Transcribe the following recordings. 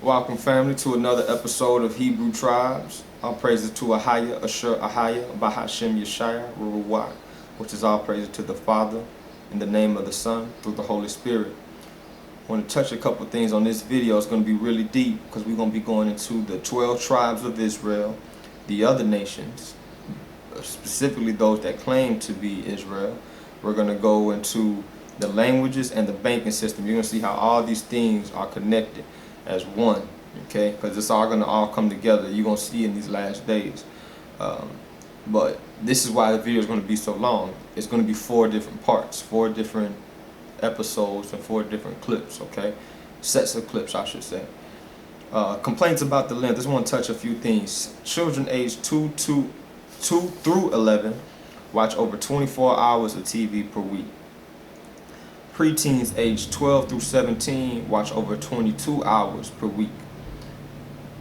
Welcome, family, to another episode of Hebrew Tribes. All praises to Ahaya, Ashur, Ahaya, Bahashem Yeshaya, Ruruwak, which is all praises to the Father, in the name of the Son, through the Holy Spirit. I want to touch a couple things on this video. It's going to be really deep because we're going to be going into the 12 tribes of Israel, the other nations, specifically those that claim to be Israel. We're going to go into the languages and the banking system. You're going to see how all these things are connected as one, okay? Because it's all going to all come together. You're going to see in these last days. But this is why the video is going to be so long. It's going to be 4 different parts, 4 different episodes and 4 different clips, okay? Sets of clips, I should say. Complaints about the length. I just want to touch a few things. Children aged 2 through 11 watch over 24 hours of TV per week. Preteens aged 12 through 17 watch over 22 hours per week.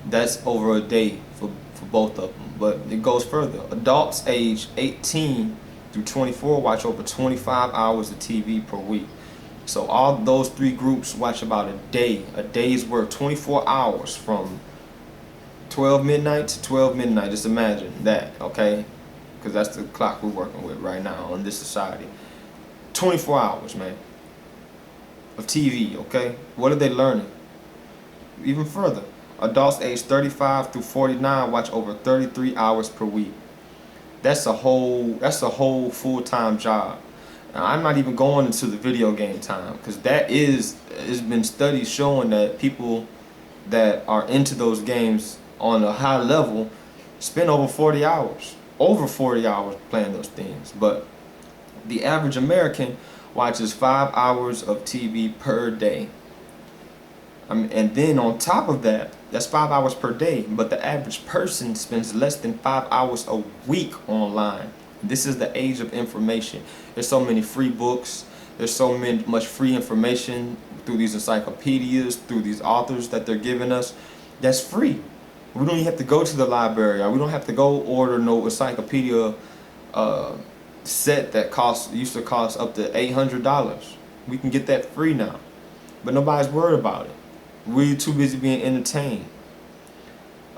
That's over a day for both of them. But it goes further. Adults aged 18 through 24 watch over 25 hours of TV per week. So all those 3 groups watch about a day's worth, 24 hours from 12 midnight to 12 midnight. Just imagine that, okay? Because that's the clock we're working with right now in this society. 24 hours, man, of TV, okay? What are they learning? Even further, adults aged 35 through 49 watch over 33 hours per week. That's a whole full-time job. Now, I'm not even going into the video game time, because it's been studies showing that people that are into those games on a high level spend over 40 hours playing those things. But the average American watches 5 hours of TV per day. And then on top of that, that's 5 hours per day, but the average person spends less than 5 hours a week online. This is the age of information. There's so many free books. There's so much free information through these encyclopedias, through these authors that they're giving us. That's free. We don't even have to go to the library. We don't have to go order no encyclopedia set that used to cost up to $800. We can get that free now. But nobody's worried about it. We're too busy being entertained.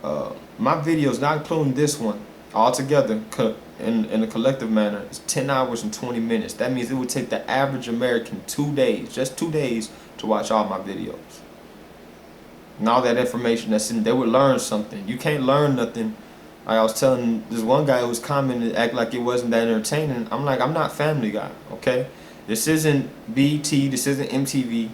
My videos, not including this one, altogether in a collective manner, is 10 hours and 20 minutes. That means it would take the average American 2 days, just 2 days, to watch all my videos. And all that information that's in, they would learn something. You can't learn nothing. I was telling this one guy who was commenting, act like it wasn't that entertaining. I'm like, I'm not Family Guy, okay? This isn't BT, this isn't MTV.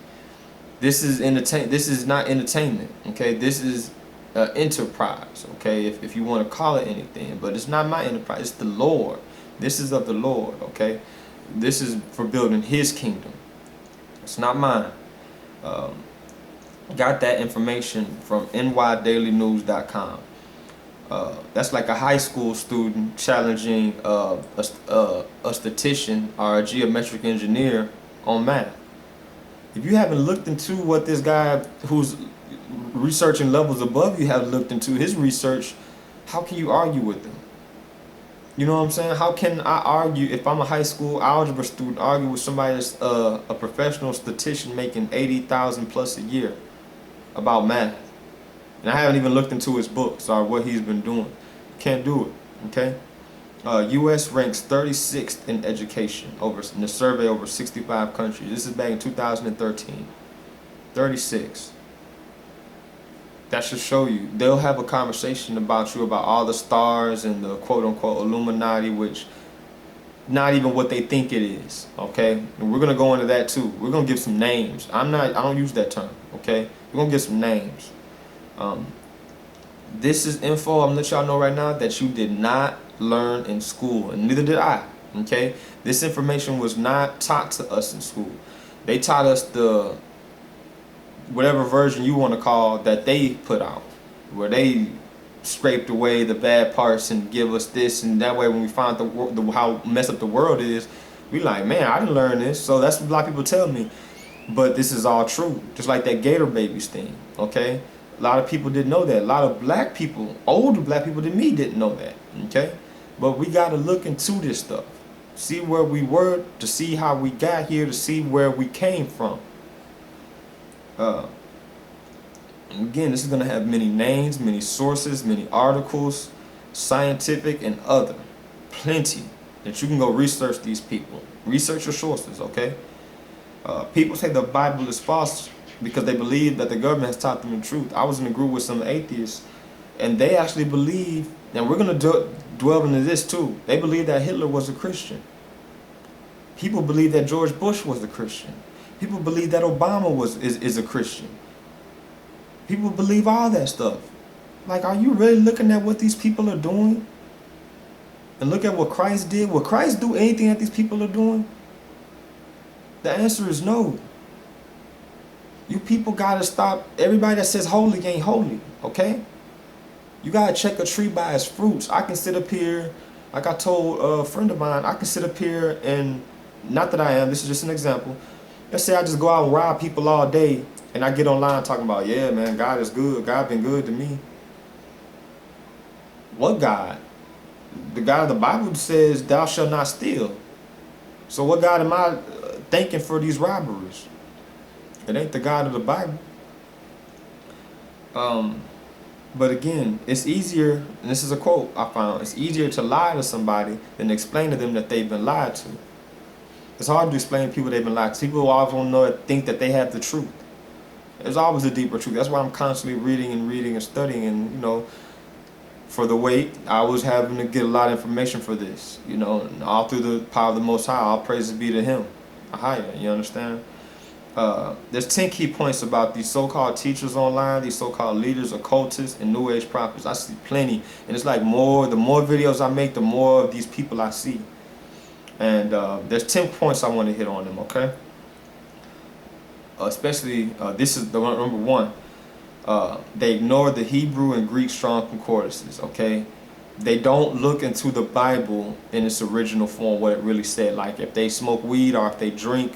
This is not entertainment, okay? This is enterprise, okay? If you want to call it anything, but it's not my enterprise. It's the Lord. This is of the Lord, okay? This is for building His kingdom. It's not mine. Got that information from nydailynews.com. That's like a high school student challenging a statistician or a geometric engineer on math. If you haven't looked into what this guy who's researching levels above you have looked into, his research, how can you argue with him? You know what I'm saying? How can I argue, if I'm a high school algebra student, argue with somebody that's a professional statistician making $80,000 plus a year about math? And I haven't even looked into his books or what he's been doing. Can't do it, okay? U.S. ranks 36th in education in a survey over 65 countries. This is back in 2013. 36. That should show you. They'll have a conversation about you about all the stars and the quote-unquote Illuminati, which not even what they think it is, okay? And we're going to go into that too. We're going to give some names. I don't use that term, okay? We're going to give some names. This is info I'm going to let y'all know right now that you did not learn in school, and neither did I, okay? This information was not taught to us in school. They taught us the whatever version you want to call that they put out, where they scraped away the bad parts and give us this, and that way when we find how messed up the world is, we like, man, I didn't learn this. So that's what a lot of people tell me, but this is all true. Just like that Gator babies thing, okay? A lot of people didn't know that. A lot of black people, older black people than me, didn't know that, okay? But we got to look into this stuff, see where we were, to see how we got here, to see where we came from. And again, this is going to have many names, many sources, many articles, scientific and other. Plenty that you can go research these people. Research your sources, okay? People say the Bible is false because they believe that the government has taught them the truth. I was in a group with some atheists, and they actually believe, and we're going to dwell into this too, they believe that Hitler was a Christian. People believe that George Bush was a Christian. People believe that Obama is a Christian. People believe all that stuff. Like, are you really looking at what these people are doing? And look at what Christ did. Will Christ do anything that these people are doing? The answer is no. You people gotta stop. Everybody that says holy ain't holy, okay? You gotta check a tree by its fruits. I can sit up here, like I told a friend of mine, I can sit up here and, not that I am, this is just an example. Let's say I just go out and rob people all day, and I get online talking about, yeah, man, God is good. God been good to me. What God? The God of the Bible says, thou shalt not steal. So what God am I thanking for these robberies? It ain't the God of the Bible. But again, it's easier, and this is a quote I found, it's easier to lie to somebody than to explain to them that they've been lied to. It's hard to explain to people they've been lied to. People always want to know, think that they have the truth. There's always a deeper truth. That's why I'm constantly reading and studying, and, you know, for the wait, I was having to get a lot of information for this, you know, and all through the power of the Most High, all praises be to Him. Higher, you understand? There's 10 key points about these so-called teachers online, these so-called leaders, occultists, and New Age prophets. I see plenty, and it's like the more videos I make, the more of these people I see. And there's 10 points I want to hit on them, okay? Especially, this is the one, number one. They ignore the Hebrew and Greek strong concordances, okay? They don't look into the Bible in its original form, what it really said. Like, if they smoke weed or if they drink,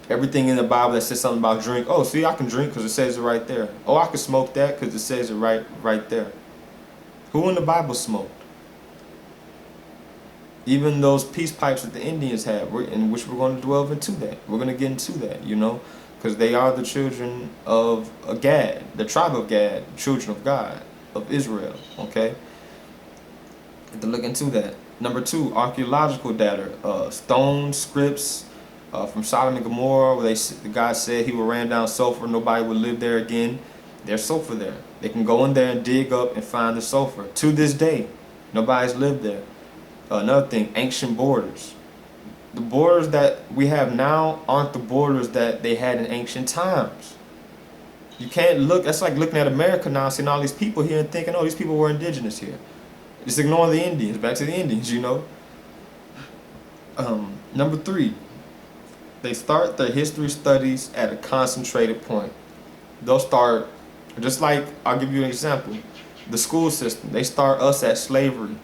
everything in the Bible that says something about drink, oh, see, I can drink because it says it right there. Oh, I can smoke that because it says it right there. Who in the Bible smoked? Even those peace pipes that the Indians have, in which we're going to dwell into that. We're going to get into that, you know, because they are the children of Gad, the tribe of Gad, children of God, of Israel, okay? Have to look into that. Number two, archaeological data, stone scripts from Sodom and Gomorrah, where God said He would ram down sulfur, nobody would live there again. There's sulfur there. They can go in there and dig up and find the sulfur. To this day, nobody's lived there. Another thing, ancient borders. The borders that we have now aren't the borders that they had in ancient times. You can't look, that's like looking at America now, seeing all these people here and thinking, oh, these people were indigenous here. Just ignore the Indians, back to the Indians, you know. Number three, they start their history studies at a concentrated point. They'll start, just like, I'll give you an example, the school system. They start us at slavery.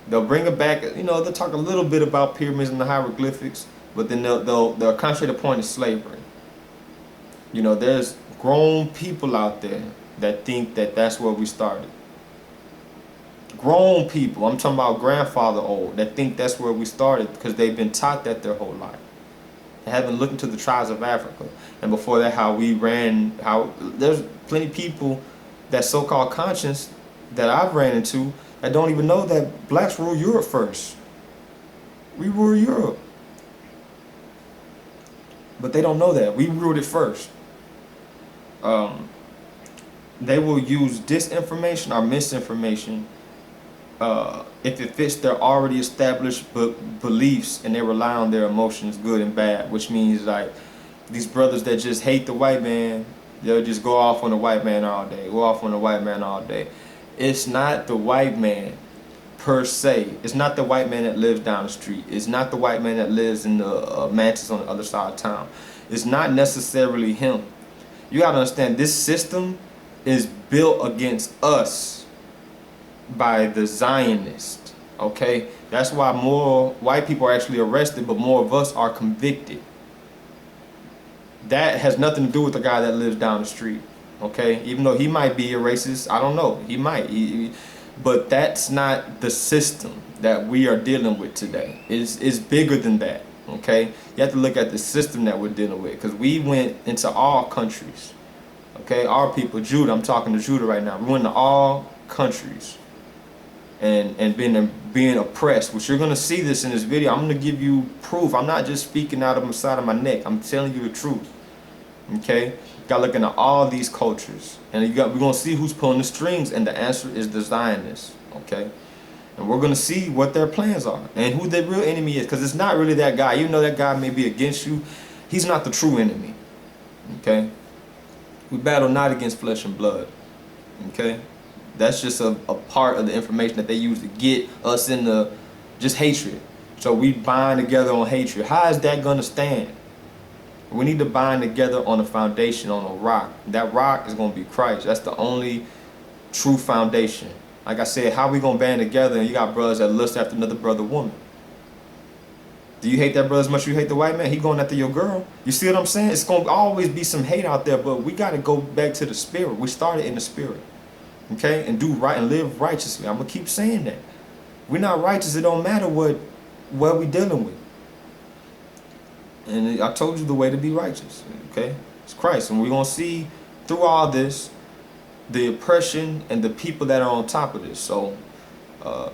They'll bring it back, you know, they'll talk a little bit about pyramids and the hieroglyphics, but then they'll concentrate the point is slavery. You know, there's grown people out there that think that that's where we started. Grown people, I'm talking about grandfather old, that think that's where we started because they've been taught that their whole life. They haven't looked into the tribes of Africa. And before that, how we ran, how there's plenty of people that so-called conscience that I've ran into that don't even know that blacks ruled Europe first. We ruled Europe. But they don't know that. We ruled it first. They will use disinformation or misinformation if it fits their already established beliefs, and they rely on their emotions, good and bad, which means like these brothers that just hate the white man, they'll just go off on the white man all day, go off on the white man all day. It's not the white man per se. It's not the white man that lives down the street. It's not the white man that lives in the mansions on the other side of town. It's not necessarily him. You gotta understand, this system is built against us by the Zionists, okay? That's why more white people are actually arrested, but more of us are convicted. That has nothing to do with the guy that lives down the street, okay? Even though he might be a racist, I don't know, he might. But that's not the system that we are dealing with today. It's bigger than that, okay? You have to look at the system that we're dealing with, because we went into all countries. Okay, our people, Judah. I'm talking to Judah right now. We went to all countries and being oppressed. Which you're gonna see this in this video. I'm gonna give you proof. I'm not just speaking out of the side of my neck. I'm telling you the truth. Okay, you gotta look into all these cultures, and we're gonna see who's pulling the strings, and the answer is the Zionists. Okay, and we're gonna see what their plans are and who their real enemy is, because it's not really that guy. Even though that guy may be against you, he's not the true enemy. Okay, we battle not against flesh and blood. Okay, that's just a part of the information that they use to get us into just hatred. So we bind together on hatred. How is that gonna stand? We need to bind together on a foundation, on a rock. That rock is going to be Christ. That's the only true foundation. Like I said, how we going to band together and you got brothers that lust after another brother woman? Do you hate that brother as much as you hate the white man? He going after your girl. You see what I'm saying? It's going to always be some hate out there, but we got to go back to the spirit. We started in the spirit. Okay? And do right and live righteously. I'm going to keep saying that. We're not righteous. It don't matter what we dealing with. And I told you the way to be righteous, okay? It's Christ. And we're going to see through all this, the oppression and the people that are on top of this. So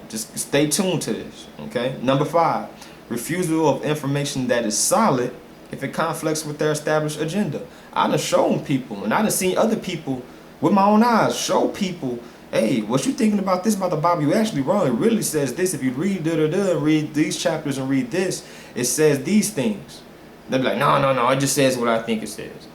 just stay tuned to this, okay? Number 5, refusal of information that is solid if it conflicts with their established agenda. I done shown people, and I done seen other people with my own eyes show people, hey, what you thinking about this about the Bible? You actually wrong. It really says this. If you read read these chapters and read this, it says these things. They'll be like, no, it just says what I think it says.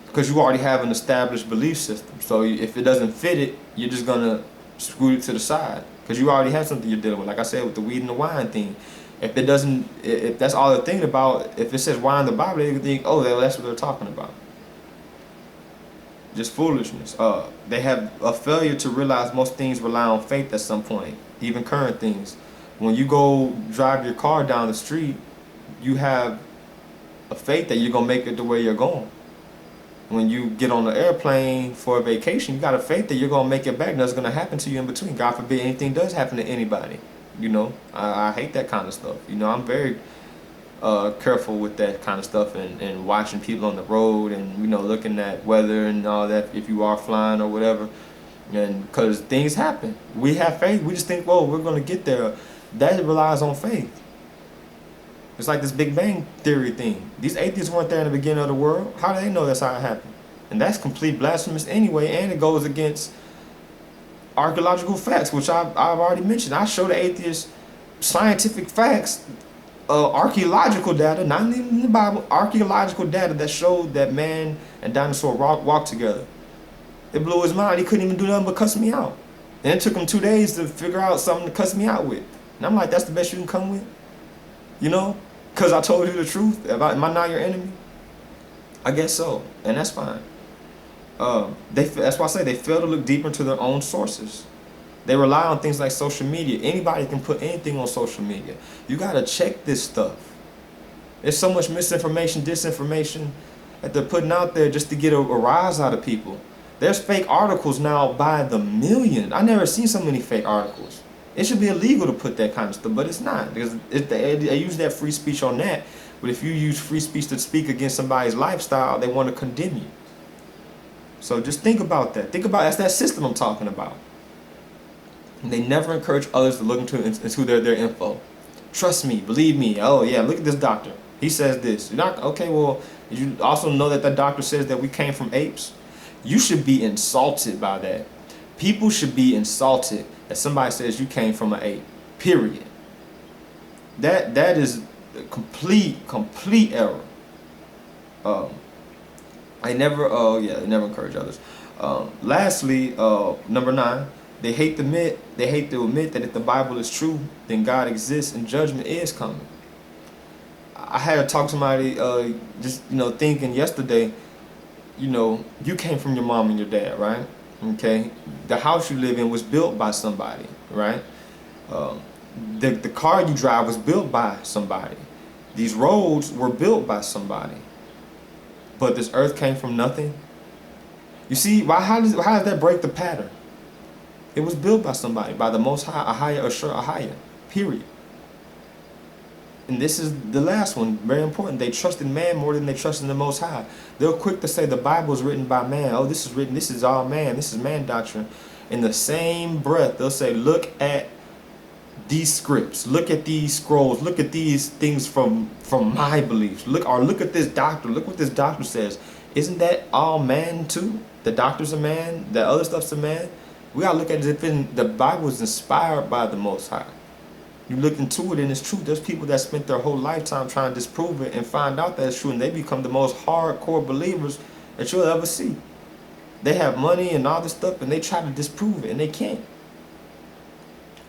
Because you already have an established belief system. So if it doesn't fit it, you're just going to scoot it to the side. Because you already have something you're dealing with. Like I said, with the weed and the wine thing. If that's all they're thinking about, if it says wine in the Bible, they think, oh, that's what they're talking about. Just foolishness. They have a failure to realize most things rely on faith at some point. Even current things. When you go drive your car down the street, you have a faith that you're going to make it to where you're going. When you get on the airplane for a vacation, you got a faith that you're going to make it back. Nothing's going to happen to you in between. God forbid anything does happen to anybody. You know, I hate that kind of stuff. You know, I'm very careful with that kind of stuff and watching people on the road and, you know, looking at weather and all that if you are flying or whatever. And because things happen. We have faith. We just think, well, we're going to get there. That relies on faith. It's like this Big Bang Theory thing. These atheists weren't there in the beginning of the world. How do they know that's how it happened? And that's complete blasphemous anyway, and it goes against archaeological facts, which I've already mentioned. I show the atheists scientific facts, archaeological data, not even in the Bible, archaeological data that showed that man and dinosaur walked together. It blew his mind. He couldn't even do nothing but cuss me out. And it took him 2 days to figure out something to cuss me out with. And I'm like, that's the best you can come with? You know, because I told you the truth. Am I not your enemy? I guess so, and that's fine. That's why I say they fail to look deeper into their own sources. They rely on things like social media. Anybody can put anything on social media. You gotta check this stuff. There's so much misinformation, disinformation that they're putting out there just to get a rise out of people. There's fake articles now by the million. I never seen so many fake articles. It should be illegal to put that kind of stuff, but it's not, because they use that free speech on that. But if you use free speech to speak against somebody's lifestyle, they want to condemn you. So just think about that. That's that system I'm talking about. And they never encourage others to look into their info. Trust me, believe me. Oh yeah, look at this doctor. He says this. You're not okay. Well, did you also know that doctor says that we came from apes? You should be insulted by that. People should be insulted that somebody says you came from an ape. Period. That is a complete error. They never encourage others. Lastly, number 9, they hate to admit that if the Bible is true, then God exists and judgment is coming. I had to talk to somebody thinking yesterday, you came from your mom and your dad, right? Okay, the house you live in was built by somebody, right? The car you drive was built by somebody. These roads were built by somebody. But this earth came from nothing. You see, how does that break the pattern? It was built by somebody, by the Most High, Ahaya, Ashur, Ahaya, period. And this is the last one, very important. They trust in man more than they trust in the Most High. They're quick to say the Bible is written by man. Oh, this is written, this is all man, this is man doctrine. In the same breath, they'll say, look at these scripts, look at these scrolls, look at these things from my beliefs. Look at this doctor, look what this doctor says. Isn't that all man too? The doctor's a man, the other stuff's a man. We gotta look at it as if the Bible is inspired by the Most High. You look into it and it's true. There's people that spent their whole lifetime trying to disprove it and find out that it's true, and they become the most hardcore believers that you'll ever see. They have money and all this stuff, and they try to disprove it, and they can't.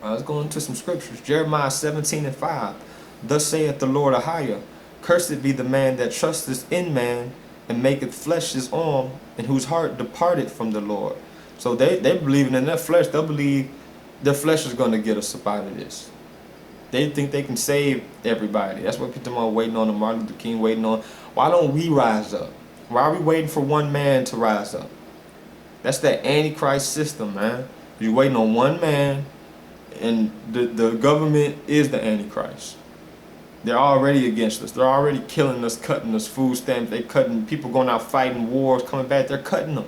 Let's go into some scriptures. Jeremiah 17:5. Thus saith the Lord of Higher, cursed be the man that trusteth in man, and maketh flesh his arm, and whose heart departed from the Lord. So they believing in their flesh. They'll believe their flesh is going to get us up out of this. They think they can save everybody. That's what people are waiting on the Martin Luther King, waiting on. Why don't we rise up? Why are we waiting for one man to rise up? That's that Antichrist system, man. You're waiting on one man, and the government is the Antichrist. They're already against us. They're already killing us, cutting us food stamps. They're cutting people going out fighting wars, coming back. They're cutting them.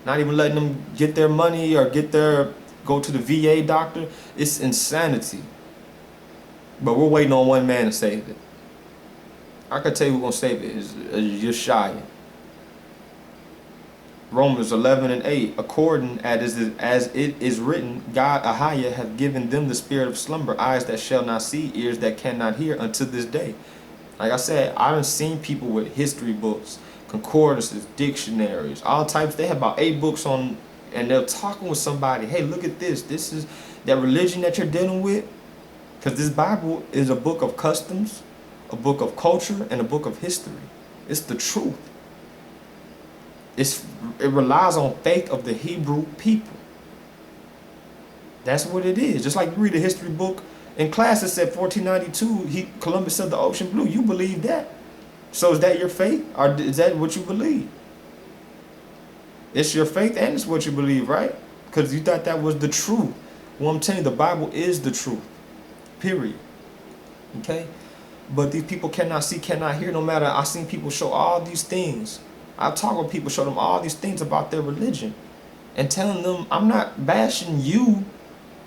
Not even letting them get their money or go to the VA doctor. It's insanity. But we're waiting on one man to save it. I can tell you who's going to save it. It's Yeshua. Romans 11:8. According as it is written, God Ahaya hath given them the spirit of slumber, eyes that shall not see, ears that cannot hear, unto this day. Like I said, I done seen people with history books, concordances, dictionaries, all types. They have about 8 books on, and they're talking with somebody. Hey, look at this. This is that religion that you're dealing with. Because this Bible is a book of customs, a book of culture, and a book of history. It's the truth. It relies on faith of the Hebrew people. That's what it is. Just like you read a history book in class, it said 1492, Columbus said the ocean blue. You believe that. So is that your faith? Or is that what you believe? It's your faith and it's what you believe, right? Because you thought that was the truth. Well, I'm telling you, the Bible is the truth. Period. Okay? But these people cannot see, cannot hear, no matter. I've seen people show all these things. I've talked with people, show them all these things about their religion, and telling them, I'm not bashing you,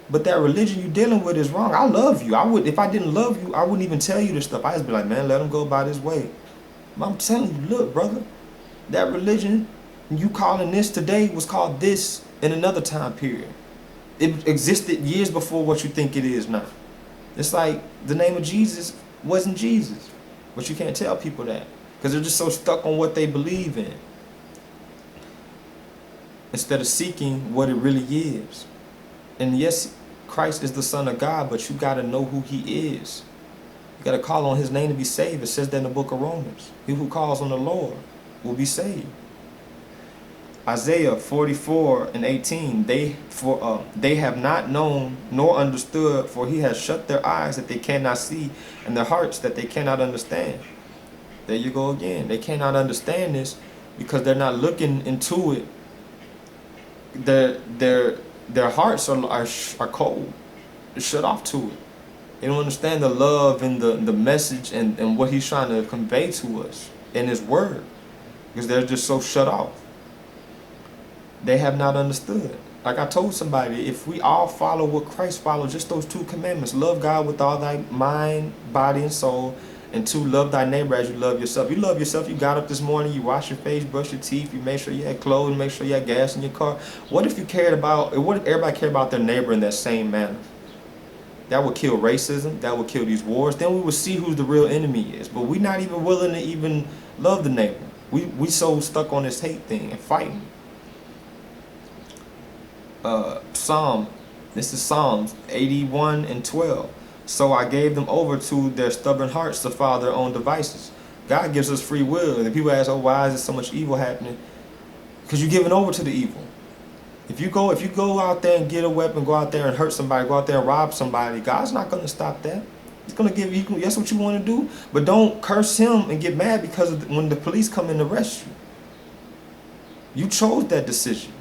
but that religion you're dealing with is wrong. I love you. If I didn't love you, I wouldn't even tell you this stuff. I'd just be like, man, let him go by his way. But I'm telling you, look, brother, that religion you calling this today was called this in another time period. It existed years before what you think it is now. It's like the name of Jesus wasn't Jesus, but you can't tell people that because they're just so stuck on what they believe in instead of seeking what it really is. And yes, Christ is the Son of God, but you got to know who he is. You got to call on his name to be saved. It says that in the book of Romans. He who calls on the Lord will be saved. Isaiah 44:18. They have not known nor understood, for he has shut their eyes that they cannot see, and their hearts that they cannot understand. There you go again. They cannot understand this because they're not looking into it. Their hearts are cold. They're shut off to it. They don't understand the love and the message and what he's trying to convey to us in his word because they're just so shut off. They have not understood. Like I told somebody, if we all follow what Christ followed, just those 2 commandments, love God with all thy mind, body, and soul, and 2, love thy neighbor as you love yourself. You love yourself, you got up this morning, you wash your face, brush your teeth, you make sure you had clothes, make sure you had gas in your car. What if everybody cared about their neighbor in that same manner? That would kill racism, that would kill these wars. Then we would see who the real enemy is. But we're not even willing to even love the neighbor. We so stuck on this hate thing and fighting. This is Psalms 81:12. So I gave them over to their stubborn hearts to follow their own devices. God gives us free will. And people ask, oh, why is there so much evil happening? Because you're giving over to the evil. If you go out there and get a weapon, go out there and hurt somebody, go out there and rob somebody, God's not going to stop that. He's going to give you, that's what you want to do. But don't curse him and get mad because when the police come and arrest you. You chose that decision.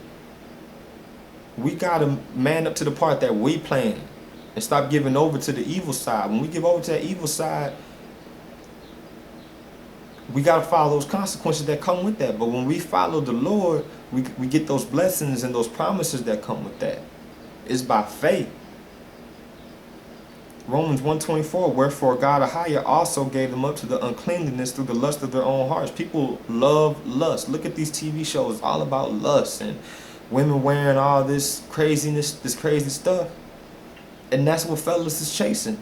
We got to man up to the part that we playing and stop giving over to the evil side. When we give over to that evil side, we got to follow those consequences that come with that. But when we follow the Lord, we get those blessings and those promises that come with that. It's by faith. Romans 1:24, wherefore God a higher also gave them up to the uncleanness through the lust of their own hearts. People love lust. Look at these TV shows, all about lust and women wearing all this craziness, this crazy stuff. And that's what fellas is chasing.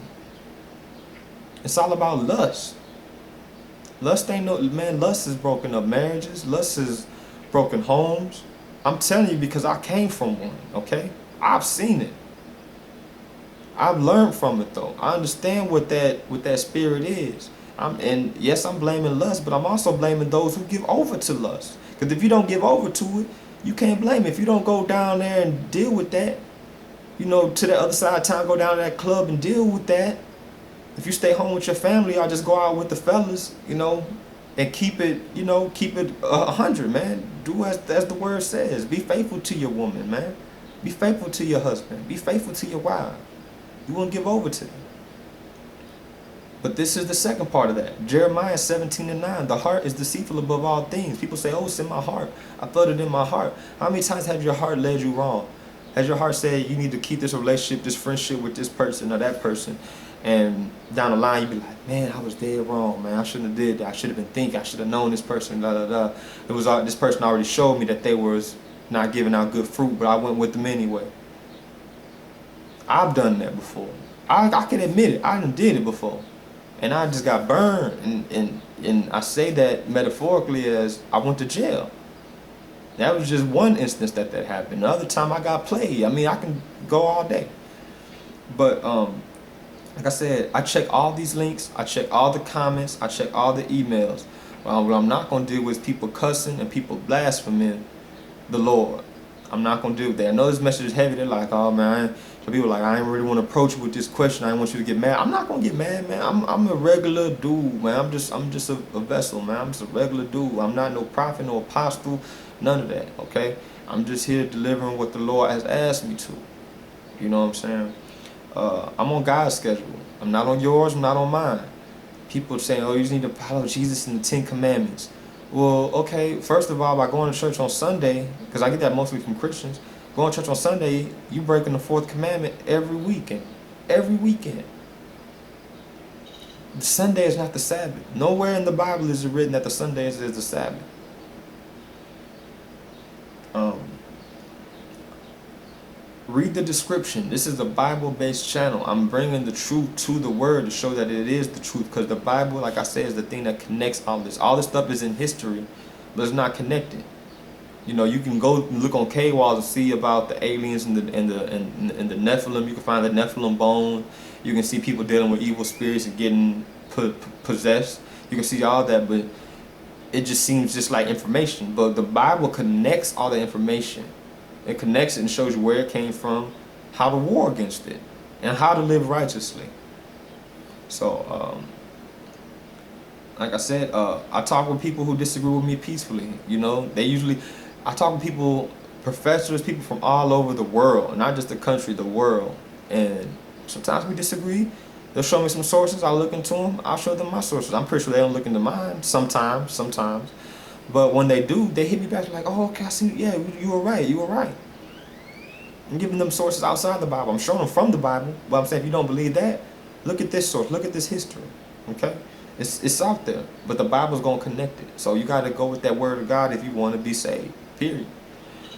It's all about lust. Lust ain't no, man, lust has broken up marriages. Lust has broken homes. I'm telling you because I came from one, okay? I've seen it. I've learned from it though. I understand what that spirit is. And yes, I'm blaming lust, but I'm also blaming those who give over to lust. Because if you don't give over to it, you can't blame it. If you don't go down there and deal with that, you know, to the other side of town, go down to that club and deal with that. If you stay home with your family, or just go out with the fellas, you know, and keep it, you know, keep it 100, man. Do as the word says. Be faithful to your woman, man. Be faithful to your husband. Be faithful to your wife. You won't give over to them. But this is the second part of that. Jeremiah 17:9. The heart is deceitful above all things. People say, oh, it's in my heart. I felt it in my heart. How many times has your heart led you wrong? Has your heart said you need to keep this relationship, this friendship with this person or that person? And down the line, you be like, man, I was dead wrong, man. I shouldn't have did that. I should have been thinking. I should have known this person, da, da, da. It was this person already showed me that they was not giving out good fruit, but I went with them anyway. I've done that before. I can admit it. I done did it before. And I just got burned. And I say that metaphorically as I went to jail. That was just one instance that happened. The other time I got played. I mean, I can go all day. But like I said, I check all these links. I check all the comments. I check all the emails. What I'm not going to deal with is people cussing and people blaspheming the Lord. I'm not going to deal with that. I know this message is heavy. They're like, oh, man. So people are like, I ain't really want to approach you with this question. I ain't want you to get mad. I'm not going to get mad, man. I'm a regular dude, man. I'm just a vessel, man. I'm just a regular dude. I'm not no prophet, no apostle, none of that, okay? I'm just here delivering what the Lord has asked me to. You know what I'm saying? I'm on God's schedule. I'm not on yours. I'm not on mine. People saying, oh, you just need to follow Jesus and the 10 Commandments. Well, okay, first of all, by going to church on Sunday, because I get that mostly from Christians, going to church on Sunday, you breaking the 4th commandment every weekend. Every weekend. The Sunday is not the Sabbath. Nowhere in the Bible is it written that the Sunday is the Sabbath. Read the description. This is a Bible-based channel. I'm bringing the truth to the word to show that it is the truth, because the Bible, like I said, is the thing that connects all this. All this stuff is in history, but it's not connected. You know, you can go look on cave walls and see about the aliens and the Nephilim. You can find the Nephilim bone. You can see people dealing with evil spirits and getting possessed. You can see all that, but it just seems just like information. But the Bible connects all the information. It connects it and shows you where it came from, how to war against it, and how to live righteously. So, like I said, I talk with people who disagree with me peacefully. You know, I talk with people, professors, people from all over the world, not just the country, the world. And sometimes we disagree. They'll show me some sources. I'll look into them. I'll show them my sources. I'm pretty sure they don't look into mine sometimes. But when they do, they hit me back like, oh, okay, I see. Yeah, you were right. You were right. I'm giving them sources outside the Bible. I'm showing them from the Bible. But I'm saying, if you don't believe that, look at this source. Look at this history. Okay? It's out there. But the Bible's going to connect it. So you got to go with that word of God if you want to be saved. Period.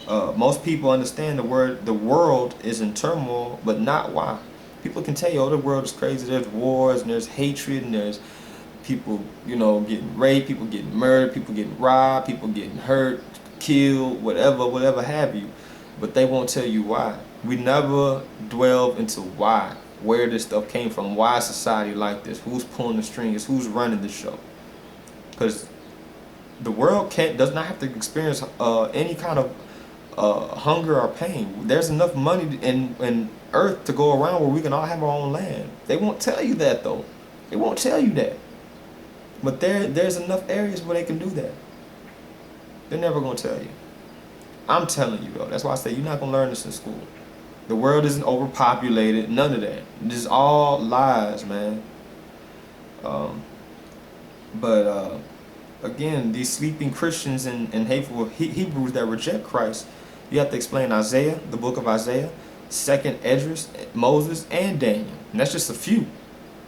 Most people understand the world is in turmoil, but not why. People can tell you, oh, the world is crazy. There's wars and there's hatred and there's people, you know, getting raped, people getting murdered, people getting robbed, people getting hurt, killed, whatever have you. But they won't tell you why. We never delve into why, where this stuff came from, why is society like this, who's pulling the strings, who's running the show. Because the world does not have to experience any kind of hunger or pain. There's enough money in earth to go around where we can all have our own land. They won't tell you that though. They won't tell you that. But there's enough areas where they can do that. They're never going to tell you. I'm telling you though. That's why I say you're not going to learn this in school. The world isn't overpopulated. None of that. This is all lies, man. again, these sleeping Christians and hateful Hebrews that reject Christ, you have to explain Isaiah, the book of Isaiah, 2nd Esdras, Moses, and Daniel. And that's just a few.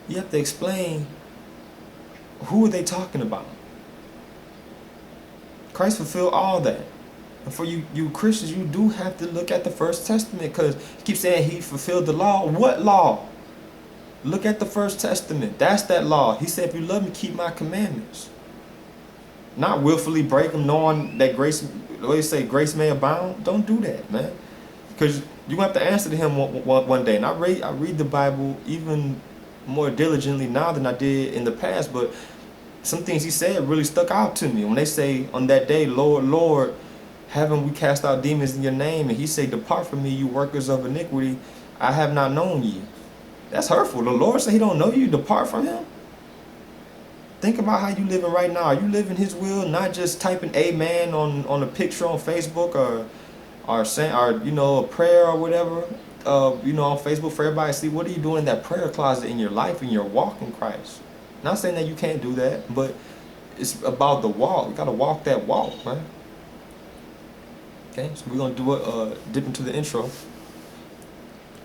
You have to explain, who are they talking about? Christ fulfilled all that. And for you Christians, you do have to look at the First Testament, because you keep saying he fulfilled the law. What law? Look at the First Testament. That's that law. He said, if you love me, keep my commandments. Not willfully break them, knowing that grace, what do you say, grace may abound? Don't do that, man. Because you have to answer to him one day. And I read the Bible even more diligently now than I did in the past, but some things he said really stuck out to me. When they say on that day, Lord, Lord, haven't we cast out demons in your name? And he say, depart from me, you workers of iniquity, I have not known you. That's hurtful. The Lord said he don't know you. Depart from him. Think about how you living right now. Are you living his will, not just typing amen on a picture on Facebook or saying, or you know, a prayer or whatever, you know, on Facebook for everybody to see? What are you doing in that prayer closet in your life, in your walk in Christ? Not saying that you can't do that, but it's about the walk. You gotta walk that walk, man. Okay, so we're gonna do it, dip into the intro.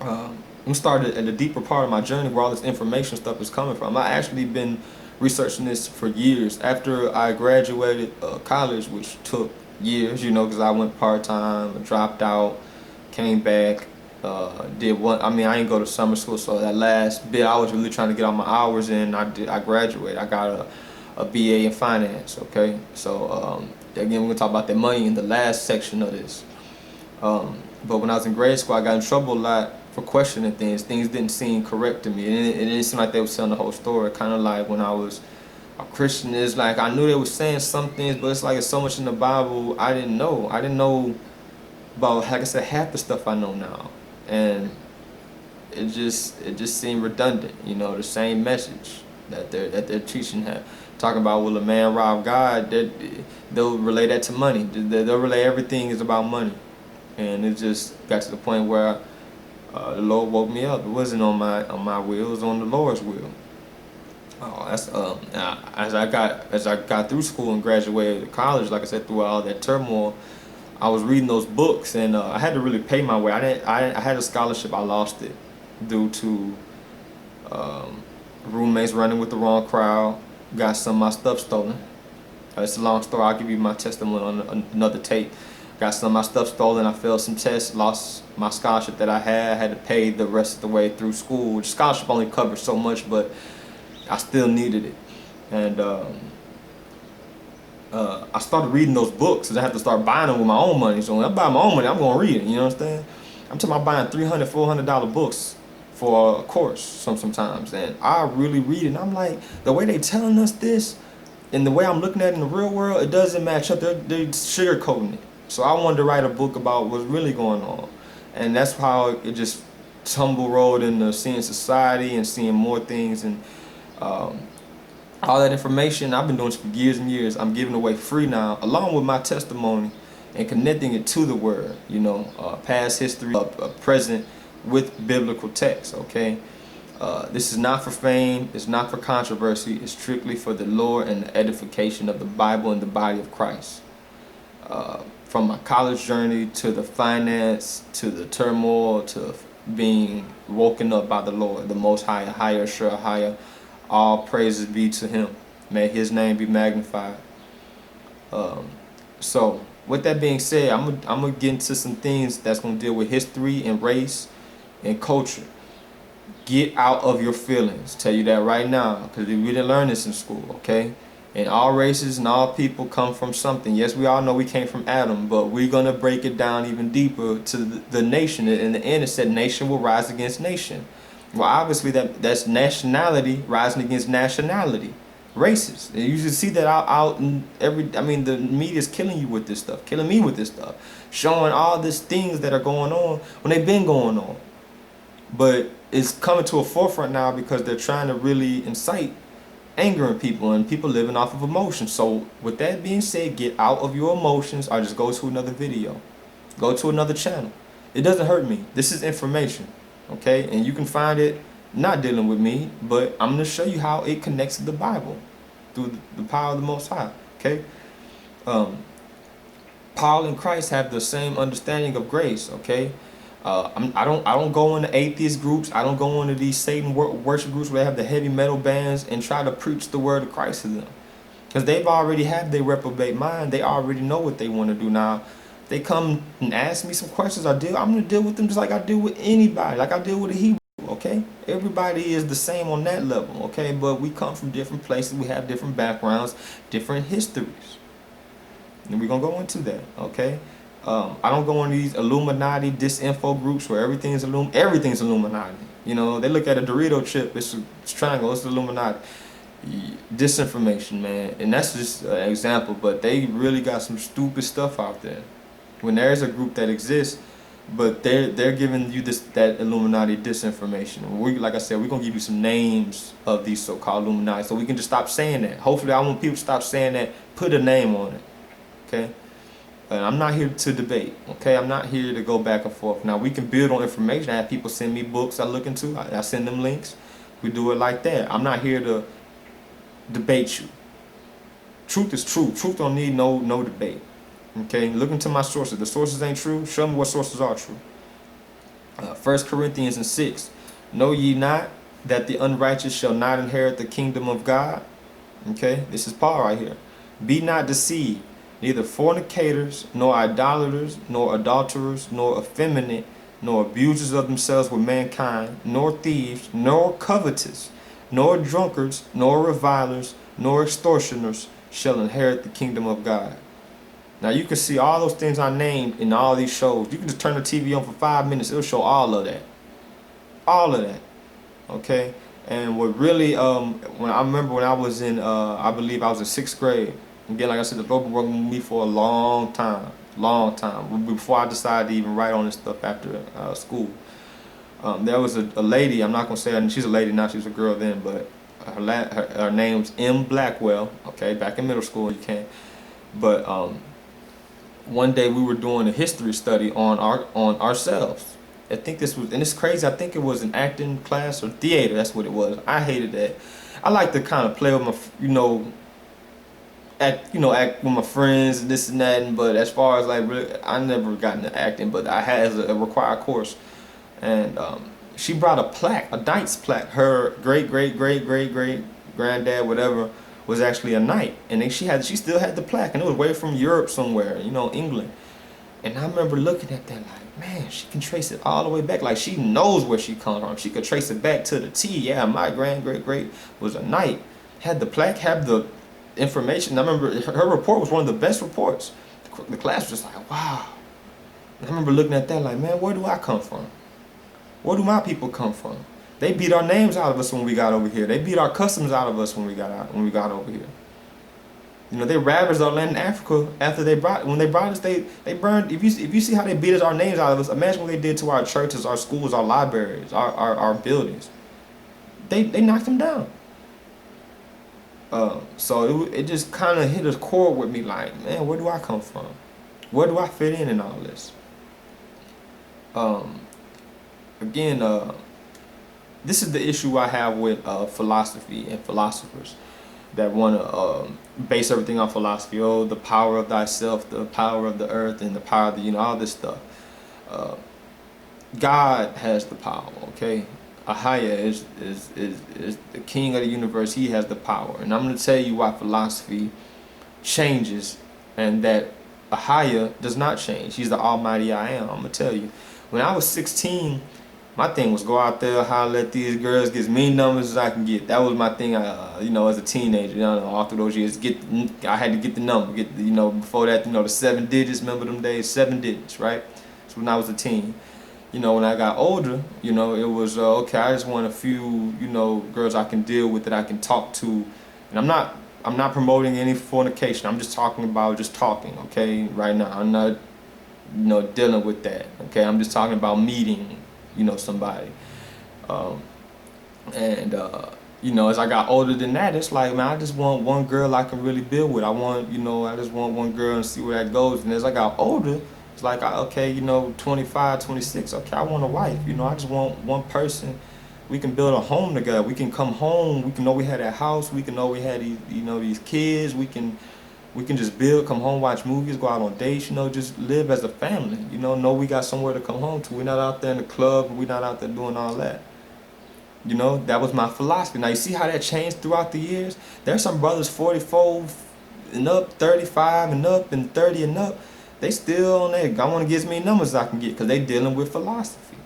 I'm gonna start at the deeper part of my journey where all this information stuff is coming from. I actually been researching this for years. After I graduated college, which took years, you know, because I went part-time, dropped out, came back, did one. I mean, I didn't go to summer school, so that last bit I was really trying to get all my hours in. I graduated. I got a BA in finance. Okay, so again, we're gonna talk about that money in the last section of this. But when I was in grade school, I got in trouble a lot for questioning things. Things didn't seem correct to me, and it didn't seem like they were telling the whole story. Kind of like when I was a Christian, it's like I knew they were saying some things, but it's like it's so much in the Bible I didn't know. I didn't know about, like I said, half the stuff I know now, and it just seemed redundant. You know, the same message that they're teaching, talking about, will a man rob God? They'll relate that to money. They'll relate everything is about money, and it just got to the point where the Lord woke me up. It wasn't on my will; it was on the Lord's will. That's as I got through school and graduated college, like I said, through all that turmoil, I was reading those books, and I had to really pay my way. I had a scholarship, I lost it due to roommates running with the wrong crowd. Got some of my stuff stolen. It's a long story. I'll give you my testimony on another tape. Got some of my stuff stolen. I failed some tests, lost my scholarship that I had to pay the rest of the way through school, which scholarship only covers so much, but I still needed it. And I started reading those books, because I had to start buying them with my own money. So when I buy my own money, I'm going to read it, you know what I'm saying? I'm talking about buying $300, $400 books for a course sometimes. And I really read it, and I'm like, the way they telling us this and the way I'm looking at it in the real world, it doesn't match up. They're sugarcoating it. So I wanted to write a book about what's really going on. And that's how it just tumble-rolled into seeing society and seeing more things. And all that information, I've been doing this for years and years. I'm giving away free now, along with my testimony, and connecting it to the Word, you know, past history, present, with biblical text, okay? This is not for fame, it's not for controversy, it's strictly for the lore and the edification of the Bible and the body of Christ. From my college journey to the finance, to the turmoil, to being woken up by the Lord, the Most High, higher, sure, higher. All praises be to Him. May His name be magnified. So, with that being said, I'm gonna get into some things that's gonna deal with history and race and culture. Get out of your feelings. Tell you that right now, because we didn't learn this in school, okay? And all races and all people come from something. Yes, we all know we came from Adam, but we're going to break it down even deeper to the nation. In the end, it said nation will rise against nation. Well, obviously, that's nationality rising against nationality. Races. And you should see that out in the media's killing you with this stuff, killing me with this stuff, showing all these things that are going on when they've been going on. But it's coming to a forefront now because they're trying to really incite anger in people, and people living off of emotions. So with that being said, get out of your emotions, or just go to another video, go to another channel. It doesn't hurt me. This is information, okay? And you can find it not dealing with me, but I'm going to show you how it connects to the Bible through the power of the Most High. okay? Paul and Christ have the same understanding of grace, okay? I don't go into atheist groups. I don't go into these Satan worship groups where they have the heavy metal bands and try to preach the word of Christ to them, because they've already have their reprobate mind. They already know what they want to do. Now, if they come and ask me some questions, I'm gonna deal with them just like I deal with anybody, like I deal with a Hebrew. Okay, everybody is the same on that level. Okay, but we come from different places. We have different backgrounds, different histories. And we're gonna go into that, okay? I don't go in these Illuminati disinfo groups where everything's Illuminati. You know, they look at a Dorito chip, it's a triangle, it's Illuminati. Disinformation, man, and that's just an example. But they really got some stupid stuff out there. When there's a group that exists, but they're giving you that Illuminati disinformation. Like I said, we're gonna give you some names of these so-called Illuminati, so we can just stop saying that. Hopefully, I want people to stop saying that. Put a name on it. Okay, and I'm not here to debate. Okay, I'm not here to go back and forth. Now we can build on information. I have people send me books I look into. I send them links. We do it like that. I'm not here to debate you. Truth is true. Truth don't need no debate. Okay, look into my sources. The sources ain't true. Show me what sources are true. 1 Corinthians 6. Know ye not that the unrighteous shall not inherit the kingdom of God? Okay, this is Paul right here. Be not deceived. Neither fornicators, nor idolaters, nor adulterers, nor effeminate, nor abusers of themselves with mankind, nor thieves, nor covetous, nor drunkards, nor revilers, nor extortioners shall inherit the kingdom of God. Now you can see all those things I named in all these shows. You can just turn the TV on for 5 minutes, it'll show all of that. All of that. Okay? And what really, when I remember when I was in, I believe I was in 6th grade. Again, like I said, the Lord been working with me for a long time, before I decided to even write on this stuff after school. There was a lady, I'm not going to say her, she's a lady now, she was a girl then, but her name's M. Blackwell, okay, back in middle school, you can. But one day we were doing a history study on ourselves. I think this was, and it's crazy, I think it was an acting class or theater, that's what it was. I hated that. I like to kind of play with my, act with my friends and this and that, but as far as like really, I never got into acting, but I had as a required course. And she brought a plaque, a knight's plaque. Her great granddad, whatever, was actually a knight, and she still had the plaque, and it was way from Europe somewhere, England. And I remember looking at that like, man, she can trace it all the way back. Like she knows where she comes from. She could trace it back to the T. Yeah, my great was a knight. Had the plaque, had the information. I remember her report was one of the best reports. The class was just like, wow. And I remember looking at that like, man, where do I come from? Where do my people come from? They beat our names out of us when we got over here. They beat our customs out of us when we got over here. They ravaged our land in Africa after when they brought us. They burned. If you see how they beat our names out of us, imagine what they did to our churches, our schools, our libraries, our buildings. They knocked them down. So it just kind of hit a chord with me like, man, where do I come from? Where do I fit in all this? Again, this is the issue I have with philosophy and philosophers that want to base everything on philosophy. Oh, the power of thyself, the power of the earth, and the power of the, all this stuff. God has the power, okay? Ahaya is the king of the universe. He has the power. And I'm going to tell you why philosophy changes and that Ahaya does not change. He's the almighty I am. I'm going to tell you. When I was 16, my thing was go out there, holler at these girls, get as many numbers as I can get. That was my thing, as a teenager, all through those years. I had to get the number. Before that, the 7 digits, remember them days? 7 digits, right? So when I was a teen. When I got older, it was, okay, I just want a few, girls I can deal with, that I can talk to. And I'm not promoting any fornication. I'm just talking about just talking, okay, right now. I'm not, dealing with that, okay? I'm just talking about meeting, somebody. As I got older than that, it's like, man, I just want one girl I can really build with. I just want one girl and see where that goes. And as I got older, it's like, okay, 25, 26, okay, I want a wife. I just want one person. We can build a home together. We can come home. We can know we had that house. We can know we had these, these kids. We can, We can just build, come home, watch movies, go out on dates, you know, just live as a family. You know we got somewhere to come home to. We're not out there in the club, we're not out there doing all that. You know, that was my philosophy. Now you see how that changed throughout the years? There's some brothers 44 and up, 35 and up, and 30 and up. They still on that. I want to get as many numbers as I can get because they dealing with philosophy.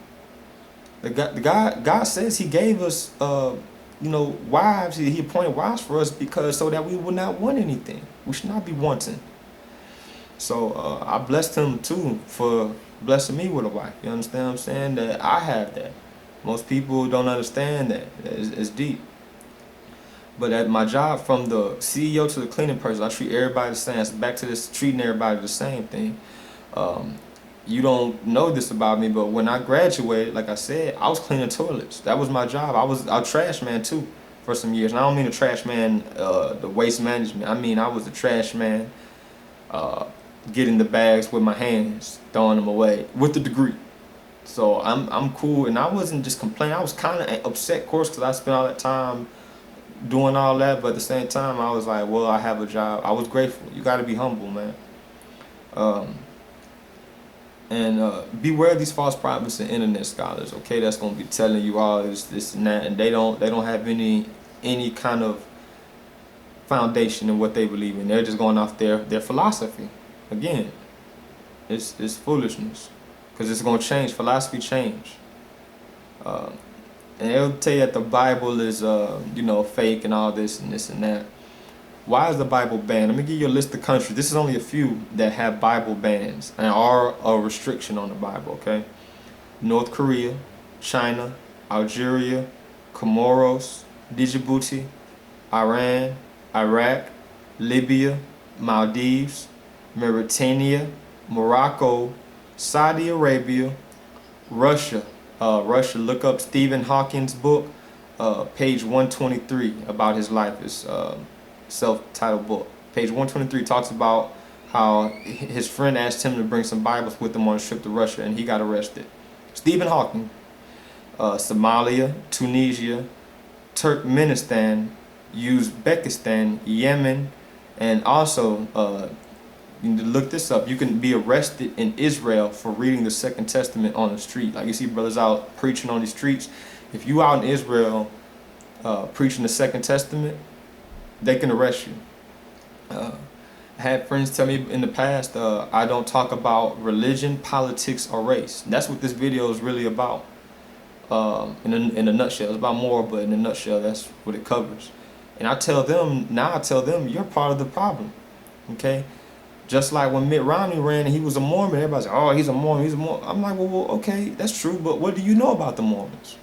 God says He gave us, you know, wives. He appointed wives for us because so that we would not want anything. We should not be wanting. So I blessed Him too for blessing me with a wife. You understand what I'm saying? That I have that. Most people don't understand that. It's deep. But at my job, from the CEO to the cleaning person, I treat everybody the same. It's back to this treating everybody the same thing. You don't know this about me, but when I graduated, like I said, I was cleaning toilets. That was my job. I was a trash man too for some years. And I don't mean the trash man, the waste management. I mean I was the trash man, getting the bags with my hands, throwing them away with the degree. So I'm cool, and I wasn't just complaining. I was kind of upset, of course, because I spent all that time doing all that. But at the same time, I was like, well, I have a job. I was grateful. You got to be humble, man. Beware of these false prophets and internet scholars. Okay, that's gonna be telling you all this, and that, and they don't have any kind of foundation in what they believe in. They're just going off their philosophy. Again, it's foolishness. Because it's going to change. Philosophy change. And they'll tell you that the Bible is, you know, fake and all this and this and that. Why is the Bible banned? Let me give you a list of countries. This is only a few that have Bible bans and are a restriction on the Bible, okay? North Korea, China, Algeria, Comoros, Djibouti, Iran, Iraq, Libya, Maldives, Mauritania, Morocco, Saudi Arabia, Russia. Look up Stephen Hawking's book, page 123, about his life. It's self-titled book. Page 123 talks about how his friend asked him to bring some Bibles with him on a trip to Russia, and he got arrested. Stephen Hawking. Somalia, Tunisia, Turkmenistan, Uzbekistan, Yemen, and also you need to look this up. You can be arrested in Israel for reading the Second Testament on the street. Like you see brothers out preaching on these streets. If you out in Israel preaching the Second Testament, they can arrest you. I had friends tell me in the past, I don't talk about religion, politics, or race. That's what this video is really about. In a nutshell, it's about more, but in a nutshell, that's what it covers. And I tell them, you're part of the problem. Okay? Just like when Mitt Romney ran and he was a Mormon, everybody's like, oh, he's a Mormon. I'm like, well, okay, that's true, but what do you know about the Mormons?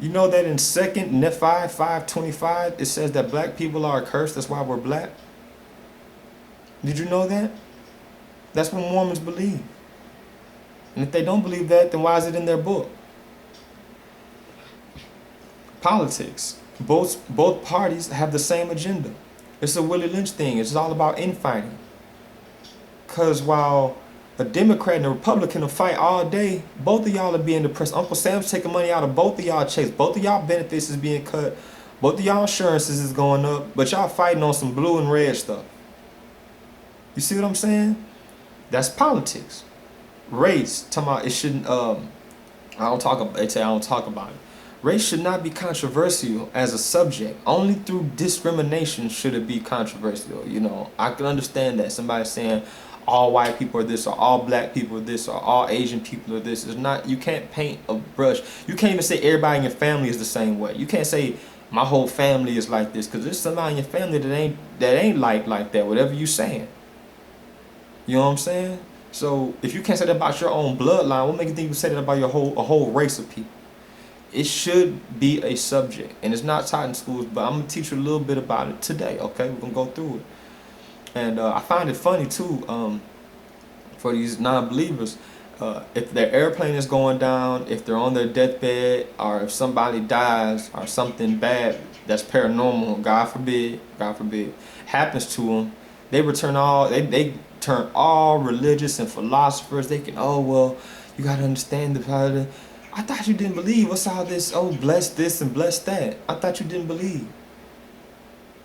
You know that in 2nd Nephi 5:25, it says that black people are cursed, that's why we're black? Did you know that? That's what Mormons believe. And if they don't believe that, then why is it in their book? Politics. Both parties have the same agenda. It's a Willie Lynch thing. It's all about infighting. Because while a Democrat and a Republican will fight all day, both of y'all are being depressed. Uncle Sam's taking money out of both of y'all checks. Both of y'all benefits is being cut. Both of y'all insurances is going up. But y'all fighting on some blue and red stuff. You see what I'm saying? That's politics. Race, talking about it shouldn't, they say I don't talk about it. Race should not be controversial as a subject. Only through discrimination should it be controversial. You know, I can understand that. Somebody saying all white people are this, or all black people are this, or all Asian people are this. It's not, you can't paint a brush. You can't even say everybody in your family is the same way. You can't say my whole family is like this, because there's somebody in your family that ain't like that, whatever you saying. You know what I'm saying? So if you can't say that about your own bloodline, what makes you think you say that about your a whole race of people? It should be a subject, and it's not taught in schools, but I'm going to teach you a little bit about it today, okay? We're going to go through it. And I find it funny, too, for these non-believers, if their airplane is going down, if they're on their deathbed, or if somebody dies, or something bad that's paranormal, God forbid, happens to them, they turn all religious and philosophers. They can, oh, well, you got to understand the I thought you didn't believe. What's all this? Oh, bless this and bless that. I thought you didn't believe.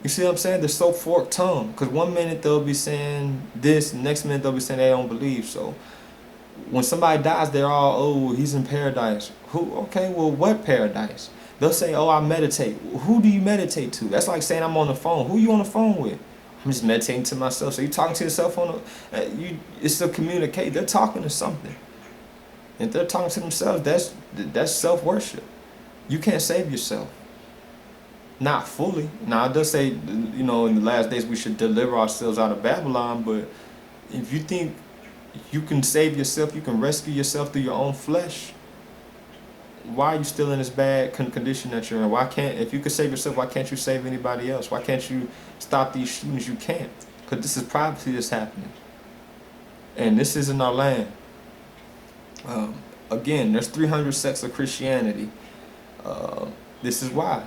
You see what I'm saying? They're so forked tongue. Because one minute they'll be saying this, the next minute they'll be saying they don't believe. So when somebody dies, they're all, oh, he's in paradise. Who? Okay, well, what paradise? They'll say, oh, I meditate. Who do you meditate to? That's like saying I'm on the phone. Who you on the phone with? I'm just meditating to myself. So you talking to yourself on it's to communicate. They're talking to something. If they're talking to themselves, that's self-worship. You can't save yourself. Not fully. Now, it does say, in the last days we should deliver ourselves out of Babylon, but if you think you can save yourself, you can rescue yourself through your own flesh, why are you still in this bad condition that you're in? If you could save yourself, why can't you save anybody else? Why can't you stop these shootings? You can't. Because this is privacy that's happening. And this is in our land. Again, there's 300 sects of Christianity. This is why.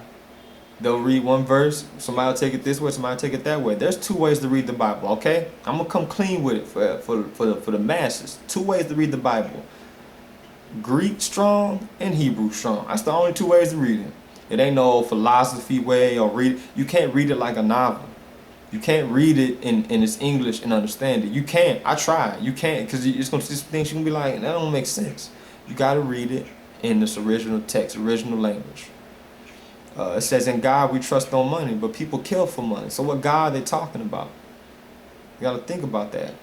They'll read one verse, somebody will take it this way, somebody will take it that way. There's two ways to read the Bible, okay? I'm going to come clean with it for the masses. Two ways to read the Bible. Greek strong and Hebrew strong. That's the only two ways to read it. It ain't no philosophy way or read it. You can't read it like a novel. You can't read it in its English and understand it. You can't. I tried. You can't, because it's going to see some things you're going to be like, that don't make sense. You got to read it in this original text, original language. It says, in God we trust no money, but people kill for money. So what God are they talking about? You got to think about that.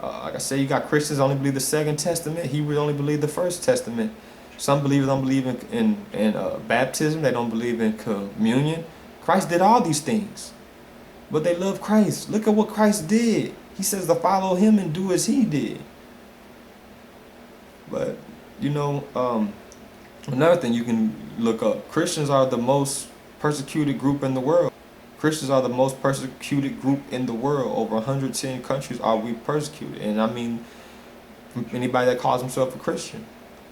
Like I said, you got Christians only believe the Second Testament. Hebrews only believe the First Testament. Some believers don't believe in baptism. They don't believe in communion. Christ did all these things. But they love Christ. Look at what Christ did. He says to follow him and do as he did. But, another thing you can look up. Christians are the most persecuted group in the world. Christians are the most persecuted group in the world. Over 110 countries are we persecuted. And I mean, anybody that calls himself a Christian.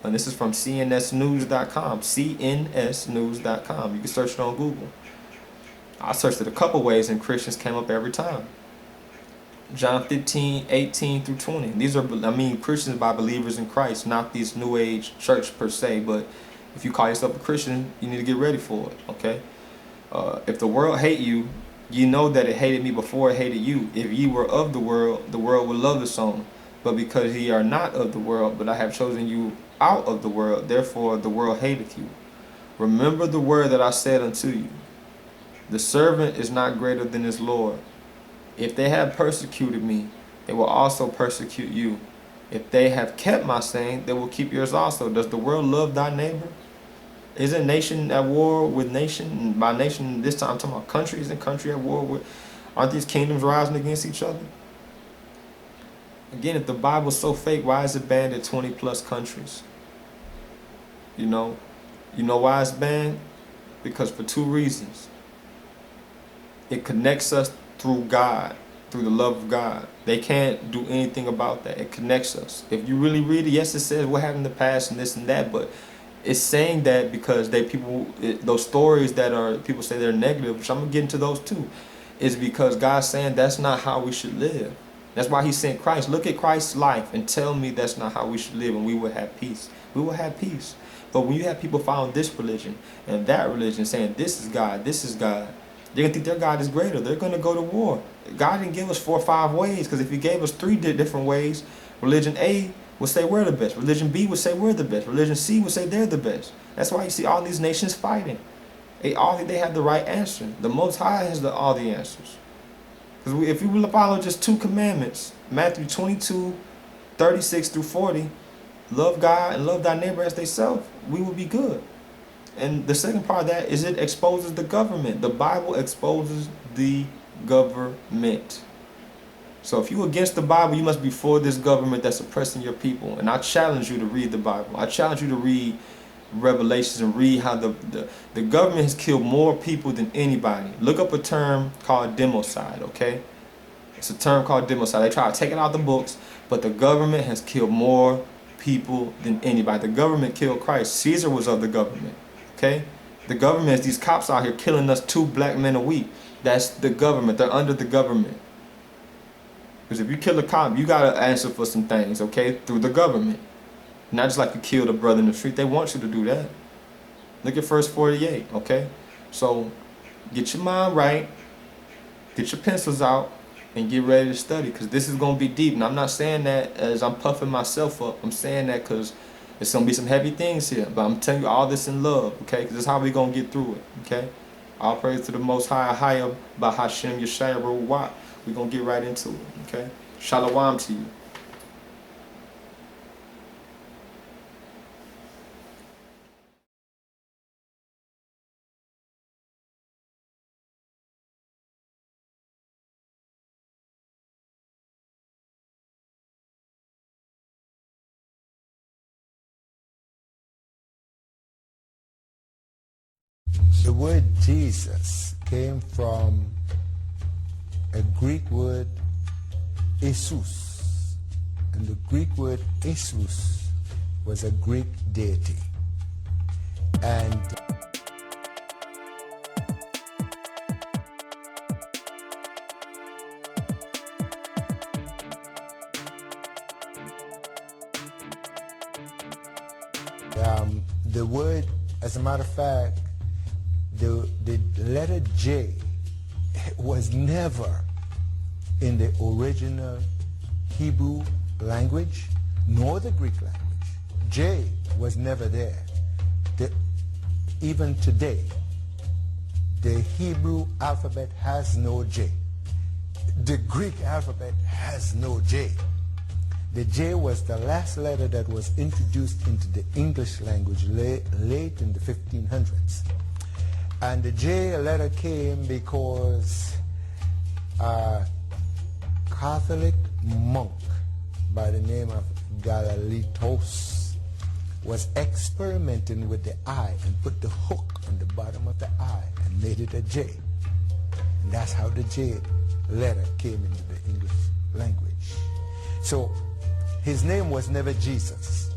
And this is from cnsnews.com. cnsnews.com. You can search it on Google. I searched it a couple ways and Christians came up every time. John 15, 18 through 20. These are, Christians by believers in Christ, not these New Age church per se, but if you call yourself a Christian, you need to get ready for it, okay? If the world hate you, you know that it hated me before it hated you. If ye were of the world would love its own. But because ye are not of the world, but I have chosen you out of the world, therefore the world hateth you. Remember the word that I said unto you. The servant is not greater than his Lord. If they have persecuted me, they will also persecute you. If they have kept my saying, they will keep yours also. Does the world love thy neighbor? Isn't nation at war with nation? And by nation, this time I'm talking about country. Isn't country at war with? Aren't these kingdoms rising against each other? Again, if the Bible's so fake, why is it banned in 20 plus countries? You know why it's banned? Because for two reasons. It connects us through God, through the love of God. They can't do anything about that. It connects us. If you really read it, yes, it says what happened in the past and this and that, but it's saying that because those stories that are people say they're negative, which I'm gonna get into those too, is because God's saying that's not how we should live. That's why He sent Christ. Look at Christ's life and tell me that's not how we should live, and we will have peace. We will have peace. But when you have people following this religion and that religion saying this is God, they're going to think their God is greater. They're going to go to war. God didn't give us 4 or 5 ways, because if He gave us 3 different ways, religion A would say we're the best. Religion B would say we're the best. Religion C would say they're the best. That's why you see all these nations fighting. They have the right answer. The Most High has all the answers. Because if you follow just 2 commandments, Matthew 22, 36 through 40, love God and love thy neighbor as thyself, we will be good. And the second part of that is it exposes the government. The Bible exposes the government. So if you're against the Bible, you must be for this government that's oppressing your people. And I challenge you to read the Bible. I challenge you to read Revelations and read how the government has killed more people than anybody. Look up a term called democide, okay? It's a term called democide. They try to take it out of the books, but the government has killed more people than anybody. The government killed Christ. Caesar was of the government. Okay? The government is these cops out here killing us 2 black men a week. That's the government. They're under the government. Because if you kill a cop, you got to answer for some things, okay? Through the government. Not just like you killed a brother in the street. They want you to do that. Look at verse 48, okay? So, get your mind right. Get your pencils out and get ready to study, because this is going to be deep. And I'm not saying that as I'm puffing myself up. I'm saying that because there's going to be some heavy things here. But I'm telling you all this in love, okay? Because this is how we're going to get through it, okay? All praise to the Most High, higher by Hashem Yeshaya Ruwat. We're going to get right into it, okay? Shalom to you. The word Jesus came from a Greek word, Jesus. And the Greek word Jesus was a Greek deity. And the word, as a matter of fact, the letter J was never in the original Hebrew language nor the Greek language. J was never there. Even today, the Hebrew alphabet has no J. The Greek alphabet has no J. The J was the last letter that was introduced into the English language late in the 1500s. And the J letter came because a Catholic monk by the name of Galalitos was experimenting with the I and put the hook on the bottom of the I and made it a J. And that's how the J letter came into the English language. So his name was never Jesus.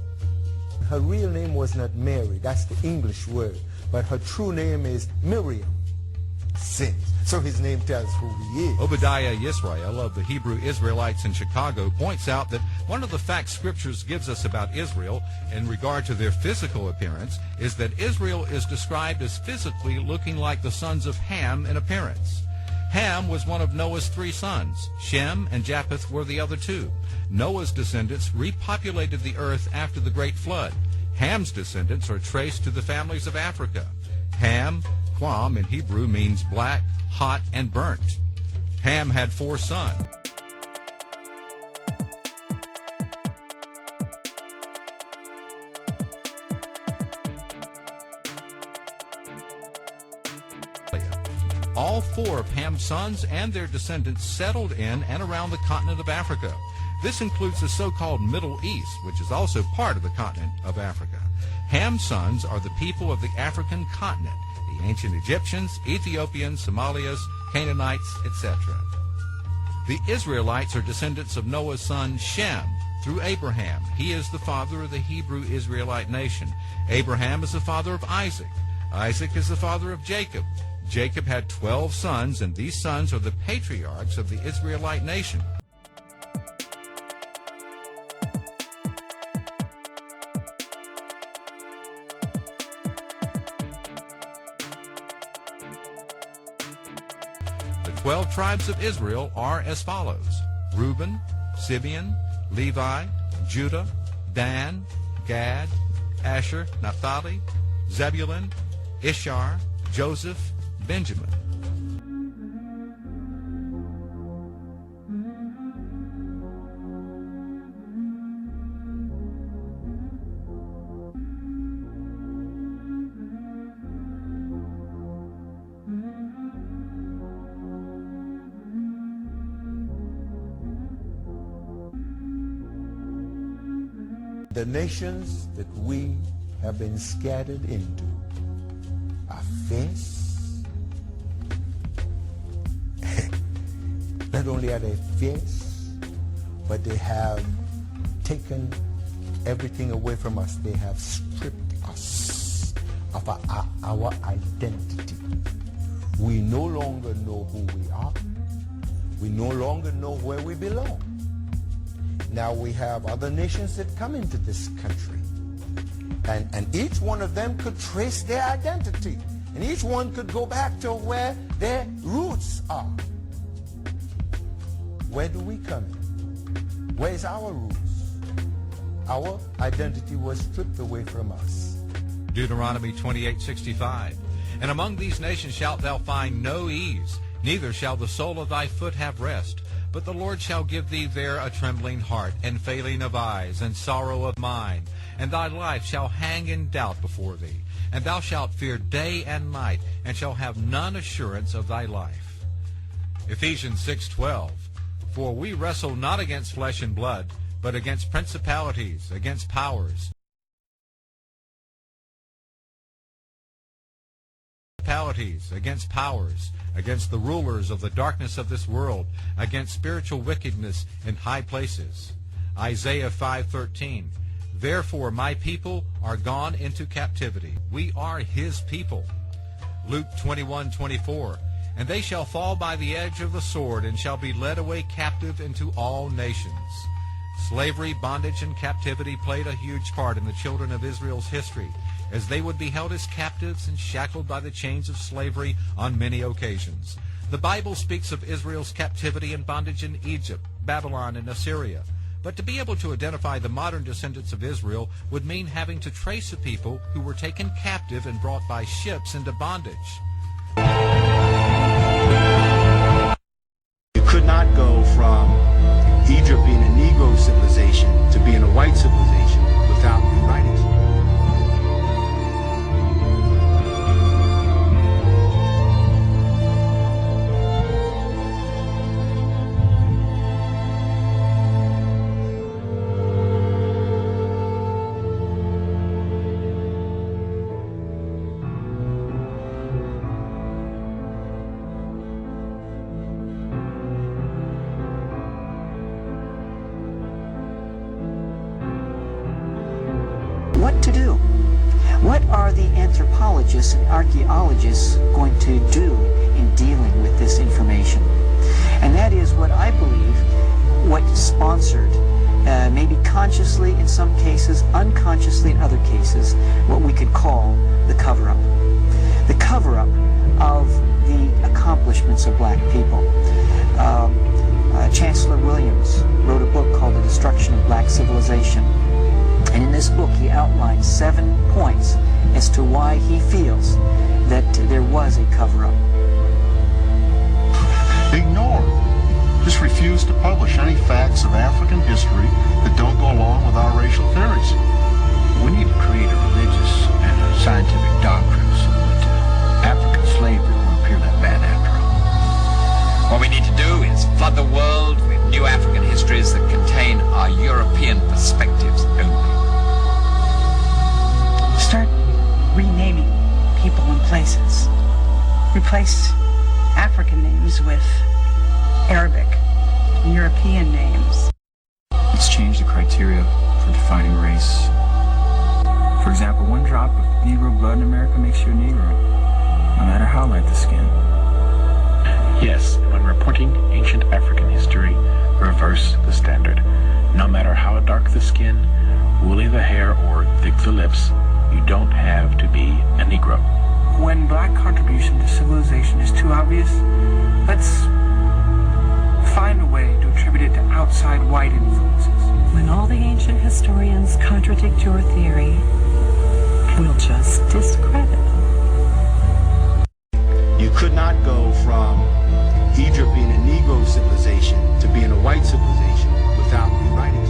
Her real name was not Mary, that's the English word. But her true name is Miriam, sin. So his name tells who he is. Obadiah Yisrael of the Hebrew Israelites in Chicago points out that one of the facts Scriptures gives us about Israel in regard to their physical appearance is that Israel is described as physically looking like the sons of Ham in appearance. Ham was one of Noah's 3 sons. Shem and Japheth were the other 2. Noah's descendants repopulated the earth after the Great Flood. Ham's descendants are traced to the families of Africa. Ham, Quam in Hebrew, means black, hot, and burnt. Ham had 4 sons. All 4 of Ham's sons and their descendants settled in and around the continent of Africa. This includes the so-called Middle East, which is also part of the continent of Africa. Ham's sons are the people of the African continent, the ancient Egyptians, Ethiopians, Somalians, Canaanites, etc. The Israelites are descendants of Noah's son Shem through Abraham. He is the father of the Hebrew Israelite nation. Abraham is the father of Isaac. Isaac is the father of Jacob. Jacob had 12 sons, and these sons are the patriarchs of the Israelite nation. The 12 tribes of Israel are as follows: Reuben, Simeon, Levi, Judah, Dan, Gad, Asher, Naphtali, Zebulun, Issachar, Joseph, Benjamin. The nations that we have been scattered into are fierce. Not only are they fierce, but they have taken everything away from us. They have stripped us of our identity. We no longer know who we are. We no longer know where we belong. Now we have other nations that come into this country. And each one of them could trace their identity. And each one could go back to where their roots are. Where do we come in? Where's our rules? Our identity was stripped away from us. Deuteronomy 28:65. And among these nations shalt thou find no ease, neither shall the sole of thy foot have rest. But the Lord shall give thee there a trembling heart, and failing of eyes, and sorrow of mind. And thy life shall hang in doubt before thee. And thou shalt fear day and night, and shall have none assurance of thy life. Ephesians 6:12. For we wrestle not against flesh and blood, but against principalities, against powers, against the rulers of the darkness of this world, against spiritual wickedness in high places. Isaiah 5:13. Therefore my people are gone into captivity. We are his people. Luke 21:24. And they shall fall by the edge of the sword, and shall be led away captive into all nations. Slavery, bondage, and captivity played a huge part in the children of Israel's history, as they would be held as captives and shackled by the chains of slavery on many occasions. The Bible speaks of Israel's captivity and bondage in Egypt, Babylon, and Assyria. But to be able to identify the modern descendants of Israel would mean having to trace a people who were taken captive and brought by ships into bondage. You could not go from Egypt being a Negro civilization to being a white civilization without rewriting. What to do? What are the anthropologists and archaeologists going to do in dealing with this information? And that is what I believe, what sponsored, maybe consciously in some cases, unconsciously in other cases, what we could call the cover-up. The cover-up of the accomplishments of black people. Chancellor Williams wrote a book called The Destruction of Black Civilization. And in this book, he outlines 7 points as to why he feels that there was a cover-up. Ignore, just refuse to publish any facts of African history that don't go along with our racial theories. We need to create a religious and a scientific doctrine so that African slavery won't appear that bad after all. What we need to do is flood the world with new African histories that contain our European perspectives only. Start renaming people and places. Replace African names with Arabic and European names. Let's change the criteria for defining race. For example, 1 drop of Negro blood in America makes you a Negro, no matter how light the skin. Yes, when reporting ancient African history, reverse the standard. No matter how dark the skin, woolly the hair, or thick the lips, you don't have to be a Negro. When black contribution to civilization is too obvious, let's find a way to attribute it to outside white influences. When all the ancient historians contradict your theory, we'll just discredit them. You could not go from Egypt being a Negro civilization to being a white civilization without rewriting.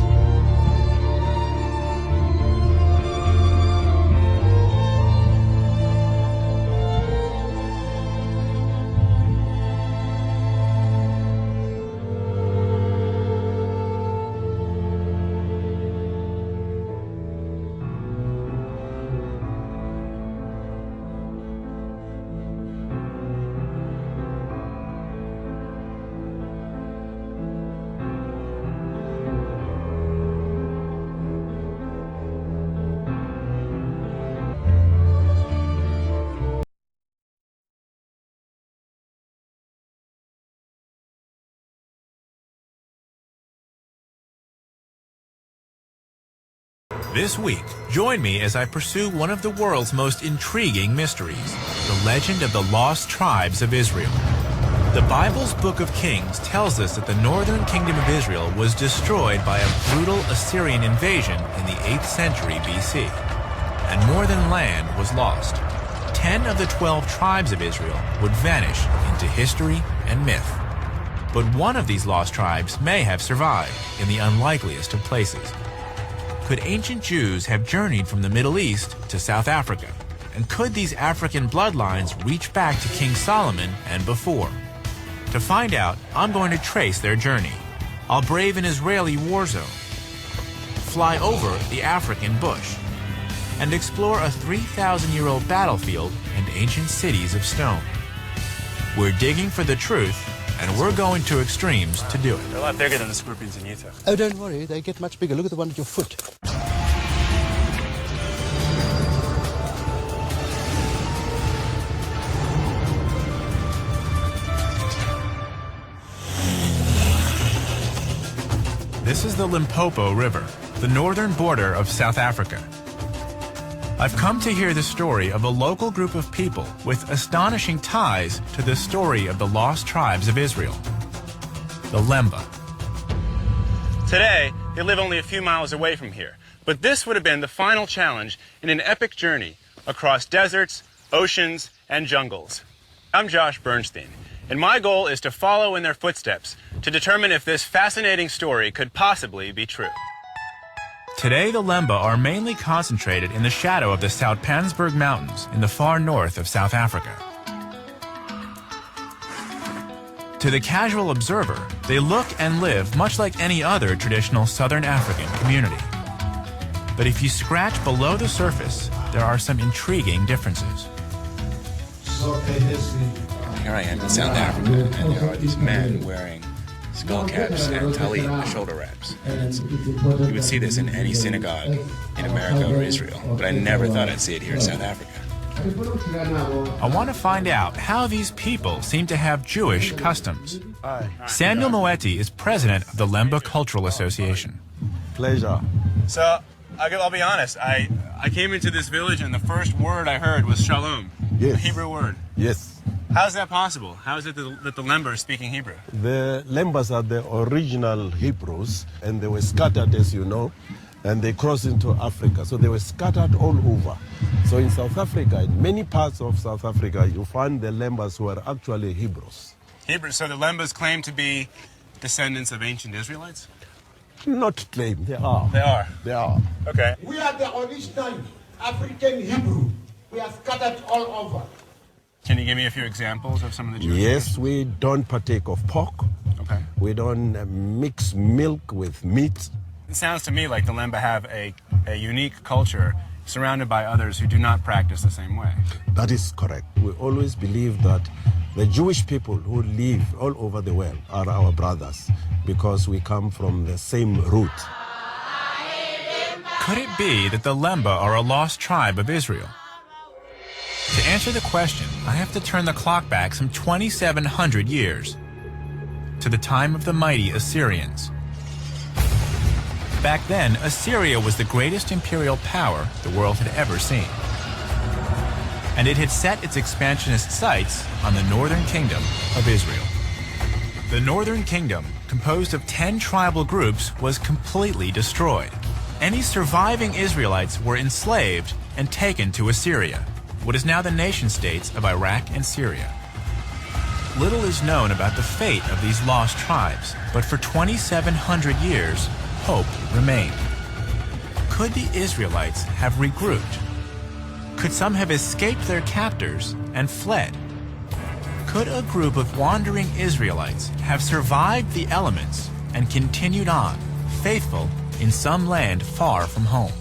This week, join me as I pursue one of the world's most intriguing mysteries, the legend of the lost tribes of Israel. The Bible's Book of Kings tells us that the northern kingdom of Israel was destroyed by a brutal Assyrian invasion in the 8th century BC, and more than land was lost. 10 of the 12 tribes of Israel would vanish into history and myth. But one of these lost tribes may have survived in the unlikeliest of places. Could ancient Jews have journeyed from the Middle East to South Africa? And could these African bloodlines reach back to King Solomon and before? To find out, I'm going to trace their journey. I'll brave an Israeli war zone, fly over the African bush, and explore a 3,000-year-old battlefield and ancient cities of stone. We're digging for the truth, and we're going to extremes to do it. They're a lot bigger than the scorpions in Utah. Oh, don't worry, they get much bigger. Look at the one at your foot. This is the Limpopo River, the northern border of South Africa. I've come to hear the story of a local group of people with astonishing ties to the story of the lost tribes of Israel, the Lemba. Today, they live only a few miles away from here, but this would have been the final challenge in an epic journey across deserts, oceans, and jungles. I'm Josh Bernstein, and my goal is to follow in their footsteps to determine if this fascinating story could possibly be true. Today, the Lemba are mainly concentrated in the shadow of the Soutpansberg Mountains in the far north of South Africa. To the casual observer, they look and live much like any other traditional Southern African community. But if you scratch below the surface, there are some intriguing differences. Here I am in South Africa, and there are these men wearing skull caps and talit, shoulder wraps. You would see this in any synagogue in America or Israel, but I never thought I'd see it here in South Africa. I want to find out how these people seem to have Jewish customs. Samuel Moeti is president of the Lemba Cultural Association. Pleasure. So, I'll be honest, I came into this village and the first word I heard was shalom, yes. A Hebrew word. Yes. How is that possible? How is it that the Lemba are speaking Hebrew? The Lembas are the original Hebrews, and they were scattered, as you know, and they crossed into Africa. So they were scattered all over. So in South Africa, in many parts of South Africa, you find the Lembas who are actually Hebrews. Hebrews. So the Lembas claim to be descendants of ancient Israelites? Not claim, they are. They are? They are. Okay. We are the original African Hebrew. We are scattered all over. Can you give me a few examples of some of the Jewish Yes, names? we don't partake of pork. Okay. We don't mix milk with meat. It sounds to me like the Lemba have a unique culture surrounded by others who do not practice the same way. That is correct. We always believe that the Jewish people who live all over the world are our brothers because we come from the same root. Could it be that the Lemba are a lost tribe of Israel? To answer the question, I have to turn the clock back some 2,700 years to the time of the mighty Assyrians. Back then, Assyria was the greatest imperial power the world had ever seen. And it had set its expansionist sights on the northern kingdom of Israel. The northern kingdom, composed of 10 tribal groups, was completely destroyed. Any surviving Israelites were enslaved and taken to Assyria, what is now the nation-states of Iraq and Syria. Little is known about the fate of these lost tribes, but for 2,700 years, hope remained. Could the Israelites have regrouped? Could some have escaped their captors and fled? Could a group of wandering Israelites have survived the elements and continued on, faithful in some land far from home?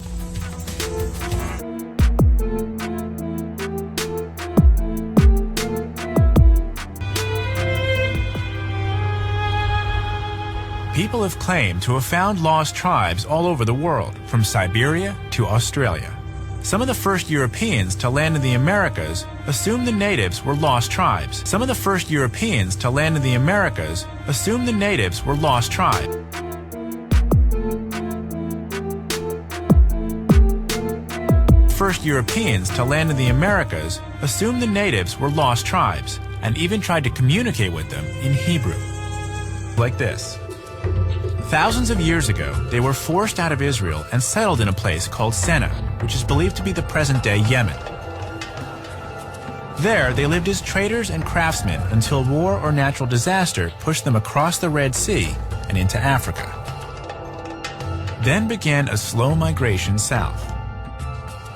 People have claimed to have found lost tribes all over the world, from Siberia to Australia. Some of the first Europeans to land in the Americas assumed the natives were lost tribes. First Europeans to land in the Americas assumed the natives were lost tribes. and even tried to communicate with them in Hebrew. Like this. Thousands of years ago, they were forced out of Israel and settled in a place called Senna, which is believed to be the present-day Yemen. There, they lived as traders and craftsmen until war or natural disaster pushed them across the Red Sea and into Africa. Then began a slow migration south.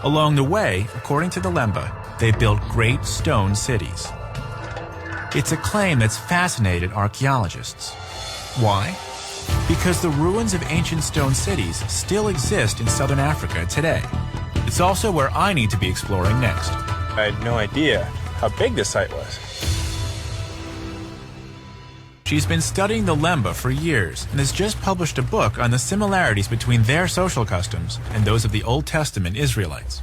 Along the way, according to the Lemba, they built great stone cities. It's a claim that's fascinated archaeologists. Why? Because the ruins of ancient stone cities still exist in southern Africa today. It's also where I need to be exploring next. I had no idea how big this site was. She's been studying the Lemba for years and has just published a book on the similarities between their social customs and those of the Old Testament Israelites.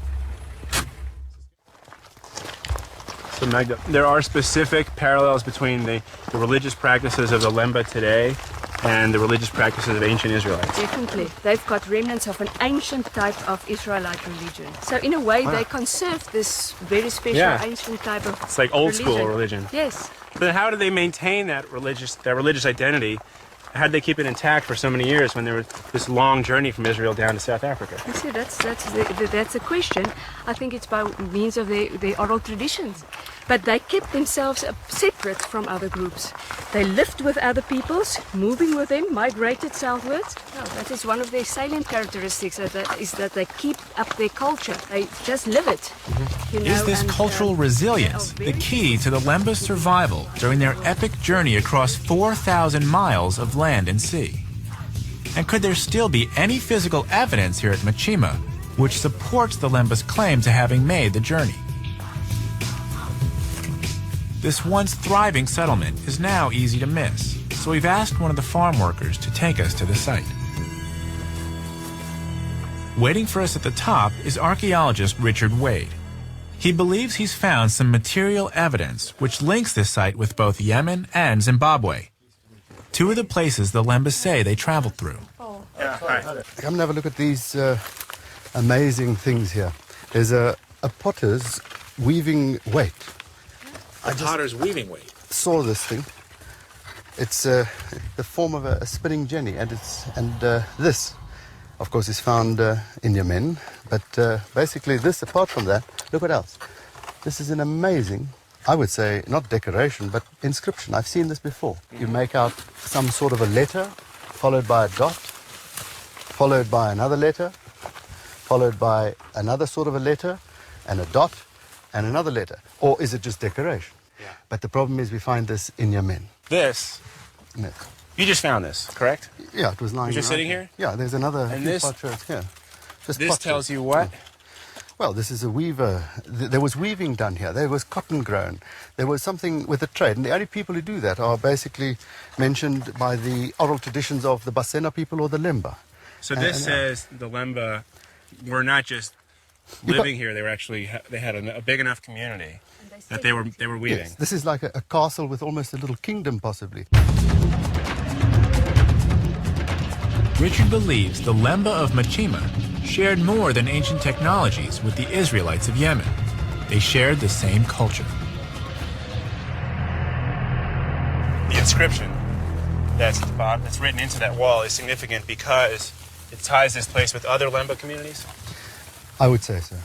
So Magda, there are specific parallels between the religious practices of the Lemba today and the religious practices of ancient Israelites. Definitely. They've got remnants of an ancient type of Israelite religion. So in a way, they conserve this very special ancient type of It's like old school religion. Yes. But how do they maintain that religious identity? How did they keep it intact for so many years when there was this long journey from Israel down to South Africa? You see, that's a question. I think it's by means of their oral traditions. But they kept themselves separate from other groups. They lived with other peoples, moving with them, migrated southwards. Well, that is one of their salient characteristics, is that they keep up their culture. They just live it. You know, Is this cultural resilience the key to the Lemba's survival during their epic journey across 4,000 miles of land and sea? And could there still be any physical evidence here at Machima which supports the Lemba's claim to having made the journey? This once thriving settlement is now easy to miss, so we've asked one of the farm workers to take us to the site. Waiting for us at the top is archaeologist Richard Wade. He believes he's found some material evidence which links this site with both Yemen and Zimbabwe, two of the places the Lemba say they traveled through. Come and have a look at these amazing things here. There's a potter's weaving weight. Potter's weaving weight. Saw this thing. It's the form of a spinning jenny, and this, of course, is found in Yemen. But basically, this, apart from that, look what else. This is an amazing, I would say, not decoration, but inscription. I've seen this before. You make out some sort of a letter, followed by a dot, followed by another letter, followed by another sort of a letter, and a dot, and another letter. Or is it just decoration? Yeah. But the problem is we find this in Yemen. This? Yes. You just found this, correct? Yeah, it was lying You're just sitting here? Yeah, there's another and this, here. This tells you what? Yeah. Well, this is a weaver. There was weaving done here. There was cotton grown. There was something with the trade. And the only people who do that are basically mentioned by the oral traditions of the Basena people or the Lemba. So this says the Lemba were not just living here, they were actually, they had a big enough community that they were weaving. Yes, this is like a castle with almost a little kingdom, possibly. Richard believes the Lemba of Machima shared more than ancient technologies with the Israelites of Yemen. They shared the same culture. The inscription that's written into that wall is significant because it ties this place with other Lemba communities. I would say so.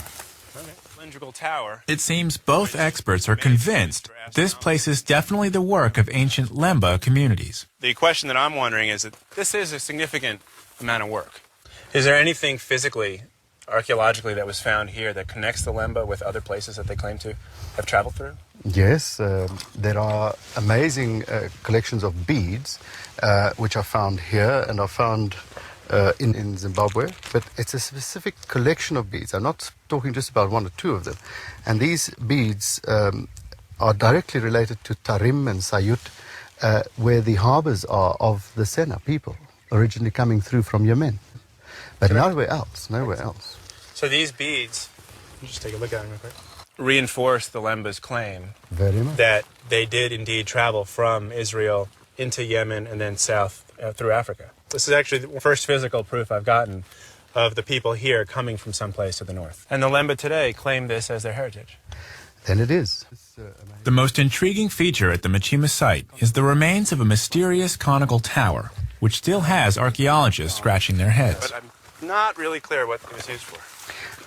Cylindrical tower. It seems both experts are convinced this place is definitely the work of ancient Lemba communities. The question that I'm wondering is that this is a significant amount of work. Is there anything physically, archaeologically, that was found here that connects the Lemba with other places that they claim to have traveled through? Yes, there are amazing collections of beads which are found here and are found in Zimbabwe, but it's a specific collection of beads. I'm not talking just about one or two of them. And these beads are directly related to Tarim and Sayut, where the harbors are of the Sena people, originally coming through from Yemen. But nowhere else. So these beads, let me just take a look at them real quick, reinforce the Lemba's claim very much that they did indeed travel from Israel into Yemen and then south through Africa. This is actually the first physical proof I've gotten of the people here coming from someplace to the north. And the Lemba today claim this as their heritage. then it is. The most intriguing feature at the Machima site is the remains of a mysterious conical tower, which still has archaeologists scratching their heads. But I'm not really clear what it was used for.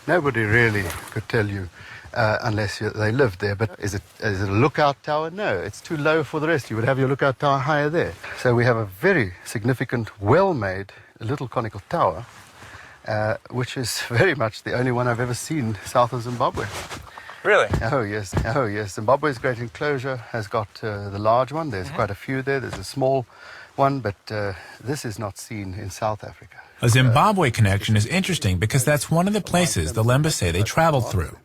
Nobody really could tell you unless they lived there. But is it a lookout tower? No, it's too low for the rest. You would have your lookout tower higher there. So we have a very significant, well-made little conical tower, which is very much the only one I've ever seen south of Zimbabwe. Really? Oh, yes. Oh, yes. Zimbabwe's great enclosure has got the large one. There's quite a few there. There's a small one, but this is not seen in South Africa. A Zimbabwe connection is interesting because that's one of the places the Lemba say they traveled through.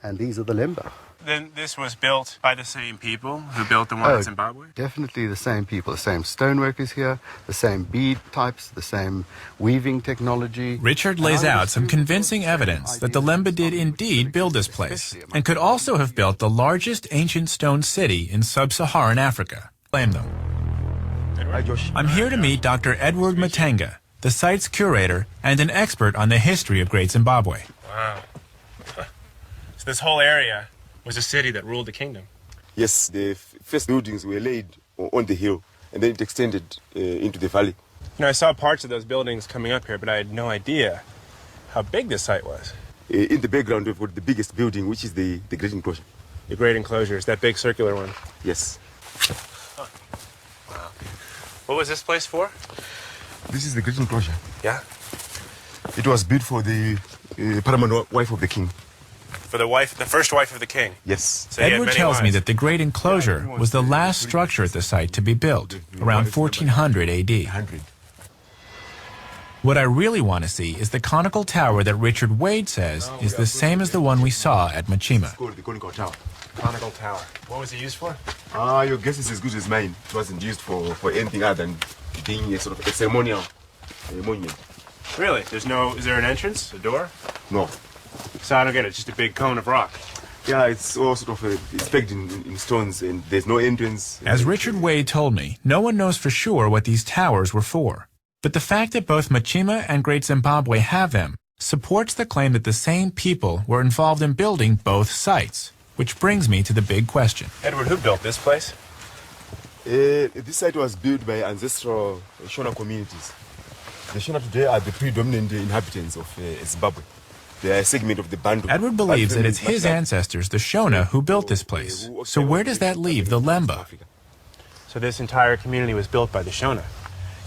And these are the Lemba. Then this was built by the same people who built the one in Zimbabwe? Definitely the same people. The same stonework is here, the same bead types, the same weaving technology. Richard lays out some convincing evidence that the Lemba did indeed build this place, and could also have built the largest ancient stone city in sub-Saharan Africa. Claim them. I'm here to meet Dr. Edward Matenga, the site's curator and an expert on the history of Great Zimbabwe. Wow. So this whole area was a city that ruled the kingdom? Yes, the first buildings were laid on the hill, and then it extended into the valley. You know, I saw parts of those buildings coming up here, but I had no idea how big this site was. In the background, we've got the biggest building, which is the Great Enclosure. The Great Enclosure is that big circular one? Yes. Huh. Wow. What was this place for? This is the Great Enclosure. Yeah? It was built for the paramount wife of the king. For the first wife of the king? Yes. So Edward tells me that the Great Enclosure was the last structure at the site to be built, around 1400 AD. What I really want to see is the conical tower that Richard Wade says is the same as the one we saw at Machima. It's called the conical tower. Conical tower. What was it used for? Your guess is as good as mine. It wasn't used for anything other than being a sort of a ceremonial monument. Really? Is there an entrance? A door? No. So I don't get it. It's just a big cone of rock. Yeah, it's all sort of it's pegged in stones, and there's no entrance. As Richard Wade told me, no one knows for sure what these towers were for. But the fact that both Machima and Great Zimbabwe have them supports the claim that the same people were involved in building both sites. Which brings me to the big question. Edward, who built this place? This site was built by ancestral Shona communities. The Shona today are the predominant inhabitants of Zimbabwe. They are a segment of the Bantu. Edward believes that it's his ancestors, the Shona, who built this place. So where does that leave the Lemba? So this entire community was built by the Shona?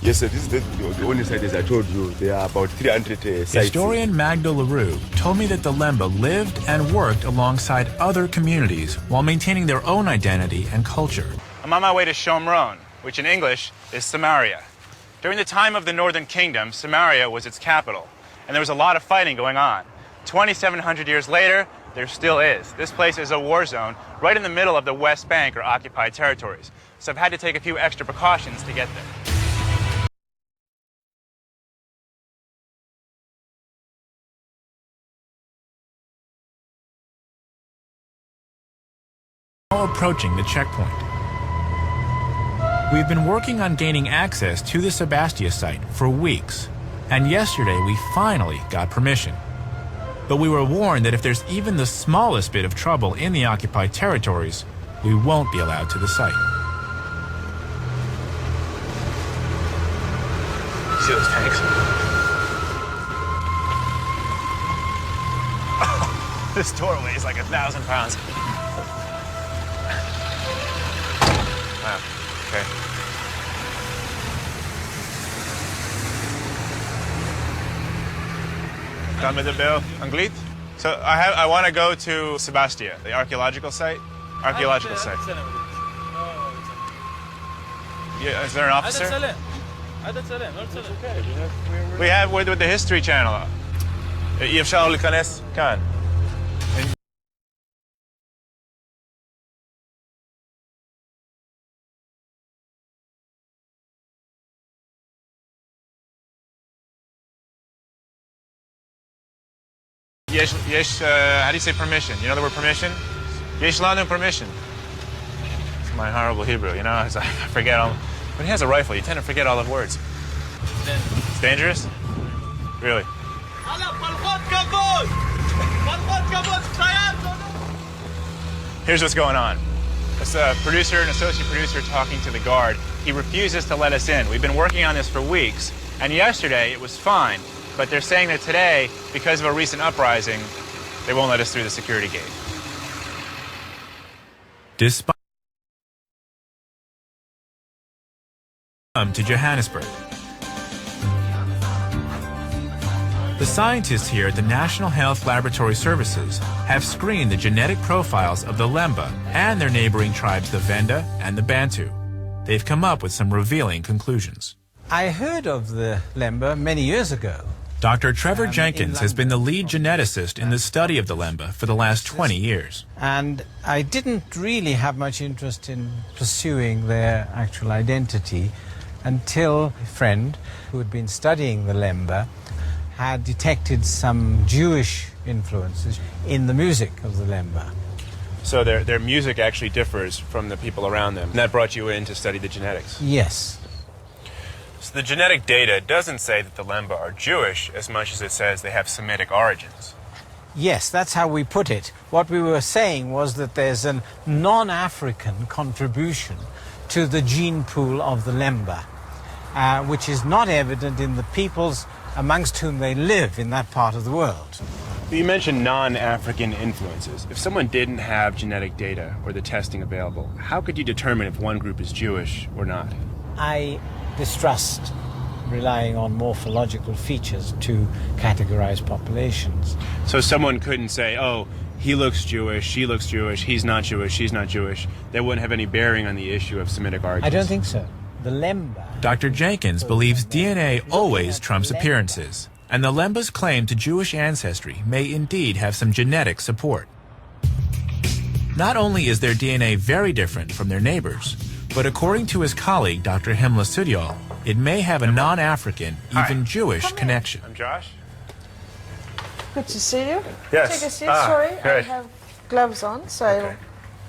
Yes, sir. This is the only site, as I told you. There are about 300 sites. Historian Magda LaRue told me that the Lemba lived and worked alongside other communities while maintaining their own identity and culture. I'm on my way to Shomron, which in English is Samaria. During the time of the Northern Kingdom, Samaria was its capital, and there was a lot of fighting going on. 2,700 years later, there still is. This place is a war zone right in the middle of the West Bank, or occupied territories. So I've had to take a few extra precautions to get there. Now approaching the checkpoint. We've been working on gaining access to the Sebastia site for weeks, and yesterday we finally got permission. But we were warned that if there's even the smallest bit of trouble in the occupied territories, we won't be allowed to the site. See those tanks? This doorway is like 1,000 pounds. Wow, okay. Dame de Bel Anglit? So I want to go to Sebastia, the archaeological site. Archaeological site. Yeah, is there an officer? We have with the History Channel. يفشل الكنس كان. How do you say permission? You know the word permission? Yesh lanu permission. It's my horrible Hebrew, you know? I forget all. When he has a rifle, you tend to forget all the words. It's dangerous? Really? Here's what's going on. It's a producer, an associate producer talking to the guard. He refuses to let us in. We've been working on this for weeks, and yesterday it was fine, but they're saying that today, because of a recent uprising, they won't let us through the security gate. Despite to Johannesburg. The scientists here at the National Health Laboratory Services have screened the genetic profiles of the Lemba and their neighboring tribes, the Venda and the Bantu. They've come up with some revealing conclusions. I heard of the Lemba many years ago. Dr. Trevor Jenkins has been the lead geneticist in the study of the Lemba for the last 20 years. And I didn't really have much interest in pursuing their actual identity until a friend who had been studying the Lemba had detected some Jewish influences in the music of the Lemba. So their music actually differs from the people around them. And that brought you in to study the genetics? Yes. So the genetic data doesn't say that the Lemba are Jewish as much as it says they have Semitic origins. Yes, that's how we put it. What we were saying was that there's a non-African contribution to the gene pool of the Lemba, which is not evident in the peoples amongst whom they live in that part of the world. You mentioned non-African influences. If someone didn't have genetic data or the testing available, how could you determine if one group is Jewish or not? I distrust relying on morphological features to categorize populations. So someone couldn't say, oh, he looks Jewish, she looks Jewish, he's not Jewish, she's not Jewish. That wouldn't have any bearing on the issue of Semitic origins. I don't think so. The Lemba... Dr. Jenkins believes DNA always trumps appearances, and the Lemba's claim to Jewish ancestry may indeed have some genetic support. Not only is their DNA very different from their neighbors, but according to his colleague, Dr. Himla Sudyal, it may have a non-African, even Jewish connection. I'm Josh. Good to see you. Yes. Take a seat. Sorry, I good. have gloves on, so I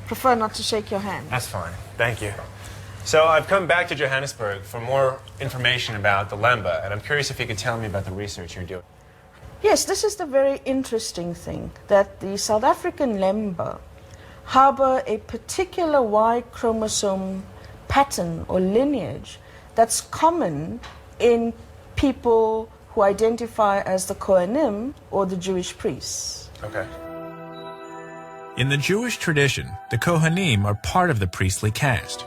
prefer not to shake your hand. That's fine. Thank you. So I've come back to Johannesburg for more information about the Lemba, and I'm curious if you could tell me about the research you're doing. Yes, this is the very interesting thing, that the South African Lemba harbor a particular Y chromosome pattern or lineage that's common in people who identify as the Kohanim or the Jewish priests. Okay. In the Jewish tradition, the Kohanim are part of the priestly caste.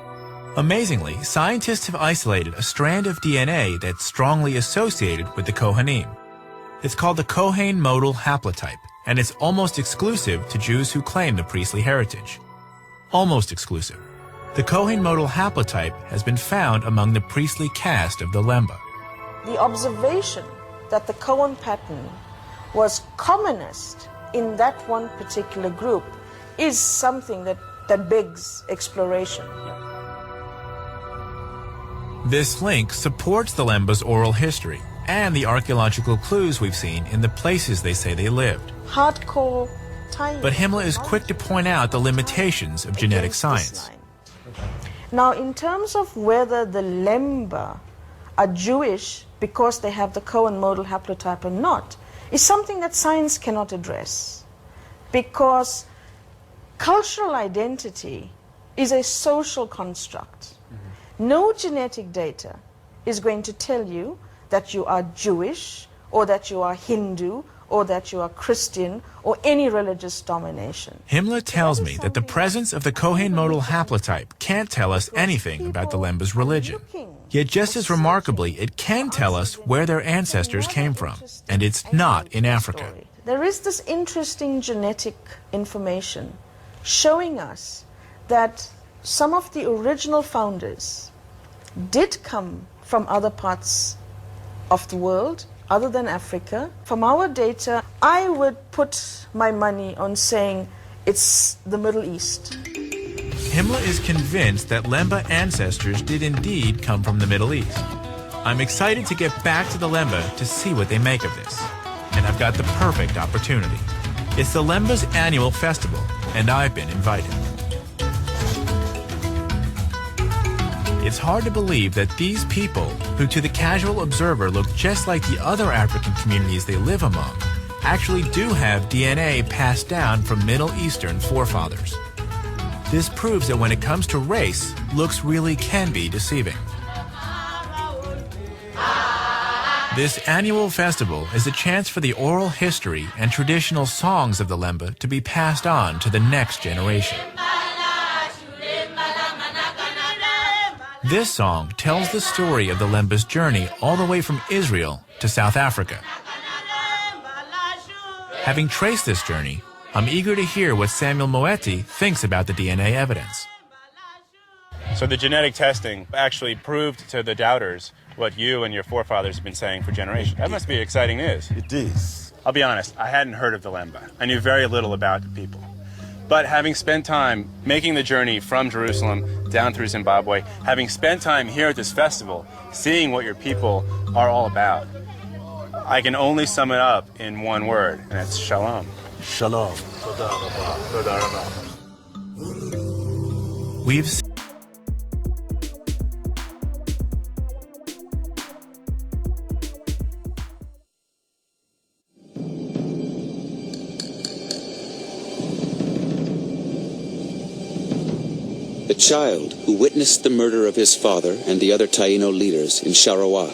Amazingly, scientists have isolated a strand of DNA that's strongly associated with the Kohanim. It's called the Kohen modal haplotype, and it's almost exclusive to Jews who claim the priestly heritage. Almost exclusive. The Kohen modal haplotype has been found among the priestly caste of the Lemba. The observation that the Cohen pattern was commonest in that one particular group is something that begs exploration. This link supports the Lemba's oral history and the archaeological clues we've seen in the places they say they lived. Hardcore Taino. But Himla is quick to point out the limitations of genetic science. Now, in terms of whether the Lemba are Jewish because they have the Cohen modal haplotype or not, is something that science cannot address. Because cultural identity is a social construct. No genetic data is going to tell you that you are Jewish or that you are Hindu or that you are Christian or any religious domination. Himla tells me that the presence of the Kohen modal haplotype can't tell us anything about the Lemba's religion. Yet just as remarkably, it can tell us where their ancestors came from, and it's not in Africa. There is this interesting genetic information showing us that some of the original founders did come from other parts of the world, other than Africa. From our data, I would put my money on saying it's the Middle East. Himla is convinced that Lemba ancestors did indeed come from the Middle East. I'm excited to get back to the Lemba to see what they make of this. And I've got the perfect opportunity. It's the Lemba's annual festival, and I've been invited. It's hard to believe that these people, who to the casual observer look just like the other African communities they live among, actually do have DNA passed down from Middle Eastern forefathers. This proves that when it comes to race, looks really can be deceiving. This annual festival is a chance for the oral history and traditional songs of the Lemba to be passed on to the next generation. This song tells the story of the Lemba's journey all the way from Israel to South Africa. Having traced this journey, I'm eager to hear what Samuel Moeti thinks about the DNA evidence. So the genetic testing actually proved to the doubters what you and your forefathers have been saying for generations. That must be exciting news. It is. I'll be honest, I hadn't heard of the Lemba. I knew very little about the people. But having spent time making the journey from Jerusalem down through Zimbabwe, having spent time here at this festival, seeing what your people are all about, I can only sum it up in one word, and it's shalom. Shalom. We've The child who witnessed the murder of his father and the other Taino leaders in Sharawa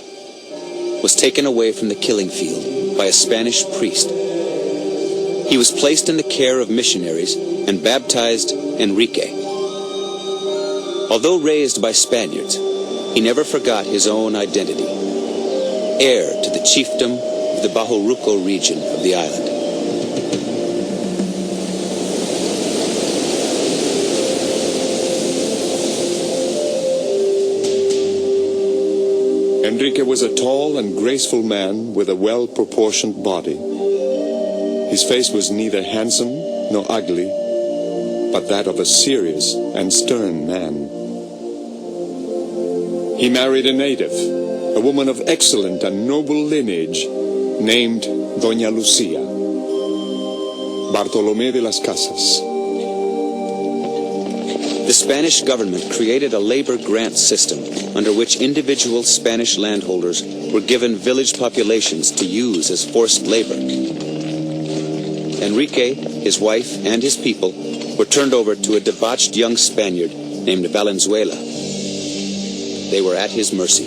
was taken away from the killing field by a Spanish priest. He was placed in the care of missionaries and baptized Enrique. Although raised by Spaniards, he never forgot his own identity, heir to the chiefdom of the Bahoruco region of the island. Enrique was a tall and graceful man with a well-proportioned body. His face was neither handsome nor ugly, but that of a serious and stern man. He married a native, a woman of excellent and noble lineage, named Doña Lucia. Bartolomé de las Casas. The Spanish government created a labor grant system under which individual Spanish landholders were given village populations to use as forced labor. Enrique, his wife, and his people were turned over to a debauched young Spaniard named Valenzuela. They were at his mercy.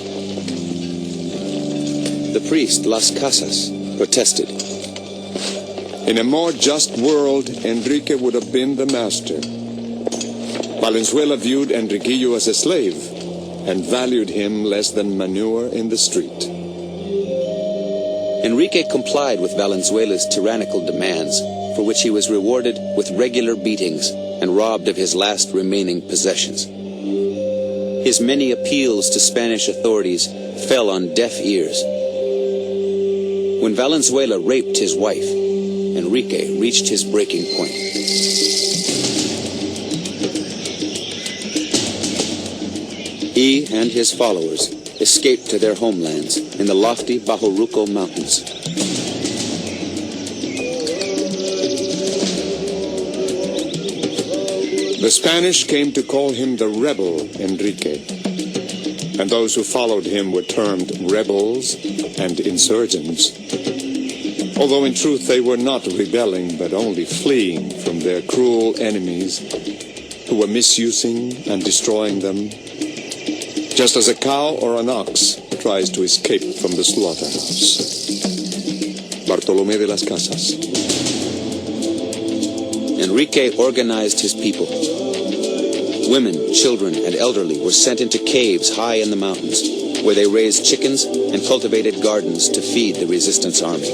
The priest, Las Casas, protested. In a more just world, Enrique would have been the master. Valenzuela viewed Enriquillo as a slave and valued him less than manure in the street. Enrique complied with Valenzuela's tyrannical demands, for which he was rewarded with regular beatings and robbed of his last remaining possessions. His many appeals to Spanish authorities fell on deaf ears. When Valenzuela raped his wife, Enrique reached his breaking point. He and his followers escaped to their homelands in the lofty Bahoruco Mountains. The Spanish came to call him the rebel Enrique, and those who followed him were termed rebels and insurgents. Although in truth they were not rebelling, but only fleeing from their cruel enemies who were misusing and destroying them, just as a cow or an ox tries to escape from the slaughterhouse. Bartolomé de las Casas. Enrique organized his people. Women, children, and elderly were sent into caves high in the mountains, where they raised chickens and cultivated gardens to feed the resistance army.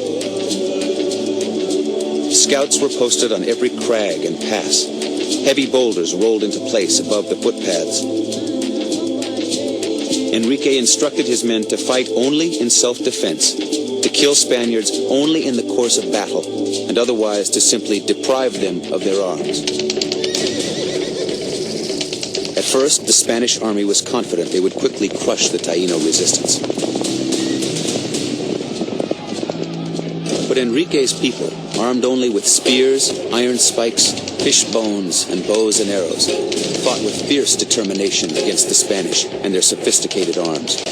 Scouts were posted on every crag and pass. Heavy boulders rolled into place above the footpaths. Enrique instructed his men to fight only in self-defense, to kill Spaniards only in the course of battle, and otherwise to simply deprive them of their arms. At first, the Spanish army was confident they would quickly crush the Taino resistance. But Enrique's people, armed only with spears, iron spikes, fish bones, and bows and arrows, fought with fierce determination against the Spanish and their sophisticated arms.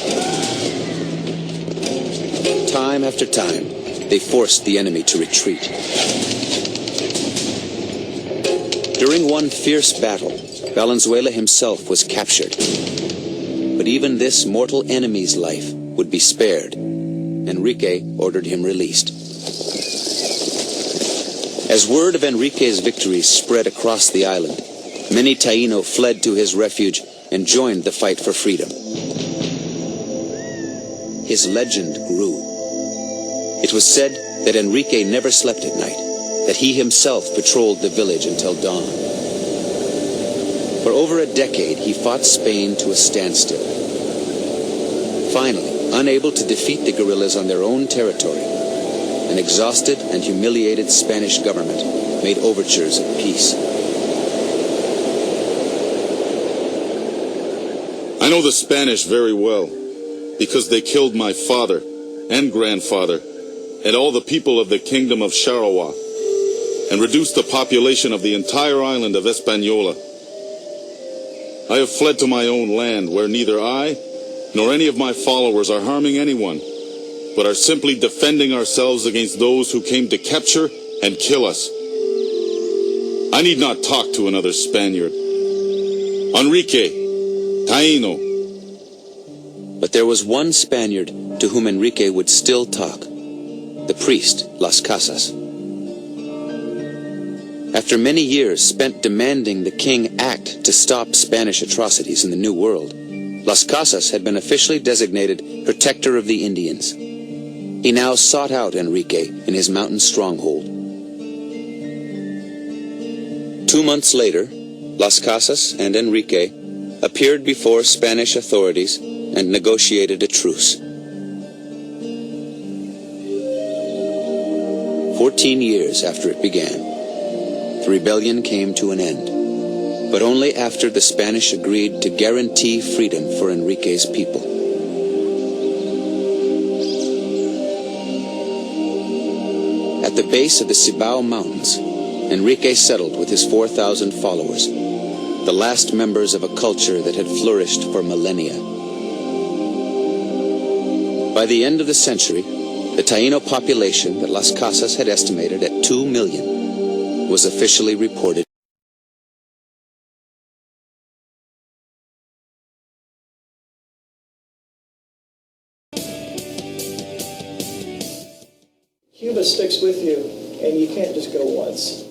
Time after time, they forced the enemy to retreat. During one fierce battle, Valenzuela himself was captured. But even this mortal enemy's life would be spared. Enrique ordered him released. As word of Enrique's victories spread across the island, many Taino fled to his refuge and joined the fight for freedom. His legend grew. It was said that Enrique never slept at night, that he himself patrolled the village until dawn. For over a decade, he fought Spain to a standstill. Finally, unable to defeat the guerrillas on their own territory, an exhausted and humiliated Spanish government made overtures of peace. I know the Spanish very well, because they killed my father and grandfather and all the people of the kingdom of Sharawa, and reduced the population of the entire island of Hispaniola. I have fled to my own land, where neither I nor any of my followers are harming anyone, but are simply defending ourselves against those who came to capture and kill us. I need not talk to another Spaniard. Enrique, Taino. But there was one Spaniard to whom Enrique would still talk, the priest, Las Casas. After many years spent demanding the king act to stop Spanish atrocities in the New World, Las Casas had been officially designated protector of the Indians. He now sought out Enrique in his mountain stronghold. 2 months later, Las Casas and Enrique appeared before Spanish authorities and negotiated a truce. 14 years after it began, the rebellion came to an end, but only after the Spanish agreed to guarantee freedom for Enrique's people. At the base of the Cibao Mountains, Enrique settled with his 4,000 followers, the last members of a culture that had flourished for millennia. By the end of the century, the Taino population that Las Casas had estimated at 2 million was officially reported. Cuba sticks with you, and you can't just go once.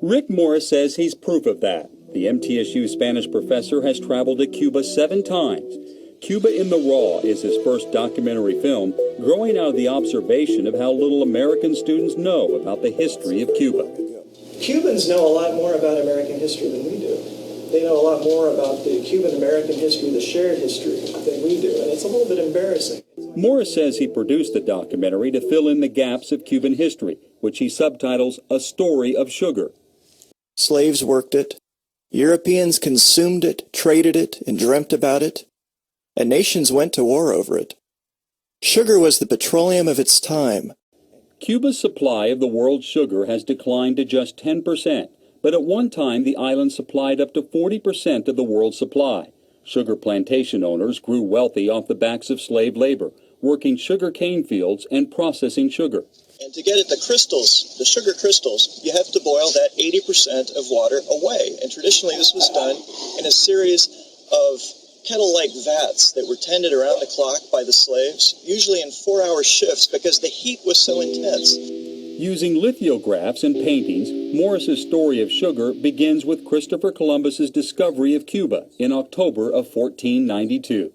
Rick Morris says he's proof of that. The MTSU Spanish professor has traveled to Cuba 7 times. Cuba in the Raw is his first documentary film, growing out of the observation of how little American students know about the history of Cuba. Cubans know a lot more about American history than we do. They know a lot more about the Cuban-American history, the shared history, than we do, and it's a little bit embarrassing. Morris says he produced the documentary to fill in the gaps of Cuban history, which he subtitles A Story of Sugar. Slaves worked it. Europeans consumed it, traded it, and dreamt about it. And nations went to war over it. Sugar was the petroleum of its time. Cuba's supply of the world's sugar has declined to just 10%, but at one time the island supplied up to 40% of the world's supply. Sugar plantation owners grew wealthy off the backs of slave labor, working sugar cane fields and processing sugar. And to get at the crystals, the sugar crystals, you have to boil that 80% of water away. And traditionally this was done in a series of kettle-like vats that were tended around the clock by the slaves, usually in 4-hour shifts because the heat was so intense. Using lithographs and paintings, Morris's story of sugar begins with Christopher Columbus's discovery of Cuba in October of 1492.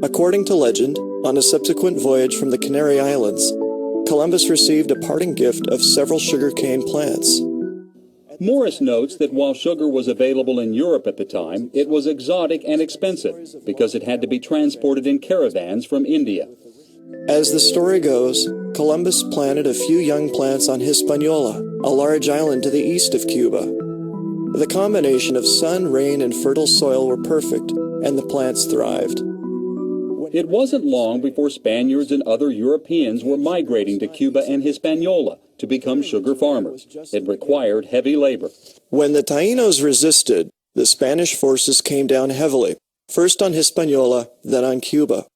According to legend, on a subsequent voyage from the Canary Islands, Columbus received a parting gift of several sugarcane plants. Morris notes that while sugar was available in Europe at the time, it was exotic and expensive because it had to be transported in caravans from India. As the story goes, Columbus planted a few young plants on Hispaniola, a large island to the east of Cuba. The combination of sun, rain, and fertile soil were perfect, and the plants thrived. It wasn't long before Spaniards and other Europeans were migrating to Cuba and Hispaniola to become sugar farmers. It required heavy labor. When the Tainos resisted, the Spanish forces came down heavily, first on Hispaniola, then on Cuba.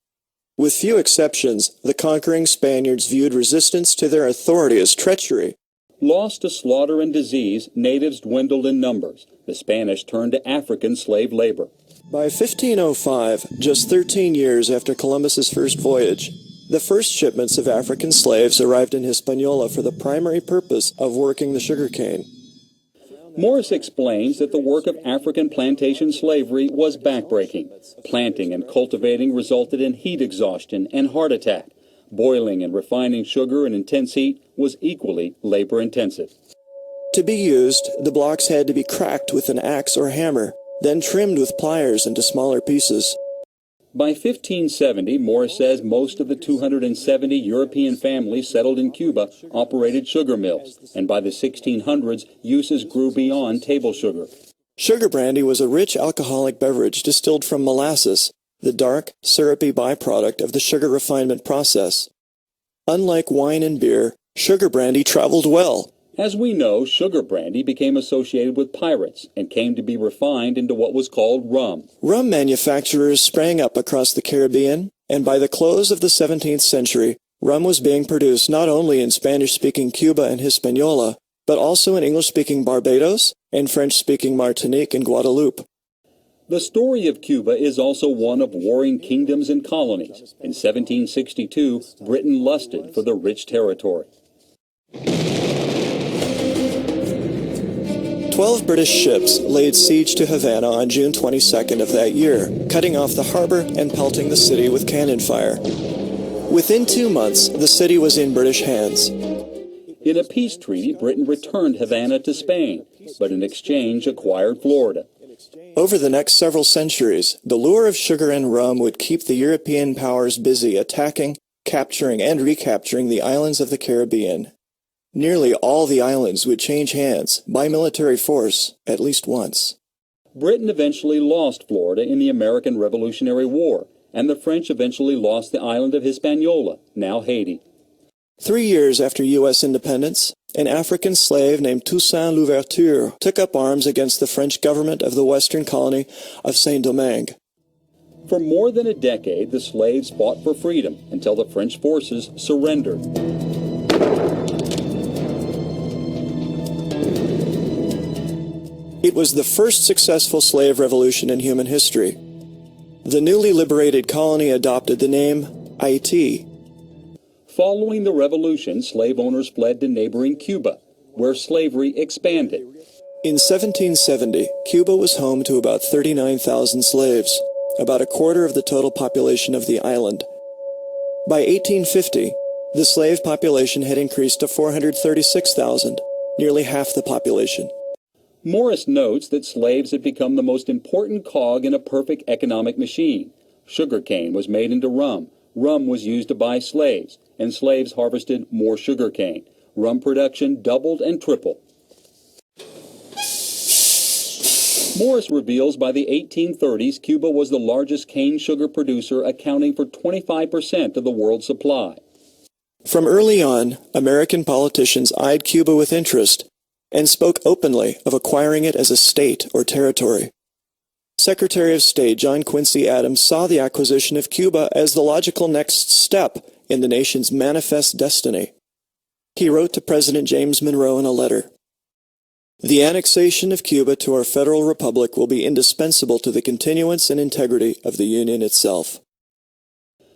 With few exceptions, the conquering Spaniards viewed resistance to their authority as treachery. Lost to slaughter and disease, natives dwindled in numbers. The Spanish turned to African slave labor. By 1505, just 13 years after Columbus's first voyage, the first shipments of African slaves arrived in Hispaniola for the primary purpose of working the sugarcane. Morris explains that the work of African plantation slavery was backbreaking. Planting and cultivating resulted in heat exhaustion and heart attack. Boiling and refining sugar in intense heat was equally labor-intensive. To be used, the blocks had to be cracked with an axe or hammer, then trimmed with pliers into smaller pieces. By 1570, Morris says most of the 270 European families settled in Cuba operated sugar mills, and by the 1600s, uses grew beyond table sugar. Sugar brandy was a rich alcoholic beverage distilled from molasses, the dark, syrupy byproduct of the sugar refinement process. Unlike wine and beer, sugar brandy traveled well. As we know, sugar brandy became associated with pirates and came to be refined into what was called rum. Rum manufacturers sprang up across the Caribbean, and by the close of the 17th century, rum was being produced not only in Spanish-speaking Cuba and Hispaniola, but also in English-speaking Barbados and French-speaking Martinique and Guadeloupe. The story of Cuba is also one of warring kingdoms and colonies. In 1762, Britain lusted for the rich territory. 12 British ships laid siege to Havana on June 22nd of that year, cutting off the harbor and pelting the city with cannon fire. Within 2 months, the city was in British hands. In a peace treaty, Britain returned Havana to Spain, but in exchange acquired Florida. Over the next several centuries, the lure of sugar and rum would keep the European powers busy attacking, capturing, and recapturing the islands of the Caribbean. Nearly all the islands would change hands by military force at least once. Britain eventually lost Florida in the American Revolutionary War, and the French eventually lost the island of Hispaniola, now Haiti. 3 years after U.S. independence, an African slave named Toussaint Louverture took up arms against the French government of the western colony of Saint Domingo. For more than a decade, the slaves fought for freedom until the French forces surrendered. It was the first successful slave revolution in human history. The newly liberated colony adopted the name Haiti. Following the revolution, slave owners fled to neighboring Cuba, where slavery expanded. In 1770, Cuba was home to about 39,000 slaves, about a quarter of the total population of the island. By 1850, the slave population had increased to 436,000, nearly half the population. Morris notes that slaves had become the most important cog in a perfect economic machine. Sugarcane was made into rum. Rum was used to buy slaves, and slaves harvested more sugarcane. Rum production doubled and tripled. Morris reveals by the 1830s, Cuba was the largest cane sugar producer, accounting for 25% of the world's supply. From early on, American politicians eyed Cuba with interest and spoke openly of acquiring it as a state or territory. Secretary of State John Quincy Adams saw the acquisition of Cuba as the logical next step in the nation's manifest destiny. He wrote to President James Monroe in a letter, "The annexation of Cuba to our federal republic will be indispensable to the continuance and integrity of the Union itself."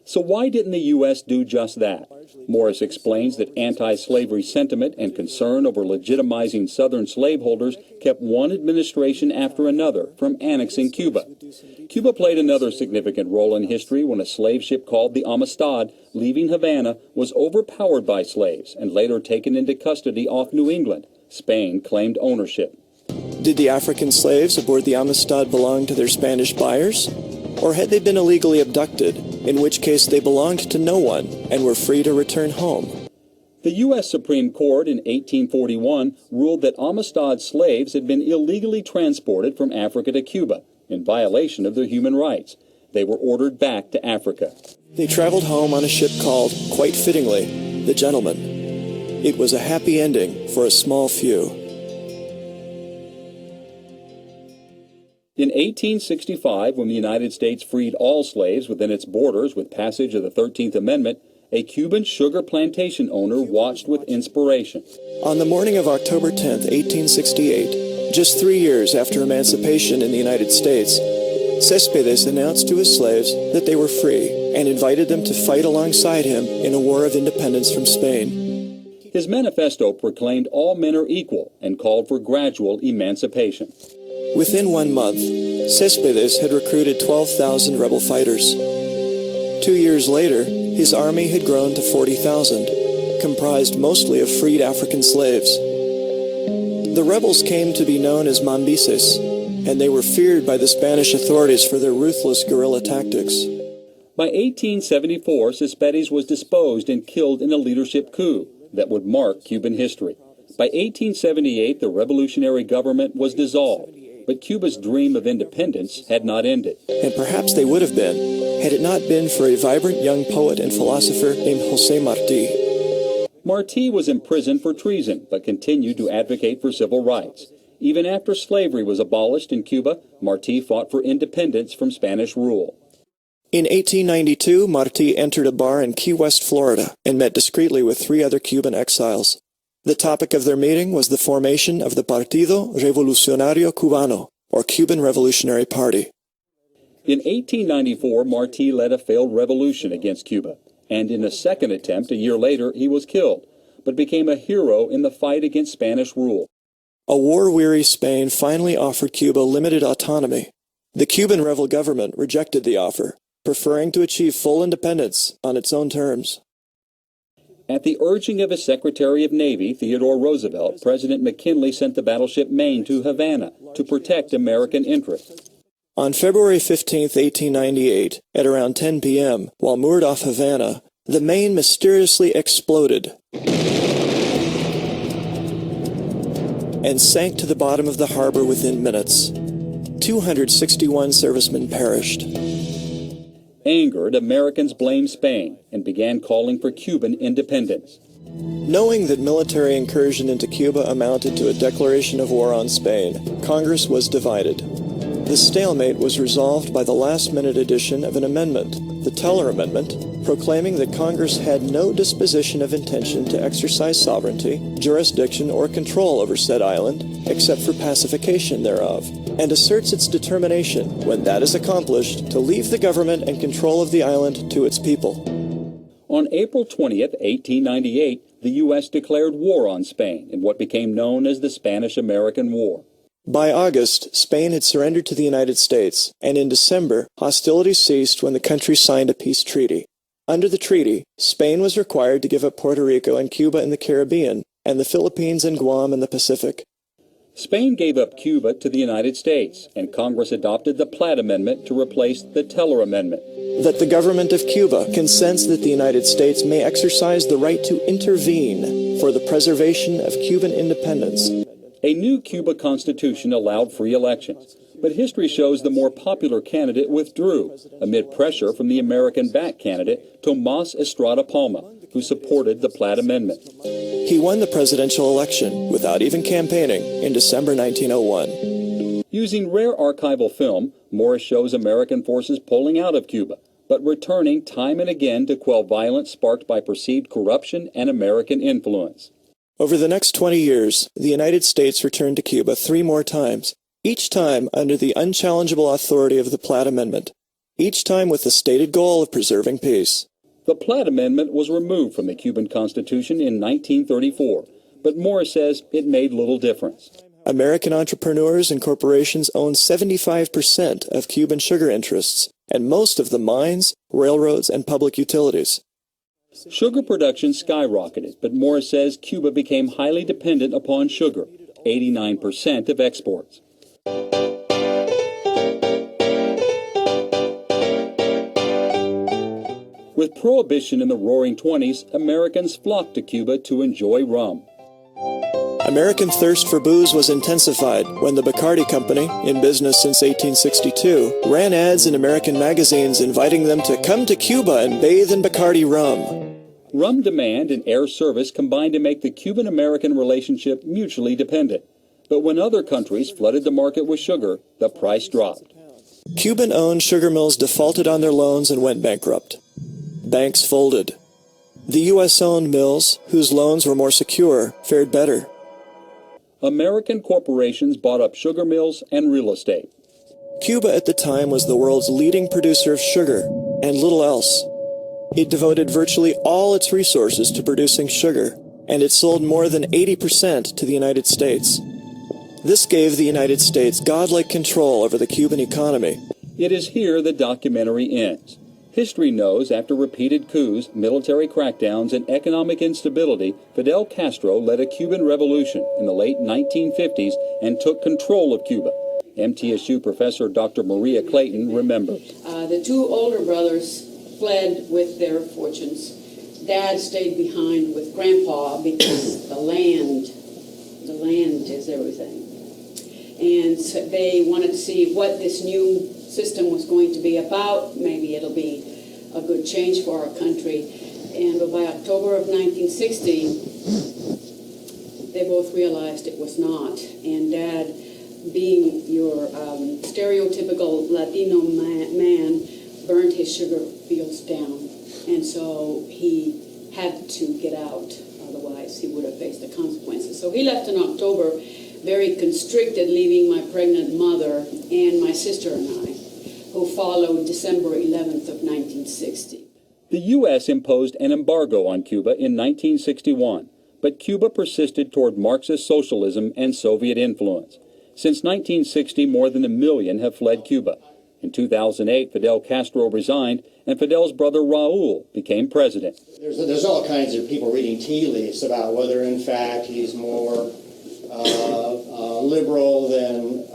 So why didn't the U.S. do just that? Morris explains that anti-slavery sentiment and concern over legitimizing Southern slaveholders kept one administration after another from annexing Cuba. Cuba played another significant role in history when a slave ship called the Amistad, leaving Havana, was overpowered by slaves and later taken into custody off New England. Spain claimed ownership. Did the African slaves aboard the Amistad belong to their Spanish buyers? Or had they been illegally abducted, in which case they belonged to no one and were free to return home? The U.S. Supreme Court in 1841 ruled that Amistad slaves had been illegally transported from Africa to Cuba in violation of their human rights. They were ordered back to Africa. They traveled home on a ship called, quite fittingly, the Gentleman. It was a happy ending for a small few. In 1865, when the United States freed all slaves within its borders with passage of the 13th Amendment, a Cuban sugar plantation owner watched with inspiration. On the morning of October 10, 1868, just 3 years after emancipation in the United States, Céspedes announced to his slaves that they were free and invited them to fight alongside him in a war of independence from Spain. His manifesto proclaimed all men are equal and called for gradual emancipation. Within 1 month, Céspedes had recruited 12,000 rebel fighters. 2 years later, his army had grown to 40,000, comprised mostly of freed African slaves. The rebels came to be known as Mambises, and they were feared by the Spanish authorities for their ruthless guerrilla tactics. By 1874, Céspedes was disposed and killed in a leadership coup that would mark Cuban history. By 1878, the revolutionary government was dissolved, but Cuba's dream of independence had not ended. And perhaps they would have been, had it not been for a vibrant young poet and philosopher named José Martí. Martí was imprisoned for treason, but continued to advocate for civil rights. Even after slavery was abolished in Cuba, Martí fought for independence from Spanish rule. In 1892, Martí entered a bar in Key West, Florida, and met discreetly with 3 other Cuban exiles. The topic of their meeting was the formation of the Partido Revolucionario Cubano, or Cuban Revolutionary Party. In 1894, Martí led a failed revolution against Cuba, and in a second attempt a year later he was killed, but became a hero in the fight against Spanish rule. A war-weary Spain finally offered Cuba limited autonomy. The Cuban rebel government rejected the offer, preferring to achieve full independence on its own terms. At the urging of his Secretary of Navy, Theodore Roosevelt, President McKinley sent the battleship Maine to Havana to protect American interests. On February 15, 1898, at around 10 p.m., while moored off Havana, the Maine mysteriously exploded and sank to the bottom of the harbor within minutes. 261 servicemen perished. Angered, Americans blamed Spain and began calling for Cuban independence. Knowing that military incursion into Cuba amounted to a declaration of war on Spain, Congress was divided. The stalemate was resolved by the last-minute addition of an amendment, the Teller Amendment, proclaiming that Congress had no disposition of intention to exercise sovereignty, jurisdiction, or control over said island, except for pacification thereof, and asserts its determination, when that is accomplished, to leave the government and control of the island to its people. On April 20th, 1898, the U.S. declared war on Spain in what became known as the Spanish-American War. By August, Spain had surrendered to the United States, and in December, hostilities ceased when the country signed a peace treaty. Under the treaty, Spain was required to give up Puerto Rico and Cuba in the Caribbean, and the Philippines and Guam in the Pacific. Spain gave up Cuba to the United States, and Congress adopted the Platt Amendment to replace the Teller Amendment. That the government of Cuba consents that the United States may exercise the right to intervene for the preservation of Cuban independence. A new Cuba constitution allowed free elections, but history shows the more popular candidate withdrew amid pressure from the American-backed candidate Tomás Estrada Palma, who supported the Platt Amendment. He won the presidential election without even campaigning in December 1901. Using rare archival film, Morris shows American forces pulling out of Cuba, but returning time and again to quell violence sparked by perceived corruption and American influence. Over the next 20 years, the United States returned to Cuba 3 more times, each time under the unchallengeable authority of the Platt Amendment, each time with the stated goal of preserving peace. The Platt Amendment was removed from the Cuban Constitution in 1934, but Morris says it made little difference. American entrepreneurs and corporations own 75% of Cuban sugar interests, and most of the mines, railroads, and public utilities. Sugar production skyrocketed, but Morris says Cuba became highly dependent upon sugar, 89% of exports. With prohibition in the Roaring '20s, Americans flocked to Cuba to enjoy rum. American thirst for booze was intensified when the Bacardi Company, in business since 1862, ran ads in American magazines inviting them to come to Cuba and bathe in Bacardi rum. Rum demand and air service combined to make the Cuban-American relationship mutually dependent. But when other countries flooded the market with sugar, the price dropped. Cuban-owned sugar mills defaulted on their loans and went bankrupt. Banks folded. The U.S.-owned mills, whose loans were more secure, fared better. American corporations bought up sugar mills and real estate. Cuba at the time was the world's leading producer of sugar, and little else. It devoted virtually all its resources to producing sugar, and it sold more than 80% to the United States. This gave the United States godlike control over the Cuban economy. It is here the documentary ends. History knows after repeated coups, military crackdowns, and economic instability, Fidel Castro led a Cuban revolution in the late 1950s and took control of Cuba. MTSU professor Dr. Maria Clayton remembers. The two older brothers fled with their fortunes. Dad stayed behind with Grandpa because the land is everything. And so they wanted to see what this new system was going to be about. Maybe it'll be a good change for our country. And by October of 1960, they both realized it was not. And Dad, being your stereotypical Latino man, burned his sugar fields down. And so he had to get out, otherwise he would have faced the consequences. So he left in October, very constricted, leaving my pregnant mother and my sister and I, who followed December 11th of 1960. The U.S. imposed an embargo on Cuba in 1961, but Cuba persisted toward Marxist socialism and Soviet influence. Since 1960, more than 1 million have fled Cuba. In 2008, Fidel Castro resigned, and Fidel's brother Raul became president. There's all kinds of people reading tea leaves about whether, in fact, he's more liberal than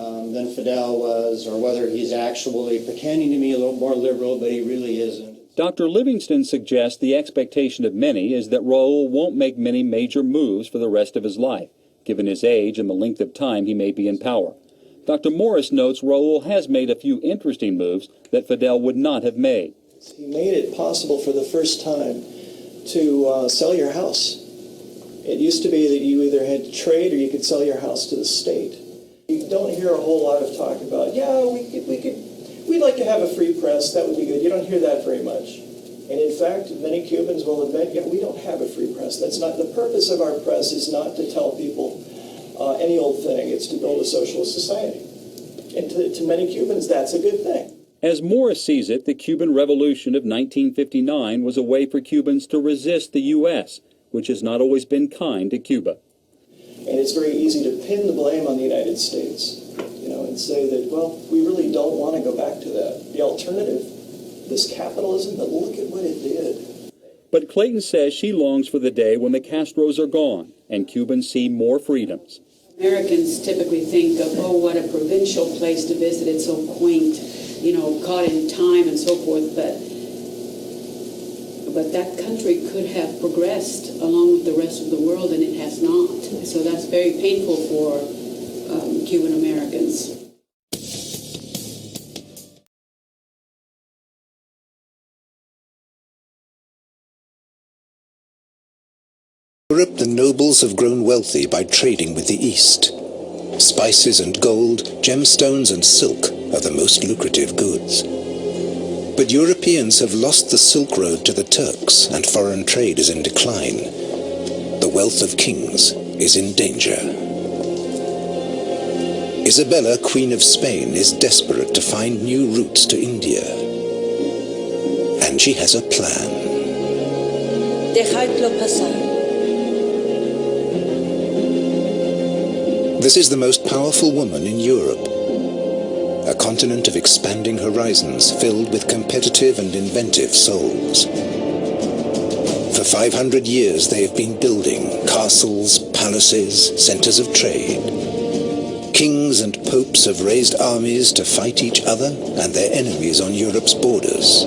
Fidel was, or whether he's actually pretending to be a little more liberal, but he really isn't. Dr. Livingston suggests the expectation of many is that Raul won't make many major moves for the rest of his life, given his age and the length of time he may be in power. Dr. Morris notes Raul has made a few interesting moves that Fidel would not have made. He made it possible for the first time to sell your house. It used to be that you either had to trade or you could sell your house to the state. You don't hear a whole lot of talk about, we'd like to have a free press, that would be good. You don't hear that very much. And in fact, many Cubans will admit, we don't have a free press. That's not, the purpose of our press is not to tell people any old thing. It's to build a socialist society. And to many Cubans, that's a good thing. As Morris sees it, the Cuban Revolution of 1959 was a way for Cubans to resist the U.S., which has not always been kind to Cuba. And it's very easy to pin the blame on the United States, and say that, we really don't want to go back to that. The alternative, this capitalism, but look at what it did. But Clayton says she longs for the day when the Castros are gone and Cubans see more freedoms. Americans typically think of, what a provincial place to visit, it's so quaint, caught in time and so forth, but that country could have progressed along with the rest of the world, and it has not. So that's very painful for Cuban Americans. In Europe, the nobles have grown wealthy by trading with the East. Spices and gold, gemstones and silk are the most lucrative goods. But Europeans have lost the Silk Road to the Turks, and foreign trade is in decline. The wealth of kings is in danger. Isabella, Queen of Spain, is desperate to find new routes to India. And she has a plan. Dejadlo pasar. This is the most powerful woman in Europe. A continent of expanding horizons filled with competitive and inventive souls. For 500 years they have been building castles, palaces, centers of trade. Kings and popes have raised armies to fight each other and their enemies on Europe's borders.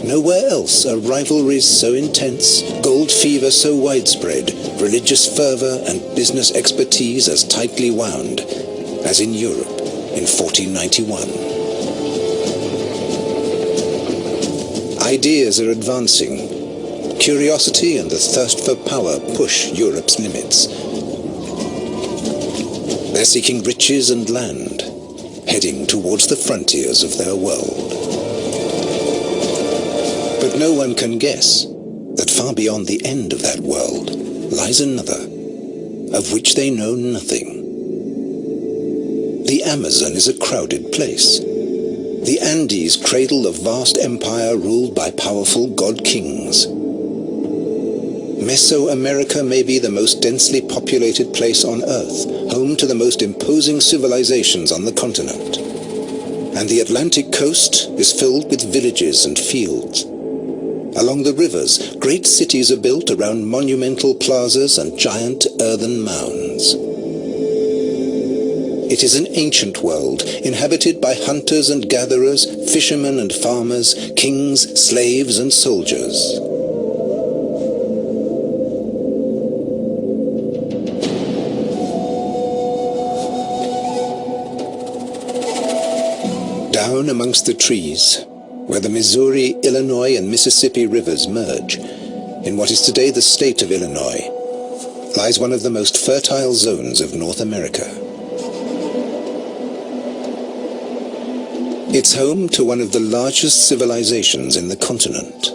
Nowhere else are rivalries so intense, gold fever so widespread, religious fervor and business expertise as tightly wound as in Europe in 1491. Ideas are advancing. Curiosity and the thirst for power push Europe's limits. They're seeking riches and land, heading towards the frontiers of their world. But no one can guess that far beyond the end of that world lies another, of which they know nothing. The Amazon is a crowded place. The Andes cradle a vast empire ruled by powerful god-kings. Mesoamerica may be the most densely populated place on Earth, home to the most imposing civilizations on the continent. And the Atlantic coast is filled with villages and fields. Along the rivers, great cities are built around monumental plazas and giant earthen mounds. It is an ancient world, inhabited by hunters and gatherers, fishermen and farmers, kings, slaves and soldiers. Down amongst the trees, where the Missouri, Illinois and Mississippi rivers merge, in what is today the state of Illinois, lies one of the most fertile zones of North America. It's home to one of the largest civilizations in the continent.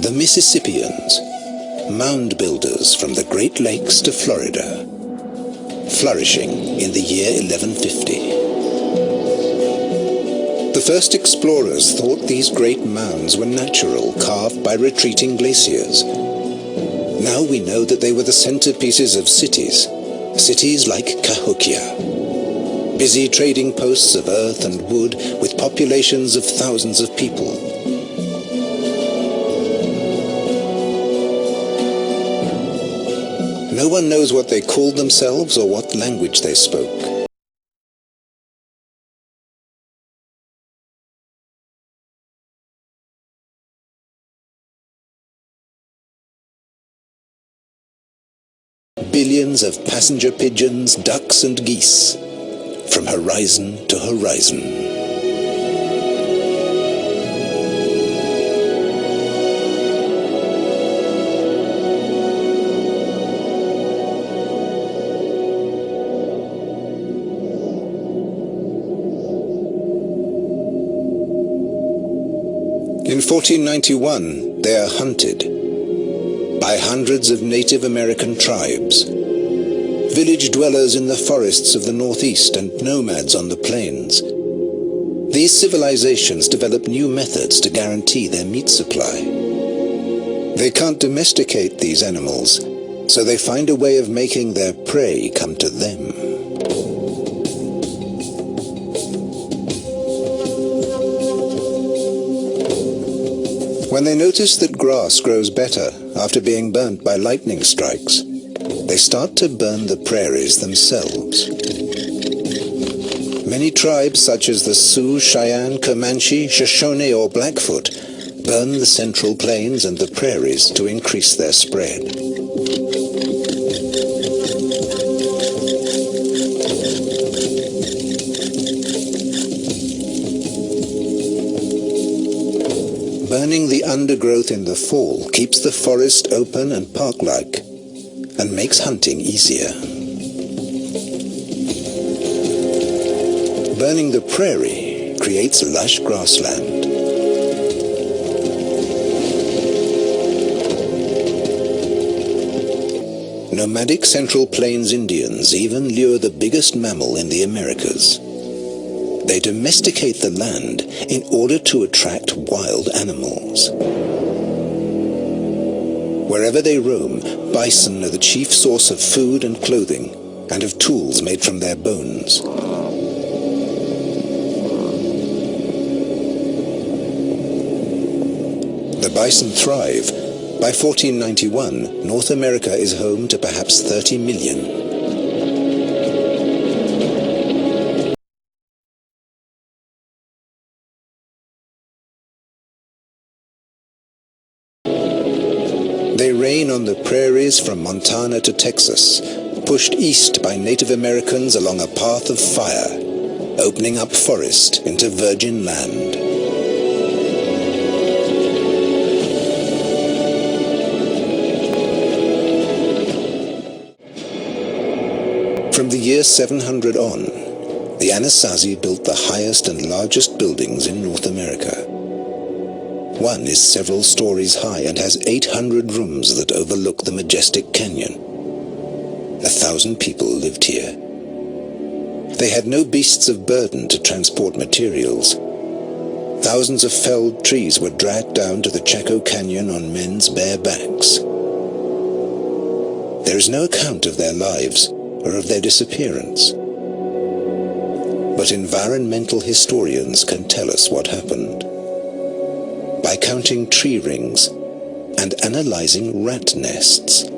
The Mississippians, mound builders from the Great Lakes to Florida, flourishing in the year 1150. The first explorers thought these great mounds were natural, carved by retreating glaciers. Now we know that they were the centerpieces of cities like Cahokia, busy trading posts of earth and wood with populations of thousands of people. No one knows what they called themselves or what language they spoke. Billions of passenger pigeons, ducks and geese, from horizon to horizon. In 1491, they are hunted by hundreds of Native American tribes, village dwellers in the forests of the northeast and nomads on the plains. These civilizations develop new methods to guarantee their meat supply. They can't domesticate these animals, so they find a way of making their prey come to them. When they notice that grass grows better after being burnt by lightning strikes, they start to burn the prairies themselves. Many tribes such as the Sioux, Cheyenne, Comanche, Shoshone or Blackfoot burn the central plains and the prairies to increase their spread. Burning the undergrowth in the fall keeps the forest open and park-like and makes hunting easier. Burning the prairie creates lush grassland. Nomadic Central Plains Indians even lure the biggest mammal in the Americas. They domesticate the land in order to attract wild animals. Wherever they roam, bison are the chief source of food and clothing, and of tools made from their bones. The bison thrive. By 1491, North America is home to perhaps 30 million. They reign on the prairies from Montana to Texas, pushed east by Native Americans along a path of fire, opening up forest into virgin land. From the year 700 on, the Anasazi built the highest and largest buildings in North America. One is several stories high and has 800 rooms that overlook the majestic canyon. 1,000 people lived here. They had no beasts of burden to transport materials. Thousands of felled trees were dragged down to the Chaco Canyon on men's bare backs. There is no account of their lives or of their disappearance. But environmental historians can tell us what happened. By counting tree rings and analyzing rat nests.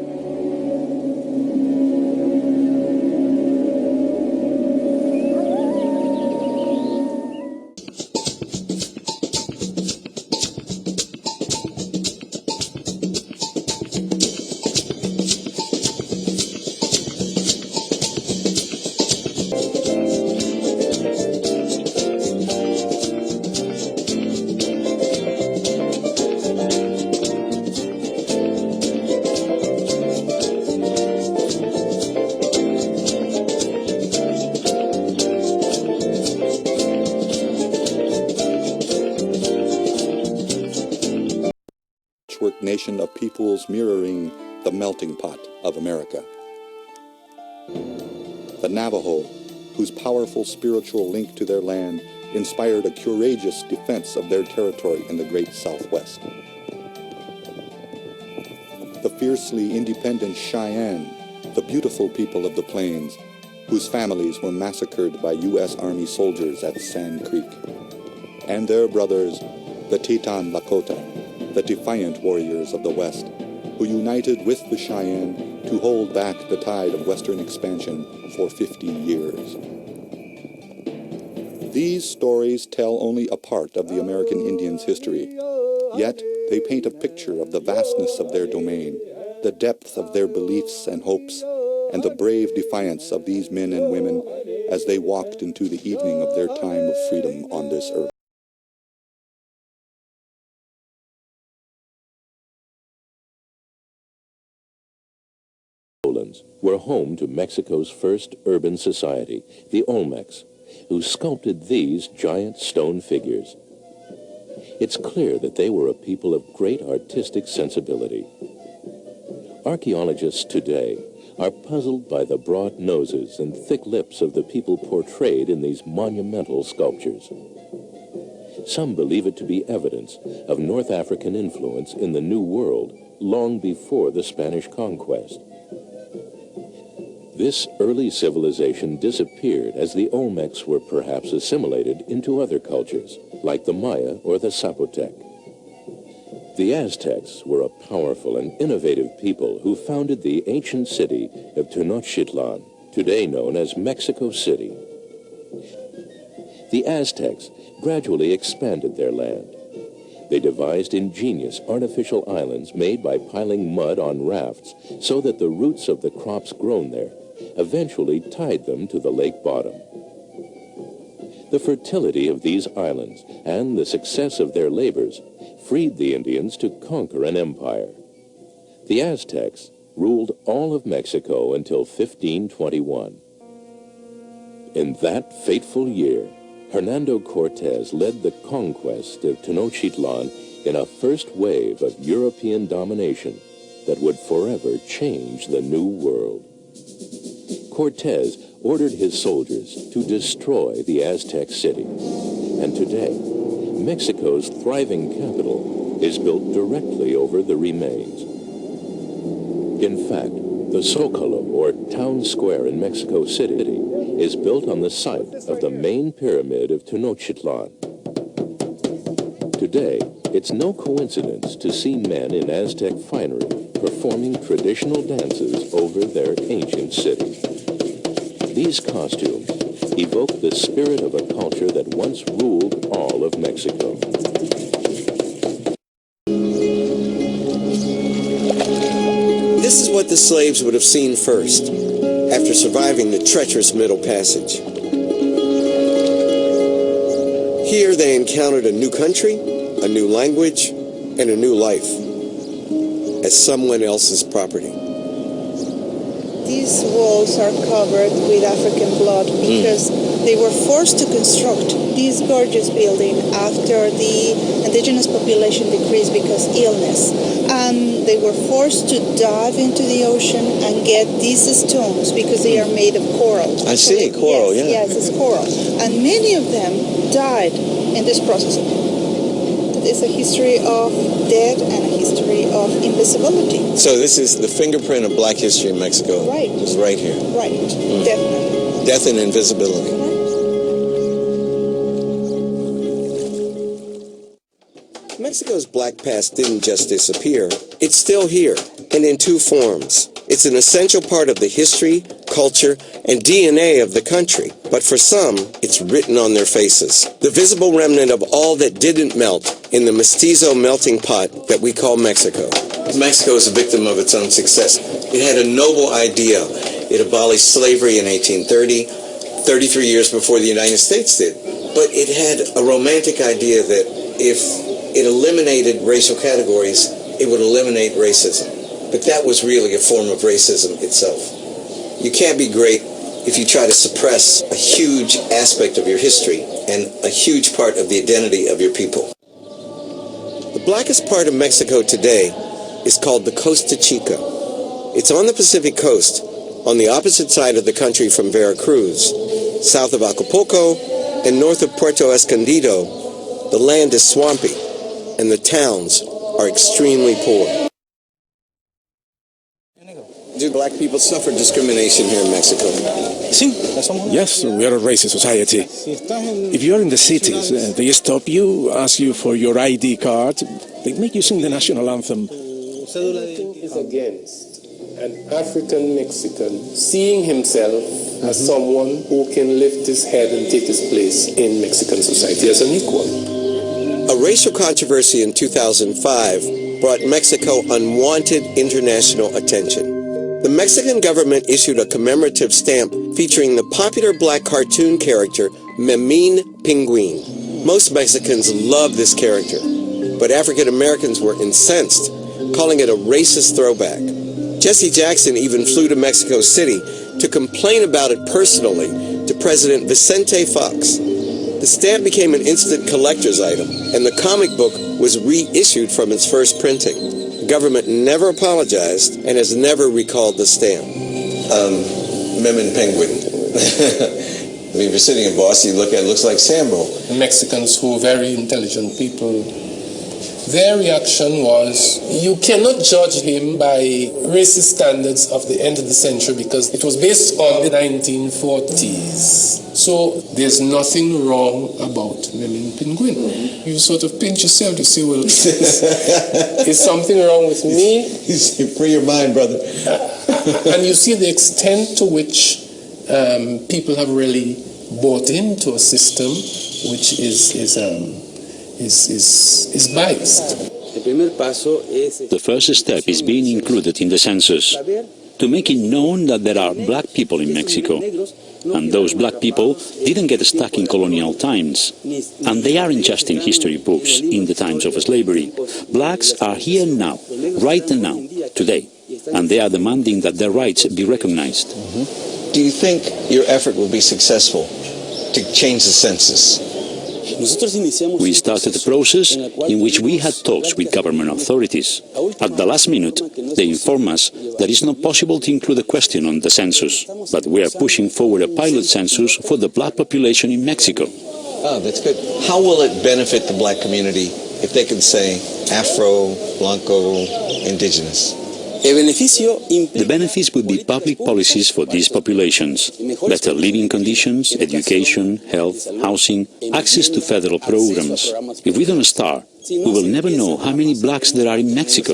Nation of peoples mirroring the melting pot of America. The Navajo, whose powerful spiritual link to their land inspired a courageous defense of their territory in the great Southwest. The fiercely independent Cheyenne, the beautiful people of the plains, whose families were massacred by U.S. Army soldiers at Sand Creek. And their brothers, the Teton Lakota, the defiant warriors of the West, who united with the Cheyenne to hold back the tide of Western expansion for 50 years. These stories tell only a part of the American Indians' history, yet they paint a picture of the vastness of their domain, the depth of their beliefs and hopes, and the brave defiance of these men and women as they walked into the evening of their time of freedom on this earth. Were home to Mexico's first urban society, the Olmecs, who sculpted these giant stone figures. It's clear that they were a people of great artistic sensibility. Archaeologists today are puzzled by the broad noses and thick lips of the people portrayed in these monumental sculptures. Some believe it to be evidence of North African influence in the New World long before the Spanish conquest. This early civilization disappeared as the Olmecs were perhaps assimilated into other cultures, like the Maya or the Zapotec. The Aztecs were a powerful and innovative people who founded the ancient city of Tenochtitlan, today known as Mexico City. The Aztecs gradually expanded their land. They devised ingenious artificial islands made by piling mud on rafts so that the roots of the crops grown there eventually tied them to the lake bottom. The fertility of these islands and the success of their labors freed the Indians to conquer an empire. The Aztecs ruled all of Mexico until 1521. In that fateful year, Hernando Cortez led the conquest of Tenochtitlan in a first wave of European domination that would forever change the New World. Cortez ordered his soldiers to destroy the Aztec city, and today, Mexico's thriving capital is built directly over the remains. In fact, the Zócalo, or town square in Mexico City, is built on the site of the main pyramid of Tenochtitlan. Today, it's no coincidence to see men in Aztec finery performing traditional dances over their ancient city. These costumes evoke the spirit of a culture that once ruled all of Mexico. This is what the slaves would have seen first, after surviving the treacherous Middle Passage. Here they encountered a new country, a new language, and a new life, as someone else's property. These walls are covered with African blood because They were forced to construct this gorgeous building after the indigenous population decreased because illness. And they were forced to dive into the ocean and get these stones because they are made of coral. I see, coral, yes, yeah. Yes, it's coral. And many of them died in this process. It's a history of death and a history of invisibility. So this is the fingerprint of Black history in Mexico. Right. It's right here. Right, definitely. Death and invisibility. Mexico's Black past didn't just disappear. It's still here, and in two forms. It's an essential part of the history, culture, and DNA of the country. But for some, it's written on their faces. The visible remnant of all that didn't melt in the mestizo melting pot that we call Mexico. Mexico is a victim of its own success. It had a noble idea. It abolished slavery in 1830, 33 years before the United States did. But it had a romantic idea that if it eliminated racial categories, it would eliminate racism. But that was really a form of racism itself. You can't be great if you try to suppress a huge aspect of your history and a huge part of the identity of your people. The blackest part of Mexico today is called the Costa Chica. It's on the Pacific coast, on the opposite side of the country from Veracruz, south of Acapulco, and north of Puerto Escondido. The land is swampy, and the towns are extremely poor. Do black people suffer discrimination here in Mexico? Yes, we are a racist society. If you are in the cities, they stop you, ask you for your ID card, they make you sing the national anthem. Is against an African Mexican seeing himself as someone who can lift his head and take his place in Mexican society as an equal. A racial controversy in 2005 brought Mexico unwanted international attention. The Mexican government issued a commemorative stamp featuring the popular black cartoon character Memín Pinguin. Most Mexicans love this character, but African Americans were incensed, calling it a racist throwback. Jesse Jackson even flew to Mexico City to complain about it personally to President Vicente Fox. The stamp became an instant collector's item, and the comic book was reissued from its first printing. The government never apologized and has never recalled the stamp. Memín Penguin. If you're sitting in Boston, you look at it, looks like Sambo. Mexicans who are very intelligent people, their reaction was, you cannot judge him by racist standards of the end of the century because it was based on the 1940s. So there's nothing wrong about Memín Pinguin. You sort of pinch yourself to say, well, is something wrong with me? You free your mind, brother. And you see the extent to which people have really bought into a system which is biased. The first step is being included in the census, to make it known that there are black people in Mexico, and those black people didn't get stuck in colonial times, and they aren't just in history books in the times of slavery. Blacks are here now, right now, today, and they are demanding that their rights be recognized. Do you think your effort will be successful to change the census? We started a process in which we had talks with government authorities. At the last minute, they informed us that it's not possible to include a question on the census, but we are pushing forward a pilot census for the black population in Mexico. Oh, that's good. How will it benefit the black community if they can say Afro, Blanco, indigenous? The benefits would be public policies for these populations, better living conditions, education, health, housing, access to federal programs. If we don't start, we will never know how many blacks there are in Mexico.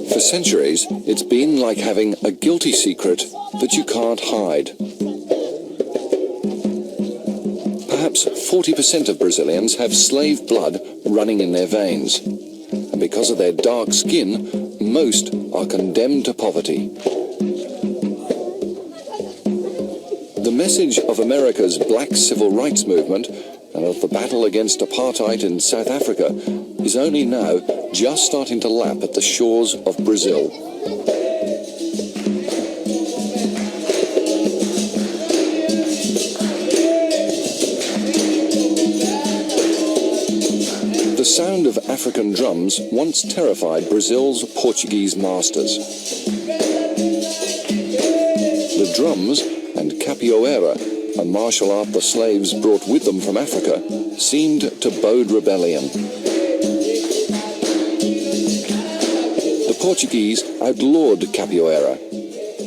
For centuries, it's been like having a guilty secret that you can't hide. Perhaps 40% of Brazilians have slave blood running in their veins. and because of their dark skin, most are condemned to poverty. The message of America's black civil rights movement and of the battle against apartheid in South Africa is only now just starting to lap at the shores of Brazil. The sound of African drums once terrified Brazil's Portuguese masters. The drums and capoeira, a martial art the slaves brought with them from Africa, seemed to bode rebellion. The Portuguese outlawed capoeira,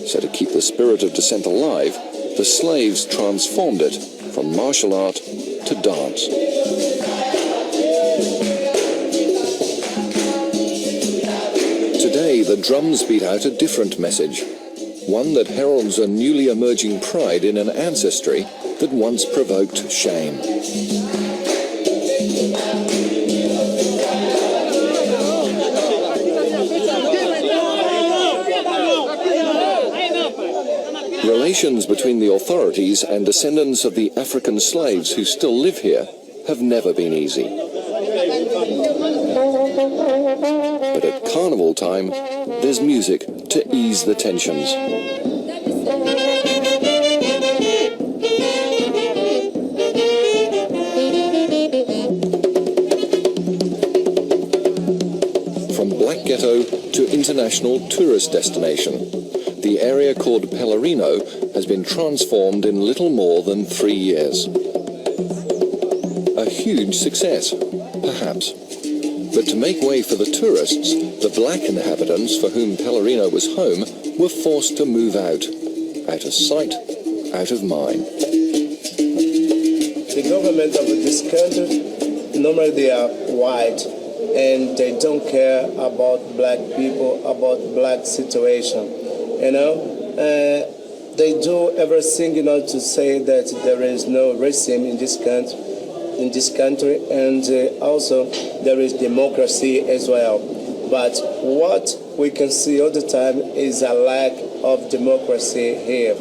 so to keep the spirit of descent alive, the slaves transformed it from martial art to dance. Today, the drums beat out a different message, one that heralds a newly emerging pride in an ancestry that once provoked shame. Relations between the authorities and descendants of the African slaves who still live here have never been easy. But at Carnival time, there's music to ease the tensions. From Black Ghetto to international tourist destination, the area called Pelourinho has been transformed in little more than 3 years. A huge success, perhaps. But to make way for the tourists, the black inhabitants for whom Pelourinho was home were forced to move out of sight, out of mind. The government of this country, normally they are white, and they don't care about black people, about black situation, you know. They do everything, you know, to say that there is no racism in this country, and also there is democracy as well. But what we can see all the time is a lack of democracy here.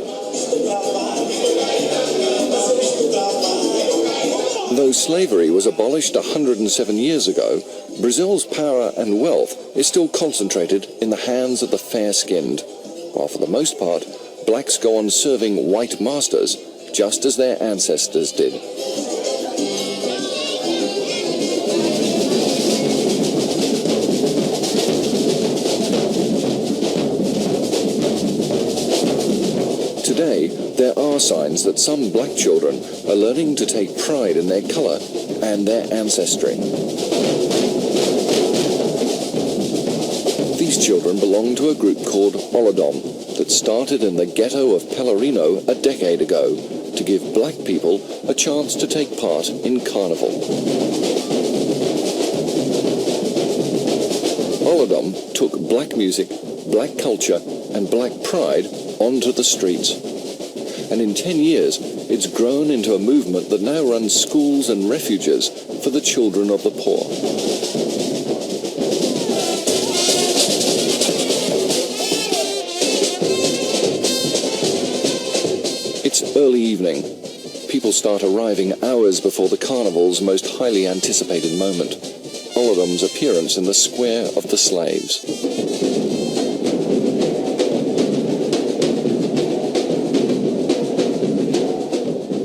Though slavery was abolished 107 years ago, Brazil's power and wealth is still concentrated in the hands of the fair-skinned, while for the most part, blacks go on serving white masters just as their ancestors did. Today, there are signs that some black children are learning to take pride in their colour and their ancestry. These children belong to a group called Olodom that started in the ghetto of Pelourinho a decade ago to give black people a chance to take part in Carnival. Olodom took black music, black culture and black pride onto the streets. And in 10 years, it's grown into a movement that now runs schools and refuges for the children of the poor. It's early evening. People start arriving hours before the carnival's most highly anticipated moment, Olodom's appearance in the square of the slaves.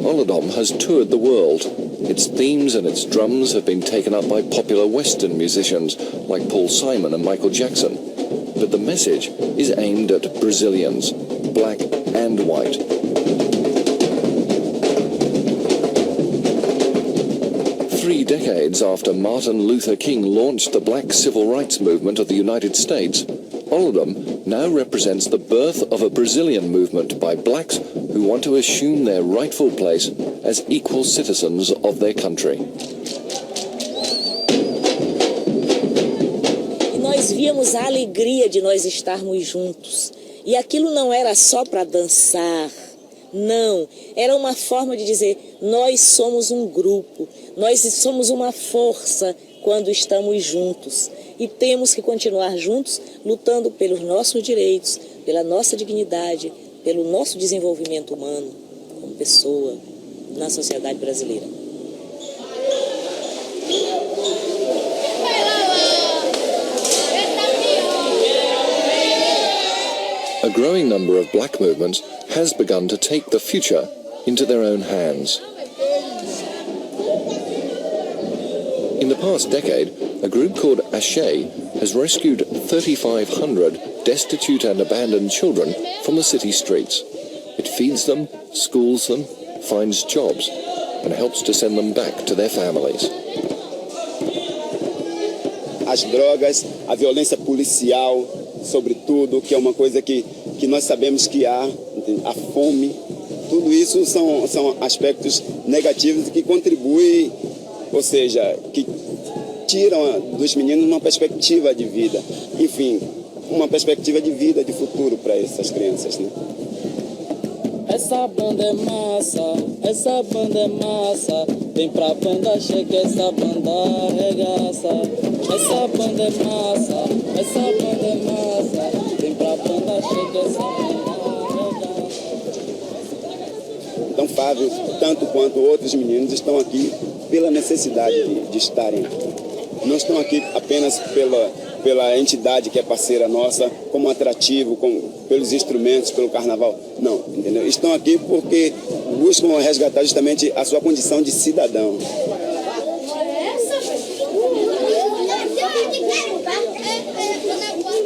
Olodom has toured the world. Its themes and its drums have been taken up by popular Western musicians like Paul Simon and Michael Jackson. But the message is aimed at Brazilians, black and white. Three decades after Martin Luther King launched the black civil rights movement of the United States, Olodom now represents the birth of a Brazilian movement by blacks who want to assume their rightful place as equal citizens of their country. E nós víamos a alegria de nós estarmos juntos. E aquilo não era só para dançar, não. Era uma forma de dizer, nós somos um grupo, nós somos uma força quando estamos juntos. E temos que continuar juntos, lutando pelos nossos direitos, pela nossa dignidade, pelo nosso desenvolvimento humano como pessoa na sociedade brasileira. A growing number of black movements has begun to take the future into their own hands. In the past decade, a group called Ashe has rescued 3,500 destitute and abandoned children from the city streets. It feeds them, schools them, finds jobs, and helps to send them back to their families. As drogas, a violência policial, sobretudo, que é uma coisa que nós sabemos que há, a fome, tudo isso são aspectos negativos que contribuem, ou seja, que tiram dos meninos uma perspectiva de vida, enfim, uma perspectiva de vida, de futuro para essas crianças, né? Essa banda é massa, vem pra banda, chega essa banda arregaça. Essa banda é massa, vem pra banda, chega essa banda arregaça. Então Fábio, tanto quanto outros meninos, estão aqui pela necessidade de estarem aqui. Não estão aqui apenas pela entidade que é parceira nossa, como atrativo, pelos instrumentos, pelo carnaval. Não, entendeu? Estão aqui porque buscam resgatar justamente a sua condição de cidadão.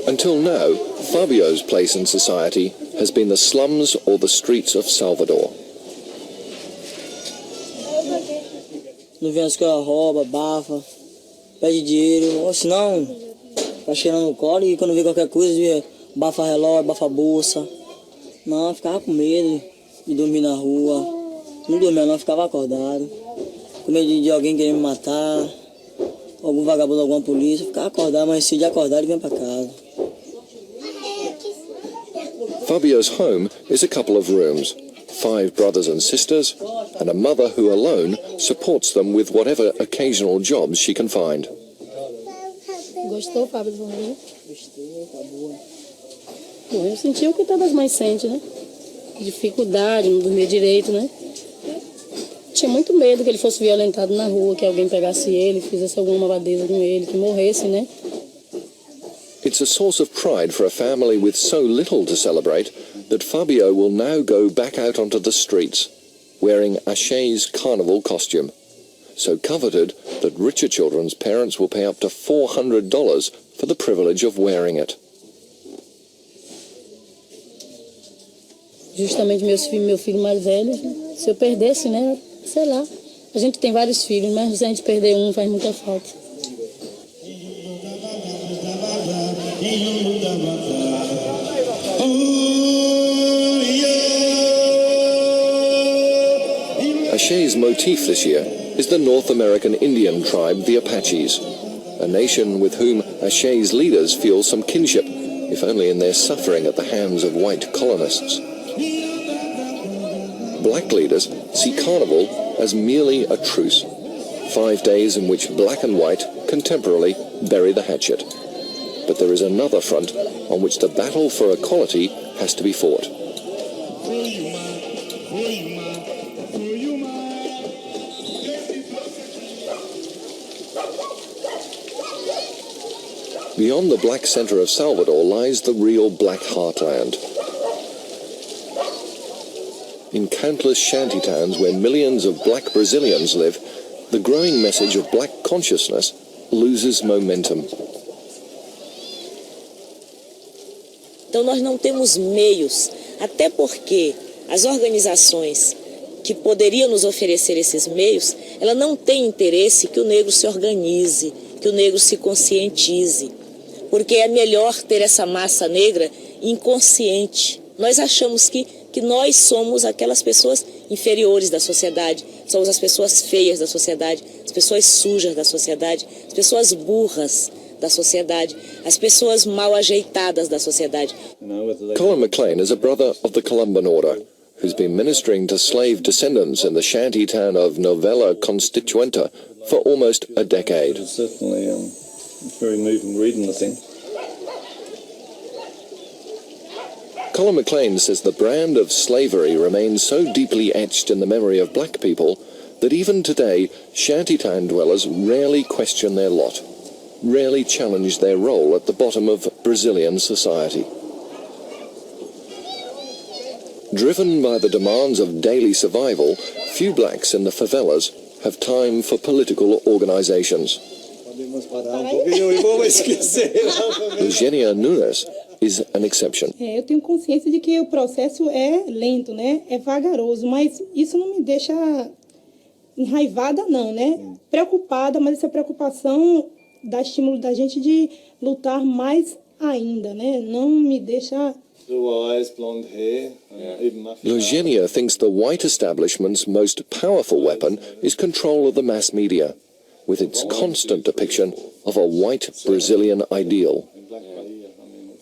Until now, Fabio's place in society has been the slums or the streets of Salvador. Não vem as coisas, rouba, bafa, pede dinheiro, ou senão tá cheirando o colo e quando vê qualquer coisa, bafa relógio, bafa bolsa. Não, ficava com medo de dormir na rua. Não dormia não, ficava acordado. Com medo de alguém querer me matar, algum vagabundo, alguma polícia. Ficava acordado, mas se de acordar ele vem pra casa. Fabio's home is a couple of rooms, 5 brothers and sisters, and a mother who alone supports them with whatever occasional jobs she can find. Gostou, Fábio, do Rio? Gostei, tá boa. Bom, eu senti o que todas as mães sentem, né? Dificuldade, não dormir direito, né? Tinha muito medo que ele fosse violentado na rua, que alguém pegasse ele, fizesse alguma malvadeza com ele, que morresse, né? It's a source of pride for a family with so little to celebrate that Fabio will now go back out onto the streets, wearing Ashe's carnival costume, so coveted that richer children's parents will pay up to $400 for the privilege of wearing it. Justamente meu filho mais velho, se eu perdesse, né? Sei lá, a gente tem vários filhos, mas se a gente perder um faz muita falta. Ashe's motif this year is the North American Indian tribe, the Apaches, a nation with whom Ashe's leaders feel some kinship, if only in their suffering at the hands of white colonists. Black leaders see Carnival as merely a truce, 5 days in which black and white contemporarily bury the hatchet. But there is another front on which the battle for equality has to be fought. Beyond the black center of Salvador lies the real black heartland. In countless shanty towns where millions of black Brazilians live, the growing message of black consciousness loses momentum. Então nós não temos meios, até porque as organizações que poderiam nos oferecer esses meios, ela não tem interesse que o negro se organize, que o negro se conscientize, porque é melhor ter essa massa negra inconsciente. Nós achamos que nós somos aquelas pessoas inferiores da sociedade, somos as pessoas feias da sociedade, as pessoas sujas da sociedade, as pessoas burras da sociedade, as pessoas mal ajeitadas da sociedade. Colin McLean is a brother of the Columban order, who's been ministering to slave descendants in the shanty town of Novella Constituenta for almost a decade. It's certainly very moving reading the thing. Colin McLean says the brand of slavery remains so deeply etched in the memory of black people that even today, shantytown dwellers rarely question their lot, rarely challenge their role at the bottom of Brazilian society. Driven by the demands of daily survival, few blacks in the favelas have time for political organizations. Eugenia Nunes is an exception. Eu tenho consciência de que o processo é lento, né? É vagaroso, mas isso não me deixa enraivada, não, né? Preocupada, mas essa preocupação dá estímulo da gente de lutar mais ainda, né? Não me deixa... Blue eyes, blonde hair, even Eugenia thinks the white establishment's most powerful weapon is control of the mass media, with its constant depiction of a white Brazilian ideal.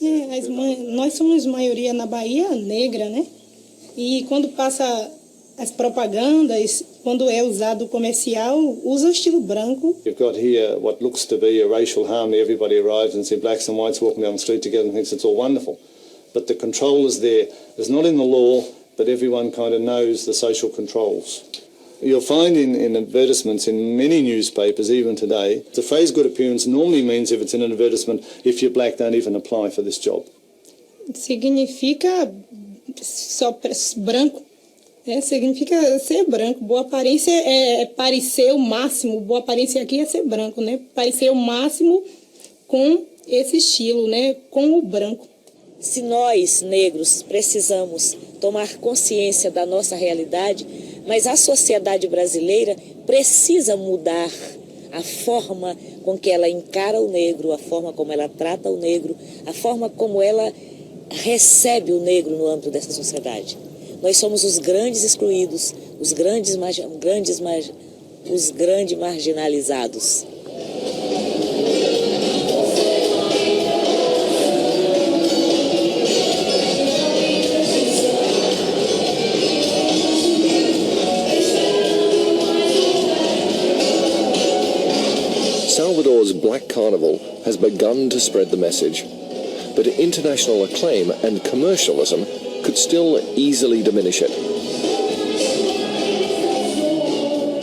Nós somos maioria na Bahia negra, né? E quando passa as propagandas, quando é usado comercial, usa o estilo branco. You've got here what looks to be a racial harmony. Everybody arrives and sees blacks and whites walking down the street together and thinks it's all wonderful. But the control is there. It's not in the law, but everyone kind of knows the social controls. You'll find in advertisements in many newspapers, even today, the phrase good appearance normally means, if it's in an advertisement, if you're black, don't even apply for this job. Significa só branco. Significa ser branco. Boa aparência é parecer o máximo. Boa aparência aqui é ser branco, né? Parecer o máximo com esse estilo, né? Com o branco. Se nós, negros, precisamos tomar consciência da nossa realidade, mas a sociedade brasileira precisa mudar a forma com que ela encara o negro, a forma como ela trata o negro, a forma como ela recebe o negro no âmbito dessa sociedade. Nós somos os grandes excluídos, os grandes marginalizados. Salvador's Black Carnival has begun to spread the message, but international acclaim and commercialism could still easily diminish it.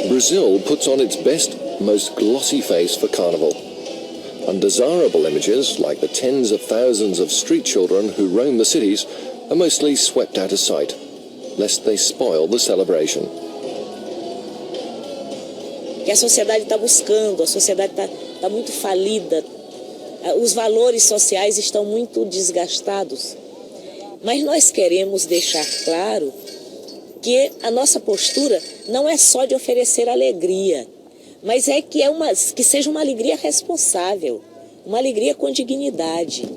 Brazil puts on its best, most glossy face for Carnival. Undesirable images, like the tens of thousands of street children who roam the cities, are mostly swept out of sight, lest they spoil the celebration. Que a sociedade está buscando, a sociedade está muito falida, os valores sociais estão muito desgastados. Mas nós queremos deixar claro que a nossa postura não é só de oferecer alegria, mas é que seja uma alegria responsável, uma alegria com dignidade.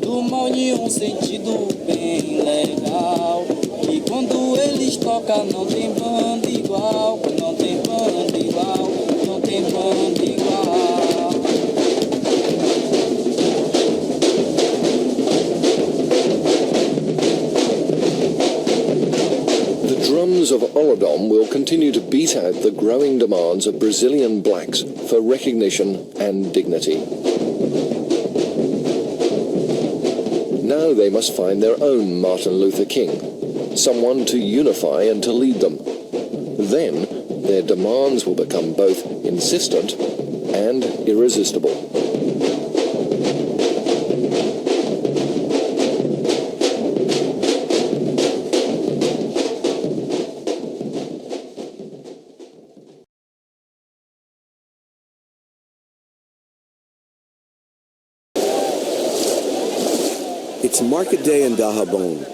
Do mal em um sentido bem legal, e quando eles tocam não tem banda igual, não tem banda igual, não tem banda igual. The drums of Olodum will continue to beat out the growing demands of Brazilian blacks for recognition and dignity. Now they must find their own Martin Luther King, someone to unify and to lead them. Then their demands will become both insistent and irresistible. It's market day in Dajabon,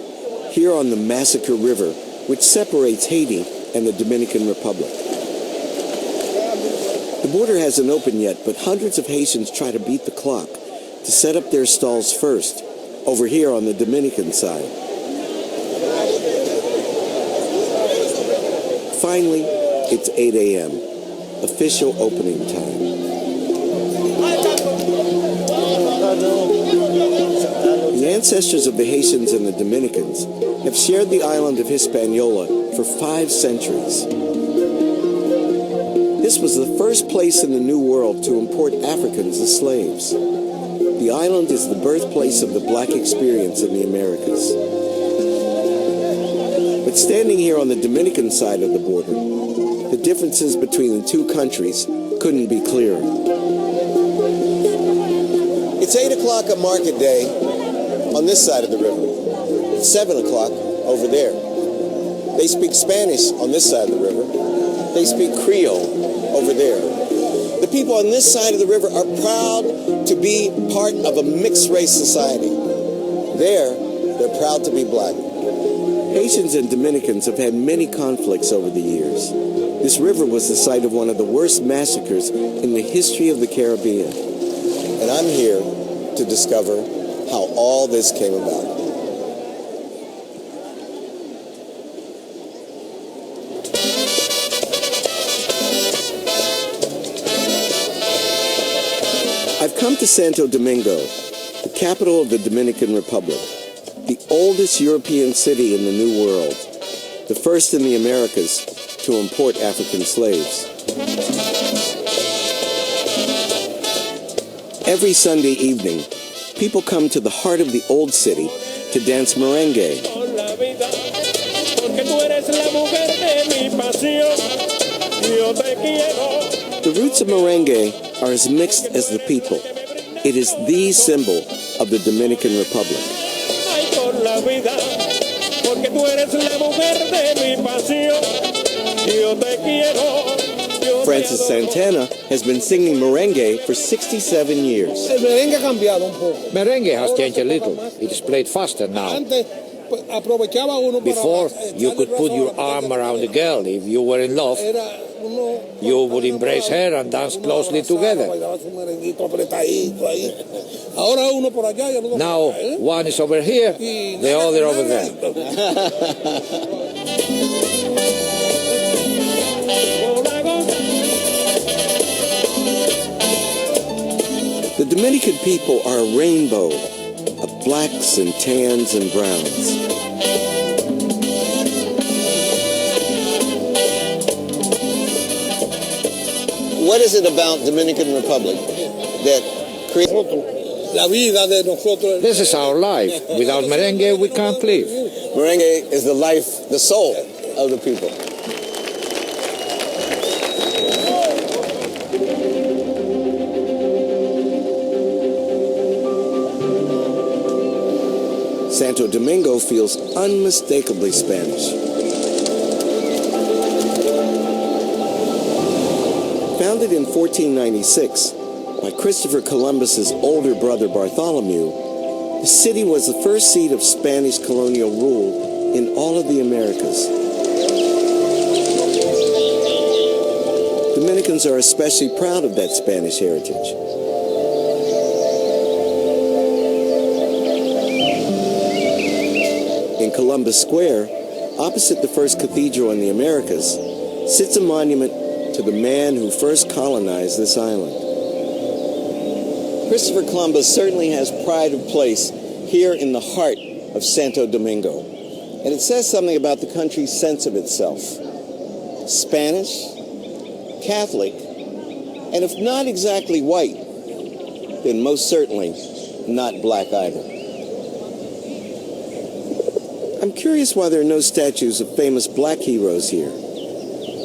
here on the Massacre River, which separates Haiti and the Dominican Republic. The border hasn't opened yet, but hundreds of Haitians try to beat the clock to set up their stalls first, over here on the Dominican side. Finally, it's 8 a.m., official opening time. The ancestors of the Haitians and the Dominicans have shared the island of Hispaniola for 5 centuries. This was the first place in the New World to import Africans as slaves. The island is the birthplace of the black experience in the Americas. But standing here on the Dominican side of the border, the differences between the two countries couldn't be clearer. It's 8 o'clock on market day on this side of the river. It's 7 o'clock over there. They speak Spanish on this side of the river. They speak Creole over there. The people on this side of the river are proud to be part of a mixed race society. There, they're proud to be black. Haitians and Dominicans have had many conflicts over the years. This river was the site of one of the worst massacres in the history of the Caribbean. And I'm here to discover how all this came about. I've come to Santo Domingo, the capital of the Dominican Republic, the oldest European city in the New World, the first in the Americas to import African slaves. Every Sunday evening, people come to the heart of the old city to dance merengue. The roots of merengue are as mixed as the people. It is the symbol of the Dominican Republic. Francis Santana has been singing merengue for 67 years. Merengue has changed a little. It is played faster now. Before, you could put your arm around a girl if you were in love. You would embrace her and dance closely together. Now, one is over here, the other over there. The Dominican people are a rainbow of blacks and tans and browns. What is it about Dominican Republic that creates? This is our life. Without merengue, we can't live. Merengue is the life, the soul of the people. Santo Domingo feels unmistakably Spanish. Founded in 1496 by Christopher Columbus's older brother Bartholomew, the city was the first seat of Spanish colonial rule in all of the Americas. Dominicans are especially proud of that Spanish heritage. In Columbus Square, opposite the first cathedral in the Americas, sits a monument to the man who first colonized this island. Christopher Columbus certainly has pride of place here in the heart of Santo Domingo. And it says something about the country's sense of itself. Spanish, Catholic, and if not exactly white, then most certainly not black either. I'm curious why there are no statues of famous black heroes here,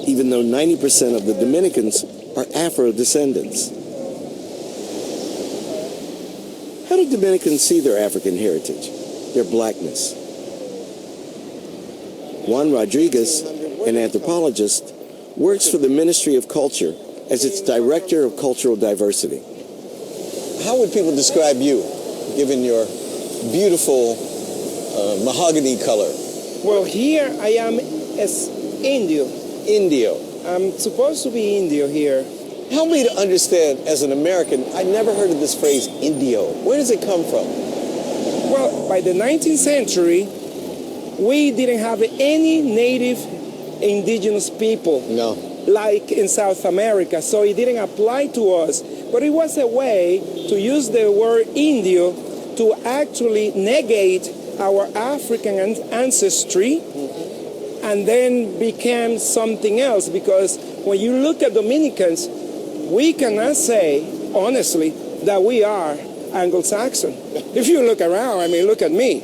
even though 90% of the Dominicans are Afro-descendants. How do Dominicans see their African heritage, their blackness? Juan Rodriguez, an anthropologist, works for the Ministry of Culture as its Director of Cultural Diversity. How would people describe you, given your beautiful mahogany color? Well, here I am as Indio. Indio. I'm supposed to be Indio here. Help me to understand, as an American, I never heard of this phrase, Indio. Where does it come from? Well, by the 19th century, we didn't have any native indigenous people. No. Like in South America, so it didn't apply to us. But it was a way to use the word Indio to actually negate our African ancestry and then became something else, because when you look at Dominicans, we cannot say, honestly, that we are Anglo-Saxon. If you look around, I mean, look at me.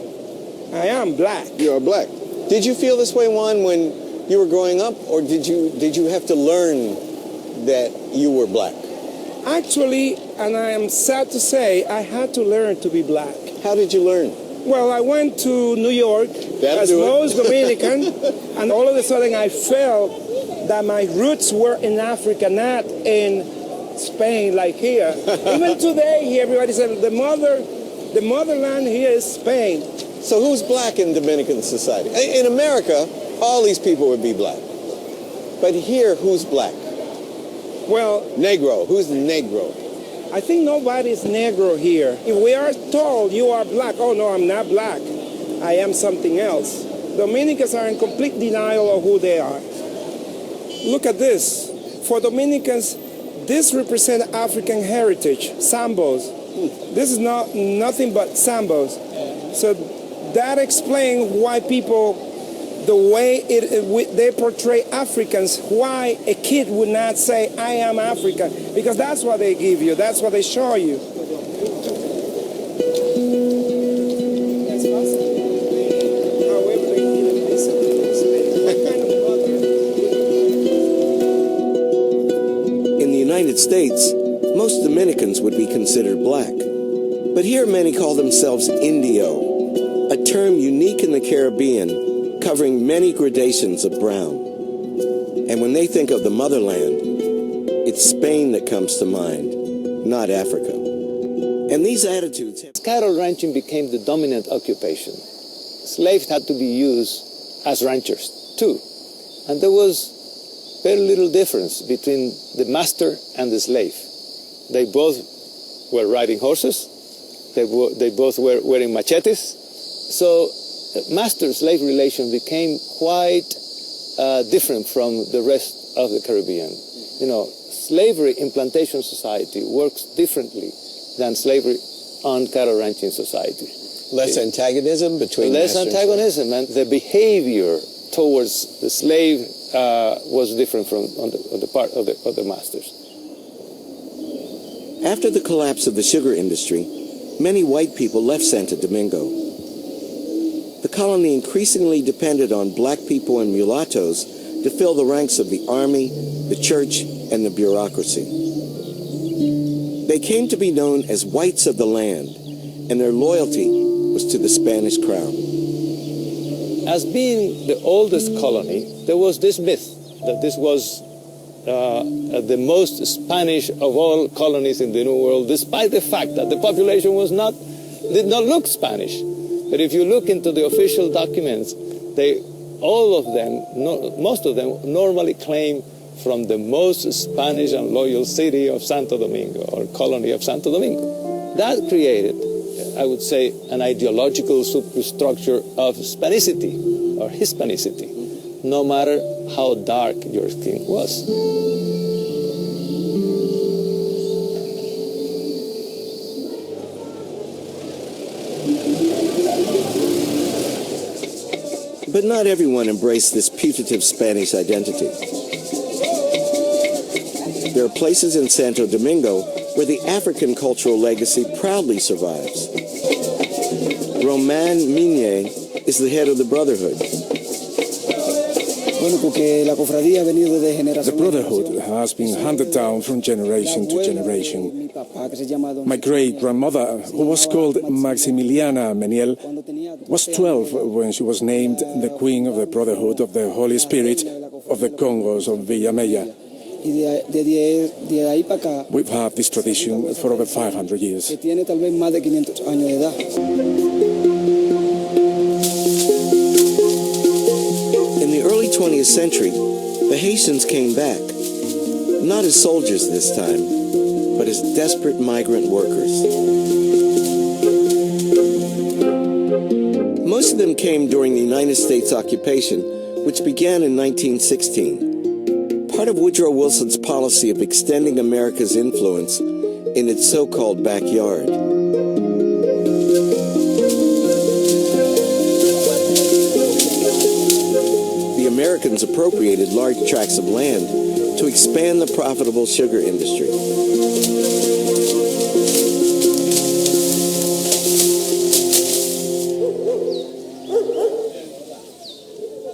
I am black. You are black. Did you feel this way, Juan, when you were growing up, or did you have to learn that you were black? Actually, and I am sad to say, I had to learn to be black. How did you learn? Well, I went to New York as most Dominican, and all of a sudden I felt that my roots were in Africa, not in Spain like here. Even today, everybody said the motherland here is Spain. So who's black in Dominican society? In America, all these people would be black. But here, who's black? Well, Negro. Who's Negro? I think nobody's Negro here. If we are told you are black, oh no, I'm not black. I am something else. Dominicans are in complete denial of who they are. Look at this. For Dominicans, this represents African heritage, sambos. This is nothing but sambos. So that explains why people, the way they portray Africans, why a kid would not say, I am African, because that's what they give you, that's what they show you. In the United States, most Dominicans would be considered black. But here many call themselves Indio, a term unique in the Caribbean, covering many gradations of brown. And when they think of the motherland, it's Spain that comes to mind, not Africa. And these attitudes have... Cattle ranching became the dominant occupation. Slaves had to be used as ranchers too. And there was very little difference between the master and the slave. They both were riding horses. They both were wearing machetes. So master-slave relation became quite different from the rest of the Caribbean. You know, slavery in plantation society works differently than slavery on cattle ranching society. Less antagonism between less antagonism, and the behavior towards the slave was different from on the part of the masters. After the collapse of the sugar industry, many white people left Santo Domingo. The colony increasingly depended on black people and mulattoes to fill the ranks of the army, the church, and the bureaucracy. They came to be known as whites of the land, and their loyalty was to the Spanish crown. As being the oldest colony, there was this myth that this was the most Spanish of all colonies in the New World, despite the fact that the population did not look Spanish. But if you look into the official documents, most of them normally claim from the most Spanish and loyal city of Santo Domingo, or colony of Santo Domingo. That created, I would say, an ideological superstructure of Spanicity or Hispanicity, no matter how dark your skin was. But not everyone embraced this putative Spanish identity. There are places in Santo Domingo where the African cultural legacy proudly survives. Roman Migne is the head of the Brotherhood. The Brotherhood has been handed down from generation to generation. My great-grandmother, who was called Maximiliana Meniel, was 12 when she was named the Queen of the Brotherhood of the Holy Spirit of the Congos of Villamella. We've had this tradition for over 500 years. In the early 20th century, the Haitians came back, not as soldiers this time, but as desperate migrant workers. Most of them came during the United States occupation, which began in 1916. Part of Woodrow Wilson's policy of extending America's influence in its so-called backyard. Americans appropriated large tracts of land to expand the profitable sugar industry.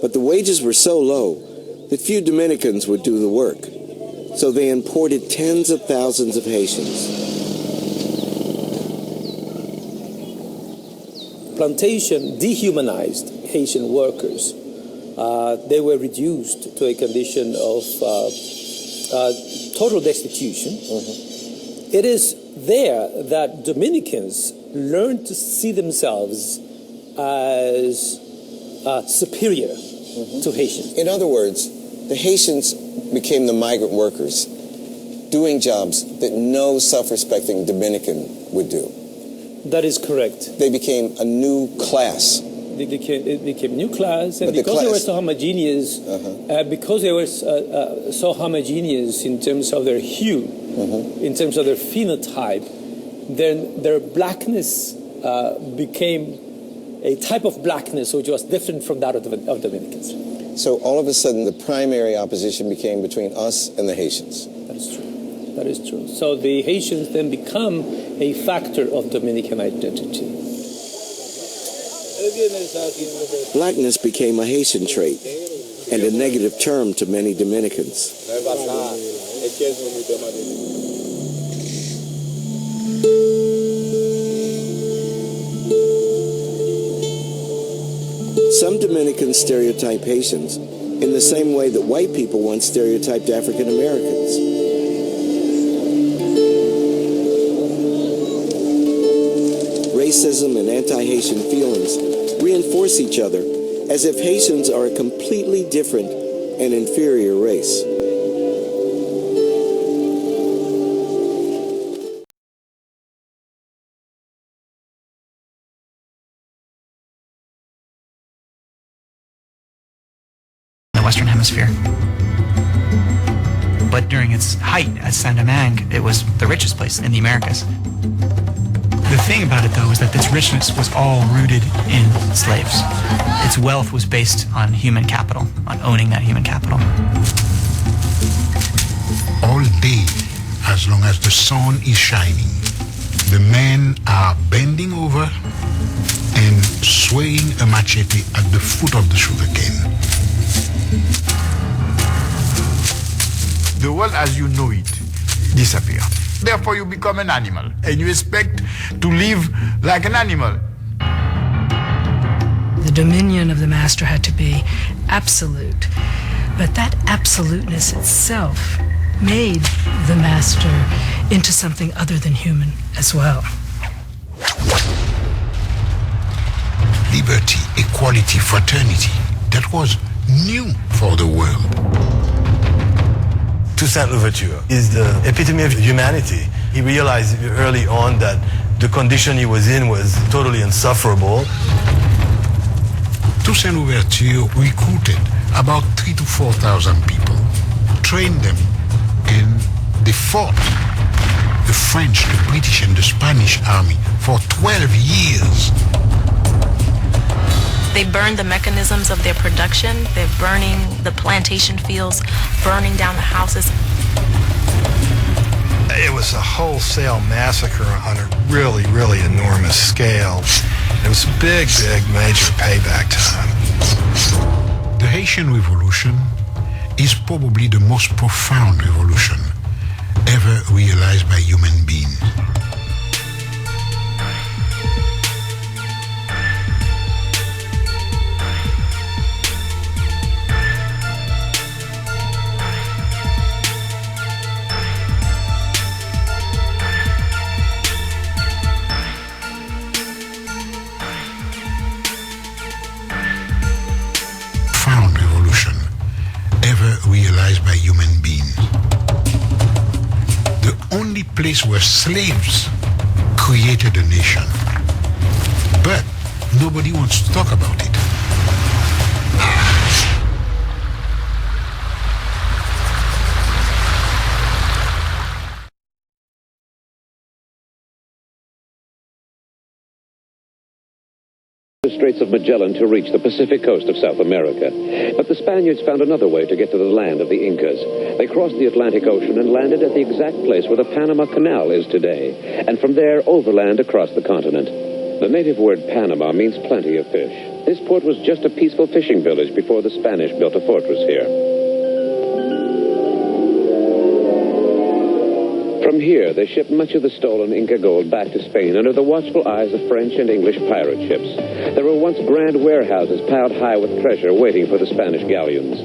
But the wages were so low that few Dominicans would do the work, so they imported tens of thousands of Haitians. Plantation dehumanized Haitian workers. They were reduced to a condition of total destitution. It is there that Dominicans learned to see themselves as superior to Haitians. In other words, the Haitians became the migrant workers, doing jobs that no self-respecting Dominican would do. That is correct. They became a new class. It became a new class, and But because they were so homogeneous, in terms of their hue, in terms of their phenotype, then their blackness became a type of blackness which was different from that of Dominicans. So all of a sudden, the primary opposition became between us and the Haitians. That is true. That is true. So the Haitians then become a factor of Dominican identity. Blackness became a Haitian trait and a negative term to many Dominicans. Some Dominicans stereotype Haitians in the same way that white people once stereotyped African Americans. Racism and anti-Haitian feelings reinforce each other as if Haitians are a completely different and inferior race. Western Hemisphere. But during its height at Santo Domingo, it was the richest place in the Americas. The thing about it, though, is that this richness was all rooted in slaves. Its wealth was based on human capital, on owning that human capital. All day, as long as the sun is shining, the men are bending over and swaying a machete at the foot of the sugarcane. The world as you know it disappears. Therefore you become an animal and you expect to live like an animal. The dominion of the master had to be absolute, but that absoluteness itself made the master into something other than human as well. Liberty, equality, fraternity, that was new for the world. Toussaint Louverture is the epitome of humanity. He realized early on that the condition he was in was totally insufferable. Toussaint Louverture recruited about 3,000 to 4,000 people, trained them, and they fought the French, the British, and the Spanish army for 12 years. They burned the mechanisms of their production. They're burning the plantation fields, burning down the houses. It was a wholesale massacre on a really, really enormous scale. It was a big, major payback time. The Haitian Revolution is probably the most profound revolution ever realized by human beings. Realized by human beings. The only place where slaves created a nation. But nobody wants to talk about it. the Straits of Magellan to reach the Pacific coast of South America. But the Spaniards found another way to get to the land of the Incas. They crossed the Atlantic Ocean and landed at the exact place where the Panama Canal is today, and from there overland across the continent. The native word Panama means plenty of fish. This port was just a peaceful fishing village before the Spanish built a fortress here. From here, they shipped much of the stolen Inca gold back to Spain under the watchful eyes of French and English pirate ships. There were once grand warehouses piled high with treasure waiting for the Spanish galleons.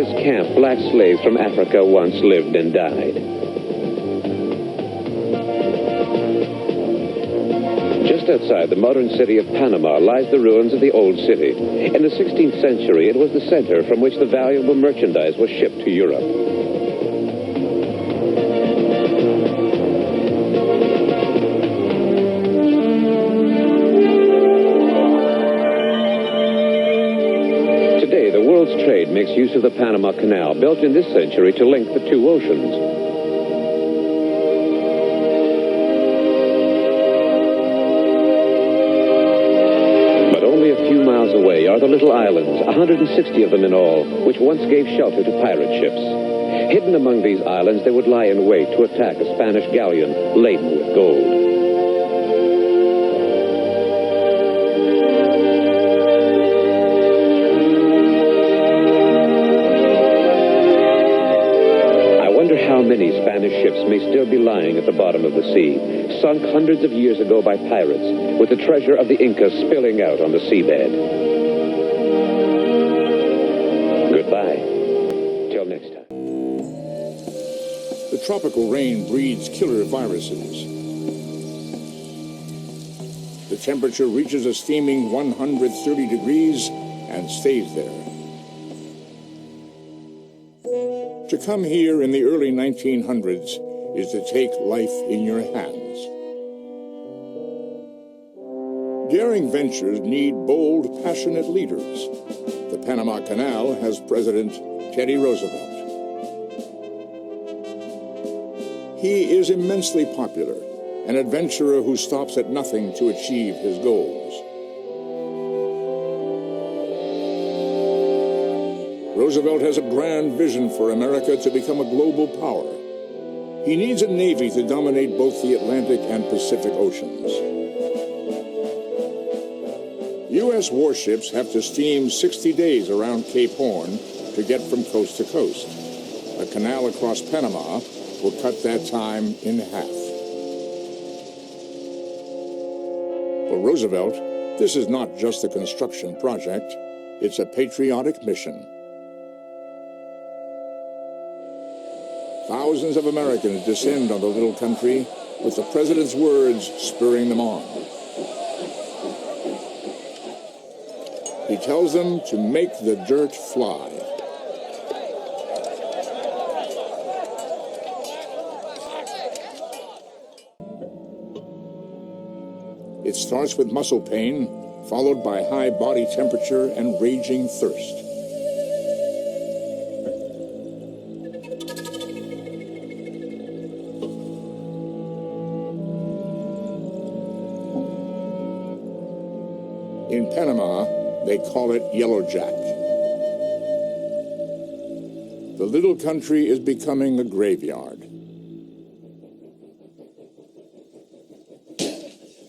Camp, black slaves from Africa once lived and died. Just outside the modern city of Panama lies the ruins of the old city. In the 16th century, it was the center from which the valuable merchandise was shipped to Europe. Trade makes use of the Panama Canal, built in this century to link the two oceans. But only a few miles away are the little islands, 160 of them in all, which once gave shelter to pirate ships. Hidden among these islands, they would lie in wait to attack a Spanish galleon laden with gold. Many Spanish ships may still be lying at the bottom of the sea, sunk hundreds of years ago by pirates, with the treasure of the Incas spilling out on the seabed. Goodbye. Till next time. The tropical rain breeds killer viruses. The temperature reaches a steaming 130 degrees and stays there. To come here in the early 1900s is to take life in your hands. Daring ventures need bold, passionate leaders. The Panama Canal has President Teddy Roosevelt. He is immensely popular, an adventurer who stops at nothing to achieve his goals. Roosevelt has a grand vision for America to become a global power. He needs a navy to dominate both the Atlantic and Pacific Oceans. U.S. warships have to steam 60 days around Cape Horn to get from coast to coast. A canal across Panama will cut that time in half. For Roosevelt, this is not just a construction project, it's a patriotic mission. Thousands of Americans descend on the little country with the president's words spurring them on. He tells them to make the dirt fly. It starts with muscle pain, followed by high body temperature and raging thirst. In Panama, they call it Yellowjack. The little country is becoming a graveyard.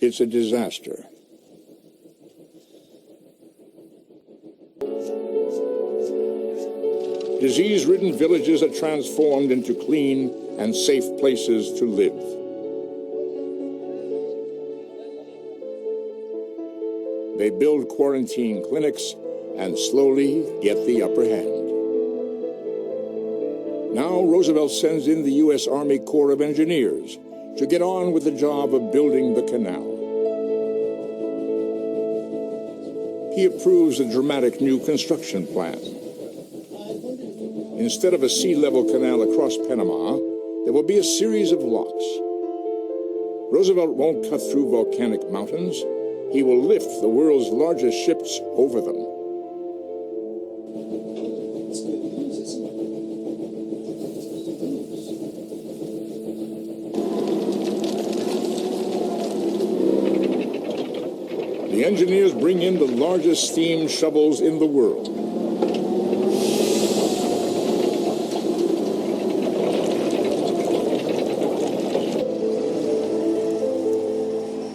It's a disaster. Disease-ridden villages are transformed into clean and safe places to live. They build quarantine clinics and slowly get the upper hand. Now Roosevelt sends in the U.S. Army Corps of Engineers to get on with the job of building the canal. He approves a dramatic new construction plan. Instead of a sea-level canal across Panama, there will be a series of locks. Roosevelt won't cut through volcanic mountains. he will lift the world's largest ships over them. The engineers bring in the largest steam shovels in the world.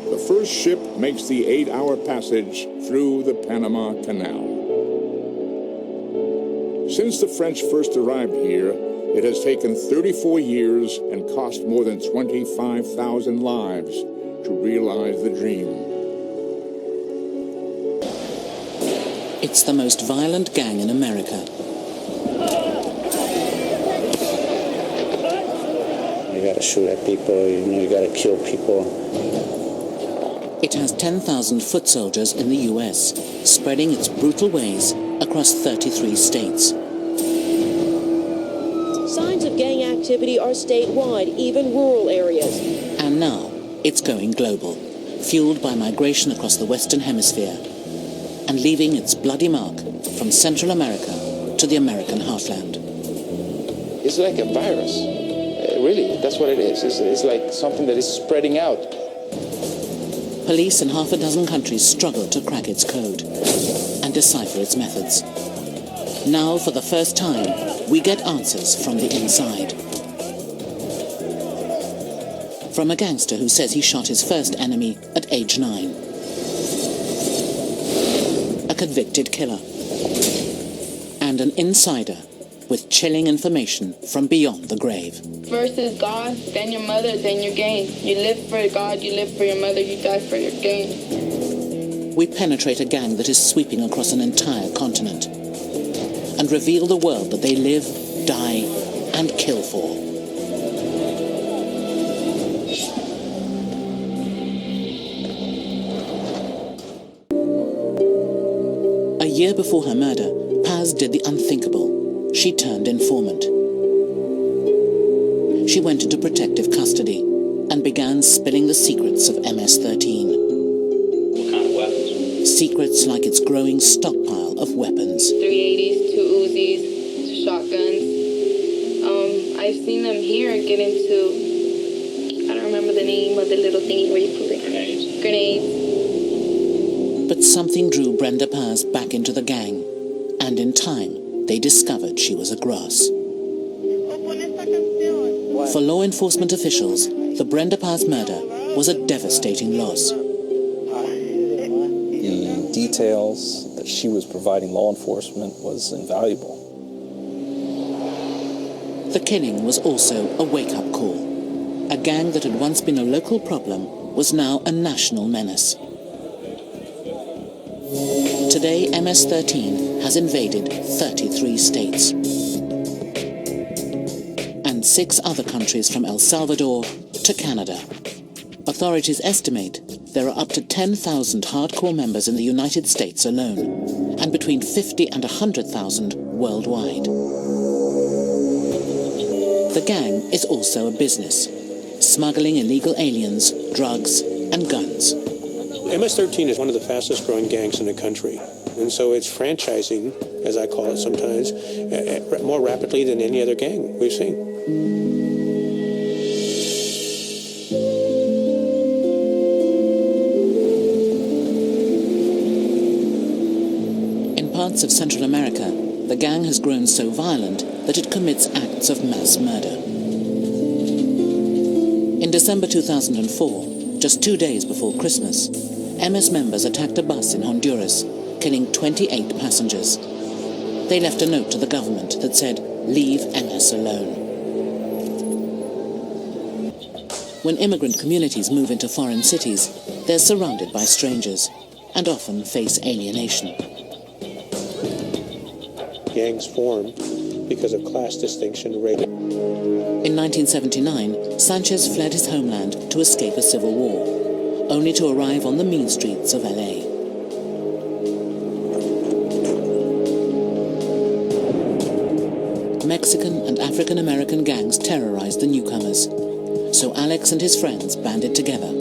The first ship makes the 8-hour passage through the Panama Canal. Since the French first arrived here, it has taken 34 years and cost more than 25,000 lives to realize the dream. It's the most violent gang in America. You gotta shoot at people, you gotta kill people. It has 10,000 foot soldiers in the US, spreading its brutal ways across 33 states. Signs of gang activity are statewide, even rural areas. And now, it's going global, fueled by migration across the Western Hemisphere, and leaving its bloody mark from Central America to the American heartland. It's like a virus. Really, that's what it is. It's like something that is spreading out. Police in half a dozen countries struggle to crack its code and decipher its methods. Now, for the first time, we get answers from the inside. From a gangster who says he shot his first enemy at age 9. A convicted killer. And an insider with chilling information from beyond the grave. First is God, then your mother, then your gang. You live for God, you live for your mother, you die for your gang. We penetrate a gang that is sweeping across an entire continent and reveal the world that they live, die, and kill for. A year before her murder, Paz did the unthinkable. She turned informant. She went into protective custody and began spilling the secrets of MS-13. What kind of weapons? Secrets like its growing stockpile of weapons. 380s, 2 Uzis, 2 shotguns. I've seen them here get into, I don't remember the name of the little thingy where you put it. Grenades. But something drew Brenda Paz back into the gang, and in time, they discovered she was a grass. For law enforcement officials, the Brenda Paz murder was a devastating loss. The details that she was providing law enforcement was invaluable. The killing was also a wake-up call. A gang that had once been a local problem was now a national menace. Today, MS-13 has invaded 33 states. And 6 other countries from El Salvador to Canada. Authorities estimate there are up to 10,000 hardcore members in the United States alone, and between 50 and 100,000 worldwide. The gang is also a business, smuggling illegal aliens, drugs, and guns. MS-13 is one of the fastest growing gangs in the country, and so it's franchising, as I call it sometimes, more rapidly than any other gang we've seen. In parts of Central America, the gang has grown so violent that it commits acts of mass murder. In December 2004, just 2 days before Christmas, MS members attacked a bus in Honduras, killing 28 passengers. They left a note to the government that said, "Leave MS alone." When immigrant communities move into foreign cities, they're surrounded by strangers and often face alienation. Gangs form because of class distinction. In 1979, Sanchez fled his homeland to escape a civil war, only to arrive on the mean streets of LA. Mexican and African American gangs terrorized the newcomers, so Alex and his friends banded together,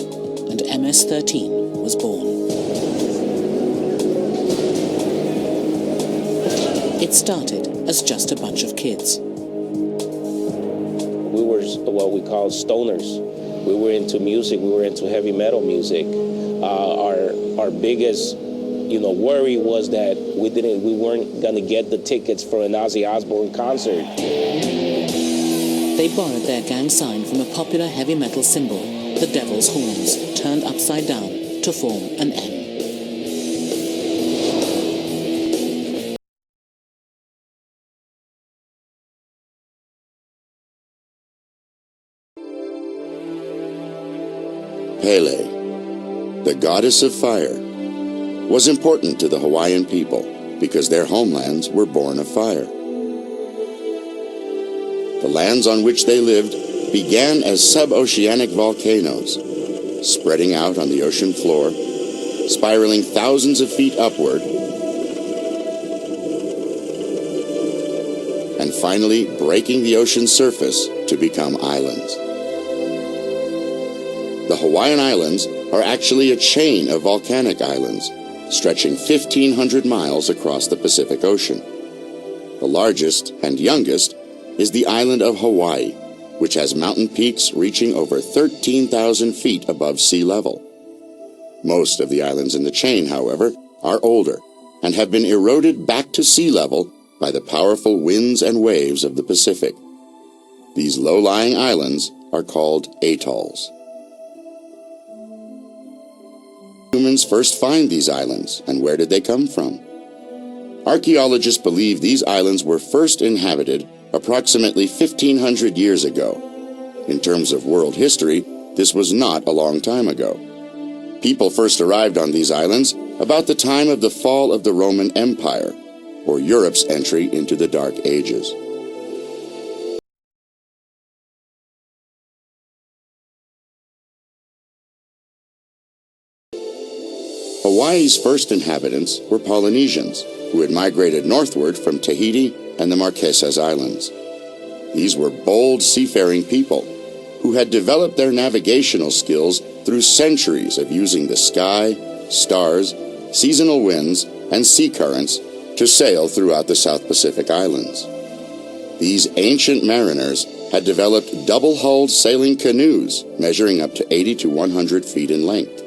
and MS-13 was born. It started as just a bunch of kids. We were what we call stoners. We were into music. We were into heavy metal music. Our biggest, worry was that we weren't going to get the tickets for an Ozzy Osbourne concert. They borrowed their gang sign from a popular heavy metal symbol, the devil's horns, turned upside down to form an M. Pele, the goddess of fire, was important to the Hawaiian people because their homelands were born of fire. The lands on which they lived began as sub-oceanic volcanoes, spreading out on the ocean floor, spiraling thousands of feet upward, and finally breaking the ocean surface to become islands. The Hawaiian Islands are actually a chain of volcanic islands, stretching 1,500 miles across the Pacific Ocean. The largest and youngest is the island of Hawaii, which has mountain peaks reaching over 13,000 feet above sea level. Most of the islands in the chain, however, are older and have been eroded back to sea level by the powerful winds and waves of the Pacific. These low-lying islands are called atolls. Humans first find these islands, and where did they come from? Archaeologists believe these islands were first inhabited approximately 1,500 years ago. In terms of world history, this was not a long time ago. People first arrived on these islands about the time of the fall of the Roman Empire, or Europe's entry into the Dark Ages. Hawaii's first inhabitants were Polynesians, who had migrated northward from Tahiti and the Marquesas Islands. These were bold seafaring people who had developed their navigational skills through centuries of using the sky, stars, seasonal winds, and sea currents to sail throughout the South Pacific Islands. These ancient mariners had developed double-hulled sailing canoes measuring up to 80 to 100 feet in length.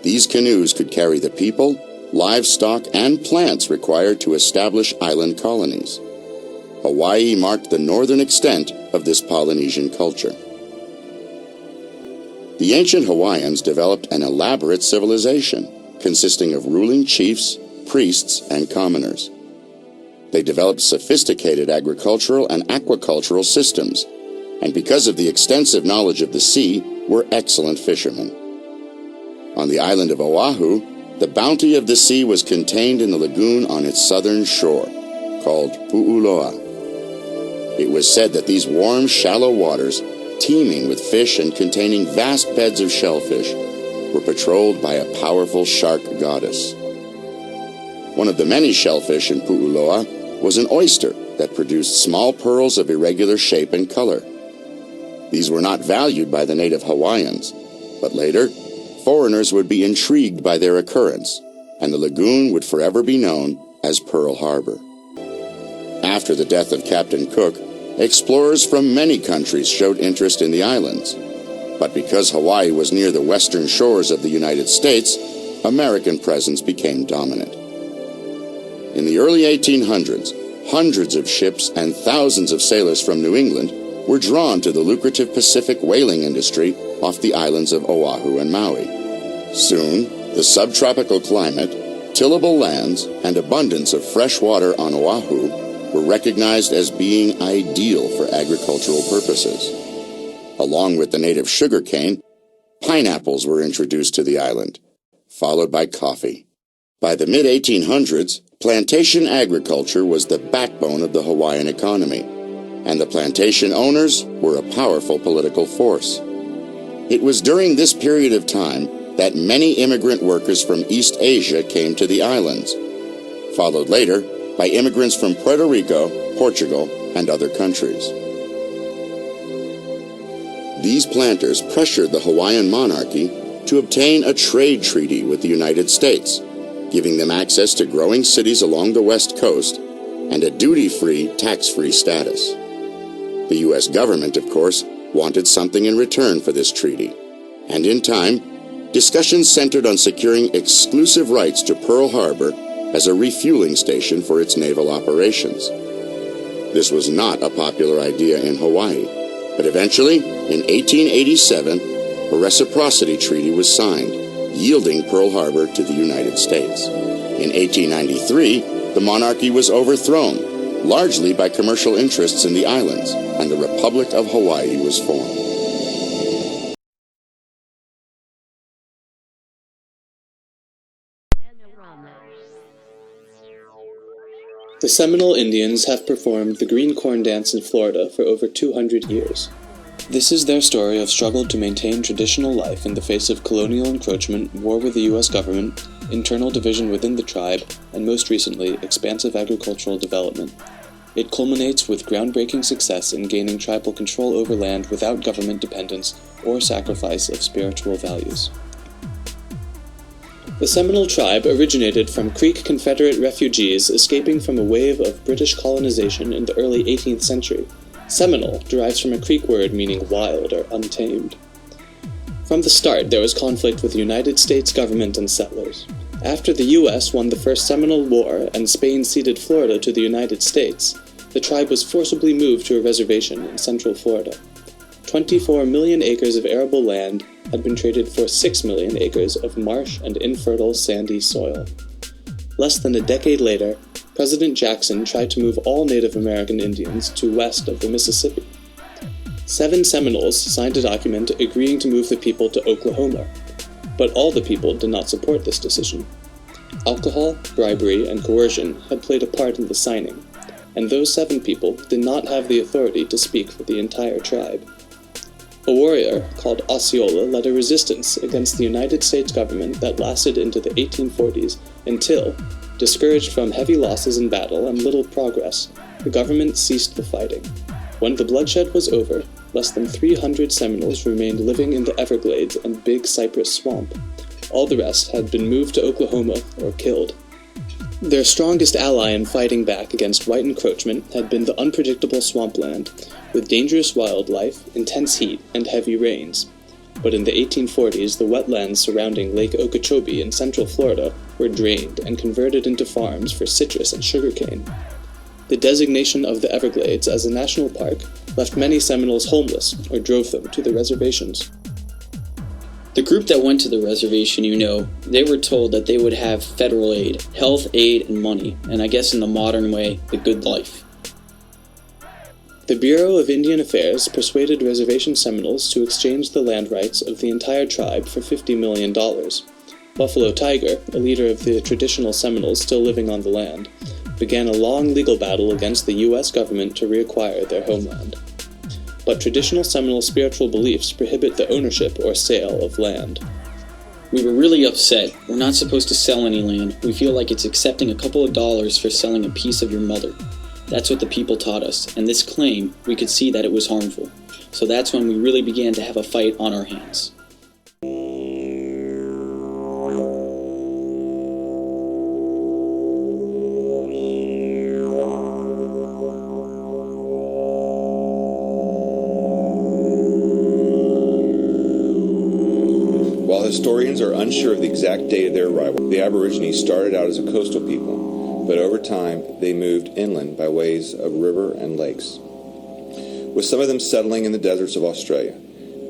These canoes could carry the people, livestock, and plants required to establish island colonies. Hawaii marked the northern extent of this Polynesian culture. The ancient Hawaiians developed an elaborate civilization consisting of ruling chiefs, priests, and commoners. They developed sophisticated agricultural and aquacultural systems, and because of the extensive knowledge of the sea, were excellent fishermen. On the island of Oahu, the bounty of the sea was contained in the lagoon on its southern shore, called Pu'uloa. It was said that these warm, shallow waters, teeming with fish and containing vast beds of shellfish, were patrolled by a powerful shark goddess. One of the many shellfish in Pu'uloa was an oyster that produced small pearls of irregular shape and color. These were not valued by the native Hawaiians, but later, foreigners would be intrigued by their occurrence, and the lagoon would forever be known as Pearl Harbor. After the death of Captain Cook, explorers from many countries showed interest in the islands. But because Hawaii was near the western shores of the United States, American presence became dominant. In the early 1800s, hundreds of ships and thousands of sailors from New England were drawn to the lucrative Pacific whaling industry off the islands of Oahu and Maui. Soon, the subtropical climate, tillable lands, and abundance of fresh water on Oahu were recognized as being ideal for agricultural purposes. Along with the native sugarcane, pineapples were introduced to the island, followed by coffee. By the mid-1800s, plantation agriculture was the backbone of the Hawaiian economy, and the plantation owners were a powerful political force. It was during this period of time that many immigrant workers from East Asia came to the islands, followed later by immigrants from Puerto Rico, Portugal, and other countries. These planters pressured the Hawaiian monarchy to obtain a trade treaty with the United States, giving them access to growing cities along the West Coast and a duty-free, tax-free status. The U.S. government, of course, wanted something in return for this treaty, and in time, discussions centered on securing exclusive rights to Pearl Harbor as a refueling station for its naval operations. This was not a popular idea in Hawaii, but eventually, in 1887, a reciprocity treaty was signed, yielding Pearl Harbor to the United States. In 1893, the monarchy was overthrown, largely by commercial interests in the islands, and the Republic of Hawaii was formed. The Seminole Indians have performed the green corn dance in Florida for over 200 years. This is their story of struggle to maintain traditional life in the face of colonial encroachment, war with the U.S. government, internal division within the tribe, and most recently, expansive agricultural development. It culminates with groundbreaking success in gaining tribal control over land without government dependence or sacrifice of spiritual values. The Seminole tribe originated from Creek Confederate refugees escaping from a wave of British colonization in the early 18th century. Seminole derives from a Creek word meaning wild or untamed. From the start, there was conflict with the United States government and settlers. After the U.S. won the First Seminole War and Spain ceded Florida to the United States, the tribe was forcibly moved to a reservation in central Florida. 24 million acres of arable land had been traded for 6 million acres of marsh and infertile sandy soil. Less than a decade later, President Jackson tried to move all Native American Indians to west of the Mississippi. 7 Seminoles signed a document agreeing to move the people to Oklahoma, but all the people did not support this decision. Alcohol, bribery, and coercion had played a part in the signing, and those 7 people did not have the authority to speak for the entire tribe. A warrior called Osceola led a resistance against the United States government that lasted into the 1840s until, discouraged from heavy losses in battle and little progress, the government ceased the fighting. When the bloodshed was over, less than 300 Seminoles remained living in the Everglades and Big Cypress Swamp. All the rest had been moved to Oklahoma or killed. Their strongest ally in fighting back against white encroachment had been the unpredictable swampland, with dangerous wildlife, intense heat, and heavy rains. But in the 1840s, the wetlands surrounding Lake Okeechobee in central Florida were drained and converted into farms for citrus and sugarcane. The designation of the Everglades as a national park left many Seminoles homeless or drove them to the reservations. The group that went to the reservation, they were told that they would have federal aid, health aid, and money, and I guess in the modern way, the good life. The Bureau of Indian Affairs persuaded reservation Seminoles to exchange the land rights of the entire tribe for $50 million. Buffalo Tiger, a leader of the traditional Seminoles still living on the land, began a long legal battle against the U.S. government to reacquire their homeland. But traditional Seminole spiritual beliefs prohibit the ownership or sale of land. We were really upset. We're not supposed to sell any land. We feel like it's accepting a couple of dollars for selling a piece of your mother. That's what the people taught us, and this claim, we could see that it was harmful. So that's when we really began to have a fight on our hands. While historians are unsure of the exact date of their arrival, the Aborigines started out as a coastal people, but over time they moved inland by ways of river and lakes. With some of them settling in the deserts of Australia,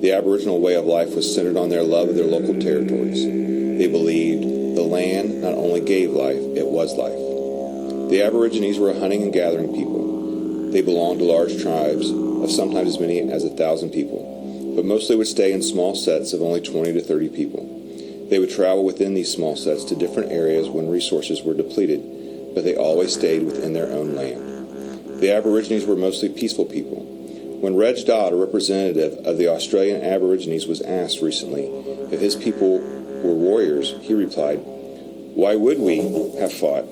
the Aboriginal way of life was centered on their love of their local territories. They believed the land not only gave life, it was life. The Aborigines were a hunting and gathering people. They belonged to large tribes of sometimes as many as 1,000 people, but mostly would stay in small sets of only 20 to 30 people. They would travel within these small sets to different areas when resources were depleted, but they always stayed within their own land. The Aborigines were mostly peaceful people. When Reg Dodd, a representative of the Australian Aborigines, was asked recently if his people were warriors, he replied, "Why would we have fought?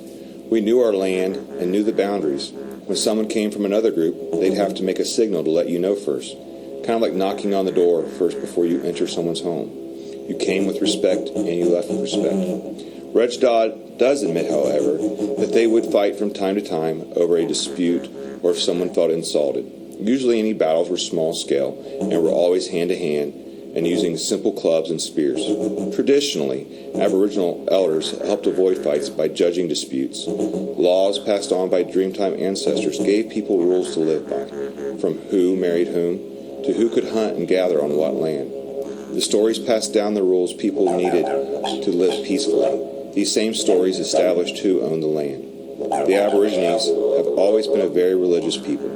We knew our land and knew the boundaries. When someone came from another group, they'd have to make a signal to let you know first. Kind of like knocking on the door first before you enter someone's home. You came with respect, and you left with respect. Reg Dodd does admit, however, that they would fight from time to time over a dispute or if someone felt insulted. Usually any battles were small scale and were always hand-to-hand and using simple clubs and spears. Traditionally, Aboriginal elders helped avoid fights by judging disputes. Laws passed on by Dreamtime ancestors gave people rules to live by, from who married whom to who could hunt and gather on what land. The stories passed down the rules people needed to live peacefully. These same stories established who owned the land. The Aborigines have always been a very religious people.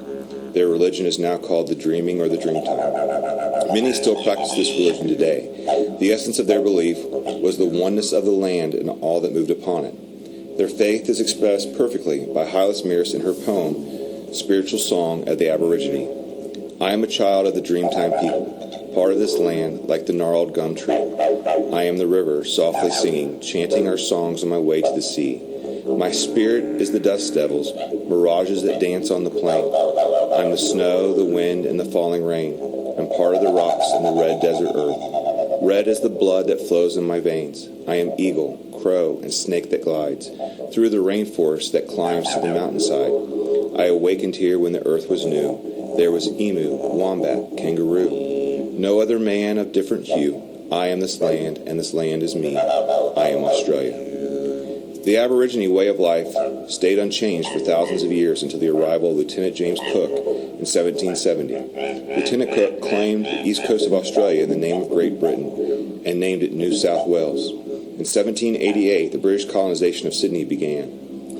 Their religion is now called the Dreaming or the Dreamtime. Many still practice this religion today. The essence of their belief was the oneness of the land and all that moved upon it. Their faith is expressed perfectly by Hylas Mears in her poem, Spiritual Song of the Aborigine. I am a child of the Dreamtime people, part of this land like the gnarled gum tree. I am the river, softly singing, chanting our songs on my way to the sea. My spirit is the dust devils, mirages that dance on the plain. I'm the snow, the wind, and the falling rain. I'm part of the rocks and the red desert earth. Red is the blood that flows in my veins. I am eagle, crow, and snake that glides through the rainforest that climbs to the mountainside. I awakened here when the earth was new. There was emu, wombat, kangaroo. No other man of different hue. I am this land, and this land is me. I am Australia. The Aborigine way of life stayed unchanged for thousands of years until the arrival of Lieutenant James Cook in 1770. Lieutenant Cook claimed the east coast of Australia in the name of Great Britain and named it New South Wales. In 1788, the British colonization of Sydney began.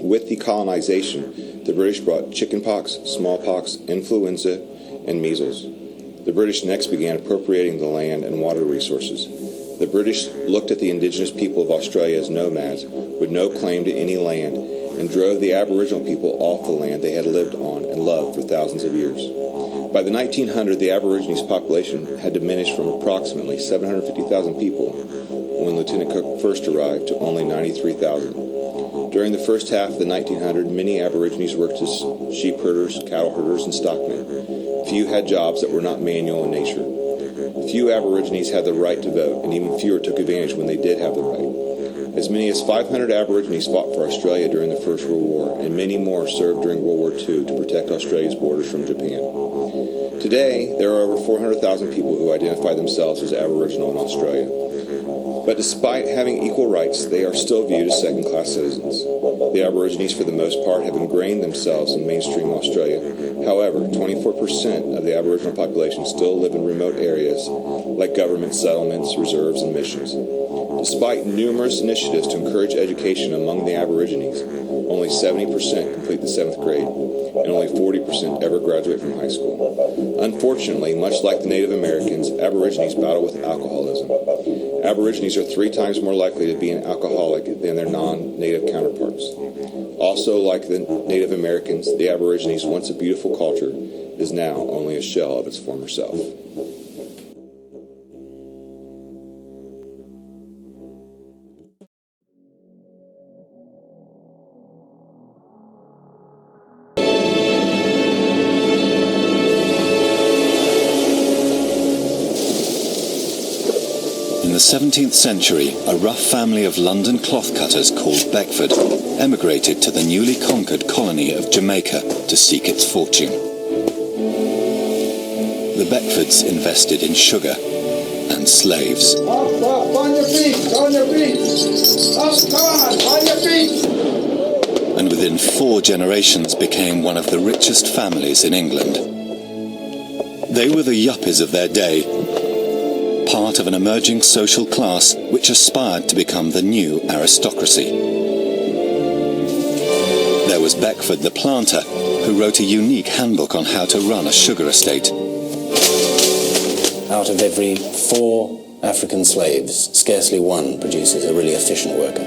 With the colonization, the British brought chickenpox, smallpox, influenza, and measles. The British next began appropriating the land and water resources. The British looked at the indigenous people of Australia as nomads with no claim to any land and drove the Aboriginal people off the land they had lived on and loved for thousands of years. By the 1900s, the Aborigines' population had diminished from approximately 750,000 people when Lieutenant Cook first arrived to only 93,000. During the first half of the 1900s, many Aborigines worked as sheep herders, cattle herders, and stockmen. Few had jobs that were not manual in nature. Few Aborigines had the right to vote, and even fewer took advantage when they did have the right. As many as 500 Aborigines fought for Australia during the First World War, and many more served during World War II to protect Australia's borders from Japan. Today, there are over 400,000 people who identify themselves as Aboriginal in Australia. But despite having equal rights, they are still viewed as second-class citizens. The Aborigines, for the most part, have ingrained themselves in mainstream Australia. However, 24% of the Aboriginal population still live in remote areas, like government settlements, reserves, and missions. Despite numerous initiatives to encourage education among the Aborigines, only 70% complete the 7th grade, and only 40% ever graduate from high school. Unfortunately, much like the Native Americans, Aborigines battle with alcoholism. Aborigines are 3 times more likely to be an alcoholic than their non-native counterparts. Also, like the Native Americans, the Aborigines, once a beautiful culture, is now only a shell of its former self. In the 17th century, a rough family of London cloth cutters called Beckford emigrated to the newly conquered colony of Jamaica to seek its fortune. The Beckfords invested in sugar and slaves. Up, on your feet, on your feet. Up, come on your feet. And within 4 generations became one of the richest families in England. They were the yuppies of their day, part of an emerging social class which aspired to become the new aristocracy. There was Beckford the planter, who wrote a unique handbook on how to run a sugar estate. Out of every 4 African slaves, scarcely one produces a really efficient worker.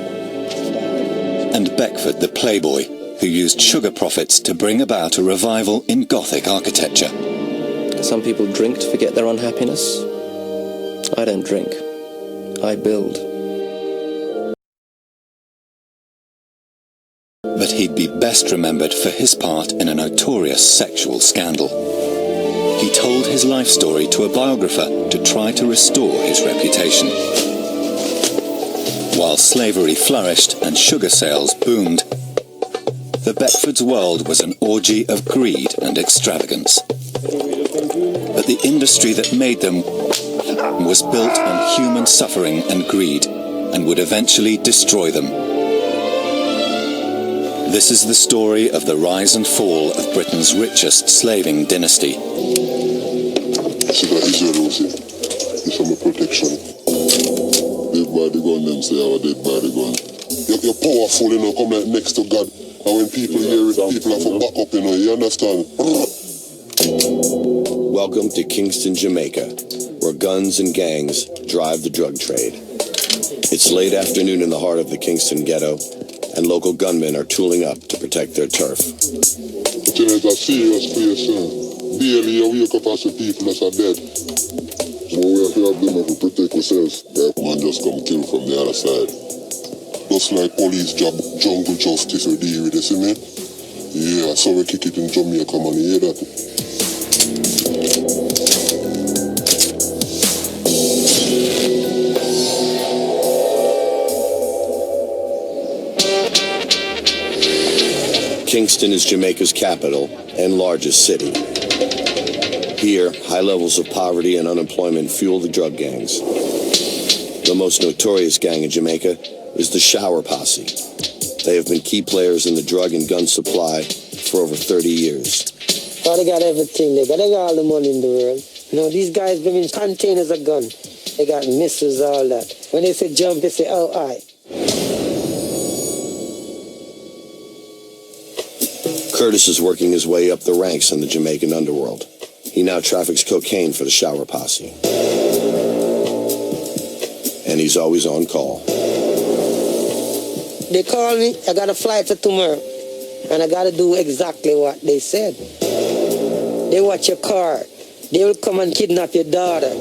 And Beckford the playboy, who used sugar profits to bring about a revival in Gothic architecture. Some people drink to forget their unhappiness. I don't drink. I build. But he'd be best remembered for his part in a notorious sexual scandal. He told his life story to a biographer to try to restore his reputation. While slavery flourished and sugar sales boomed, the Beckfords' world was an orgy of greed and extravagance. But the industry that made them was built on human suffering and greed, and would eventually destroy them. This is the story of the rise and fall of Britain's richest slaving dynasty. See that Israel was it? It's from a protection. Dead by the gun, them say our dead by the gun. You're powerful, you know, come like next to God. And when people hear it, people have to back up, you know, you understand? Welcome to Kingston, Jamaica, where guns and gangs drive the drug trade. It's late afternoon in the heart of the Kingston Ghetto, and local gunmen are tooling up to protect their turf. It's a serious place, daily you wake up and see people that are dead. So we have to have them to protect ourselves. That man just come kill from the other side. Just like police job, jungle justice we deal with, you see me? Yeah, so we kick it in Jamaica, man, you hear that? Kingston is Jamaica's capital and largest city. Here, high levels of poverty and unemployment fuel the drug gangs. The most notorious gang in Jamaica is the Shower Posse. They have been key players in the drug and gun supply for over 30 years. Oh, they got everything. They got all the money in the world. You know, these guys bring in containers of guns. They got missiles, all that. When they say jump, they say, oh, aye. Curtis is working his way up the ranks in the Jamaican underworld. He now traffics cocaine for the Shower Posse. And he's always on call. They call me, I got a flight for tomorrow. And I got to do exactly what they said. They watch your car. They will come and kidnap your daughter.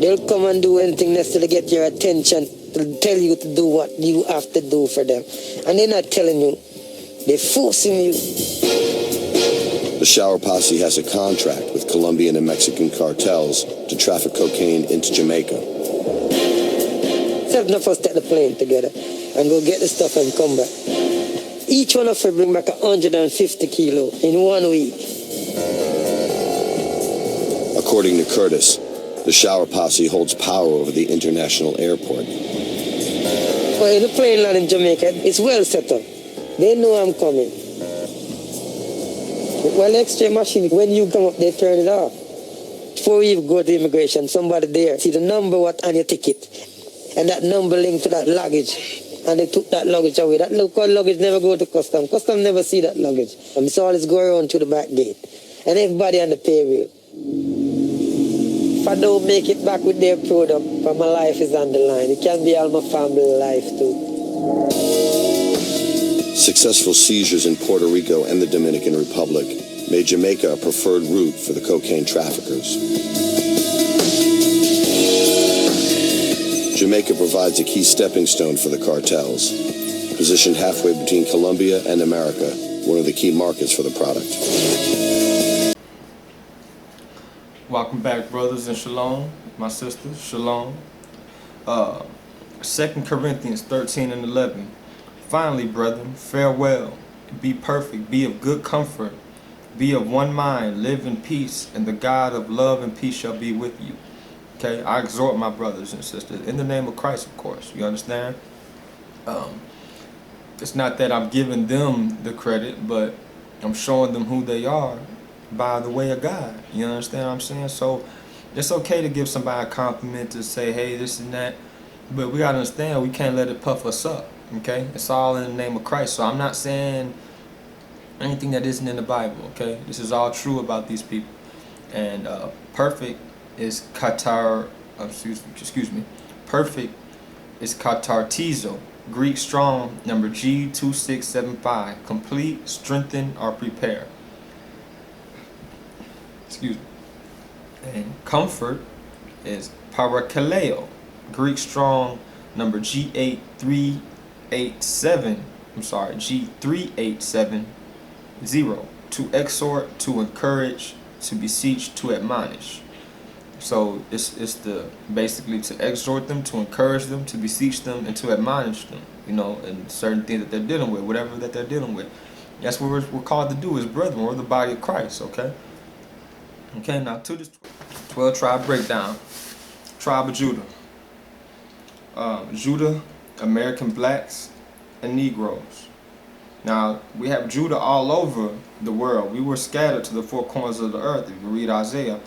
They'll come and do anything necessary to get your attention, to tell you to do what you have to do for them. And they're not telling you. They're forcing you. The Shower Posse has a contract with Colombian and Mexican cartels to traffic cocaine into Jamaica. Seven of us take the plane together and go get the stuff and come back. Each one of us bring back 150 kilo in 1 week. According to Curtis, the Shower Posse holds power over the international airport. Well, in the plane land in Jamaica, it's well set up. They know I'm coming. Well, the X-ray machine, when you come up, they turn it off. Before we even go to immigration, somebody there see the number what on your ticket, and that number linked to that luggage, and they took that luggage away. That luggage never go to custom. Custom never see that luggage. And so all this go around to the back gate, and everybody on the payroll. If I don't make it back with their product, but my life is on the line. It can be all my family life too. Successful seizures in Puerto Rico and the Dominican Republic made Jamaica a preferred route for the cocaine traffickers. Jamaica provides a key stepping stone for the cartels. Positioned halfway between Colombia and America, one of the key markets for the product. Welcome back, brothers, and shalom, my sisters, shalom. 2 Corinthians 13 and 11. Finally, brethren, farewell, be perfect, be of good comfort, be of one mind, live in peace, and the God of love and peace shall be with you. Okay, I exhort my brothers and sisters, in the name of Christ, of course, you understand? It's not that I'm giving them the credit, but I'm showing them who they are by the way of God, you understand what I'm saying? So, it's okay to give somebody a compliment, to say, hey, this and that, but we gotta understand, we can't let it puff us up. Okay, it's all in the name of Christ. So I'm not saying anything that isn't in the Bible. Okay, this is all true about these people. And perfect is excuse me. Perfect is katartizo. Greek strong number G2675. Complete, strengthen, or prepare. Excuse me. And comfort is parakaleo. Greek strong number G387. G3870. To exhort, to encourage, to beseech, to admonish. So it's basically to exhort them, to encourage them, to beseech them, and to admonish them, you know, and certain things that they're dealing with, whatever that they're dealing with. That's what we're called to do as brethren. We're the body of Christ, okay? Okay, now to this 12 tribe breakdown. Tribe of Judah. Judah, American blacks, and Negroes. Now, we have Judah all over the world. We were scattered to the four corners of the earth, if you read Isaiah.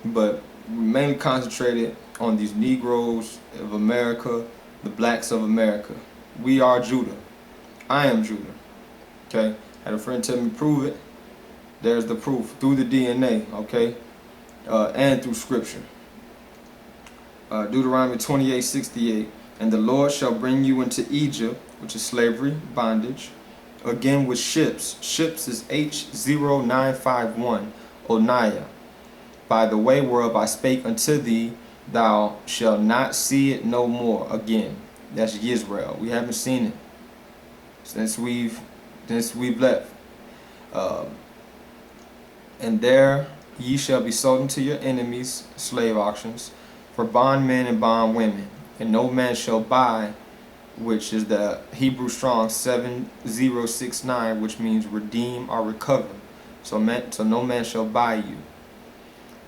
But we mainly concentrated on these Negroes of America, the blacks of America. We are Judah. I am Judah. Okay? Had a friend tell me prove it. There's the proof through the DNA, okay? And through scripture. Deuteronomy 28:68. And the Lord shall bring you into Egypt, which is slavery, bondage, again with ships. Ships is H0951, Oniah. By the way whereof I spake unto thee, thou shalt not see it no more again. That's Israel. We haven't seen it since we've left. And there ye shall be sold unto your enemies, slave auctions, for bondmen and bondwomen, and no man shall buy, which is the Hebrew Strong 7069, which means redeem or recover. So no man shall buy you.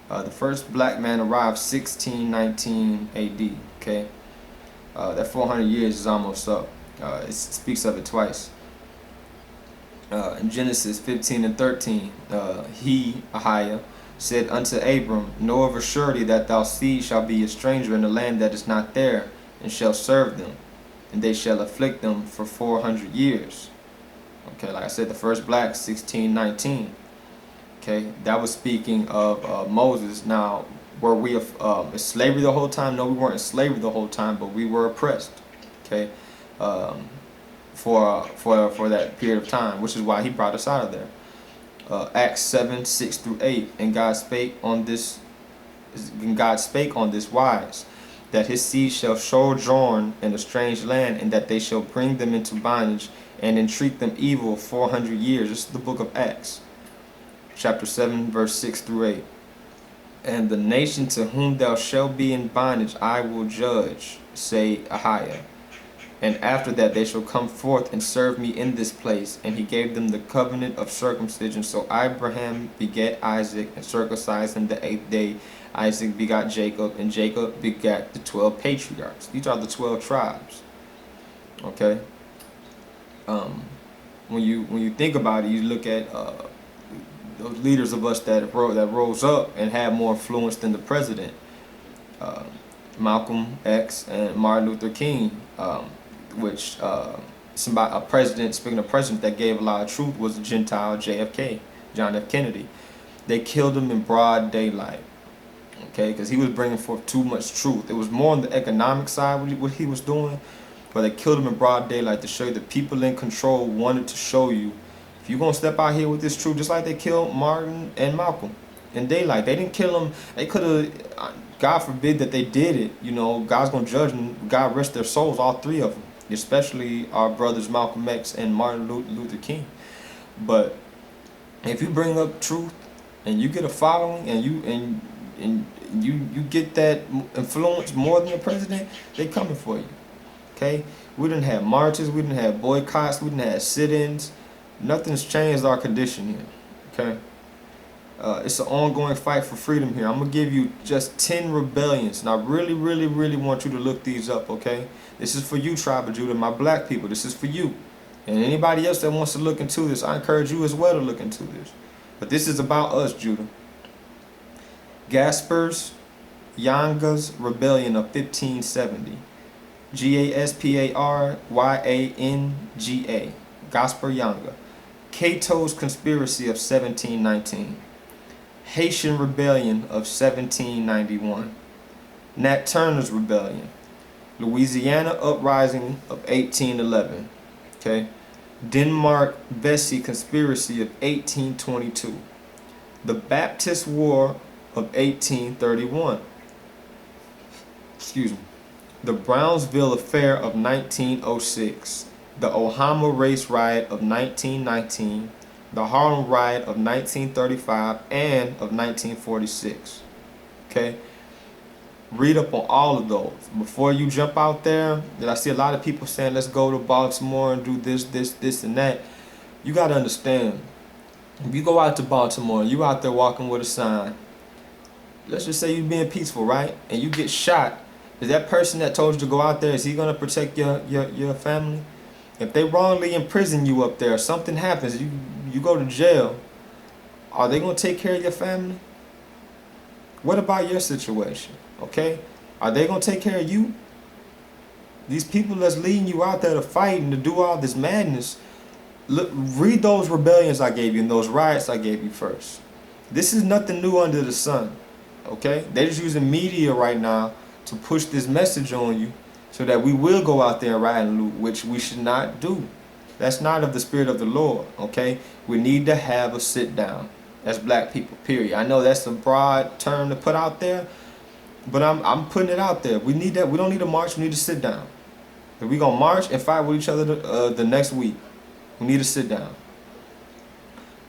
The first black man arrived 1619 AD. Okay, that 400 years is almost up. It speaks of it twice. In Genesis 15:13, he, Ahiah, said unto Abram, know of a surety that thy seed shall be a stranger in the land that is not there, and shall serve them, and they shall afflict them for 400 years. Okay, like I said, the first black 1619. Okay, that was speaking of Moses. Now, were we in slavery the whole time? No, we weren't in slavery the whole time, but we were oppressed. Okay, for that period of time, which is why he brought us out of there. Acts 7:6-8, and God spake on this wise, that his seed shall sojourn in a strange land, and that they shall bring them into bondage and entreat them evil 400 years. This is the book of Acts, chapter 7, verse 6-8. And the nation to whom thou shalt be in bondage I will judge, say Ahiah. And after that they shall come forth and serve me in this place. And he gave them the covenant of circumcision. So Abraham begat Isaac, and circumcised him the 8th day. Isaac begot Jacob, and Jacob begat the 12 patriarchs. These are the 12 tribes. Okay. When you think about it, you look at those leaders of us that rose up and had more influence than the president. Malcolm X and Martin Luther King. Which speaking of president that gave a lot of truth was a Gentile, JFK, John F. Kennedy. They killed him in broad daylight, okay, because he was bringing forth too much truth. It was more on the economic side what he was doing, but they killed him in broad daylight to show you the people in control wanted to show you, if you're going to step out here with this truth, just like they killed Martin and Malcolm in daylight. They didn't kill them. They could have, God forbid that they did it, you know, God's going to judge them. God rest their souls, all three of them. Especially our brothers Malcolm X and Martin Luther King. But if you bring up truth and you get a following and you get that influence more than the president, they coming for you. Okay? We didn't have marches, we didn't have boycotts, we didn't have sit-ins. Nothing's changed our condition here. Okay? It's an ongoing fight for freedom here. I'm going to give you just 10 rebellions. And I really, really, really want you to look these up, okay? This is for you, Tribe of Judah, my black people. This is for you. And anybody else that wants to look into this, I encourage you as well to look into this. But this is about us, Judah. Gaspar's Yanga's Rebellion of 1570. Gasparyanga. Gaspar Yanga. Cato's Conspiracy of 1719. Haitian Rebellion of 1791. Nat Turner's Rebellion. Louisiana Uprising of 1811. Okay. Denmark Vesey Conspiracy of 1822. The Baptist War of 1831. Excuse me. The Brownsville Affair of 1906. The Ohama Race Riot of 1919. The Harlem Riot of 1935 and of 1946. Okay. Read up on all of those before you jump out there. That I see a lot of people saying, let's go to Baltimore and do this, and that. You got to understand, if you go out to Baltimore, you out there walking with a sign. Let's just say you're being peaceful, right? And you get shot. Is that person that told you to go out there, is he going to protect your family? If they wrongly imprison you up there, something happens, you go to jail, are they going to take care of your family? What about your situation? Okay? Are they going to take care of you? These people that's leading you out there to fight and to do all this madness, look, read those rebellions I gave you and those riots I gave you first. This is nothing new under the sun. Okay? They're just using media right now to push this message on you so that we will go out there and riot and loot, which we should not do. That's not of the spirit of the Lord. Okay? We need to have a sit down as black people, period. I know that's a broad term to put out there, but I'm putting it out there. We need that. We don't need to march. We need to sit down. If we're going to march and fight with each other the next week, we need to sit down.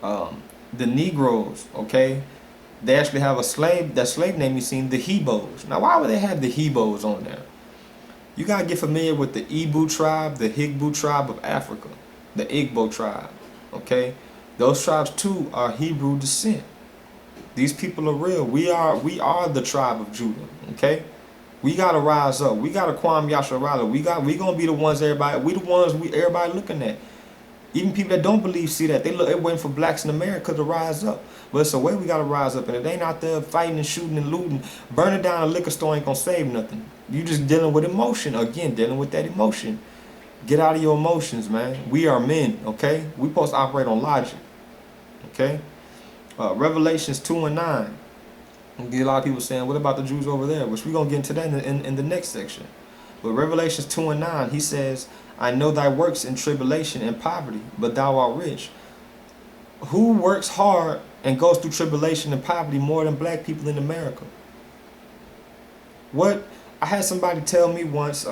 The Negroes, okay, they actually have a slave, that slave name you seen, the Hebos. Now, why would they have the Hebos on there? You got to get familiar with the Ibu tribe, the Higbo tribe of Africa, the Igbo tribe, okay? Those tribes, too, are Hebrew descent. These people are real. We are the tribe of Judah, okay? We got to rise up. We got to Kwam Yasharala. We going to be the ones everybody looking at. Even people that don't believe see that. They're waiting for blacks in America to rise up. But it's a way we got to rise up. And it ain't out there fighting and shooting and looting. Burning down a liquor store ain't going to save nothing. You just dealing with emotion. Again, dealing with that emotion. Get out of your emotions, man. We are men, okay? We supposed to operate on logic, okay? Revelations 2 and 9. A lot of people saying, what about the Jews over there? Which we're going to get into that in the next section. But Revelations 2 and 9, he says, I know thy works in tribulation and poverty, but thou art rich. Who works hard and goes through tribulation and poverty more than black people in America? What? I had somebody tell me once,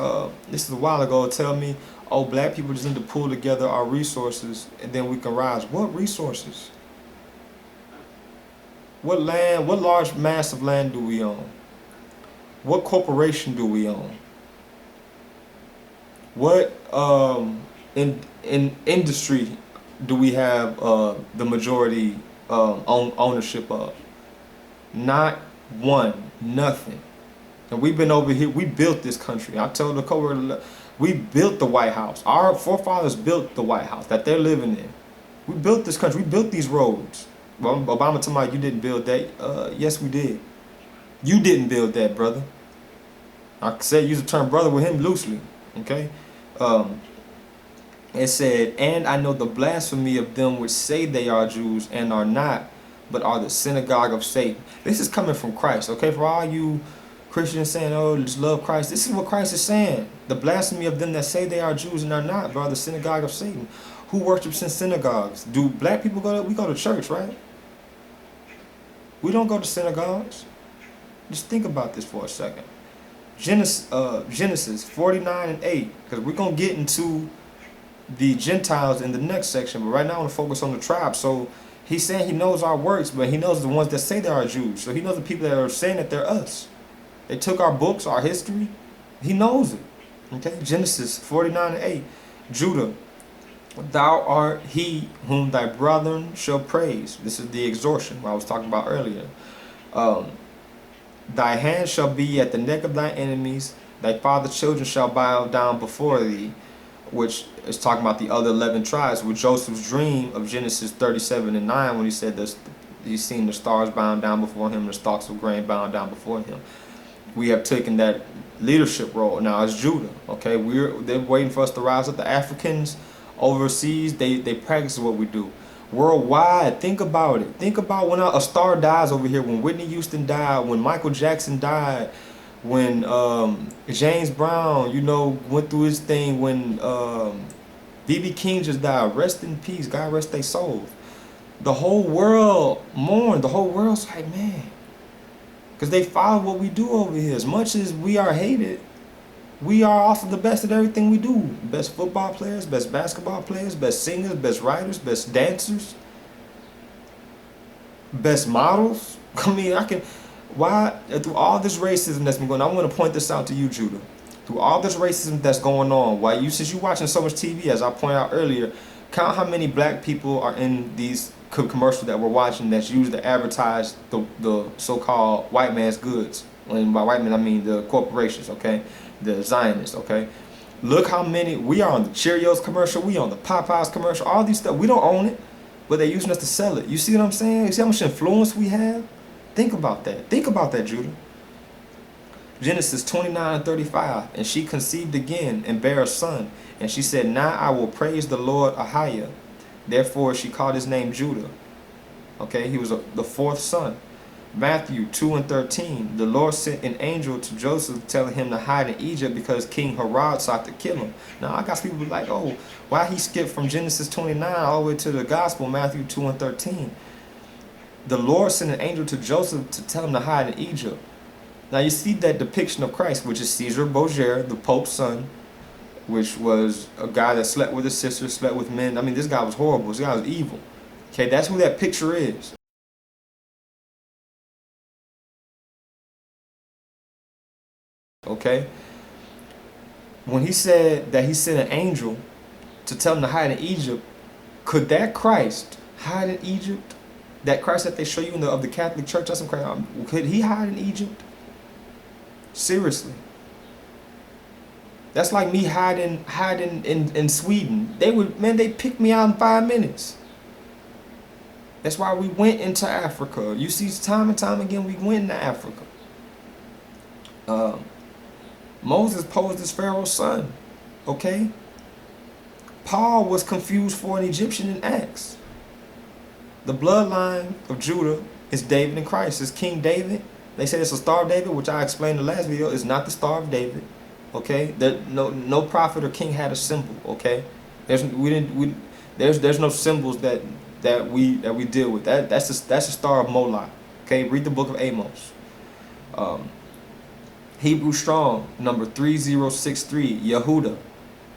this is a while ago, tell me, oh, black people just need to pull together our resources and then we can rise. What resources? What land, what large mass of land do we own? What corporation do we own? What in industry do we have the majority ownership of? Not one, nothing. And we've been over here, we built this country. I told the coworker, we built the White House. Our forefathers built the White House that they're living in. We built this country, we built these roads. Well, Obama told me, you didn't build that. Yes, we did. You didn't build that, brother. I said use the term brother with him loosely, okay? It said, and I know the blasphemy of them which say they are Jews and are not, but are the synagogue of Satan. This is coming from Christ, okay? For all you Christians saying, oh, just love Christ. This is what Christ is saying. The blasphemy of them that say they are Jews and are not, but are the synagogue of Satan. Who worships in synagogues? Do black people go to, we go to church, right? We don't go to synagogues. Just think about this for a second. Genesis 49 and 8, because we're going to get into the Gentiles in the next section, but right now I want to focus on the tribe. So he's saying he knows our works, but he knows the ones that say they are Jews. So he knows the people that are saying that they're us. They took our books, our history. He knows it. Okay, Genesis 49 and 8. Judah, thou art he whom thy brethren shall praise. This is the exhortation I was talking about earlier. Thy hand shall be at the neck of thy enemies. Thy father's children shall bow down before thee. Which is talking about the other 11 tribes with Joseph's dream of Genesis 37 and 9 when he said this, he's seen the stars bowing down before him, the stalks of grain bowing down before him. We have taken that leadership role. Now it's Judah. Okay, they're waiting for us to rise up. The Africans overseas, they practice what we do. Worldwide, think about it. Think about when a star dies over here, when Whitney Houston died, when Michael Jackson died, when James Brown, went through his thing, when B.B. King just died. Rest in peace. God rest their souls. The whole world mourned. The whole world's like, man. Because they follow what we do over here. As much as we are hated, we are also the best at everything we do. Best football players, best basketball players, best singers, best writers, best dancers, best models. I mean, Why, through all this racism that's been going on, I want to point this out to you, Judah. Through all this racism that's going on, why you, since you're watching so much TV, as I pointed out earlier, count how many black people are in these commercials that we're watching that's used to advertise the so-called white man's goods. And by white man, I mean the corporations, okay? The Zionists, okay? Look how many, we are on the Cheerios commercial, we on the Popeyes commercial, all these stuff. We don't own it, but they're using us to sell it. You see what I'm saying? You see how much influence we have? Think about that. Think about that, Judah. Genesis 29:35, and she conceived again and bare a son. And she said, now I will praise the Lord Ahiah. Therefore she called his name Judah. Okay, he was the fourth son. Matthew 2:13, the Lord sent an angel to Joseph telling him to hide in Egypt because King Herod sought to kill him. Now I got people like, oh, why he skipped from Genesis 29 all the way to the gospel, Matthew 2:13. The Lord sent an angel to Joseph to tell him to hide in Egypt. Now you see that depiction of Christ, which is Caesar Borgia, the Pope's son, which was a guy that slept with his sister, slept with men. I mean, this guy was horrible. This guy was evil. Okay, that's who that picture is. Okay? When he said that he sent an angel to tell him to hide in Egypt, could that Christ hide in Egypt? That Christ that they show you of the Catholic Church, that's some Christ, could he hide in Egypt? Seriously. That's like me hiding in Sweden. They picked me out in 5 minutes. That's why we went into Africa. You see, time and time again, we went into Africa. Moses posed as Pharaoh's son. Okay? Paul was confused for an Egyptian in Acts. The bloodline of Judah is David and Christ. It's King David. They say it's a Star of David, which I explained in the last video. It's not the Star of David. Okay? No prophet or king had a symbol. Okay? There's no symbols that we deal with. That's the Star of Moloch. Okay? Read the book of Amos. Hebrew Strong, number 3063, Yehuda.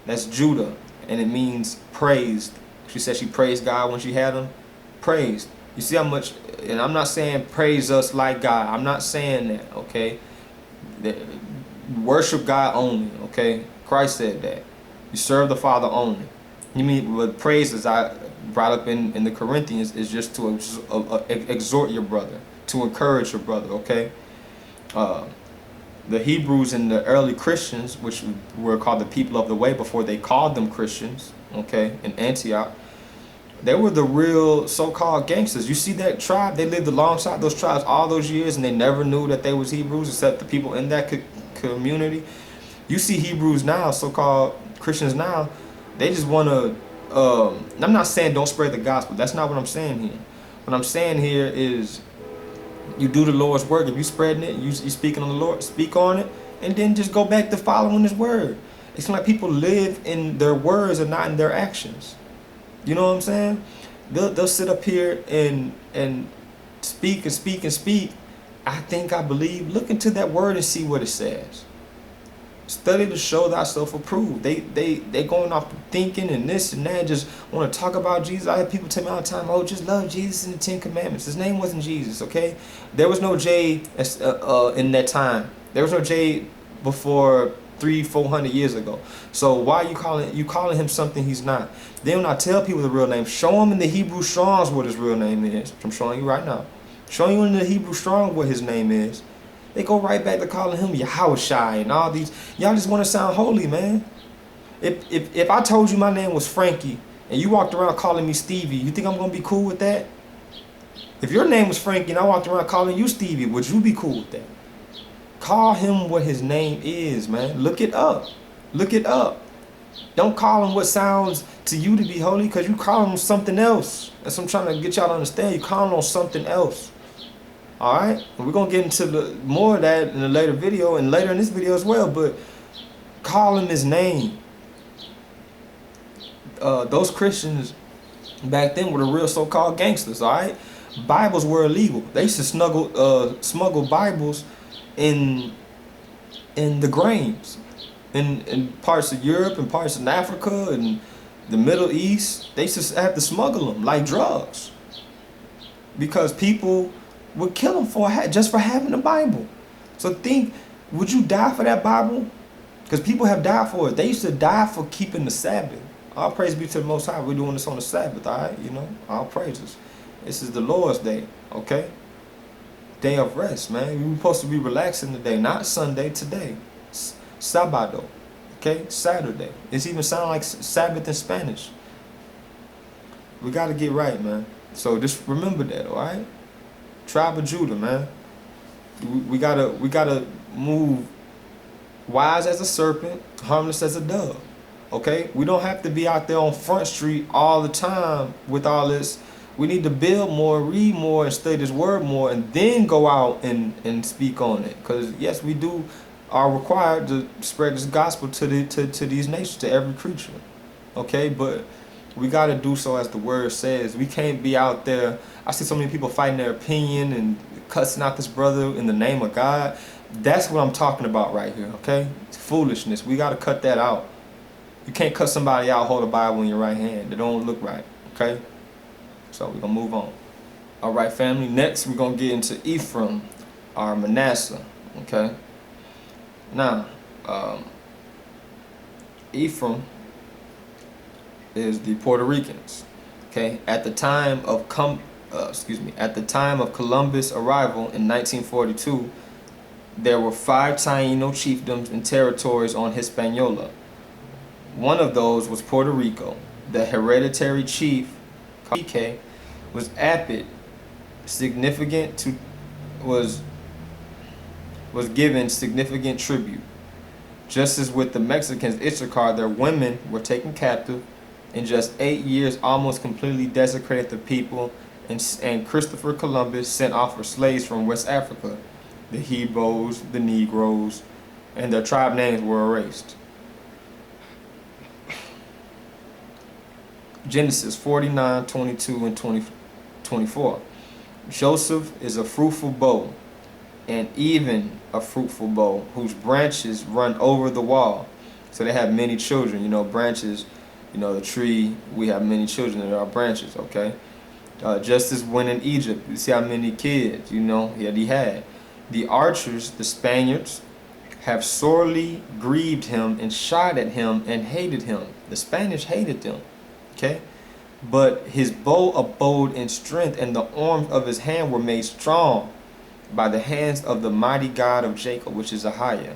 That's Judah, and it means praised. She said she praised God when she had him. Praised. You see how much, and I'm not saying praise us like God. I'm not saying that, okay? Worship God only, okay? Christ said that. You serve the Father only. You mean, what praise, as I brought up in the Corinthians, is just to exhort your brother, to encourage your brother, okay? The Hebrews and the early Christians, which were called the people of the way before they called them Christians, okay, in Antioch, they were the real so-called gangsters. You see that tribe? They lived alongside those tribes all those years, and they never knew that they was Hebrews except the people in that community. You see Hebrews now, so-called Christians now, they just want to, I'm not saying don't spread the gospel. That's not what I'm saying here. What I'm saying here is you do the Lord's work. If you spreading it, you speaking on the Lord, speak on it, and then just go back to following his word. It's like people live in their words and not in their actions. You know what I'm saying? They'll sit up here and speak and speak and speak. I think, I believe. Look into that word and see what it says. Study to show thyself approved. They going off thinking and this and that, just want to talk about Jesus. I have people tell me all the time, oh, just love Jesus and the 10 Commandments. His name wasn't Jesus, okay? There was no J in that time. There was no J before 300-400 years ago. So why are you calling him something he's not? Then when I tell people the real name, show them in the Hebrew Strong's what his real name is. I'm showing you right now. Showing you in the Hebrew Strong what his name is. They go right back to calling him Yahushai and all these. Y'all just want to sound holy, man. If I told you my name was Frankie and you walked around calling me Stevie, you think I'm going to be cool with that? If your name was Frankie and I walked around calling you Stevie, would you be cool with that? Call him what his name is, man. Look it up. Look it up. Don't call him what sounds to you to be holy, because you call him something else. That's what I'm trying to get y'all to understand. You call him on something else. Alright? We're going to get into more of that in a later video and later in this video as well, but call him his name. Those Christians back then were the real so-called gangsters, alright? Bibles were illegal. They used to smuggle Bibles in the grains. In parts of Europe and parts of Africa and the Middle East, they just have to smuggle them like drugs, because people would kill them just for having the Bible. So think, would you die for that Bible? Because people have died for it. They used to die for keeping the Sabbath. All praise be to the Most High. We're doing this on the Sabbath, all right? You know, all praises. This is the Lord's day, okay? Day of rest, man. We're supposed to be relaxing today, not Sunday, today. Sábado, okay? Saturday. It's even sound like Sabbath in Spanish. We got to get right, man. So just remember that, all right? Tribe of Judah, man. We gotta move wise as a serpent, harmless as a dove. Okay? We don't have to be out there on Front Street all the time with all this. We need to build more, read more, and study this word more, and then go out and speak on it. Because yes, we are required to spread this gospel to these nations, to every creature. Okay, but we got to do so as the word says. We can't be out there. I see so many people fighting their opinion and cussing out this brother in the name of God. That's what I'm talking about right here, okay? It's foolishness. We got to cut that out. You can't cut somebody out, hold a Bible in your right hand. It don't look right, okay? So we're going to move on. All right, family. Next, we're going to get into Ephraim, or Manasseh, okay? Now, Ephraim is the Puerto Ricans, okay? At the time of Columbus' arrival in 1942, there were 5 Taino chiefdoms and territories on Hispaniola. One of those was Puerto Rico. The hereditary chief, Cacique, was given significant tribute. Just as with the Mexicans, Issachar, their women were taken captive. In just 8 years, almost completely desecrated the people, and Christopher Columbus sent off for slaves from West Africa. The Hebrews, the Negroes, and their tribe names were erased. Genesis 49, 22, and 24. Joseph is a fruitful bough, and even a fruitful bough, whose branches run over the wall. So they have many children. You know, branches, you know, the tree, we have many children in our branches, okay? Just as when in Egypt, you see how many kids, you know, he had. The archers, the Spaniards, have sorely grieved him and shot at him and hated him. The Spanish hated them, okay? But his bow abode in strength, and the arms of his hand were made strong by the hands of the mighty God of Jacob, which is Ahia.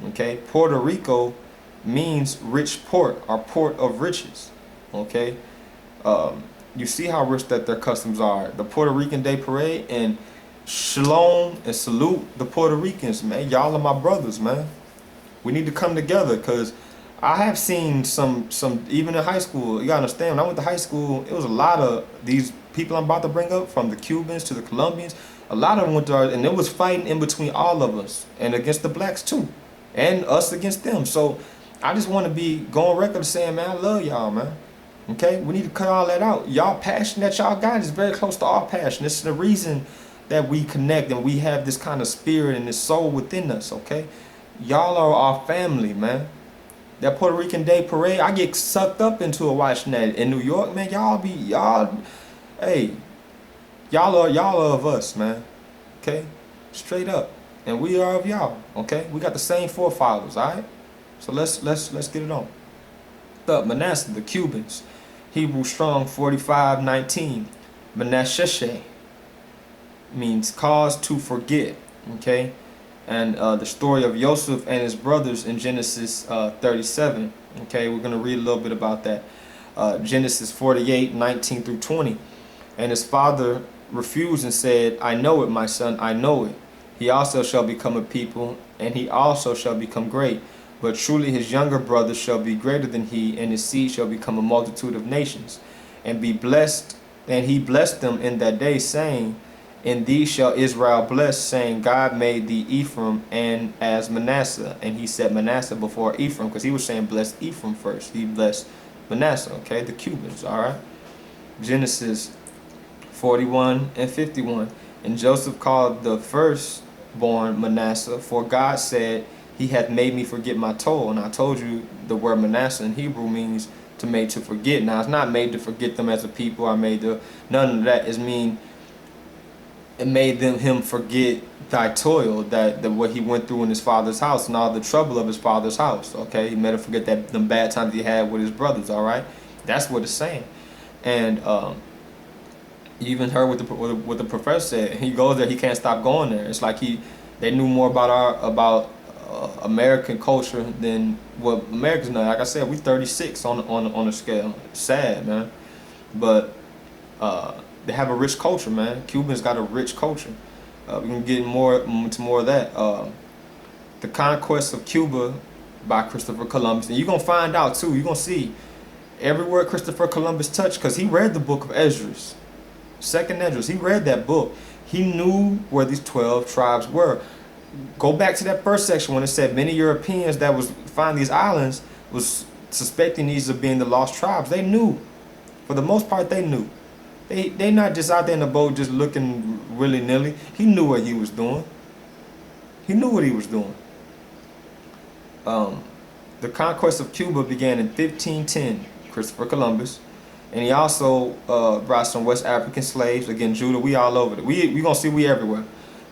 Okay? Puerto Rico means rich port, or port of riches. Okay? You see how rich that their customs are. The Puerto Rican Day Parade, and shalom and salute the Puerto Ricans, man. Y'all are my brothers, man. We need to come together, because I have seen some even in high school. You gotta understand, when I went to high school, it was a lot of these people I'm about to bring up, from the Cubans to the Colombians. A lot of them went to and it was fighting in between all of us, and against the blacks too, and us against them. So I just want to be going record saying, man, I love y'all, man. Okay, we need to cut all that out. Y'all passion that y'all got is very close to our passion. This is the reason that we connect and we have this kind of spirit and this soul within us. Okay, y'all are our family, man. That Puerto Rican Day Parade, I get sucked up into it watching that. In New York, man, hey, y'all are of us, man. Okay? Straight up. And we are of y'all. Okay? We got the same forefathers, alright? So let's get it on. Manasseh, the Cubans. Hebrew strong 45:19. Manasseh means cause to forget. Okay? And the story of Joseph and his brothers in Genesis 37. Okay, we're going to read a little bit about that. Genesis 48:19 through 20. And his father refused and said, I know it, my son, I know it. He also shall become a people, and he also shall become great. But truly his younger brother shall be greater than he, and his seed shall become a multitude of nations. And be blessed, and he blessed them in that day, saying, in thee shall Israel bless, saying, God made thee Ephraim and as Manasseh. And he said Manasseh before Ephraim, because he was saying bless Ephraim first. He blessed Manasseh, okay, the Cubans, all right? Genesis 41:51. And Joseph called the firstborn Manasseh, for God said, he hath made me forget my toil. And I told you the word Manasseh in Hebrew means to made to forget. Now, it's not made to forget them as a people. None of that is mean. it made him forget thy toil, that what he went through in his father's house and all the trouble of his father's house. Okay, he made him forget that the bad times he had with his brothers. All right, that's what it's saying. And you even heard what the professor said. He goes there, he can't stop going there. It's like they knew more about American culture than what Americans know. Like I said, we 36 on the scale. It's sad, man, but they have a rich culture, man. Cubans got a rich culture. We can get into more of that. The Conquest of Cuba by Christopher Columbus, and you're gonna find out too. You're gonna see every word Christopher Columbus touched, because he read the book of Esdras, Second Esdras. He read that book. He knew where these 12 tribes were. Go back to that first section when it said many Europeans that was find these islands was suspecting these of being the lost tribes. They knew, for the most part, they knew. They not just out there in the boat just looking willy-nilly. He knew what he was doing. He knew what he was doing. The conquest of Cuba began in 1510, Christopher Columbus, and he also brought some West African slaves. Again, Judah, we all over it. We gonna see we everywhere.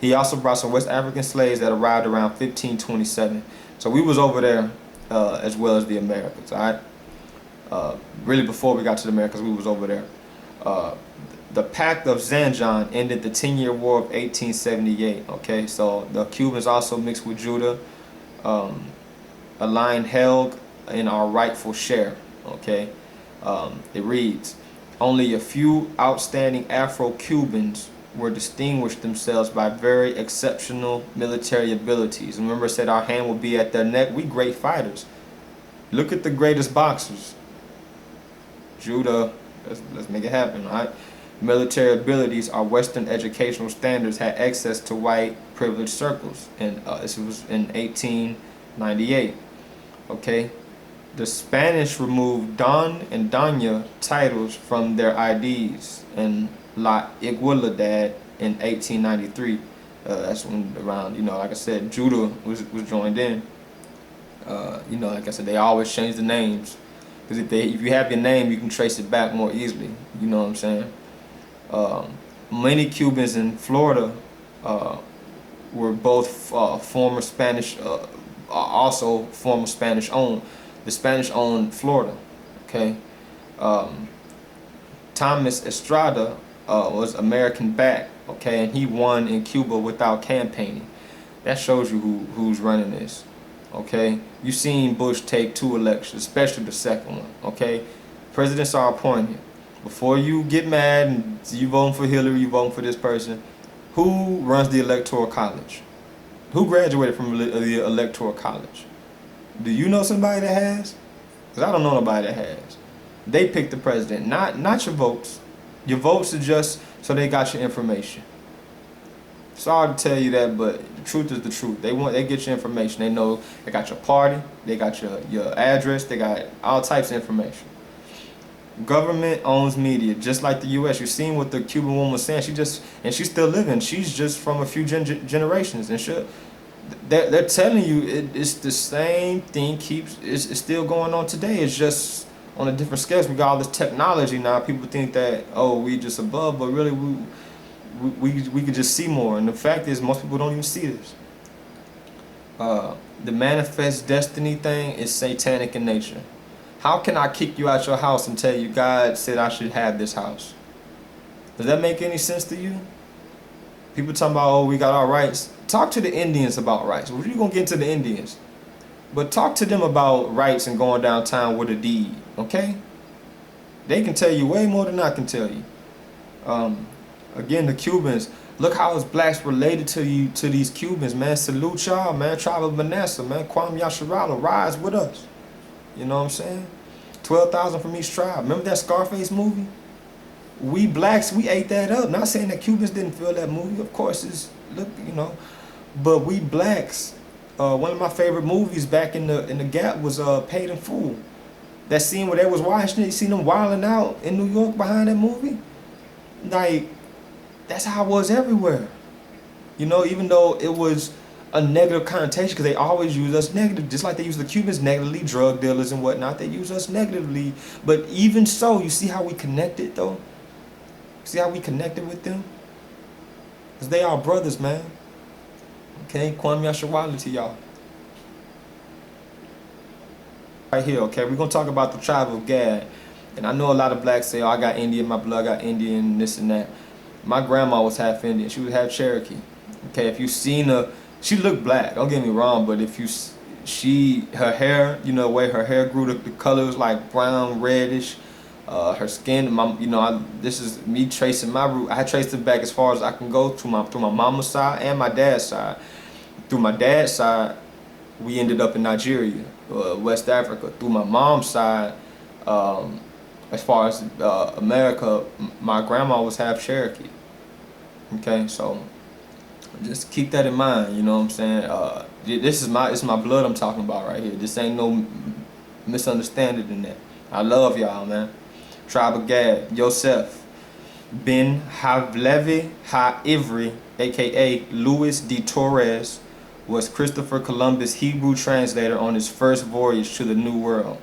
He also brought some West African slaves that arrived around 1527. So we was over there as well as the Americans, all right? Really before we got to the Americans, we was over there. The Pact of Zanjan ended the 10-year War of 1878. Okay, so the Cubans also mixed with Judah. A line held in our rightful share. Okay, it reads, only a few outstanding Afro-Cubans were distinguished themselves by very exceptional military abilities. Remember, I said our hand will be at their neck. We great fighters. Look at the greatest boxers. Judah. Let's make it happen, all right? Military abilities, our Western educational standards had access to white privileged circles, and this was in 1898. Okay, the Spanish removed Don and Doña titles from their IDs and La Igualdad in 1893. That's when around, like I said, Judah was joined in. Like I said, they always change the names. Because if you have your name, you can trace it back more easily. You know what I'm saying? Many Cubans in Florida were both former Spanish, also former Spanish owned. The Spanish owned Florida. Okay. Thomas Estrada was American backed. Okay, and he won in Cuba without campaigning. That shows you who's running this. Okay, you've seen Bush take 2 elections, especially the second one. Okay, presidents are appointed. Before you get mad and you voting for Hillary, you voting for this person, who runs the electoral college? Who graduated from the electoral college? Do you know somebody that has? Because I don't know nobody that has. They pick the president, not your votes. Your votes are just so they got your information. Sorry to tell you that, but the truth is the truth. They get your information. They know they got your party, they got your address, they got all types of information. Government owns media, just like the U.S. You've seen what the Cuban woman was saying. She's still living. She's just from a few generations, and they're telling you it's the same thing. It's still going on today. It's just on a different scale. We got all this technology now. People think that we just above, but really we could just see more. And the fact is, most people don't even see this. The manifest destiny thing is satanic in nature. How can I kick you out your house and tell you God said I should have this house? Does that make any sense to you? People talking about, we got our rights. Talk to the Indians about rights. Well, you're going to get to the Indians. But talk to them about rights and going downtown with a deed, okay? They can tell you way more than I can tell you. Again, the Cubans, look how us blacks related to these Cubans, man. Salute y'all, man. Tribe of Manasseh, man. Kwame Yasharala, rise with us. You know what I'm saying? 12,000 from each tribe. Remember that Scarface movie? We blacks, we ate that up. Not saying that Cubans didn't feel that movie. Of course, but we blacks. One of my favorite movies back in the Gap was Paid in Full. That scene where they was watching it, you seen them wilding out in New York behind that movie? Like, that's how it was everywhere. Even though it was a negative connotation, because they always use us negative, just like they use the Cubans negatively, drug dealers and whatnot. They use us negatively. But even so, you see how we connected, though? See how we connected with them? Because they are brothers, man. Okay, Kwame Yashawali to y'all. Right here, okay, we're going to talk about the tribe of Gad. And I know a lot of blacks say, oh, I got Indian in my blood, I got Indian, this and that. My grandma was half Indian. She was half Cherokee. Okay, if you seen her, she looked black, don't get me wrong, but if you, her hair, you know, the way her hair grew, the color was like brown, reddish. Her skin, this is me tracing my root. I traced it back as far as I can go through my mama's side and my dad's side. Through my dad's side, we ended up in Nigeria, West Africa. Through my mom's side, as far as America, my grandma was half Cherokee. Okay, so just keep that in mind. You know what I'm saying? It's my blood I'm talking about right here. This ain't no misunderstanding in that. I love y'all, man. Tribe of Gad, Yosef Ben Havlevi Ha-Ivri, aka Luis de Torres, was Christopher Columbus' Hebrew translator on his first voyage to the New World.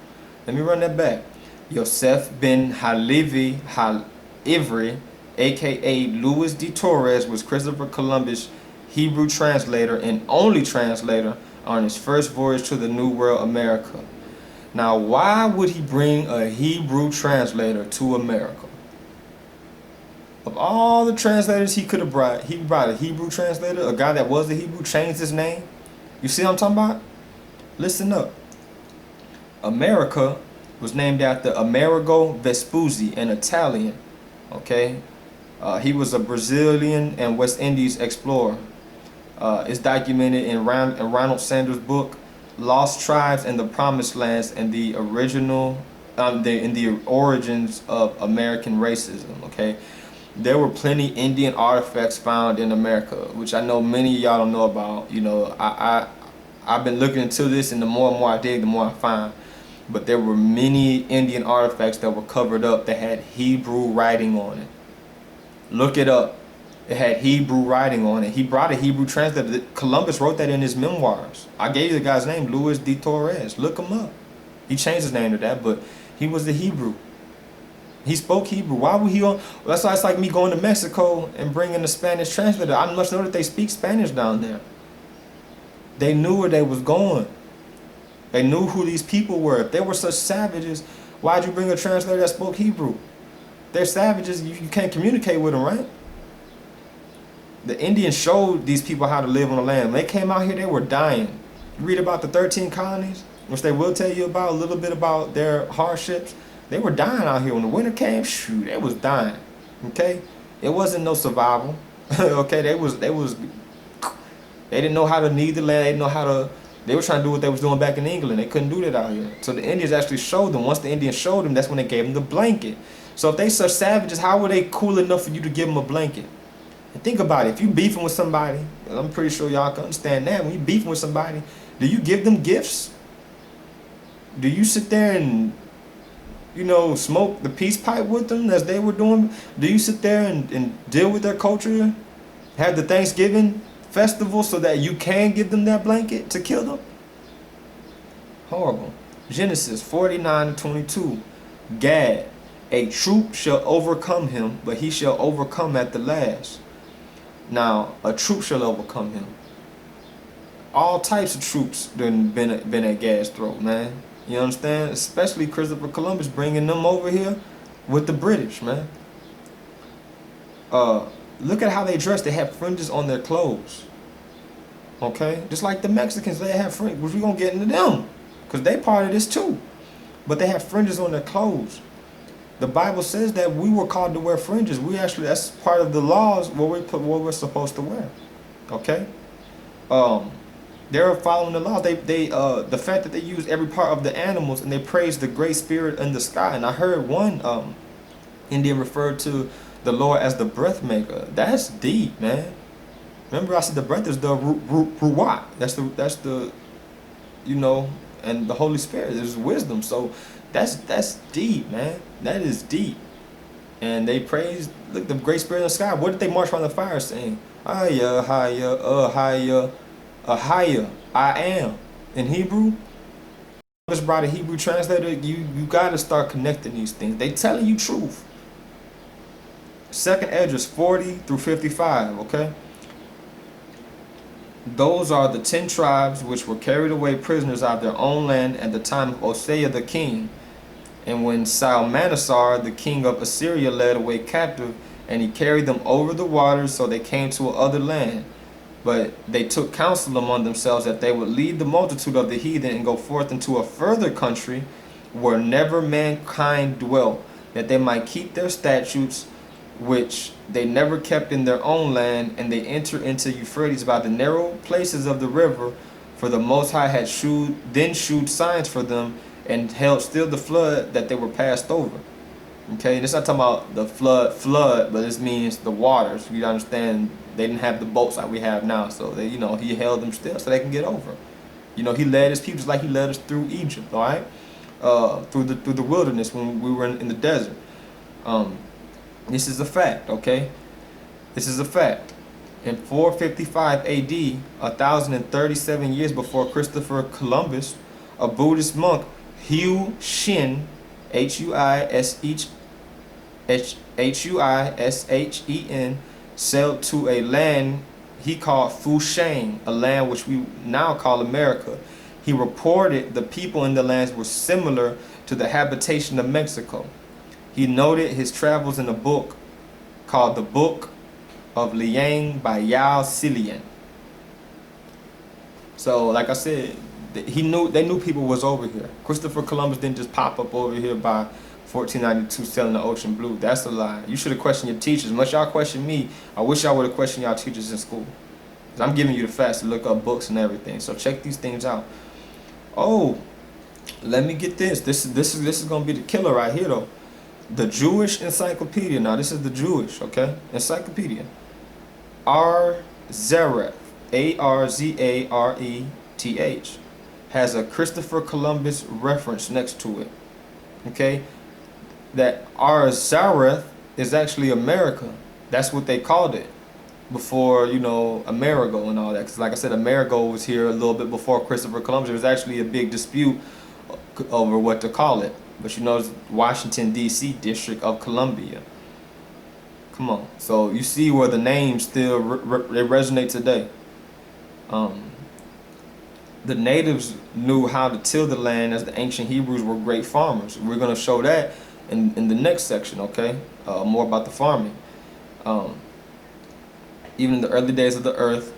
Let me run that back. Yosef Ben Halevi Ha-Ivri, aka Luis de Torres, was Christopher Columbus' Hebrew translator and only translator on his first voyage to the New World, America. Now, why would he bring a Hebrew translator to America? Of all the translators he could have brought, he brought a Hebrew translator, a guy that was a Hebrew, changed his name. You see what I'm talking about? Listen up. America was named after Amerigo Vespucci, an Italian. Okay? He was a Brazilian and West Indies explorer. It's documented in Ronald Sanders' book, Lost Tribes and the Promised Lands, and the original, in the origins of American racism. Okay, there were plenty Indian artifacts found in America, which I know many of y'all don't know about. You know, I've been looking into this, and the more and more I dig, the more I find. But there were many Indian artifacts that were covered up that had Hebrew writing on it. Look it up. It had Hebrew writing on it. He brought a Hebrew translator. Columbus wrote that in his memoirs. I gave you the guy's name, Luis de Torres. Look him up. He changed his name to that, but he was the Hebrew. He spoke Hebrew. Why would he? That's why it's like me going to Mexico and bringing a Spanish translator. I must know that they speak Spanish down there. They knew where they was going. They knew who these people were. If they were such savages, why'd you bring a translator that spoke Hebrew? They're savages. You can't communicate with them, right? The Indians showed these people how to live on the land. When they came out here, they were dying. You read about the 13 colonies, which they will tell you about, a little bit about their hardships. They were dying out here. When the winter came, shoot, they was dying. Okay? It wasn't no survival. Okay, they didn't know how to knead the land. They didn't know how to, they were trying to do what they was doing back in England. They couldn't do that out here. So the Indians actually showed them. Once the Indians showed them, that's when they gave them the blanket. So if they such savages, how were they cool enough for you to give them a blanket? And think about it. If you beefing with somebody, and I'm pretty sure y'all can understand that, when you beefing with somebody, do you give them gifts? Do you sit there and, you know, smoke the peace pipe with them as they were doing? Do you sit there and deal with their culture? Have the Thanksgiving festival so that you can give them that blanket to kill them? Horrible. Genesis 49:22. Gad, a troop shall overcome him, but he shall overcome at the last. Now, a troop shall overcome him. All types of troops been at Gad's throat, man. You understand? Especially Christopher Columbus bringing them over here with the British, man. Look at how they dress. They have fringes on their clothes. Okay? Just like the Mexicans, they have fringes. Which we're going to get into them, because they part of this too. But they have fringes on their clothes. The Bible says that we were called to wear fringes. We actually, that's part of the laws what we're supposed to wear. Okay? They're following the laws. The fact that they use every part of the animals and they praise the great spirit in the sky. And I heard one Indian referred to the Lord as the breath maker. That's deep, man. Remember I said the breath is the ruach. That's the you know, and the Holy Spirit is wisdom. So that's deep, man. That is deep. And they praise, look, the great spirit in the sky. What did they march around the fire saying? Higher, higher, higher, higher, I am. In Hebrew, just brought a Hebrew translator. You got to start connecting these things. They telling you truth. second address 40 through 55, okay? Those are the 10 tribes which were carried away prisoners out of their own land at the time of Hosea the king. And when Salmanasar, the king of Assyria, led away captive, and he carried them over the waters, so they came to other land. But they took counsel among themselves that they would lead the multitude of the heathen and go forth into a further country where never mankind dwelt, that they might keep their statutes, which they never kept in their own land, and they enter into Euphrates by the narrow places of the river, for the Most High had then shewed signs for them, and held still the flood that they were passed over. Okay, and it's not talking about the flood, but this means the waters. You understand, they didn't have the boats like we have now, so they, he held them still so they can get over. He led his people just like he led us through Egypt, all right? Through the wilderness when we were in the desert. This is a fact, okay? This is a fact. In 455 AD, 1,037 years before Christopher Columbus, a Buddhist monk, Hu Shin, Huishen, sailed to a land he called Fusheng, a land which we now call America. He reported the people in the lands were similar to the habitation of Mexico. He noted his travels in a book called the Book of Liang by Yao Silian. So, like I said, they knew people was over here. Christopher Columbus didn't just pop up over here by 1492 sailing the ocean blue. That's a lie. You should have questioned your teachers. Much y'all question me, I wish y'all would have questioned y'all teachers in school. Because I'm giving you the facts to look up books and everything. So check these things out. Oh, let me get this. This is gonna be the killer right here though. The Jewish Encyclopedia. Now this is the Jewish, okay? Encyclopedia. Arzareth, Arzareth, has a Christopher Columbus reference next to it. Okay? That Arzareth is actually America. That's what they called it before, Amerigo and all that. Because like I said, Amerigo was here a little bit before Christopher Columbus. There was actually a big dispute over what to call it. But it's Washington, D.C. District of Columbia. Come on. So you see where the names still they resonate today. The natives knew how to till the land as the ancient Hebrews were great farmers. We're going to show that in the next section, okay? More about the farming. Even in the early days of the earth,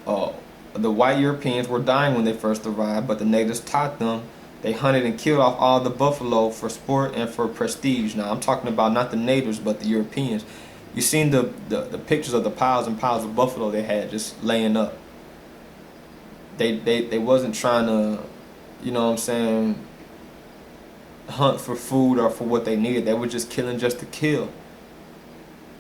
the white Europeans were dying when they first arrived, but the natives taught them. They hunted and killed off all the buffalo for sport and for prestige. Now, I'm talking about not the natives, but the Europeans. You seen the pictures of the piles and piles of buffalo they had just laying up. They wasn't trying to, hunt for food or for what they needed. They were just killing just to kill.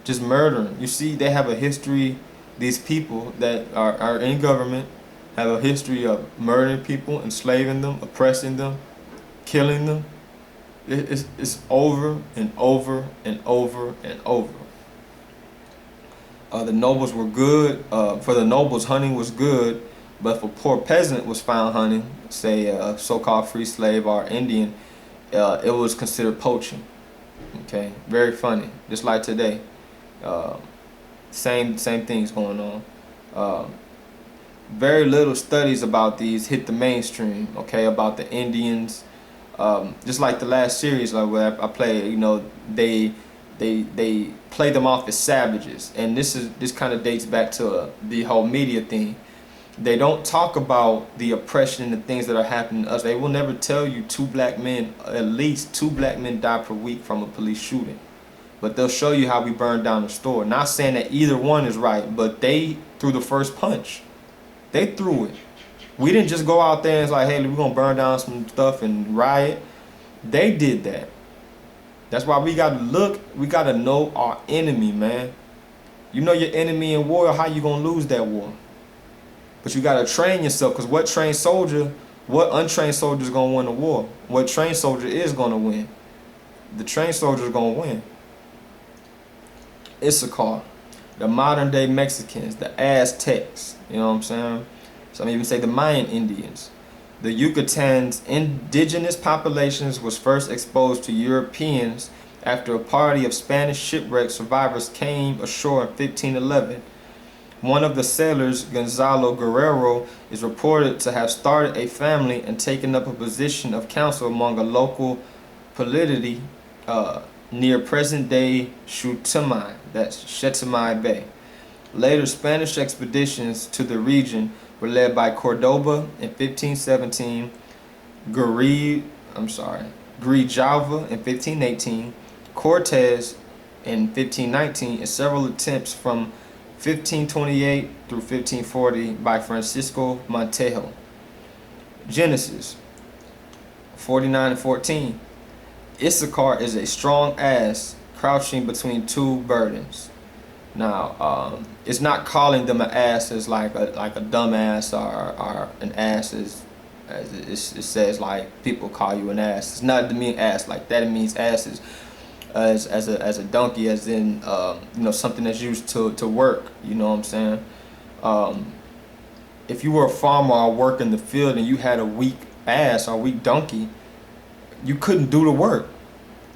Just murdering. You see, they have a history, these people that are in government have a history of murdering people, enslaving them, oppressing them, killing them. It's over and over and over and over. The nobles were good. For the nobles, hunting was good. But if a poor peasant was found hunting, say a so-called free slave or Indian, it was considered poaching. Okay, very funny. Just like today, same things going on. Very little studies about these hit the mainstream. Okay, about the Indians. Just like the last series, like where I played, they play them off as savages, and this kind of dates back to the whole media thing. They don't talk about the oppression and the things that are happening to us. They will never tell you at least two black men die per week from a police shooting. But they'll show you how we burned down the store. Not saying that either one is right, but they threw the first punch. They threw it. We didn't just go out there and it's like, hey, we're going to burn down some stuff and riot. They did that. That's why we got to we got to know our enemy, man. You know your enemy in war, how you going to lose that war? But you got to train yourself, because what untrained soldier is going to win the war? What trained soldier is going to win? The trained soldier is going to win. Issachar, the modern day Mexicans, the Aztecs, you know what I'm saying? Some even say the Mayan Indians. The Yucatan's indigenous populations was first exposed to Europeans After a party of Spanish shipwreck survivors came ashore in 1511, one of the sailors, Gonzalo Guerrero, is reported to have started a family and taken up a position of counsel among a local polity near present-day Shutamai, that's Shetamai Bay. Later, Spanish expeditions to the region were led by Cordoba in 1517, Grijalva in 1518, Cortez in 1519, and several attempts from 1528 through 1540 by Francisco Montejo. Genesis 49:14. Issachar is a strong ass crouching between two burdens. Now, it's not calling them an ass as like a dumb ass or an ass as it says like people call you an ass. It's not to mean ass like that. It means asses as a donkey, as in something that's used to work. You know what I'm saying? If you were a farmer or work in the field and you had a weak ass or weak donkey, you couldn't do the work.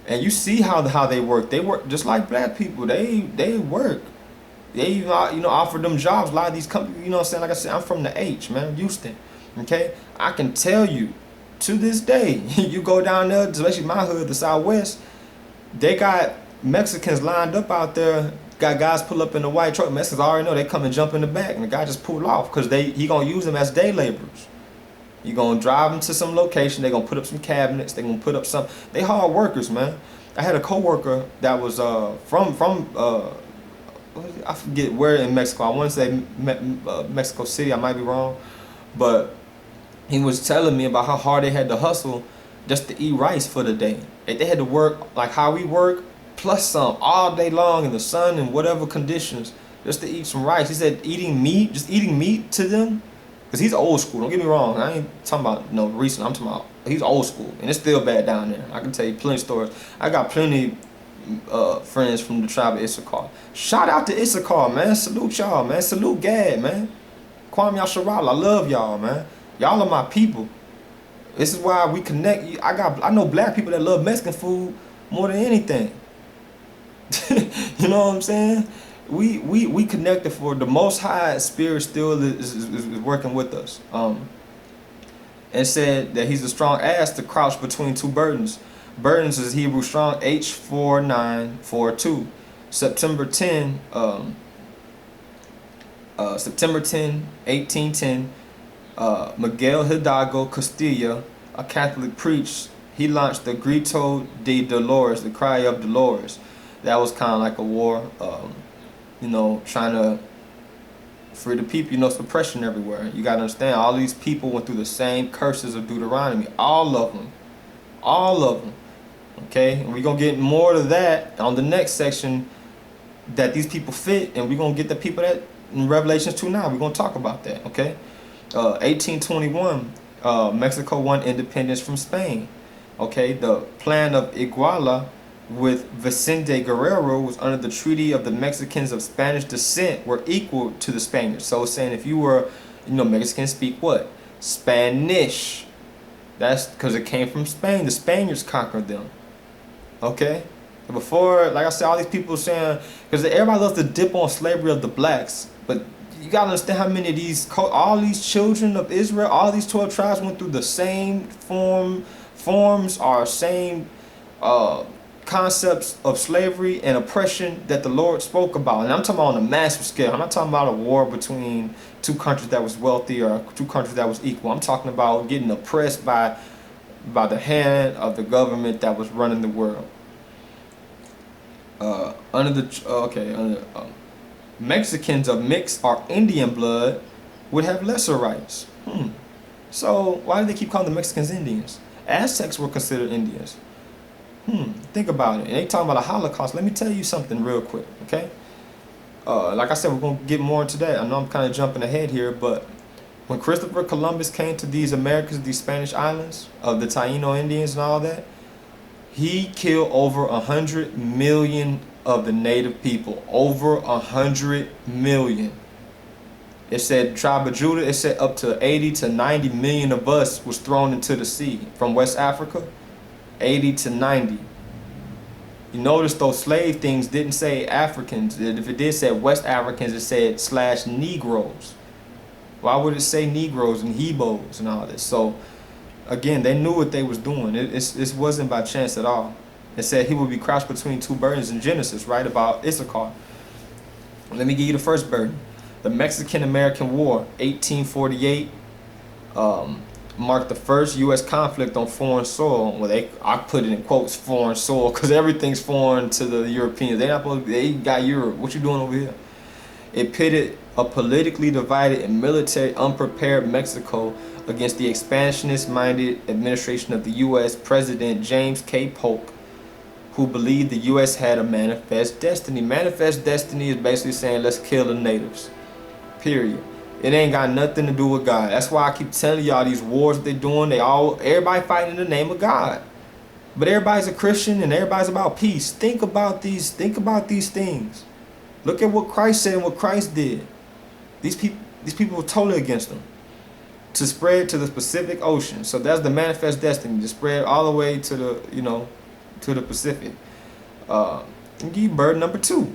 And you see how they work. They work just like black people. They work. They offer them jobs. A lot of these companies, you know what I'm saying? Like I said, I'm from the H, man, Houston. Okay, I can tell you, to this day, you go down there, especially my hood, the Southwest, they got Mexicans lined up out there. Got guys pull up in the white truck. Mexicans already know they come and jump in the back, and the guy just pull off because he gonna use them as day laborers. You gonna drive them to some location. They gonna put up some cabinets. They gonna put up some. They hard workers, man. I had a coworker that was from I forget where in Mexico. I want to say Mexico City. I might be wrong, but he was telling me about how hard they had to hustle just to eat rice for the day. They had to work like how we work, plus some all day long in the sun and whatever conditions, just to eat some rice. He said eating meat to them. Because he's old school, don't get me wrong. I ain't talking about no recent, I'm talking about he's old school. And it's still bad down there. I can tell you plenty of stories. I got plenty friends from the tribe of Issachar. Shout out to Issachar, man. Salute y'all, man. Salute Gad, man. Kwame Yasharal, I love y'all, man. Y'all are my people. This is why we connect. I know black people that love Mexican food more than anything. You know what I'm saying? We connected for the Most High Spirit still is working with us. And said that he's a strong ass to crouch between two burdens. Burdens is Hebrew strong H4942. September 10, 1810, Miguel Hidalgo Castilla, a Catholic priest, he launched the Grito de Dolores, the Cry of Dolores. That was kind of like a war. Trying to free the people. It's oppression everywhere. You got to understand, all these people went through the same curses of Deuteronomy. All of them. Okay? And we're going to get more to that on the next section that these people fit. And we're going to get the people that in Revelations 2 now. We're going to talk about that. Okay? 1821, Mexico won independence from Spain. Okay? The plan of Iguala with Vicente Guerrero was under the treaty of the Mexicans of Spanish descent were equal to the Spaniards. So it's saying if you were, Mexicans speak what? Spanish. That's because it came from Spain. The Spaniards conquered them. Okay? Before, like I said, all these people saying, because everybody loves to dip on slavery of the blacks, but you got to understand how many of all these children of Israel, all these 12 tribes went through the same forms or same concepts of slavery and oppression that the Lord spoke about. And I'm talking about on a massive scale. I'm not talking about a war between two countries that was wealthy or two countries that was equal. I'm talking about getting oppressed by the hand of the government that was running the world. Mexicans of mixed or Indian blood would have lesser rights. So why do they keep calling the Mexicans Indians? Aztecs were considered Indians. Think about it. And they talking about a Holocaust. Let me tell you something real quick, okay? Like I said, we're going to get more into that. I know I'm kind of jumping ahead here, but when Christopher Columbus came to these Americas, these Spanish islands, of the Taino Indians and all that, he killed over 100 million of the native people. Over 100 million. It said tribe of Judah, it said up to 80 to 90 million of us was thrown into the sea from West Africa. 80 to 90. You notice those slave things didn't say Africans. If it did say West Africans, it said / Negroes. Why would it say Negroes and Hebos and all this? So again, they knew what they was doing. It wasn't by chance at all. It said he would be crouched between two burdens in Genesis, right, about Issachar. Let me give you the first burden. The Mexican-American War, 1848, marked the first U.S. conflict on foreign soil. Well, I put it in quotes, foreign soil, because everything's foreign to the Europeans. They got Europe. What you doing over here? It pitted a politically divided and military unprepared Mexico against the expansionist-minded administration of the U.S. President James K. Polk, who believed the U.S. had a manifest destiny. Manifest destiny is basically saying, let's kill the natives. Period. It ain't got nothing to do with God. That's why I keep telling y'all these wars that they're doing, everybody fighting in the name of God. But everybody's a Christian and everybody's about peace. Think about these things. Look at what Christ said and what Christ did. These people were totally against them. To spread to the Pacific Ocean. So that's the manifest destiny, to spread all the way to the, to the Pacific. I'll give you bird number 2.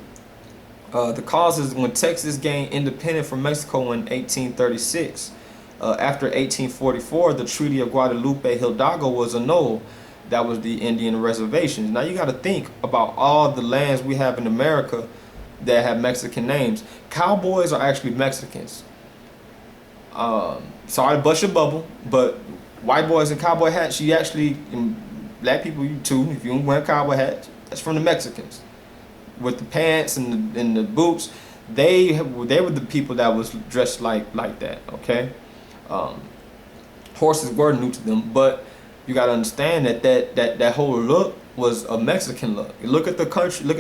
The cause is when Texas gained independence from Mexico in 1836. After 1844, the Treaty of Guadalupe Hidalgo was annulled. That was the Indian reservations. Now you got to think about all the lands we have in America that have Mexican names. Cowboys are actually Mexicans. Sorry to bust your bubble, but white boys in cowboy hats, you actually, black people, you too, if you don't wear a cowboy hat, that's from the Mexicans. With the pants and the boots, they were the people that was dressed like that, okay? Horses were new to them, but you got to understand that whole look was a Mexican look. You look at the country, look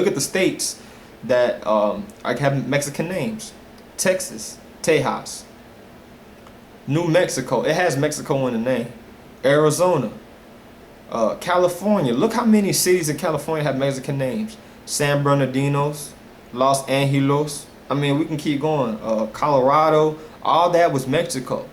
at the states that have Mexican names. Texas, Tejas. New Mexico, it has Mexico in the name. Arizona, California. Look how many cities in California have Mexican names. San Bernardinos, Los Angeles. I mean, we can keep going. Colorado, all that was Mexico.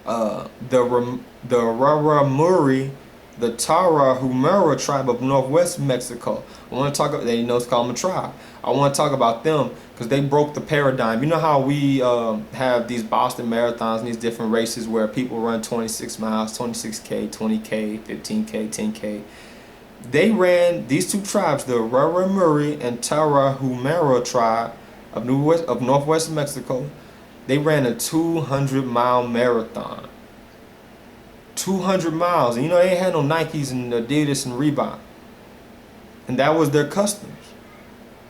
The Raramuri, the Tarahumara tribe of Northwest Mexico. I want to talk about, it's called them a tribe. I want to talk about them because they broke the paradigm. You know how we have these Boston marathons and these different races where people run 26 miles, 26K, 20K, 15K, 10K. They ran, these two tribes, the Raramuri and Tarahumara tribe of Northwest Mexico, they ran a 200-mile marathon. 200 miles. And they had no Nikes and Adidas and Reebok. And that was their customs.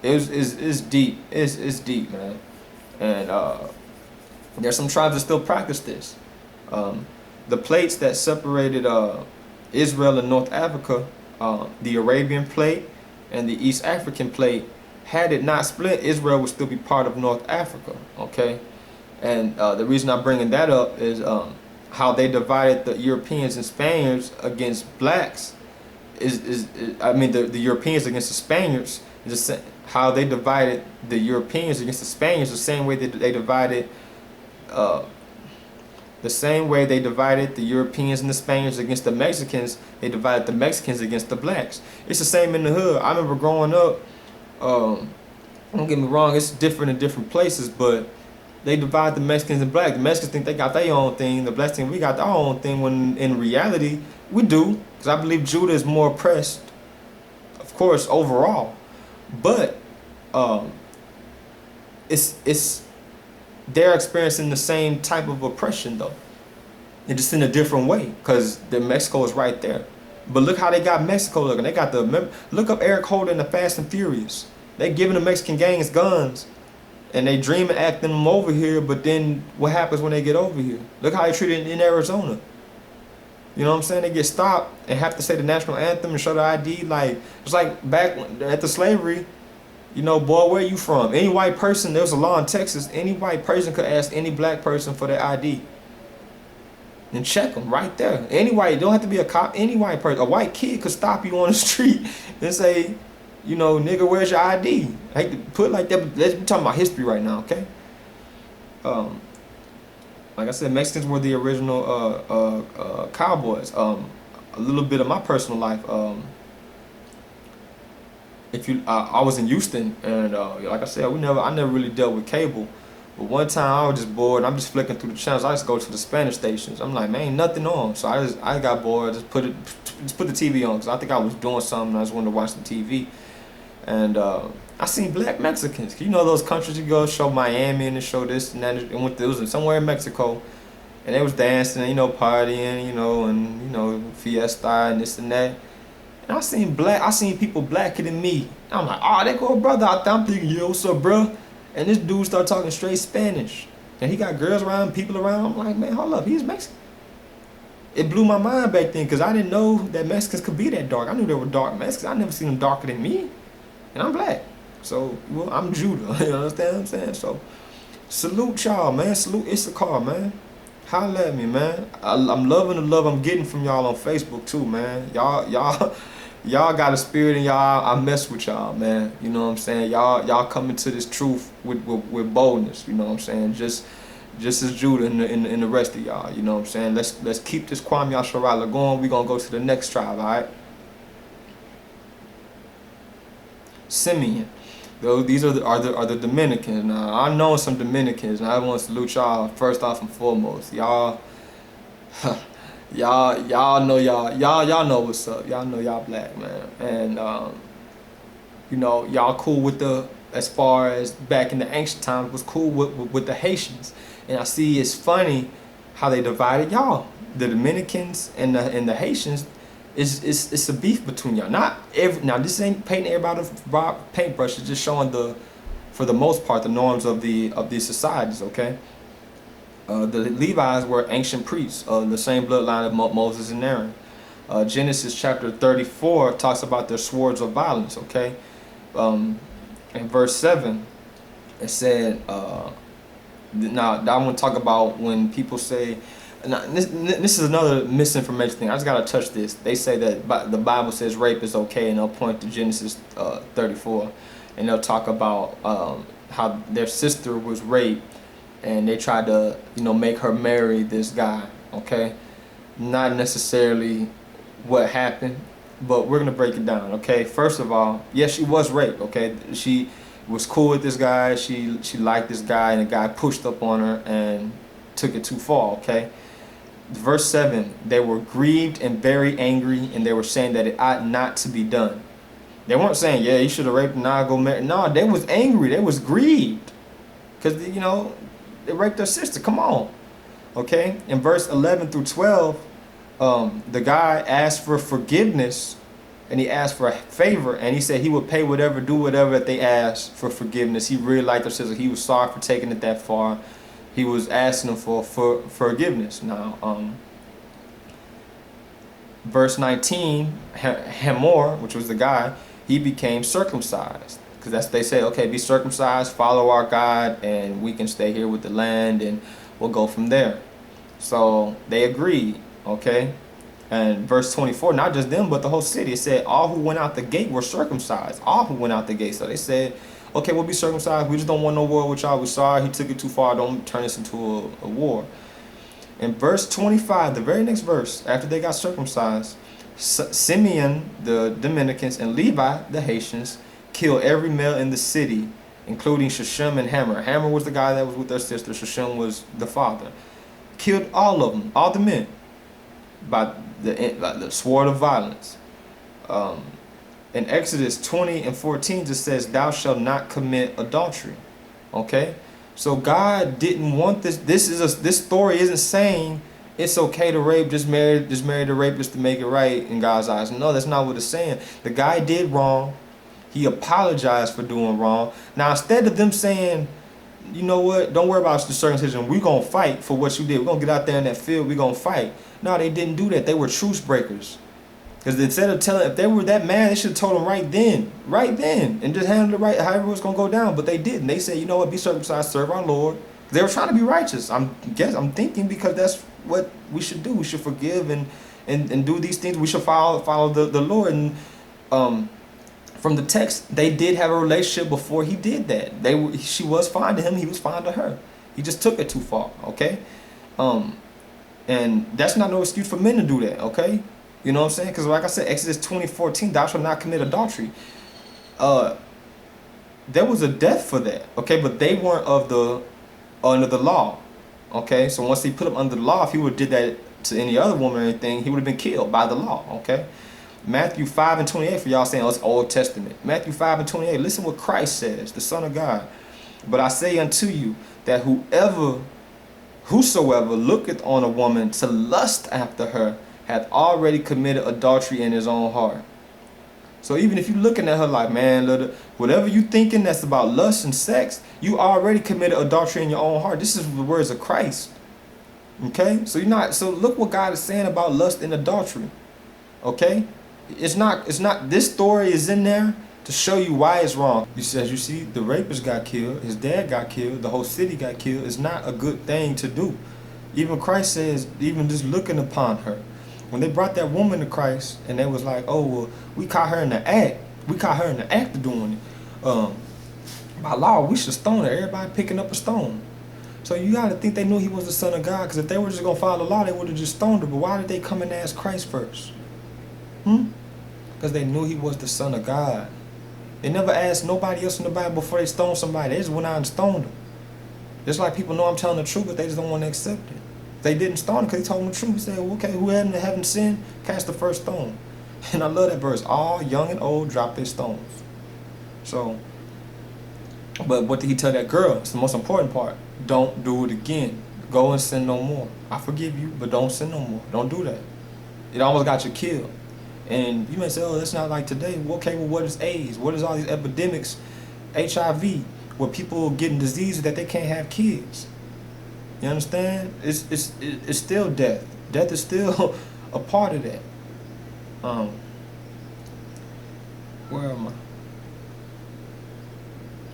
It's deep. It's deep, man. And there's some tribes that still practice this. The plates that separated Israel and North Africa, the Arabian plate and the East African plate, had it not split, Israel would still be part of North Africa, okay? And the reason I'm bringing that up is how they divided the Europeans and Spaniards against blacks. The Europeans against the Spaniards, how they divided the Europeans against the Spaniards, the same way that they divided the Europeans and the Spaniards against the Mexicans. They divided the Mexicans against the blacks. It's the same in the hood. I remember growing up, don't get me wrong, it's different in different places, but they divide the Mexicans and blacks. The Mexicans think they got their own thing, the blacks think we got our own thing, when in reality, we do. Because I believe Judah is more oppressed, of course, overall. But they're experiencing the same type of oppression, though. And just in a different way, because Mexico is right there. But look how they got Mexico looking. They got look up Eric Holder in the Fast and Furious. They giving the Mexican gangs guns. And they dream of acting them over here, but then what happens when they get over here? Look how they treated in Arizona. You know what I'm saying? They get stopped and have to say the national anthem and show the ID. It's like back at the slavery, boy, where you from? Any white person, there was a law in Texas, any white person could ask any black person for their ID. And check them right there. Any white, don't have to be a cop, any white person. A white kid could stop you on the street and say, nigga, where's your ID? I hate to put it like that, but let's be talking about history right now, okay? Like I said, Mexicans were the original cowboys. A little bit of my personal life. if you, I was in Houston, and like I said, I never really dealt with cable. But one time I was just bored, and I'm just flicking through the channels. I just go to the Spanish stations. I'm like, man, ain't nothing on. So I got bored. Just put the TV on, because I think I was doing something. I just wanted to watch some TV, and I seen black Mexicans. You know those countries you go, show Miami and show this and that. And it was somewhere in Mexico, and they was dancing, you know, partying, you know, and you know, fiesta and this and that. And I seen people blacker than me. I'm like, oh, they go brother out there. I'm thinking, yo, what's up, bro? And this dude started talking straight Spanish. And he got girls around, people around. I'm like, man, hold up, he's Mexican. It blew my mind back then, because I didn't know that Mexicans could be that dark. I knew there were dark Mexicans. I never seen them darker than me. And I'm black. So, well, I'm Judah. You understand what I'm saying? So, salute y'all, man. Salute Issachar, man. Holla at me, man. I'm loving the love I'm getting from y'all on Facebook, too, man. Y'all got a spirit in y'all. I mess with y'all, man. You know what I'm saying? Y'all coming to this truth with boldness. You know what I'm saying? Just as Judah and the rest of y'all. You know what I'm saying? Let's keep this Kwame Yasharala going. We gonna go to the next tribe, all right? Simeon. These are the Dominicans. Now I know some Dominicans, and I want to salute y'all first off and foremost. Y'all know what's up. Y'all know y'all black, man. And you know, y'all cool with as far as back in the ancient times was cool with the Haitians. And I see it's funny how they divided y'all. The Dominicans and the Haitians, it's a beef between y'all. Now this ain't painting everybody with paintbrush. It's just showing for the most part, the norms of these societies. Okay. The Levites were ancient priests, the same bloodline of Moses and Aaron. Genesis chapter 34 talks about their swords of violence. Okay. In verse 7, it said. Now I want to talk about when people say. Now, this is another misinformation thing. I just gotta touch this. They say that the Bible says rape is okay, and they'll point to Genesis 34, and they'll talk about how their sister was raped, and they tried to, you know, make her marry this guy. Okay, not necessarily what happened, but we're gonna break it down. Okay, first of all, yes, she was raped. Okay, she was cool with this guy. She liked this guy, and the guy pushed up on her and took it too far. Okay. Verse 7, they were grieved and very angry, and they were saying that it ought not to be done. They weren't saying, yeah, you should have raped and now go marry. No, they was angry. They was grieved because, you know, they raped their sister. Come on. Okay. In verse 11 through 12, the guy asked for forgiveness, and he asked for a favor, and he said he would pay whatever, do whatever that they asked for forgiveness. He really liked their sister. He was sorry for taking it that far. He was asking them for forgiveness. Now, verse 19, Hamor, which was the guy, he became circumcised. Because that's, they say, okay, be circumcised, follow our God, and we can stay here with the land, and we'll go from there. So they agreed, okay? And verse 24, not just them, but the whole city. It said all who went out the gate were circumcised. All who went out the gate. So they said, okay, we'll be circumcised. We just don't want no war with y'all. We're sorry. He took it too far. Don't turn this into a war. In verse 25, the very next verse, after they got circumcised, Simeon, the Dominicans, and Levi, the Haitians, killed every male in the city, including Sheshem and Hammer. Hammer was the guy that was with their sister. Sheshem was the father. Killed all of them, all the men, by the sword of violence. In Exodus 20 and 14 just says, thou shalt not commit adultery. Okay? So God didn't want this. This story isn't saying it's okay to rape, just marry the rapist to make it right in God's eyes. No, that's not what it's saying. The guy did wrong. He apologized for doing wrong. Now, instead of them saying, you know what, don't worry about the circumcision, we're going to fight for what you did. We're going to get out there in that field, we're going to fight. No, they didn't do that. They were truce breakers. Because instead of telling, if they were that mad, they should have told them right then, and just handled it right, however it was going to go down. But they didn't. They said, you know what, be circumcised, serve our Lord. They were trying to be righteous. I'm thinking because that's what we should do. We should forgive and do these things. We should follow the Lord. And from the text, they did have a relationship before he did that. She was fond of him. He was fond of her. He just took it too far. Okay, and that's not no excuse for men to do that. Okay. You know what I'm saying? Because like I said, Exodus 20:14, thou shalt not commit adultery. there was a death for that, okay? But they weren't under the law, okay? So once he put him under the law, if he would have did that to any other woman or anything, he would have been killed by the law, okay? Matthew 5:28 for y'all saying, oh, it's Old Testament. Matthew 5:28, listen what Christ says, the Son of God. But I say unto you that whosoever looketh on a woman to lust after her hath already committed adultery in his own heart. So even if you're looking at her like, man, whatever you thinking that's about lust and sex, you already committed adultery in your own heart. This is the words of Christ. Okay? So look what God is saying about lust and adultery. Okay? It's not this story is in there to show you why it's wrong. He says, you see, the rapist got killed, his dad got killed, the whole city got killed. It's not a good thing to do. Even Christ says, even just looking upon her. When they brought that woman to Christ and they was like, oh, well, we caught her in the act. We caught her in the act of doing it. By law, we should stone her. Everybody picking up a stone. So you got to think they knew he was the Son of God, because if they were just going to follow the law, they would have just stoned her. But why did they come and ask Christ first? Because they knew he was the Son of God. They never asked nobody else in the Bible before they stoned somebody. They just went out and stoned them. Just like people know I'm telling the truth, but they just don't want to accept it. They didn't stone him because he told them the truth. He said, well, okay, who haven't sinned, cast the first stone. And I love that verse. All young and old drop their stones. So, but what did he tell that girl? It's the most important part. Don't do it again. Go and sin no more. I forgive you, but don't sin no more. Don't do that. It almost got you killed. And you may say, oh, that's not like today. Well, okay, well, what is AIDS? What is all these epidemics, HIV, where people are getting diseases that they can't have kids? You understand? It's still death. Death is still a part of that. Where am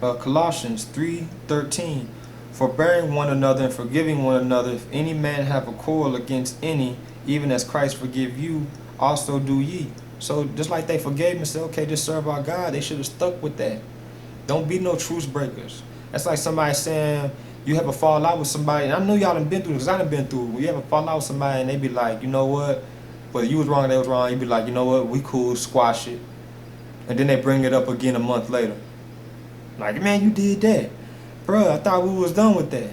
I? Colossians 3:13. Forbearing one another and forgiving one another, if any man have a quarrel against any, even as Christ forgive you, also do ye. So just like they forgave me, said, okay, just serve our God, they should have stuck with that. Don't be no truce breakers. That's like somebody saying you have a fallout with somebody, and I know y'all done been through this, because I done been through it. When you have a fallout with somebody and they be like, you know what, well, you was wrong and they was wrong, you be like, you know what, we cool, squash it. And then they bring it up again a month later. Like, man, you did that. Bruh, I thought we was done with that.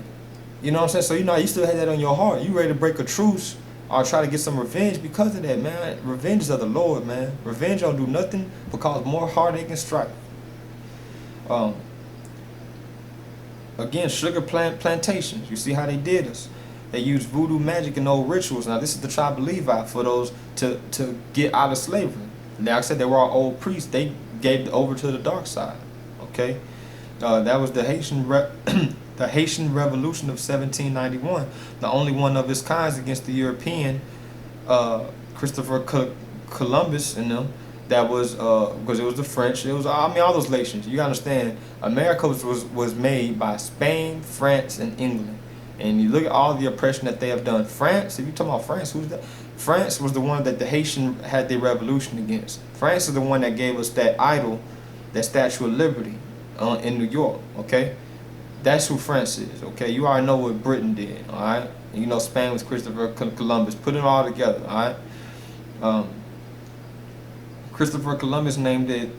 You know what I'm saying? So, you still had that on your heart. You ready to break a truce or try to get some revenge because of that, man. Revenge is of the Lord, man. Revenge don't do nothing but cause more heartache and strife. Again, sugar plantations. You see how they did us. They used voodoo magic and old rituals. Now, this is the tribe of Levi for those to get out of slavery. Like I said, they were all old priests. They gave it over to the dark side. Okay? That was the Haitian the Haitian Revolution of 1791, the only one of its kinds against the European Christopher Columbus and them. That was because it was the French. It was all those nations. You understand? America was made by Spain, France, and England. And you look at all the oppression that they have done. France, if you talk about France, who's that? France was the one that the Haitian had their revolution against. France is the one that gave us that idol, that Statue of Liberty in New York, okay? That's who France is, okay? You already know what Britain did, all right? You know Spain was Christopher Columbus. Put it all together, all right? Christopher Columbus named it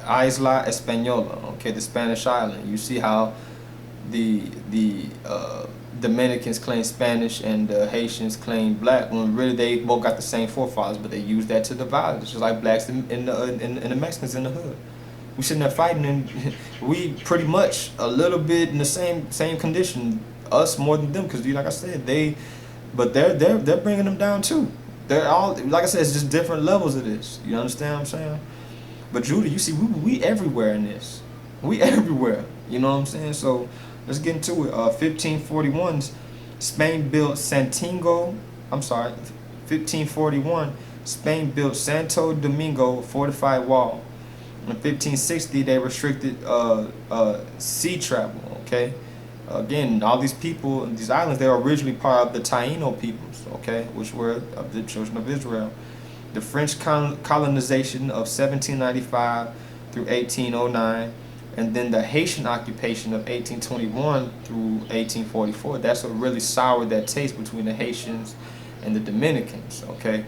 Isla Española, okay, the Spanish island. You see how the Dominicans claim Spanish and the Haitians claim black, when really they both got the same forefathers, but they use that to divide us, just like blacks and the Mexicans in the hood. We sitting there fighting, and we pretty much a little bit in the same condition, us more than them, because like I said, they're bringing them down too. They're all, like I said, it's just different levels of this. You understand what I'm saying? But Judah, you see, we everywhere in this. We everywhere. You know what I'm saying? So let's get into it. 1541, Spain built 1541, Spain built Santo Domingo fortified wall. In 1560, they restricted sea travel, okay? Again, all these people, these islands, they were originally part of the Taino peoples, okay, which were of the children of Israel. The French colonization of 1795 through 1809, and then the Haitian occupation of 1821 through 1844. That's what really soured that taste between the Haitians and the Dominicans, okay?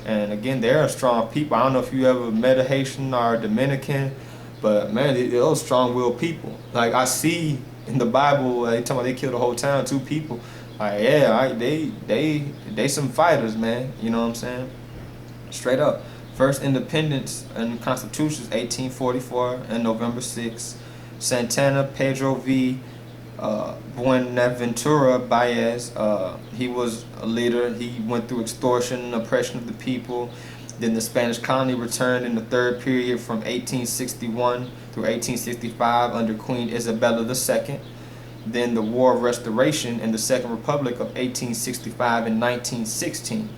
And again, they're a strong people. I don't know if you ever met a Haitian or a Dominican, But man, those strong-willed people. Like I see in the Bible, they talking about they killed a whole town, 2 people. Like yeah, they some fighters, man. You know what I'm saying? Straight up. First independence and constitutions, 1844 and November 6. Santana Pedro V. Buenaventura Baez, he was a leader. He went through extortion and oppression of the people. Then the Spanish colony returned in the third period from 1861 through 1865 under Queen Isabella II. Then the War of Restoration in the Second Republic of 1865 and 1916.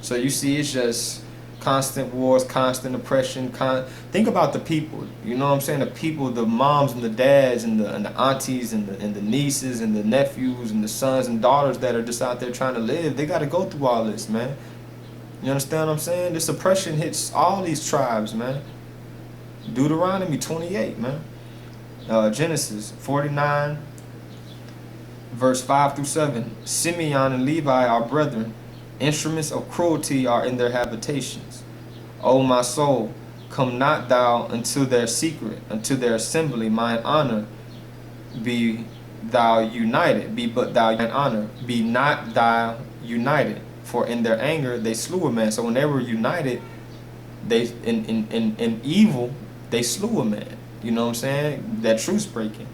So you see, it's just constant wars, constant oppression. Think about the people. You know what I'm saying? The people, the moms and the dads and the aunties and the nieces and the nephews and the sons and daughters that are just out there trying to live. They got to go through all this, man. You understand what I'm saying? This oppression hits all these tribes, man. Deuteronomy 28, man. Genesis 49, verse 5 through 7. Simeon and Levi are brethren. Instruments of cruelty are in their habitations. O my soul, come not thou unto their secret, unto their assembly, mine honor. Be thou united, be but thou in honor. Be not thou united. For in their anger they slew a man. So when they were united, they in evil, they slew a man. You know what I'm saying? That truce breaking.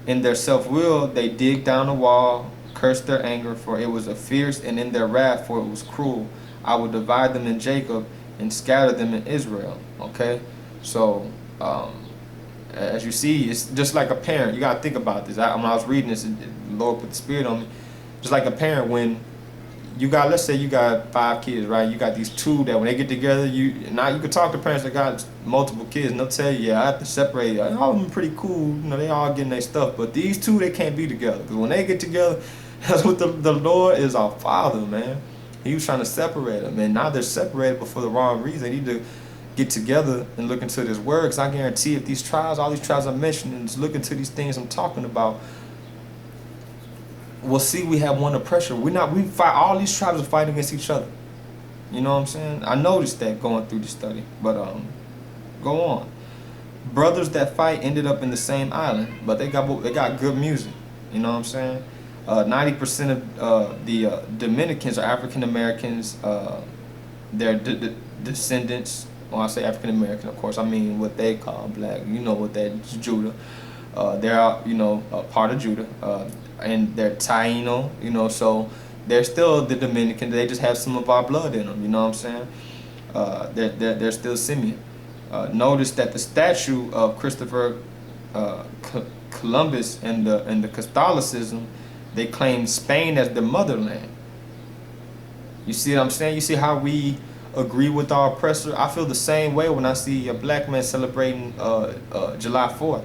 In their self-will, they dig down a wall, cursed their anger, for it was a fierce, and in their wrath, for it was cruel. I will divide them in Jacob and scatter them in Israel. Okay? So, as you see, it's just like a parent. You got to think about this. When I was reading this, the Lord put the Spirit on me. Just like a parent, when you got, let's say you got 5 kids, right? You got these 2 that when they get together, you can talk to parents that got multiple kids and they'll tell you, yeah, I have to separate. All of them pretty cool, you know, they all getting their stuff. But these 2, they can't be together. Because when they get together, that's what the Lord is our Father, man. He was trying to separate them. And now they're separated, but for the wrong reason. They need to get together and look into this word. Because I guarantee if these tribes, all these tribes I mentioned, and just look into these things I'm talking about, we'll see we have one oppressor. We fight, all these tribes are fighting against each other. You know what I'm saying? I noticed that going through the study. But go on. Brothers that fight ended up in the same island, but they got good music. You know what I'm saying? 90% of the Dominicans are African Americans. Their descendants. When I say African American, of course, I mean what they call black. You know what that's Judah. They're part of Judah. And they're Taino, you know, so they're still the Dominican. They just have some of our blood in them, you know what I'm saying? They're still Simeon. Notice that the statue of Christopher Columbus and the Catholicism, they claim Spain as their motherland. You see what I'm saying? You see how we agree with our oppressor? I feel the same way when I see a black man celebrating July 4th.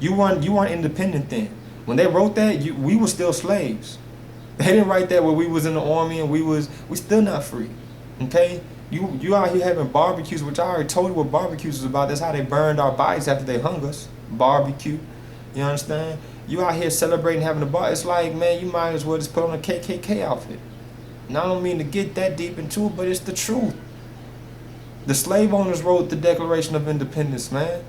You weren't independent then. When they wrote that, we were still slaves. They didn't write that when we was in the army and we still not free. Okay? You out here having barbecues, which I already told you what barbecues is about. That's how they burned our bodies after they hung us. Barbecue. You understand? You out here celebrating having a bar. It's like, man, you might as well just put on a KKK outfit. And I don't mean to get that deep into it, but it's the truth. The slave owners wrote the Declaration of Independence, man.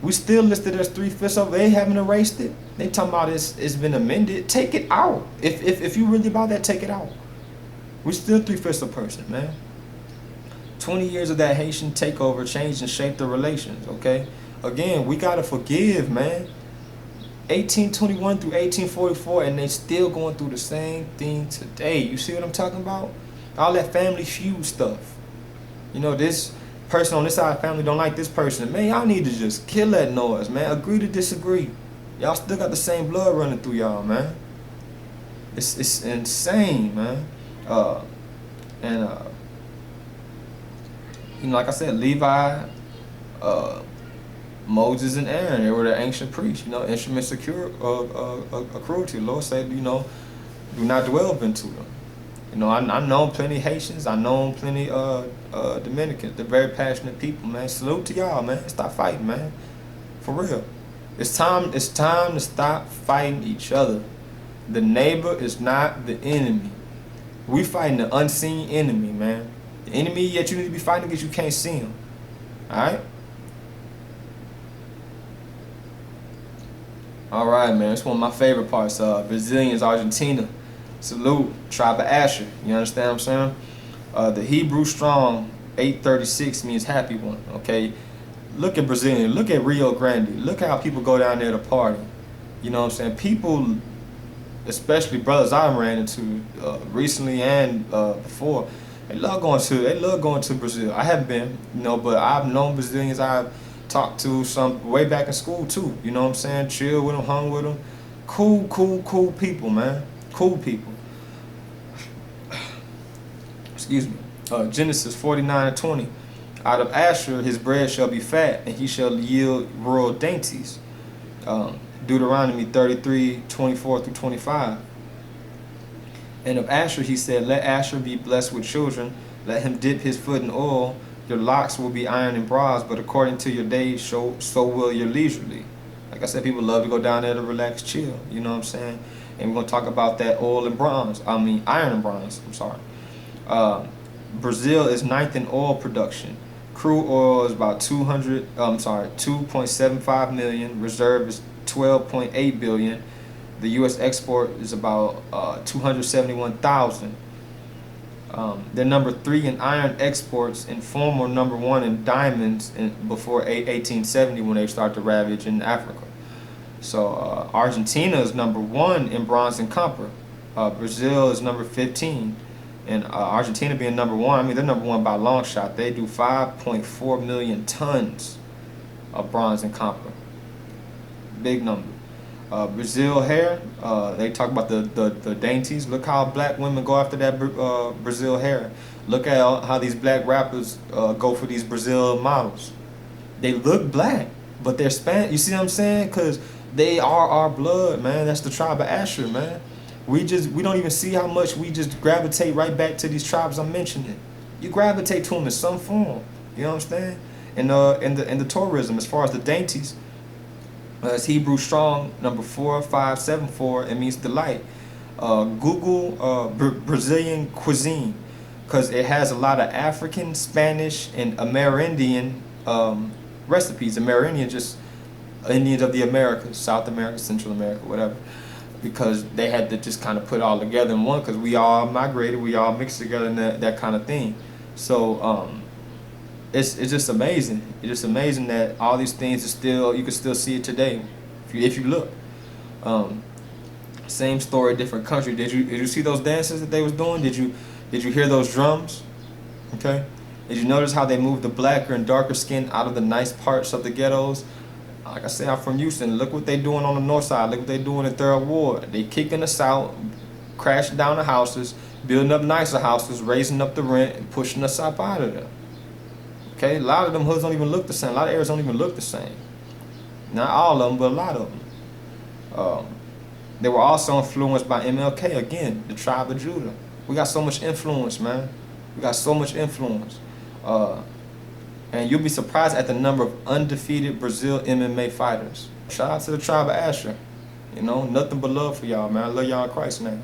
We still listed as 3/5 of it. They haven't erased it. They talking about it's been amended. Take it out. If you really about that, take it out. We still 3/5 a person, man. 20 years of that Haitian takeover changed and shaped the relations, okay? Again, we gotta forgive, man. 1821 through 1844, and they still going through the same thing today. You see what I'm talking about? All that family feud stuff. You know, this person on this side of the family don't like this person. Man, y'all need to just kill that noise, man. Agree to disagree. Y'all still got the same blood running through y'all, man. It's insane, man. You know, like I said, Levi, Moses and Aaron, they were the ancient priests, you know, instruments of cruelty. The Lord said, you know, do not dwell into them. You know, I know plenty Haitians, I know plenty Dominicans. They're very passionate people, man. Salute to y'all, man. Stop fighting, man. For real. It's time to stop fighting each other. The neighbor is not the enemy. We fighting the unseen enemy, man. The enemy that you need to be fighting against, you can't see him. Alright? All right, man. It's one of my favorite parts. Brazilians, Argentina. Salute. Tribe of Asher. You understand what I'm saying? The Hebrew strong 836 means happy one. Okay. Look at Brazilian. Look at Rio Grande. Look how people go down there to party. You know what I'm saying? People, especially brothers I ran into recently and before, they love going to Brazil. I haven't been, you know, but I've known Brazilians. I've talked to some way back in school too. You know what I'm saying? Chill with them, hung with them. Cool people, man. Cool people. Excuse me. Genesis 49:20. Out of Asher his bread shall be fat, and he shall yield royal dainties. Deuteronomy 33:24-25. And of Asher he said, let Asher be blessed with children, let him dip his foot in oil, your locks will be iron and bronze, but according to your days, so will your leisurely. Like I said, people love to go down there to relax, chill, you know what I'm saying? And we're going to talk about that iron and bronze, I'm sorry. Brazil is 9th in oil production. Crude oil is about 2.75 million. Reserve is 12.8 billion. The U.S. export is about 271,000. They're number 3 in iron exports and former number 1 in diamonds before 1870 when they started to ravage in Africa. So Argentina is number 1 in bronze and copper. Brazil is number 15. And Argentina being number 1, I mean, they're number 1 by a long shot. They do 5.4 million tons of bronze and copper. Big number. Brazil hair, they talk about the dainties. Look how black women go after that Brazil hair. Look at how these black rappers go for these Brazil models. They look black, but they're Spanish. You see what I'm saying? Because they are our blood, man. That's the tribe of Asher, man. We don't even see how much we just gravitate right back to these tribes I'm mentioning. You gravitate to them in some form. You know what I'm saying? And in the tourism, as far as the dainties, it's Hebrew strong number 4574. It means delight. Google Brazilian cuisine, because it has a lot of African, Spanish, and Amerindian recipes. Amerindian, just Indians of the Americas, South America, Central America, whatever. Because they had to just kind of put it all together in one, because we all migrated, we all mixed together in that kind of thing. So it's just amazing. It's just amazing that all these things are still, you can still see it today if you look. Same story, different country. Did you see those dances that they was doing? Did you hear those drums? Okay. Did you notice how they moved the blacker and darker skin out of the nice parts of the ghettos? Like I said, I'm from Houston. Look what they doing on the north side. Look what they doing in Third Ward. They kicking us out, crashing down the houses, building up nicer houses, raising up the rent, and pushing us up out of there. Okay, a lot of them hoods don't even look the same. A lot of areas don't even look the same. Not all of them, but a lot of them. They were also influenced by MLK, again, the tribe of Judah. We got so much influence, man. We got so much influence. And you'll be surprised at the number of undefeated Brazil MMA fighters. Shout out to the tribe of Asher. You know, nothing but love for y'all, man. I love y'all in Christ's name.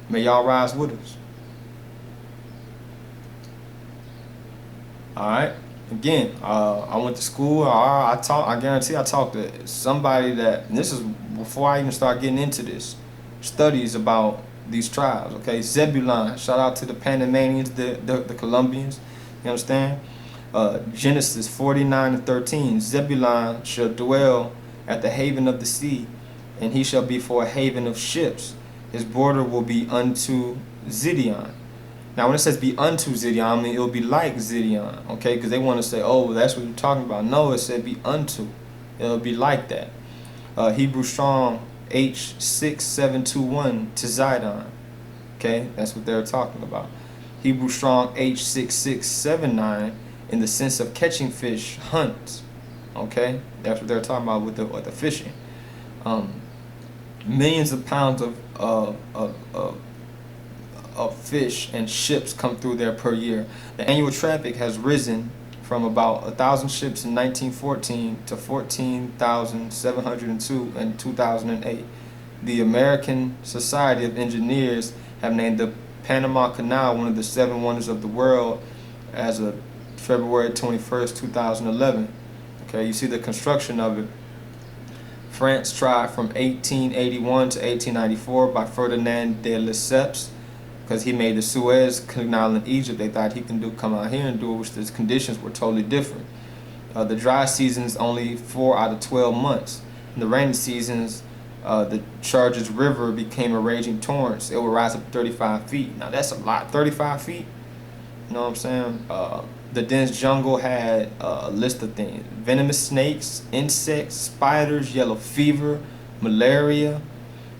May y'all rise with us. All right. Again, I went to school. I guarantee I talked to somebody that, and this is before I even start getting into this, studies about these tribes. Okay, Zebulon. Shout out to the Panamanians, the Colombians. You understand? Genesis 49:13. Zebulon shall dwell at the haven of the sea, and he shall be for a haven of ships. His border will be unto Zidion. Now, when it says be unto Zidion, I mean it'll be like Zidion, okay? Because they want to say, oh, that's what you're talking about. No, it said be unto. It'll be like that. Hebrew strong H6721 to Zidon. Okay, that's what they're talking about. Hebrew strong H6679 in the sense of catching fish, hunt. Okay, that's what they're talking about with the fishing. Millions of pounds of fish and ships come through there per year. The annual traffic has risen from about 1,000 ships in 1914 to 14,702 in 2008. The American Society of Engineers have named the Panama Canal one of the 7 wonders of the world as of February 21st, 2011. Okay, you see the construction of it. France tried from 1881 to 1894 by Ferdinand de Lesseps, because he made the Suez Canal in Egypt. They thought he can come out here and do it, which the conditions were totally different. The dry seasons only 4 out of 12 months. In the rainy seasons, the Charges River became a raging torrent. It would rise up 35 feet. Now that's a lot, 35 feet. You know what I'm saying? The dense jungle had a list of things: venomous snakes, insects, spiders, yellow fever, malaria.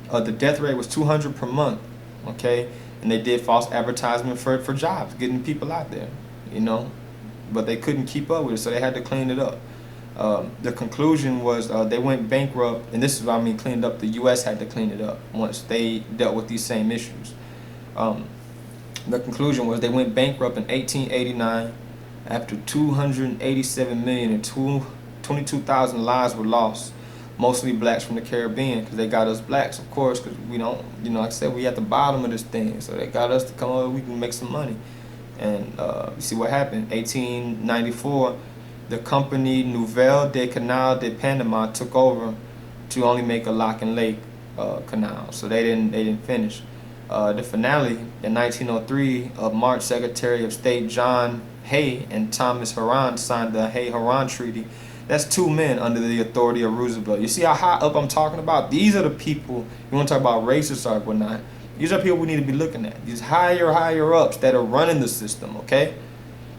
The death rate was 200 per month. Okay, and they did false advertisement for jobs, getting people out there. You know, but they couldn't keep up with it, so they had to clean it up. The conclusion was they went bankrupt, and this is what I mean cleaned up. The U.S. had to clean it up once they dealt with these same issues. The conclusion was they went bankrupt in 1889 after 287 million and 22,000 lives were lost, mostly blacks from the Caribbean, because they got us blacks, of course, because we don't, you know, like I said, we at the bottom of this thing, so they got us to come over, we can make some money. And you see what happened. 1894, the company Nouvelle des Canaux de Panama took over to only make a lock and lake canal, so they didn't finish. The finale in 1903, March Secretary of State John Hay and Thomas Horan signed the Hay-Horan Treaty. That's 2 men under the authority of Roosevelt. You see how high up I'm talking about? These are the people, you want to talk about racists or whatnot, these are people we need to be looking at. These higher ups that are running the system, okay?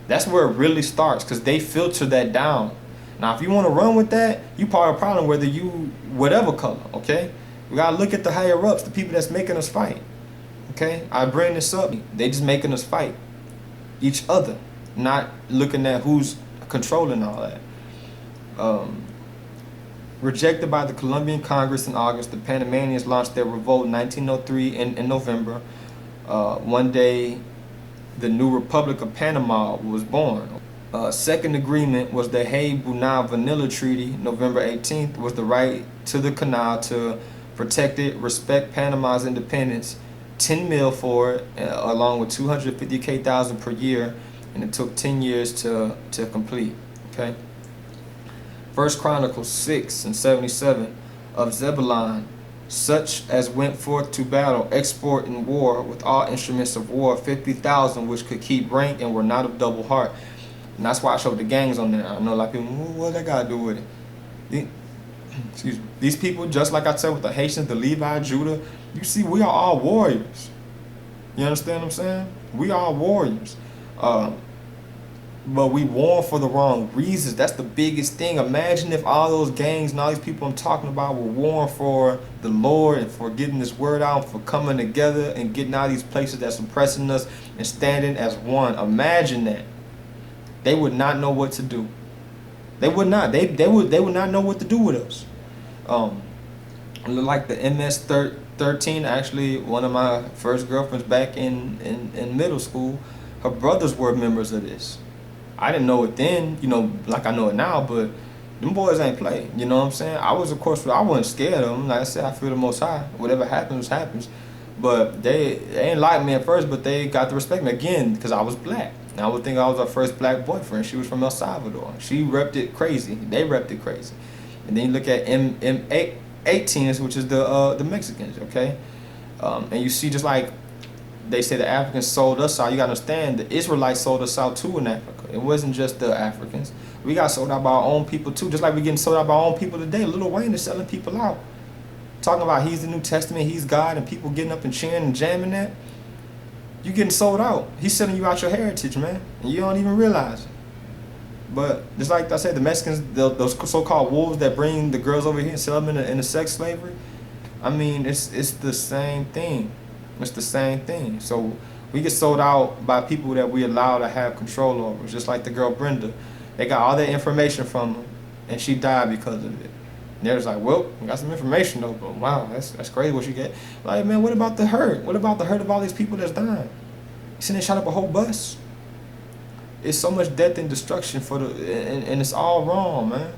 That's where it really starts, because they filter that down. Now, if you want to run with that, you part of the problem, whether you, whatever color, okay? We got to look at the higher ups, the people that's making us fight, okay? I bring this up. They just making us fight each other, not looking at who's controlling all that. Rejected by the Colombian Congress in August, the Panamanians launched their revolt in 1903 in November. One day, the new Republic of Panama was born. Second agreement was the Hay-Bunau Vanilla Treaty, November 18th, was the right to the canal to protect it, respect Panama's independence, 10 mil for it, along with 250,000 per year, and it took 10 years to complete. Okay. First Chronicles 6 and 77 of Zebulon, such as went forth to battle, export in war with all instruments of war, 50,000 which could keep rank and were not of double heart. And that's why I showed the gangs on there. I know a lot of people, what that got to do with it? Excuse me. These people, just like I said with the Haitians, the Levi, Judah, you see, we are all warriors. You understand what I'm saying? We are warriors. But we war for the wrong reasons. That's the biggest thing. Imagine if all those gangs and all these people I'm talking about were warring for the Lord and for getting this word out, for coming together and getting out of these places that's oppressing us and standing as one. Imagine that. They would not know what to do. They would not. They would not know what to do with us. Like the MS-13, actually, one of my first girlfriends back in middle school, her brothers were members of this. I didn't know it then, you know, like I know it now, but them boys ain't play. You know what I'm saying? I was, of course, I wasn't scared of them. Like I said, I feel the Most High. Whatever happens, happens. But they ain't like me at first, but they got to respect me again because I was black. And I would think I was her first black boyfriend. She was from El Salvador. She repped it crazy. They repped it crazy. And then you look at M18s, which is the Mexicans, okay? And you see, just like they say the Africans sold us out, you gotta understand the Israelites sold us out too in Africa. It wasn't just the Africans. We got sold out by our own people too, just like we're getting sold out by our own people today. Lil Wayne is selling people out. Talking about he's the New Testament, he's God, and people getting up and cheering and jamming that. You getting sold out. He's selling you out your heritage, man, and you don't even realize it. But just like I said, the Mexicans, those so-called wolves that bring the girls over here and sell them in a sex slavery, I mean, it's the same thing. It's the same thing. So we get sold out by people that we allow to have control over. Just like the girl Brenda. They got all that information from her, and she died because of it. And they're just like, well, we got some information though, but wow, that's crazy what you get. Like, man, what about the hurt? What about the hurt of all these people that's dying? You see, they shot up a whole bus. It's so much death and destruction and it's all wrong, man.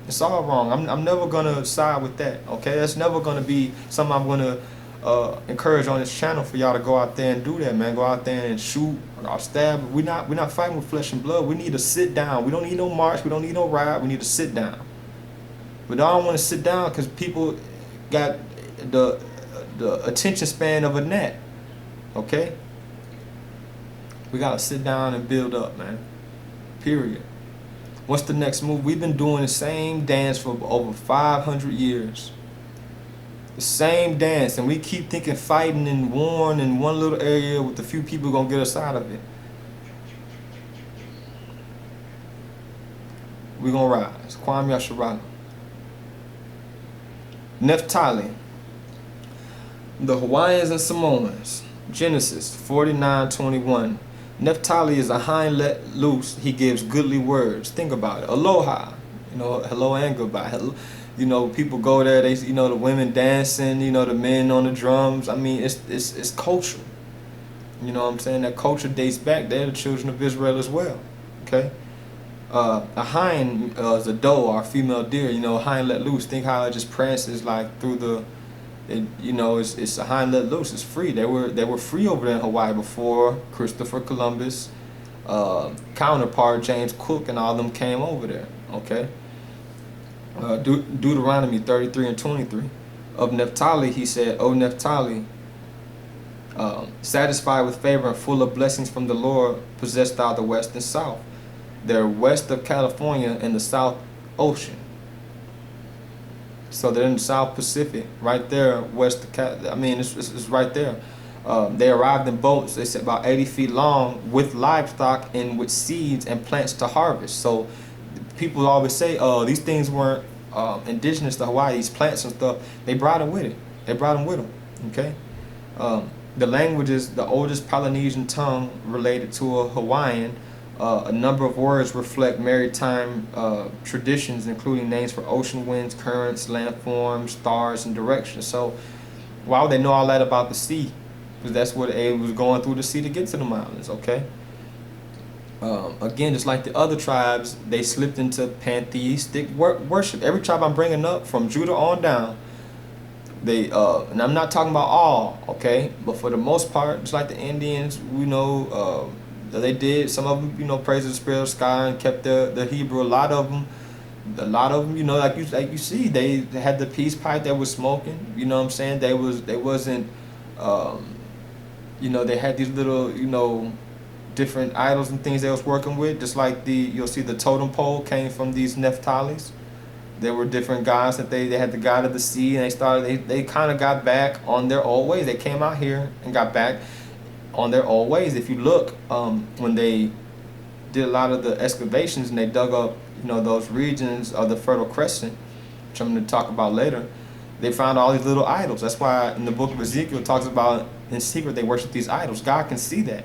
It's all wrong. I'm never gonna side with that. Okay, that's never gonna be something I'm gonna encourage on this channel for y'all to go out there and do that, man. Go out there and shoot or stab. We're not fighting with flesh and blood. We need to sit down. We don't need no march. We don't need no riot. We need to sit down. But I don't want to sit down because people got the attention span of a gnat. Okay? We gotta sit down and build up, man. Period. What's the next move? We've been doing the same dance for over 500 years. The same dance, and we keep thinking fighting and warring in one little area with a few people gonna get us out of it. We're gonna rise. Kwame Yasharala. Naphtali. The Hawaiians and Samoans. Genesis 49:21. Naphtali is a hind let loose, he gives goodly words. Think about it. Aloha. Hello and goodbye. Hello. People go there, they the women dancing, the men on the drums. I mean, it's culture. You know what I'm saying? That culture dates back. They're the children of Israel as well. Okay? A hind is a doe or a female deer, hind let loose. Think how it just prances like through the it's a hind let loose. It's free. They were free over there in Hawaii before Christopher Columbus, counterpart James Cook, and all of them came over there. Okay. Deuteronomy 33:23. Of Naphtali, he said, "O Naphtali, satisfied with favor and full of blessings from the Lord, possess thou the west and south. They're west of California and the South Ocean." So they're in the South Pacific, right there, west of it's right there. They arrived in boats, they said about 80 feet long, with livestock and with seeds and plants to harvest. So people always say, these things weren't indigenous to Hawaii, these plants and stuff. They brought them with it. Okay? The language is the oldest Polynesian tongue related to a Hawaiian. A number of words reflect maritime traditions, including names for ocean winds, currents, landforms, stars, and directions. So why would they know all that about the sea? Because that's what it was going through the sea to get to the islands, okay? Again, just like the other tribes, they slipped into pantheistic worship. Every tribe I'm bringing up, from Judah on down, they and I'm not talking about all, okay? But for the most part, just like the Indians, they did. Some of them, praised the spirit of sky and kept the Hebrew. A lot of them, like you see, they had the peace pipe that was smoking. You know what I'm saying? They wasn't, they had these little, different idols and things they was working with. Just like you'll see the totem pole came from these Naphtalis. There were different gods that they had the god of the sea, and they kind of got back on their old ways. They came out here and got back on their old ways. If you look, when they did a lot of the excavations and they dug up, those regions of the Fertile Crescent, which I'm going to talk about later, they found all these little idols. That's why in the book of Ezekiel it talks about in secret they worship these idols. God can see that.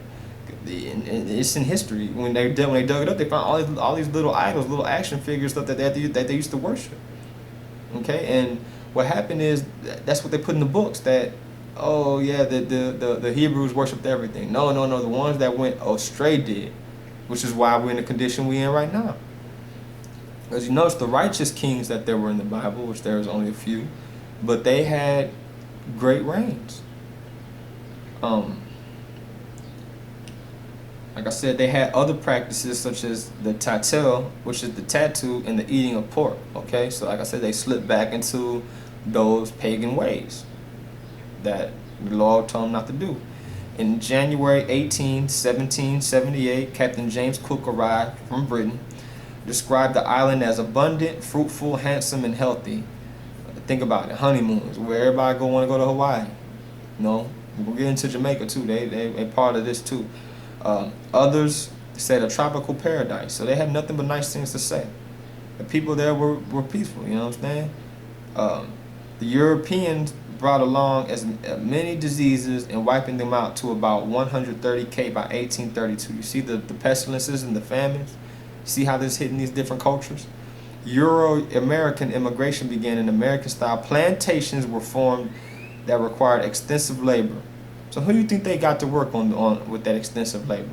It's in history. When they dug it up, they found all these little idols, little action figures, stuff that they used to worship. Okay, and what happened is that's what they put in the books, that the Hebrews worshipped everything. No, the ones that went astray did, which is why we're in the condition we're in right now. As you notice, the righteous kings that there were in the Bible, which there was only a few, but they had great reigns. Like I said, they had other practices such as the tatel, which is the tattoo, and the eating of pork. Okay, so like I said, they slipped back into those pagan ways that the Lord told them not to do. In January 1778, Captain James Cook arrived from Britain, described the island as abundant, fruitful, handsome, and healthy. Think about it, honeymoons, where everybody want to go to Hawaii. We'll get into Jamaica too. They part of this too. Others said a tropical paradise. So they had nothing but nice things to say. The people there were peaceful, you know what I'm saying? The Europeans brought along as many diseases and wiping them out to about 130K by 1832. You see the pestilences and the famines? See how this hitting these different cultures? Euro-American immigration began, and American-style plantations were formed that required extensive labor. So who do you think they got to work on with that extensive labor?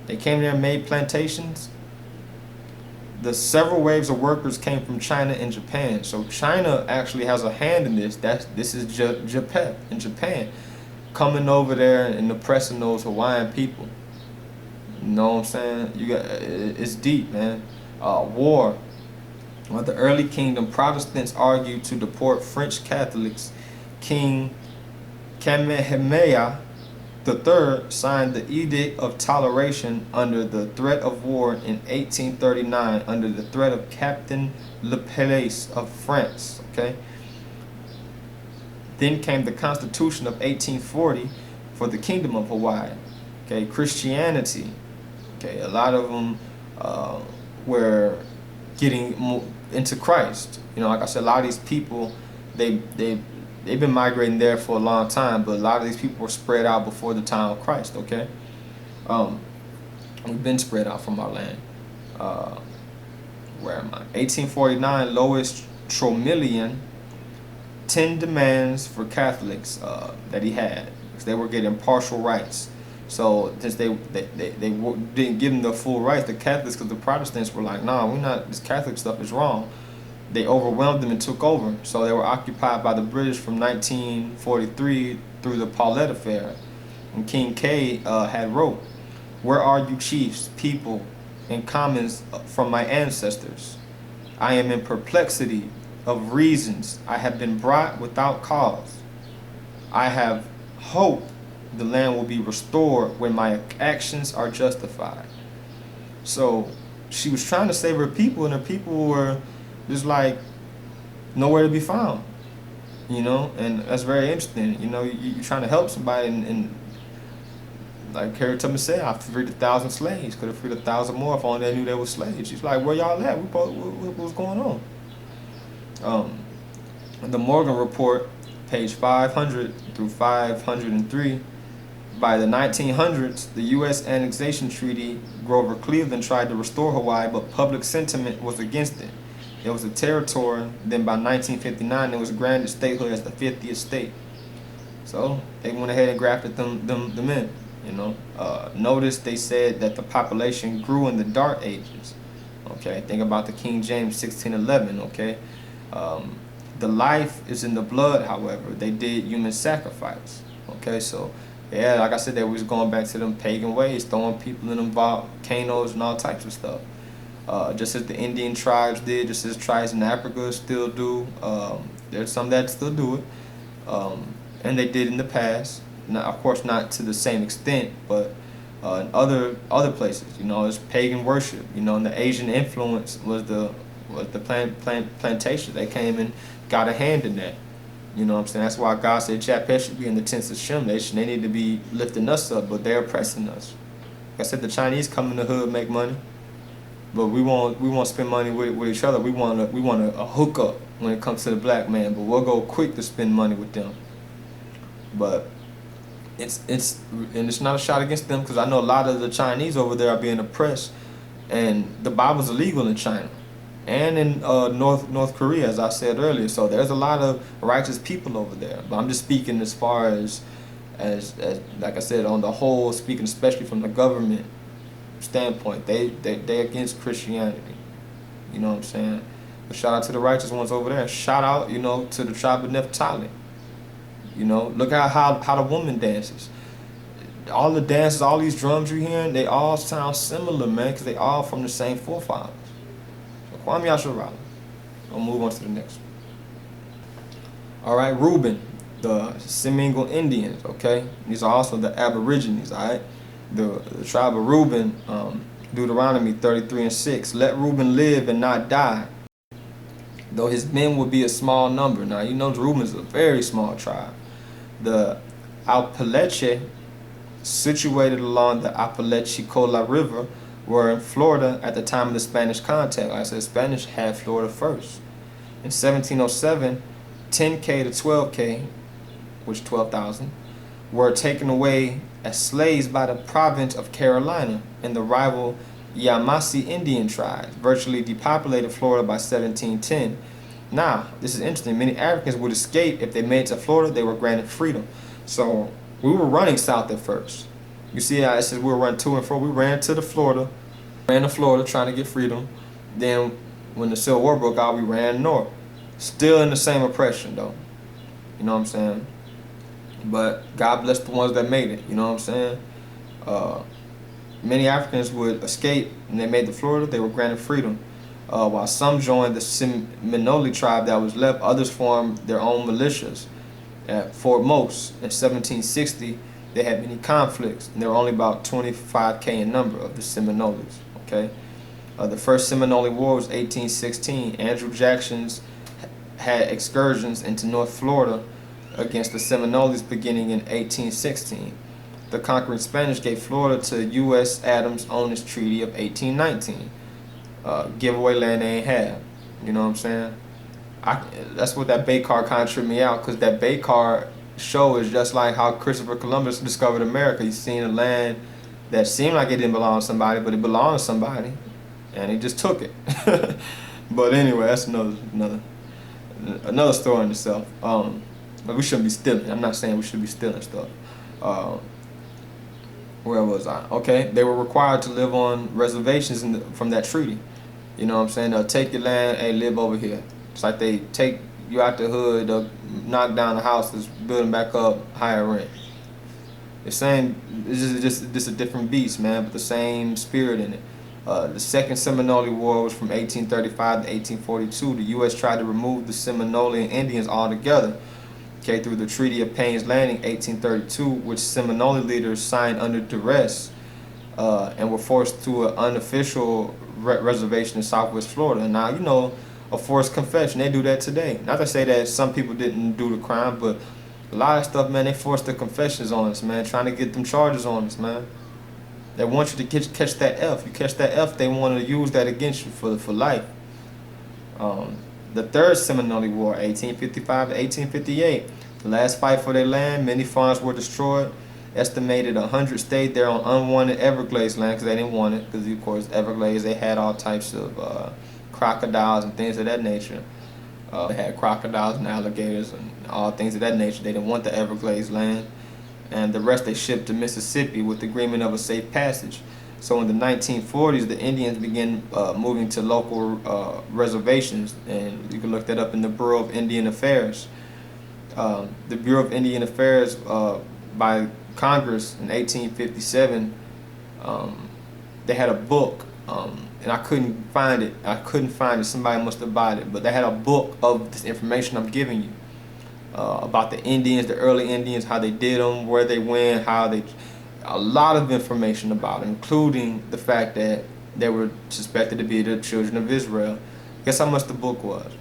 They came there and made plantations. The several waves of workers came from China and Japan. So China actually has a hand in this. This is Japan in Japan, coming over there and oppressing those Hawaiian people. You know what I'm saying? It's deep, man. War While the early kingdom, Protestants argued to deport French Catholics. King Kamehameha III signed the Edict of Toleration under the threat of war in 1839, under the threat of Captain Lepelisse of France. Okay. Then came the Constitution of 1840 for the Kingdom of Hawaii. Okay, Christianity. Okay, a lot of them were getting into Christ. You know, like I said, a lot of these people, they've been migrating there for a long time, but a lot of these people were spread out before the time of Christ. Okay, we've been spread out from our land. Where am I? 1849, Louis Tromillion, 10 demands for Catholics that he had, because they were getting partial rights. So since they didn't give them the full rights, the Catholics, because the Protestants were like, nah, we're not, this Catholic stuff is wrong. They overwhelmed them and took over. So they were occupied by the British from 1943 through the Paulette Affair. And King K had wrote, "Where are you chiefs, people, and commons from my ancestors? I am in perplexity of reasons. I have been brought without cause. I have hope the land will be restored when my actions are justified." So she was trying to save her people, and her people were just like nowhere to be found, you know. And that's very interesting. You know, you're trying to help somebody, and like Harriet Tubman said, I freed 1,000 slaves. Could have freed 1,000 more if only they knew they were slaves. She's like, where y'all at? What's going on? The Morgan Report, page 500 through 503. By the 1900s, the U.S. Annexation Treaty, Grover Cleveland tried to restore Hawaii, but public sentiment was against it. It was a territory. Then by 1959, it was granted statehood as the 50th state. So they went ahead and grafted them in. You know, notice they said that the population grew in the Dark Ages. Okay, think about the King James 1611. Okay, the life is in the blood. However, they did human sacrifice. Okay, so yeah, like I said, they was going back to them pagan ways, throwing people in them volcanoes and all types of stuff. Just as the Indian tribes did, just as tribes in Africa still do. There's some that still do it, and they did in the past. Now, of course, not to the same extent, but in other places, you know, it's pagan worship. You know, and the Asian influence was the plantation. They came and got a hand in that. You know what I'm saying? That's why God said Japan should be in the tents of Shem. They need to be lifting us up, but they're oppressing us. Like I said, the Chinese come in the hood, make money, but we won't spend money with each other. We want a hookup when it comes to the black man, but we'll go quick to spend money with them. But it's not a shot against them, because I know a lot of the Chinese over there are being oppressed, and the Bible's illegal in China and in North Korea, as I said earlier. So there's a lot of righteous people over there. But I'm just speaking as far as like I said, on the whole, speaking especially from the government standpoint, they against Christianity. You know what I'm saying? But shout out to the righteous ones over there. Shout out, you know, to the tribe of Naphtali. You know, look at how the woman dances. All the dances, all these drums you're hearing, they all sound similar, man, because they all from the same forefathers. Kwame Yasharala. I'll move on to the next one. All right, Reuben, the Seminole Indians, okay? These are also the Aborigines, all right? The tribe of Reuben, Deuteronomy 33:6. Let Reuben live and not die, though his men will be a small number. Now, you know Reuben is a very small tribe. The Apalachee, situated along the Apalachicola River, were in Florida at the time of the Spanish contact. Like I said, Spanish had Florida first. In 1707, 10K to 12K, which 12,000, were taken away as slaves by the province of Carolina and the rival Yamasee Indian tribes, virtually depopulated Florida by 1710. Now, this is interesting. Many Africans would escape if they made it to Florida. They were granted freedom. So we were running south at first. You see how it says we were running to and fro. We ran to Florida trying to get freedom. Then when the Civil War broke out, we ran north. Still in the same oppression, though. You know what I'm saying? But God bless the ones that made it. You know what I'm saying? Many Africans would escape, and they made it to Florida. They were granted freedom. While some joined the Seminole tribe that was left, others formed their own militias. At Fort Most in 1760, they had many conflicts, and there were only about 25K in number of the Seminoles. Okay, the first Seminole War was 1816. Andrew Jackson's had excursions into North Florida against the Seminoles beginning in 1816. The conquering Spanish gave Florida to U.S. Adams on his Treaty of 1819. Give away land they ain't have. You know what I'm saying? That's what that Baycar kind of tripped me out, because that Baycar show is just like how Christopher Columbus discovered America. He's seen a land that seemed like it didn't belong to somebody, but it belonged to somebody, and he just took it. But anyway, that's another story in itself. But we shouldn't be stealing. I'm not saying we should be stealing stuff. Where was I? Okay, they were required to live on reservations from that treaty. You know what I'm saying? They'll take your land, hey, live over here. It's like they take you out the hood, they'll knock down the houses, build them back up, higher rent. The same, it's just a different beast, man, but the same spirit in it. The Second Seminole War was from 1835 to 1842. The U.S. tried to remove the Seminole Indians altogether. Okay, through the Treaty of Payne's Landing, 1832, which Seminole leaders signed under duress and were forced to an unofficial reservation in Southwest Florida. Now, you know, a forced confession, they do that today. Not to say that some people didn't do the crime, but a lot of stuff, man, they forced the confessions on us, man, trying to get them charges on us, man. They want you to catch that F. You catch that F, they want to use that against you for life. The Third Seminole War, 1855 to 1858. The last fight for their land, many farms were destroyed. Estimated 100 stayed there on unwanted Everglades land because they didn't want it. Because, of course, Everglades, they had all types of crocodiles and things of that nature. They had crocodiles and alligators and all things of that nature. They didn't want the Everglades land. And the rest they shipped to Mississippi with the agreement of a safe passage. So in the 1940s, the Indians began moving to local reservations, and you can look that up in the Bureau of Indian Affairs. The Bureau of Indian Affairs by Congress in 1857, they had a book, and I couldn't find it. Somebody must have bought it, but they had a book of this information I'm giving you about the Indians, the early Indians, how they did them, where they went, a lot of information about it, including the fact that they were suspected to be the children of Israel. Guess how much the book was?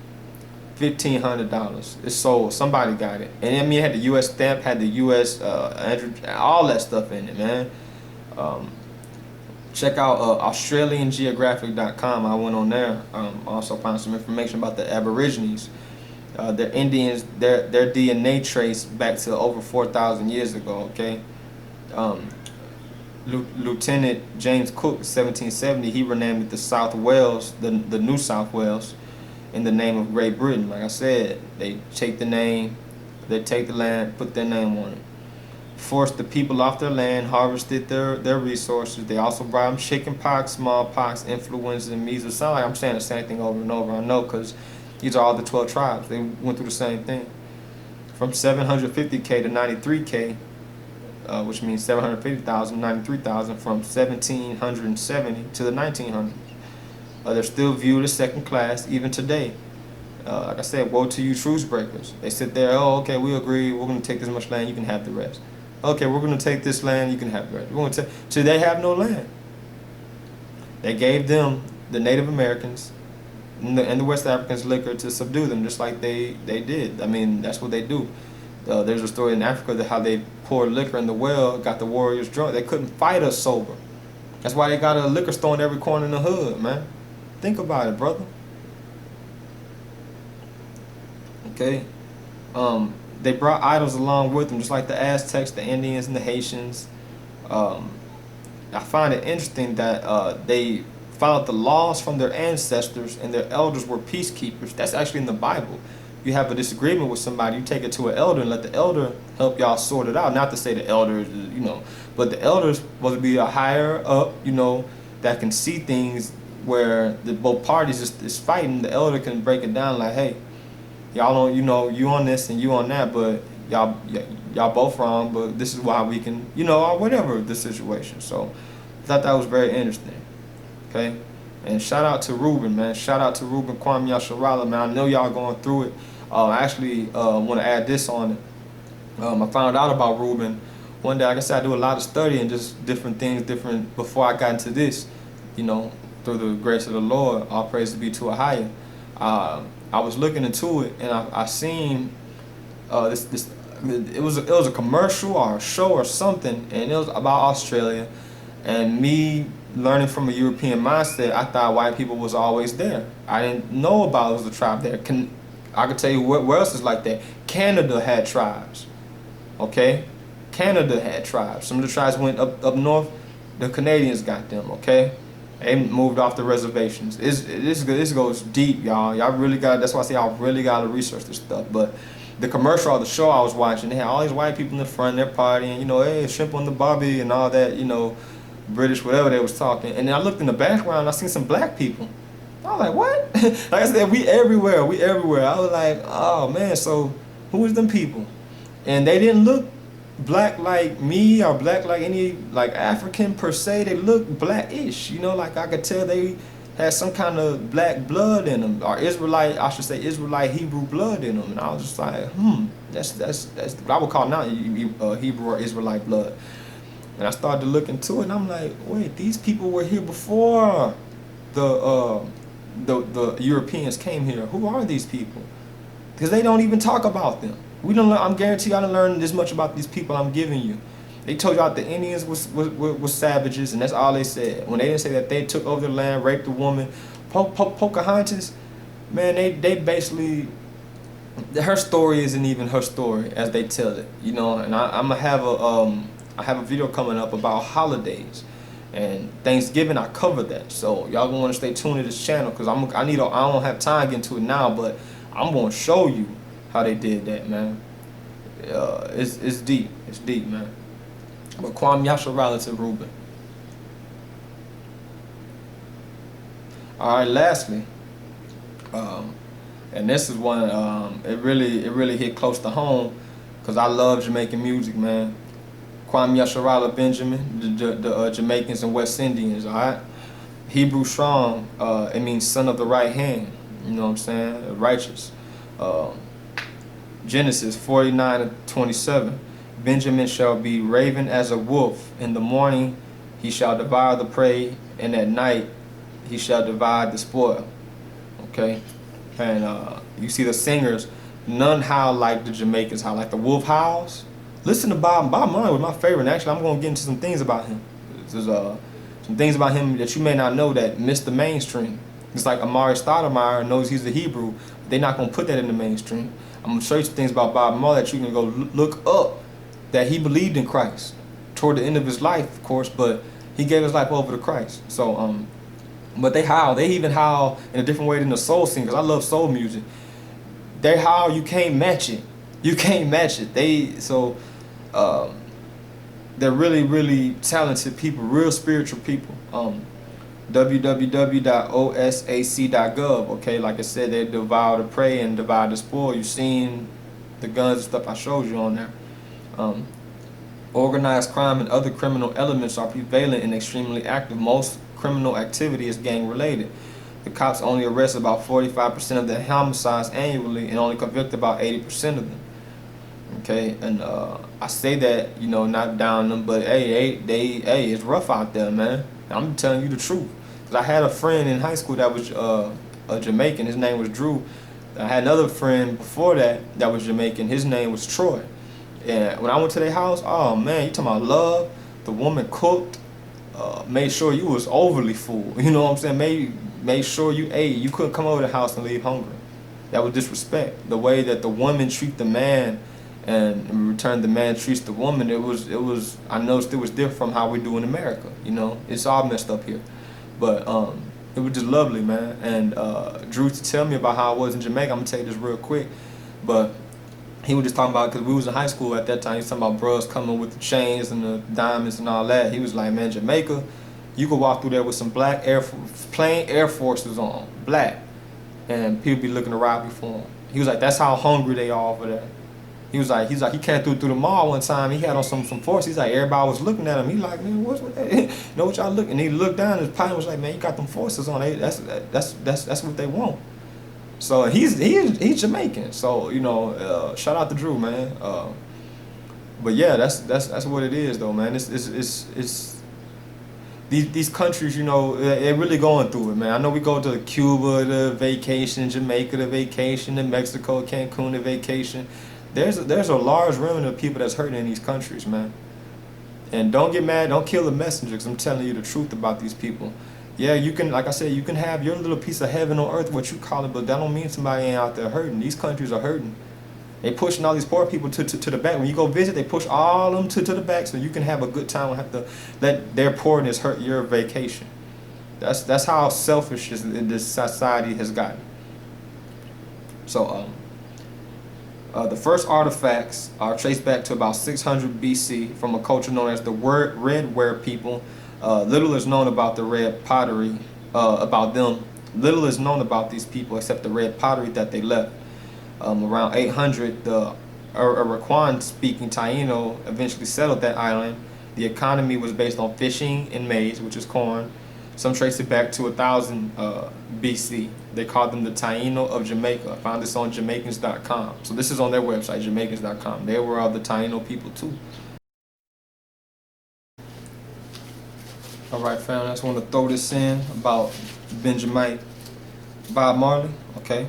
$1,500. It's sold. Somebody got it. And I mean, it had the U.S. stamp, had the U.S. All that stuff in it, man. Check out AustralianGeographic.com. I went on there. Also found some information about the Aborigines. The Indians, their DNA traced back to over 4,000 years ago, okay? Lieutenant James Cook, 1770, he renamed it the South Wales, the New South Wales, in the name of Great Britain. Like I said, they take the name, they take the land, put their name on it. Forced the people off their land, harvested their resources. They also brought them chicken pox, smallpox, influenza, and measles. Sound like I'm saying the same thing over and over. I know, because these are all the 12 tribes. They went through the same thing. From 750K to 93K, which means 750,000, 93,000, from 1770 to the 1900s. They're still viewed as second class even today. Like I said, woe to you truce breakers. They sit there, oh, okay, we agree, we're going to take this much land, you can have the rest. Okay, we're going to take this land, you can have the rest. We're going to so they have no land. They gave them, the Native Americans and the West Africans, liquor to subdue them, just like they did. I mean, that's what they do. There's a story in Africa that how they poured liquor in the well, got the warriors drunk. They couldn't fight us sober. That's why they got a liquor store in every corner in the hood, man. Think about it, brother. Okay. They brought idols along with them, just like the Aztecs, the Indians, and the Haitians. I find it interesting that they followed the laws from their ancestors, and their elders were peacekeepers. That's actually in the Bible. You have a disagreement with somebody, you take it to an elder and let the elder help y'all sort it out. Not to say the elders, but the elders supposed to be a higher up, that can see things where both parties is fighting. The elder can break it down like, hey, y'all don't, you on this and you on that, but y'all both wrong, but this is why we can, or whatever the situation. So I thought that was very interesting. Okay. And shout out to Ruben, man. Shout out to Ruben Kwame Yasharala, man. I know y'all going through it. I actually want to add this on it. I found out about Ruben one day. Like I said, I do a lot of studying, just different things, before I got into this, you know, through the grace of the Lord, all praise to be to a higher. I was looking into it, and I seen it was a commercial or a show or something, and it was about Australia. And me learning from a European mindset, I thought white people was always there. I didn't know about it was a tribe there. I could tell you where else is like that. Canada had tribes. Okay, Canada had tribes. Some of the tribes went up north. The Canadians got them. Okay, they moved off the reservations. This goes deep, y'all. Y'all really got. That's why I say y'all really got to research this stuff. But the commercial or the show I was watching, they had all these white people in the front, they're partying, you know, hey, shrimp on the barbie and all that, you know, British, whatever they was talking. And then I looked in the background, I seen some black people. I was like, what? Like I said, we everywhere. I was like, oh man, so who is them people? And they didn't look black like me or black like any like African per se. They looked blackish, you know, like I could tell they had some kind of black blood in them, or Israelite, I should say Israelite Hebrew blood in them. And I was just like, that's what I would call now Hebrew or Israelite blood. And I started to look into it, and I'm like, wait, these people were here before the Europeans came here. Who are these people? Because they don't even talk about them. We don't. I'm guaranteed I didn't learn this much about these people I'm giving you. They told y'all the Indians was savages, and that's all they said. When they didn't say that they took over the land, raped a woman, Pocahontas, man, they basically, her story isn't even her story as they tell it, you know. And I'm gonna have I have a video coming up about holidays, and Thanksgiving I cover that. So y'all gonna want to stay tuned to this channel, because I don't have time to get into it now, but I'm gonna show you how they did that, man. It's deep. It's deep, man. But Kwame Yasharala to Ruben. All right, lastly, and this is one, it really hit close to home, because I love Jamaican music, man. Kwame Yasharala Benjamin, the Jamaicans and West Indians, all right? Hebrew strong, it means son of the right hand, you know what I'm saying, righteous. Genesis 49:27. Benjamin shall be raven as a wolf. In the morning he shall devour the prey, and at night he shall divide the spoil. Okay? And you see the singers, none howl like the Jamaicans howl, like the wolf howls. Listen to Bob Marley was my favorite. Actually, I'm going to get into some things about him. There's some things about him that you may not know that missed the mainstream. It's like Amari Stoudemire knows he's a Hebrew, but they're not going to put that in the mainstream. I'm going to show you some things about Bob Marley that you can go look up, that he believed in Christ toward the end of his life, of course, but he gave his life over to Christ. So, but they howl. They even howl in a different way than the soul singers. I love soul music. They howl, you can't match it. You can't match it. They're really, really talented people, real spiritual people. www.osac.gov. Okay, like I said, they devour the prey and divide the spoil. You've seen the guns and stuff I showed you on there. Organized crime and other criminal elements are prevalent and extremely active. Most criminal activity is gang related. The cops only arrest about 45% of the homicides annually and only convict about 80% of them. Okay, and I say that, you know, not down them, but hey, it's rough out there, man. I'm telling you the truth. Cause I had a friend in high school that was a Jamaican. His name was Drew. I had another friend before that was Jamaican. His name was Troy. And when I went to their house, oh man, you talking about love. The woman cooked, made sure you was overly full. You know what I'm saying? Made sure you ate. You couldn't come over the house and leave hungry. That was disrespect. The way that the woman treat the man, and in return the man treats the woman, it was I noticed it was different from how we do in America. You know, it's all messed up here. But it was just lovely, man. And Drew to tell me about how I was in Jamaica. I'm gonna tell you this real quick, but he was just talking about, because we was in high school at that time, he was talking about bros coming with the chains and the diamonds and all that. He was like, man, Jamaica, you could walk through there with some black plain Air Forces on, black, and people be looking to rob you for them. He was like, that's how hungry they are over there. He was like, he came through the mall one time. He had on some force. He's like, everybody was looking at him. He like, man, what's with that? You know what y'all looking? And he looked down, and his partner was like, man, you got them forces on. That's what they want. So he's Jamaican. So shout out to Drew, man. But yeah, that's what it is, though, man. It's these countries, they're really going through it, man. I know we go to Cuba to vacation, Jamaica to vacation, and Mexico, Cancun to vacation. There's a large remnant of people that's hurting in these countries, man. And don't get mad, don't kill the messenger, 'cause I'm telling you the truth about these people. Yeah, you can, like I said, you can have your little piece of heaven on earth, what you call it, but that don't mean somebody ain't out there hurting. These countries are hurting. They pushing all these poor people to the back. When you go visit, they push all of them to the back so you can have a good time and have to let their poorness hurt your vacation. That's how selfish this society has gotten. So the first artifacts are traced back to about 600 BC from a culture known as the Red Ware people. Little is known about the red pottery, about them. Little is known about these people except the red pottery that they left. Around 800, the Iroquois-speaking Taino eventually settled that island. The economy was based on fishing and maize, which is corn. Some trace it back to 1000 BC. They called them the Taino of Jamaica. I found this on Jamaicans.com. So this is on their website, Jamaicans.com. They were the Taino people too. All right, fam, I just want to throw this in about Benjamin Bob Marley, okay?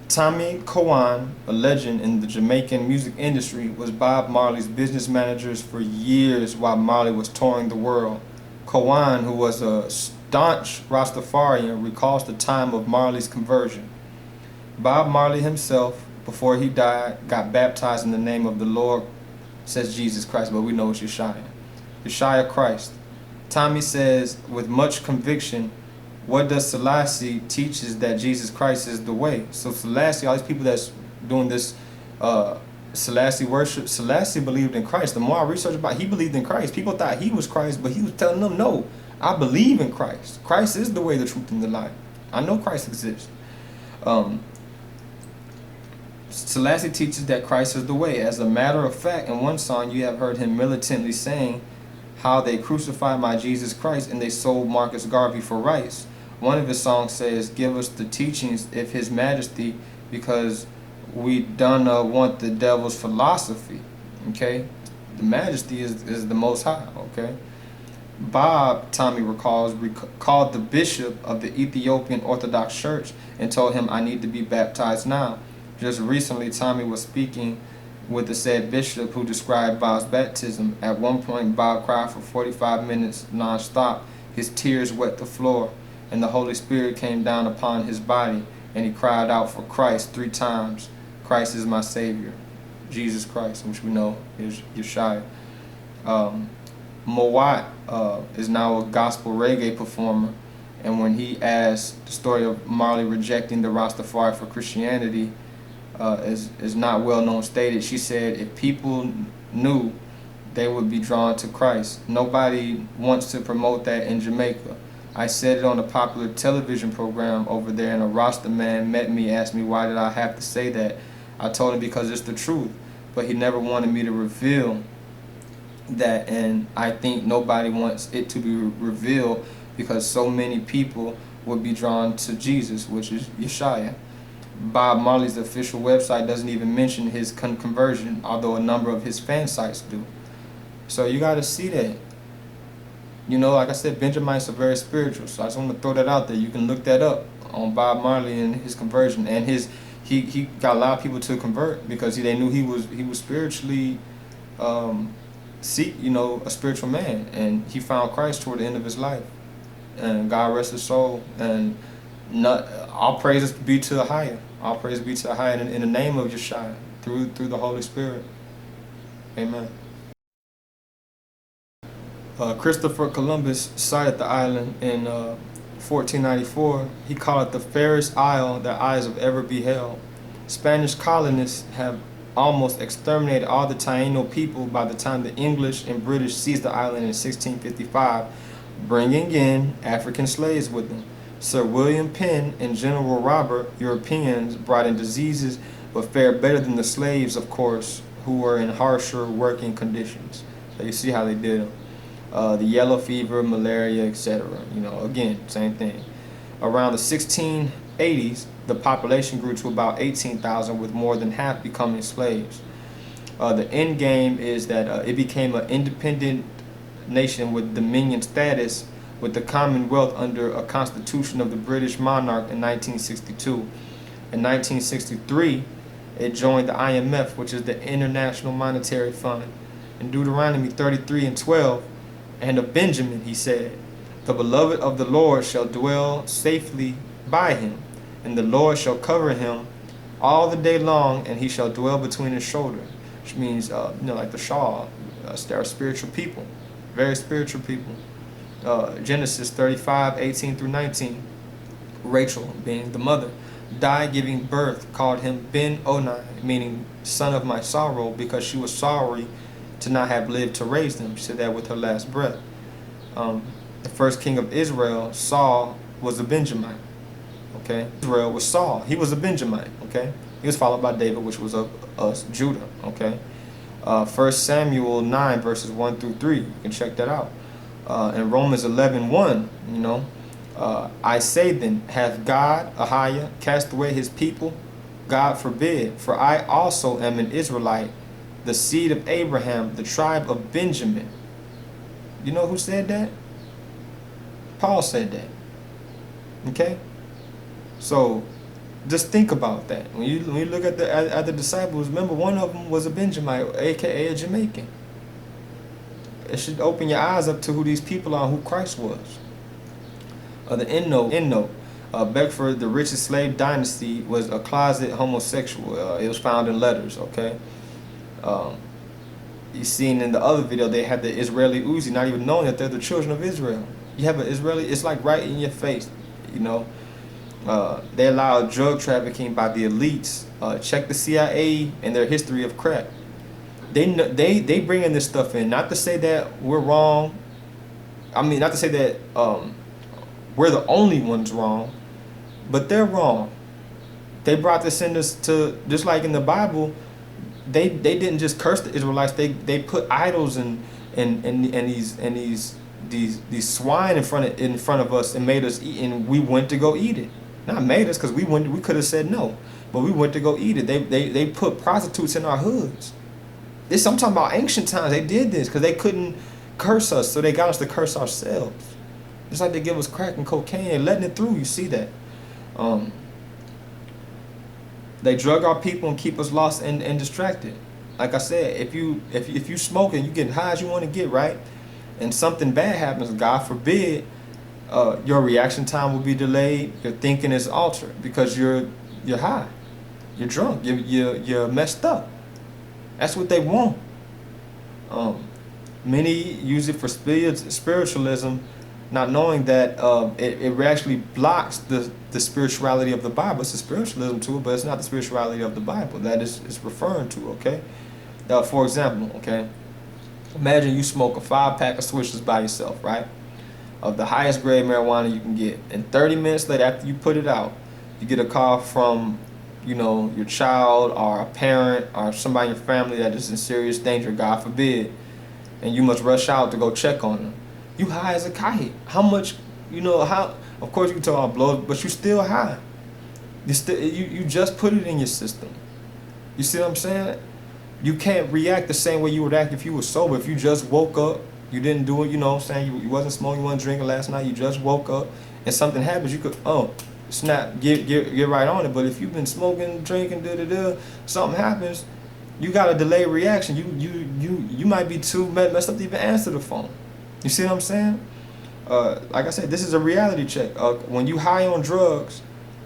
Tommy Cowan, a legend in the Jamaican music industry, was Bob Marley's business manager for years while Marley was touring the world. Cowan, who was a staunch Rastafarian, recalls the time of Marley's conversion. Bob Marley himself, before he died, got baptized in the name of the Lord, says Jesus Christ, but we know it's Yeshua Christ. Tommy says with much conviction, what does Selassie teaches that Jesus Christ is the way? So Selassie, all these people that's doing this Selassie worship, Selassie believed in Christ. The more I researched about it, he believed in Christ. People thought he was Christ, but he was telling them, no, I believe in Christ. Christ is the way, the truth, and the life. I know Christ exists. Selassie teaches that Christ is the way. As a matter of fact, in one song you have heard him militantly saying how they crucified my Jesus Christ and they sold Marcus Garvey for rice. One of his songs says, give us the teachings of His Majesty because we don't want the devil's philosophy. Okay? The Majesty is the Most High. Okay? Bob, Tommy recalls, called the bishop of the Ethiopian Orthodox Church and told him, I need to be baptized now. Just recently, Tommy was speaking with the said bishop who described Bob's baptism. At one point, Bob cried for 45 minutes non-stop. His tears wet the floor, and the Holy Spirit came down upon his body, and he cried out for Christ 3 times. Christ is my Savior. Jesus Christ, which we know is Yeshua. Mowat is now a gospel reggae performer, and when he asked the story of Marley rejecting the Rastafari for Christianity, is not well known stated. She said if people knew, they would be drawn to Christ. Nobody wants to promote that in Jamaica. I said it on a popular television program over there, and a Rasta man met me, asked me why did I have to say that. I told him because it's the truth, but he never wanted me to reveal that, and I think nobody wants it to be revealed because so many people would be drawn to Jesus, which is Yeshua. Bob Marley's official website doesn't even mention his conversion, although a number of his fan sites do. So you got to see that. You know, like I said, Benjamites are very spiritual, so I just want to throw that out there. You can look that up on Bob Marley and his conversion, and he got a lot of people to convert because they knew he was spiritually a spiritual man, and he found Christ toward the end of his life, and God rest his soul. And all praises be to the higher. All praise be to the higher in the name of Yeshua through the Holy Spirit. Amen. Christopher Columbus sighted the island in 1494. He called it the fairest isle that eyes have ever beheld. Spanish colonists have almost exterminated all the Taino people by the time the English and British seized the island in 1655, bringing in African slaves with them. Sir William Penn and General Robert, Europeans, brought in diseases but fared better than the slaves, of course, who were in harsher working conditions. So you see how they did them. The yellow fever, malaria, etc. You know, again, same thing. Around the 1680s, the population grew to about 18,000, with more than half becoming slaves. The end game is that it became an independent nation with dominion status, with the Commonwealth under a constitution of the British monarch in 1962. In 1963, it joined the IMF, which is the International Monetary Fund. In Deuteronomy 33:12, and of Benjamin he said, "The beloved of the Lord shall dwell safely by him, and the Lord shall cover him all the day long, and he shall dwell between his shoulders," which means, like the Shaw, they're spiritual people, very spiritual people. Genesis 35:18 through 19. Rachel, being the mother, died giving birth, called him Ben-Oni, meaning son of my sorrow, because she was sorry to not have lived to raise them. She said that with her last breath. The first king of Israel, Saul, was a Benjamite. Okay, Israel was Saul. He was a Benjamite. Okay, he was followed by David, which was of Judah. Okay, 1 Samuel 9 verses 1 through 3. You can check that out. In Romans 11:1, you know, I say then, hath God, Ahiah, cast away his people? God forbid, for I also am an Israelite, the seed of Abraham, the tribe of Benjamin. You know who said that? Paul said that. Okay? So just think about that. When you look at the disciples, remember one of them was a Benjamite, aka a Jamaican. It should open your eyes up to who these people are, who Christ was. The end note. Beckford, the richest slave dynasty, was a closet homosexual. It was found in letters, okay? You seen in the other video, they had the Israeli Uzi, not even knowing that they're the children of Israel. You have an Israeli, it's like right in your face, you know? They allowed drug trafficking by the elites. Check the CIA and their history of crack. They bringing this stuff in, not to say that we're wrong. I mean, not to say that we're the only ones wrong, but they're wrong. They brought this in us to, just like in the Bible, they didn't just curse the Israelites. They put idols and these swine in front of us and made us eat, and we went to go eat it. Not made us, because we could have said no, but we went to go eat it. They put prostitutes in our hoods. I'm talking about ancient times. They did this because they couldn't curse us, so they got us to curse ourselves. Just like they give us crack and cocaine, letting it through. You see that? They drug our people and keep us lost and distracted. Like I said, if you smoking, you getting high as you want to get, right? And something bad happens, God forbid, your reaction time will be delayed. Your thinking is altered because you're high, you're drunk, you're messed up. That's what they want. Many use it for spiritualism, not knowing that it actually blocks the spirituality of the Bible. It's a spiritualism to it, but it's not the spirituality of the Bible that it's referring to, okay? For example, okay, imagine you smoke a 5-pack of Swishers by yourself, right? Of the highest grade marijuana you can get. And 30 minutes later, after you put it out, you get a call from, you know, your child or a parent or somebody in your family that is in serious danger, God forbid, and you must rush out to go check on them. You high as a kite. How much, you know, how, of course you can talk about blows, but you still high. You just put it in your system. You see what I'm saying? You can't react the same way you would act if you were sober. If you just woke up, you didn't do it, you know what I'm saying, you wasn't smoking, you wasn't drinking last night, you just woke up, and something happens, you could, snap, get right on it. But if you've been smoking, drinking, something happens, you got a delayed reaction. You might be too messed up to even answer the phone. You see what I'm saying? Like I said, this is a reality check. When you high on drugs,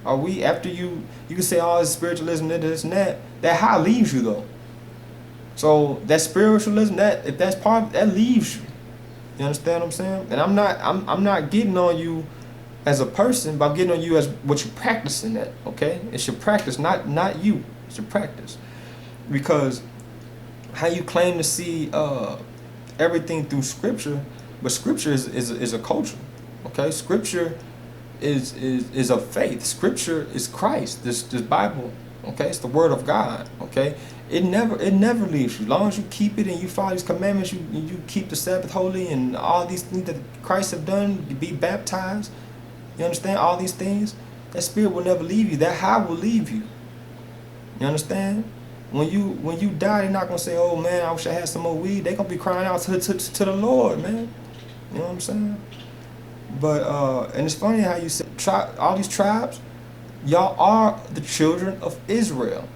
are we, after you can say all this spiritualism, this and that high leaves you though. So that spiritualism, if that's part, that leaves you. You understand what I'm saying? And I'm not getting on you as a person, but I'm getting on you as what you're practicing at, okay? It's your practice, not you. It's your practice. Because how you claim to see everything through Scripture, but Scripture is a culture, okay? Scripture is a faith. Scripture is Christ. This Bible Okay, it's the word of God. Okay, it never leaves you. As long as you keep it and you follow these commandments, you keep the Sabbath holy and all these things that Christ have done. You be baptized. You understand all these things. That spirit will never leave you. That high will leave you. You understand? When you die, they're not gonna say, "Oh man, I wish I had some more weed." They're gonna be crying out to the Lord, man. You know what I'm saying? But and it's funny how you said all these tribes. Y'all are the children of Israel.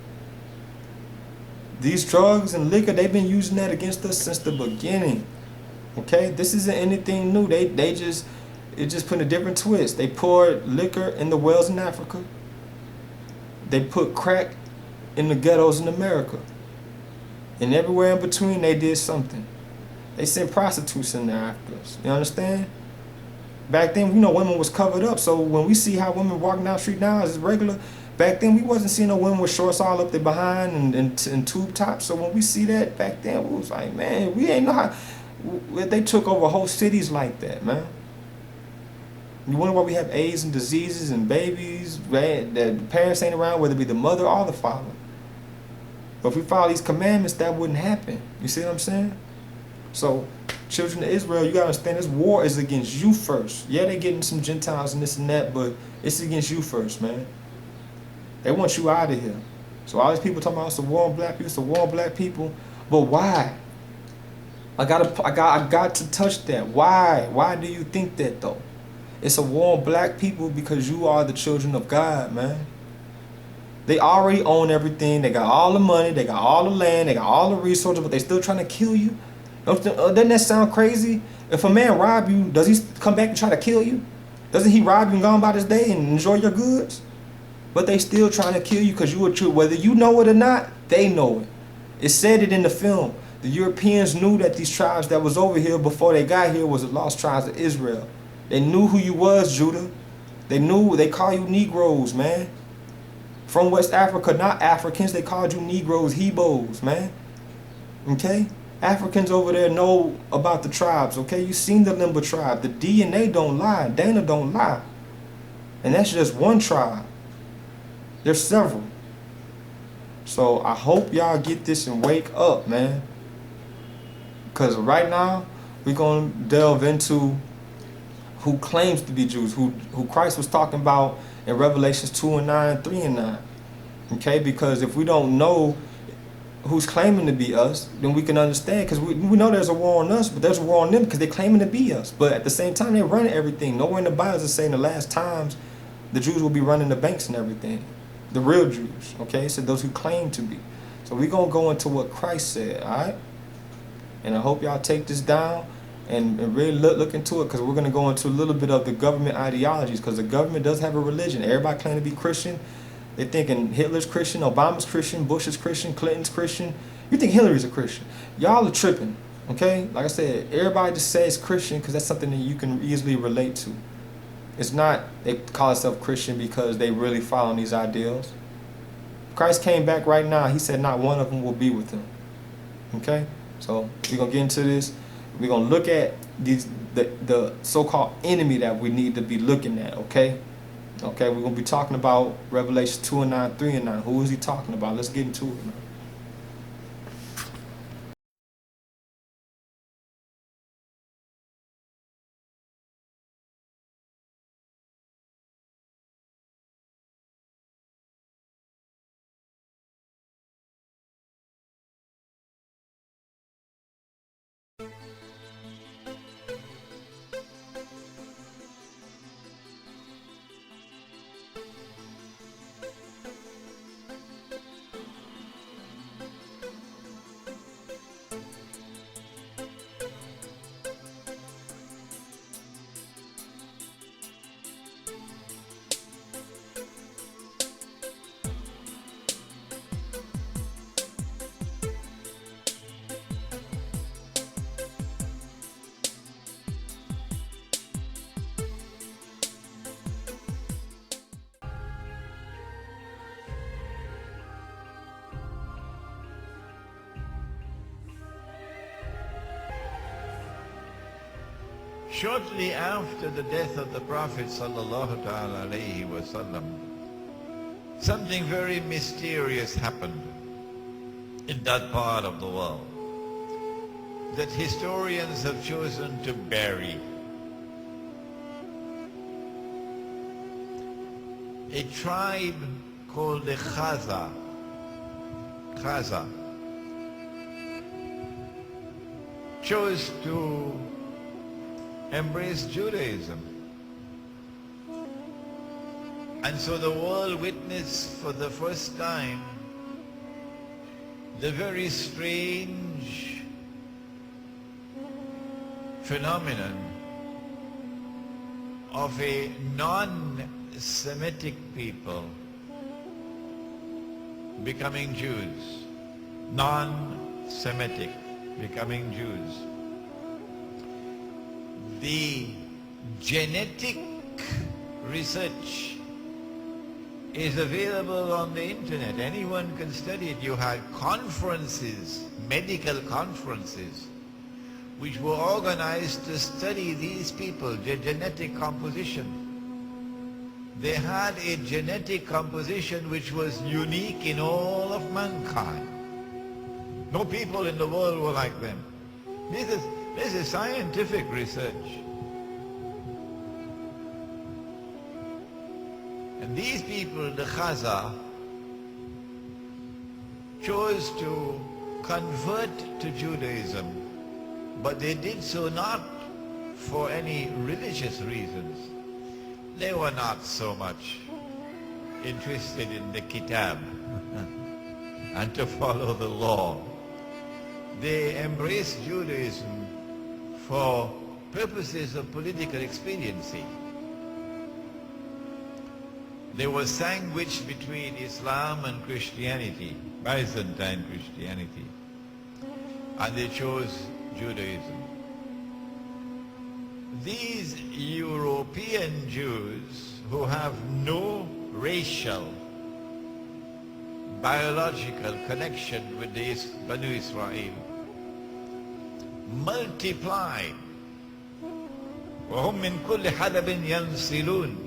These drugs and liquor, they've been using that against us since the beginning. Okay, this isn't anything new. It just put a different twist. They poured liquor in the wells in Africa. They put crack in the ghettos in America. And everywhere in between, they did something. They sent prostitutes in there after us. You understand? Back then, you know, women was covered up. So when we see how women walking down the street now as regular, back then we wasn't seeing no women with shorts all up their behind and tube tops. So when we see that back then, we was like, man, we ain't know how. They took over whole cities like that, man. You wonder why we have AIDS and diseases and babies that the parents ain't around, whether it be the mother or the father. But if we follow these commandments, that wouldn't happen. You see what I'm saying? So, children of Israel, you gotta understand this war is against you first. Yeah, they getting some Gentiles and this and that, but it's against you first, man. They want you out of here. So all these people talking about it's a war on black people, it's a war on black people. But why? I got to touch that. Why? Why do you think that though? It's a war on black people because you are the children of God, man. They already own everything. They got all the money. They got all the land. They got all the resources, but they still trying to kill you. Doesn't that sound crazy? If a man rob you, does he come back and try to kill you? Doesn't he rob you and go on about his day and enjoy your goods? But they still trying to kill you because you are true. Whether you know it or not, they know it. It said it in the film. The Europeans knew that these tribes that was over here before they got here was the lost tribes of Israel. They knew who you was, Judah. They knew, they call you Negroes, man. From West Africa, not Africans, they called you Negroes, Hebos, man. Okay? Africans over there know about the tribes, okay? You seen the Limba tribe. The DNA don't lie. Dana don't lie. And that's just one tribe. There's several. So I hope y'all get this and wake up, man. Because right now, we're going to delve into who claims to be Jews, who Christ was talking about in Revelations 2:9, 3:9. Okay? Because if we don't know who's claiming to be us, then we can understand, because we know there's a war on us, but there's a war on them because they're claiming to be us. But at the same time, they're running everything. Nowhere in the Bible is saying the last times the Jews will be running the banks and everything. The real Jews, okay? So those who claim to be. So we're going to go into what Christ said, all right? And I hope y'all take this down and really look into it, because we're going to go into a little bit of the government ideologies, because the government does have a religion. Everybody claim to be Christian. They're thinking Hitler's Christian, Obama's Christian, Bush is Christian, Clinton's Christian. You think Hillary's a Christian. Y'all are tripping, okay? Like I said, everybody just says Christian because that's something that you can easily relate to. It's not they call themselves Christian because they really follow these ideals. Christ came back right now. He said not one of them will be with him, okay? So we're going to get into this. We're going to look at the so-called enemy that we need to be looking at, okay? Okay, we're going to be talking about Revelation 2:9, 3:9. Who is he talking about? Let's get into it, man. Shortly after the death of the Prophet sallallahu alaihi wasallam, something very mysterious happened in that part of the world that historians have chosen to bury. A tribe called the Khaza chose to embrace Judaism. And so the world witnessed for the first time the very strange phenomenon of a non-Semitic people becoming Jews. Non-Semitic becoming Jews. The genetic research is available on the internet. Anyone can study it. You had conferences, medical conferences, which were organized to study these people, their genetic composition. They had a genetic composition which was unique in all of mankind. No people in the world were like them. This is scientific research. And these people, the Khaza, chose to convert to Judaism, but they did so not for any religious reasons. They were not so much interested in the Kitab and to follow the law. They embraced Judaism for purposes of political expediency. They were sandwiched between Islam and Christianity, Byzantine Christianity, and they chose Judaism. These European Jews who have no racial, biological connection with the Banu Israel multiplied. وَهُمْ مِنْ كُلِّ حَدَبٍ يَنْسِلُونَ.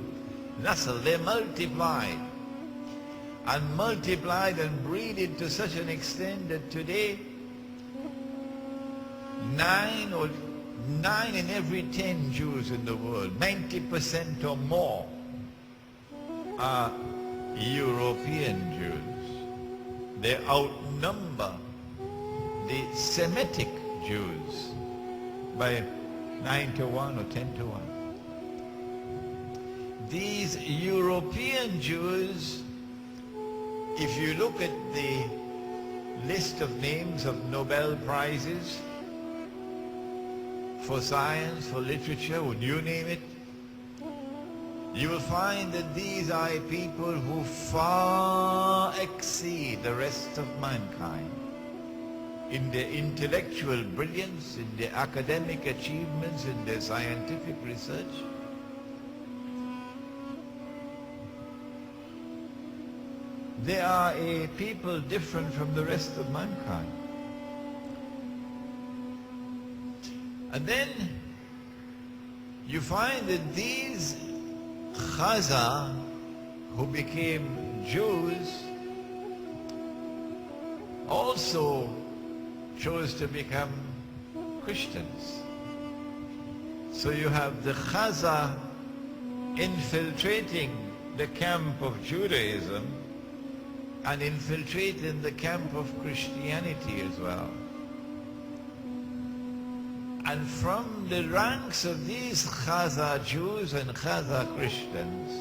They multiplied and multiplied and breeded to such an extent that today 9 in every 10 Jews in the world, 90% or more, are European Jews. They outnumber the Semitic Jews by 9 to 1 or 10 to 1. These European Jews, if you look at the list of names of Nobel Prizes for science, for literature, would you name it, you will find that these are people who far exceed the rest of mankind in their intellectual brilliance, in their academic achievements, in their scientific research. They are a people different from the rest of mankind. And then you find that these Khaza who became Jews also chose to become Christians. So you have the Khaza infiltrating the camp of Judaism and infiltrating the camp of Christianity as well. And from the ranks of these Khaza Jews and Khaza Christians,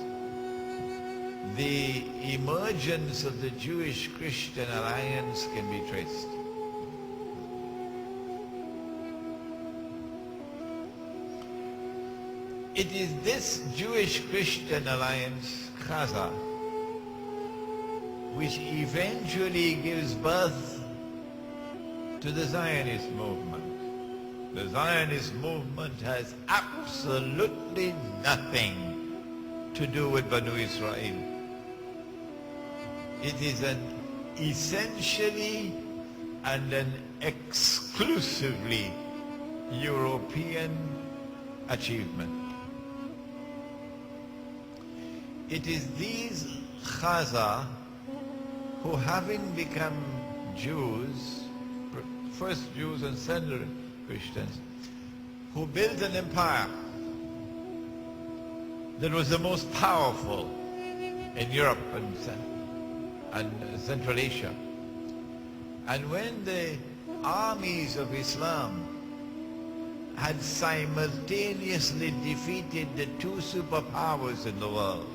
the emergence of the Jewish-Christian alliance can be traced. It is this Jewish-Christian alliance, Khaza, which eventually gives birth to the Zionist movement. The Zionist movement has absolutely nothing to do with Banu Israel. It is an essentially and an exclusively European achievement. It is these Khaza who, having become Jews, first Jews and secondary Christians, who built an empire that was the most powerful in Europe and Central Asia. And when the armies of Islam had simultaneously defeated the two superpowers in the world,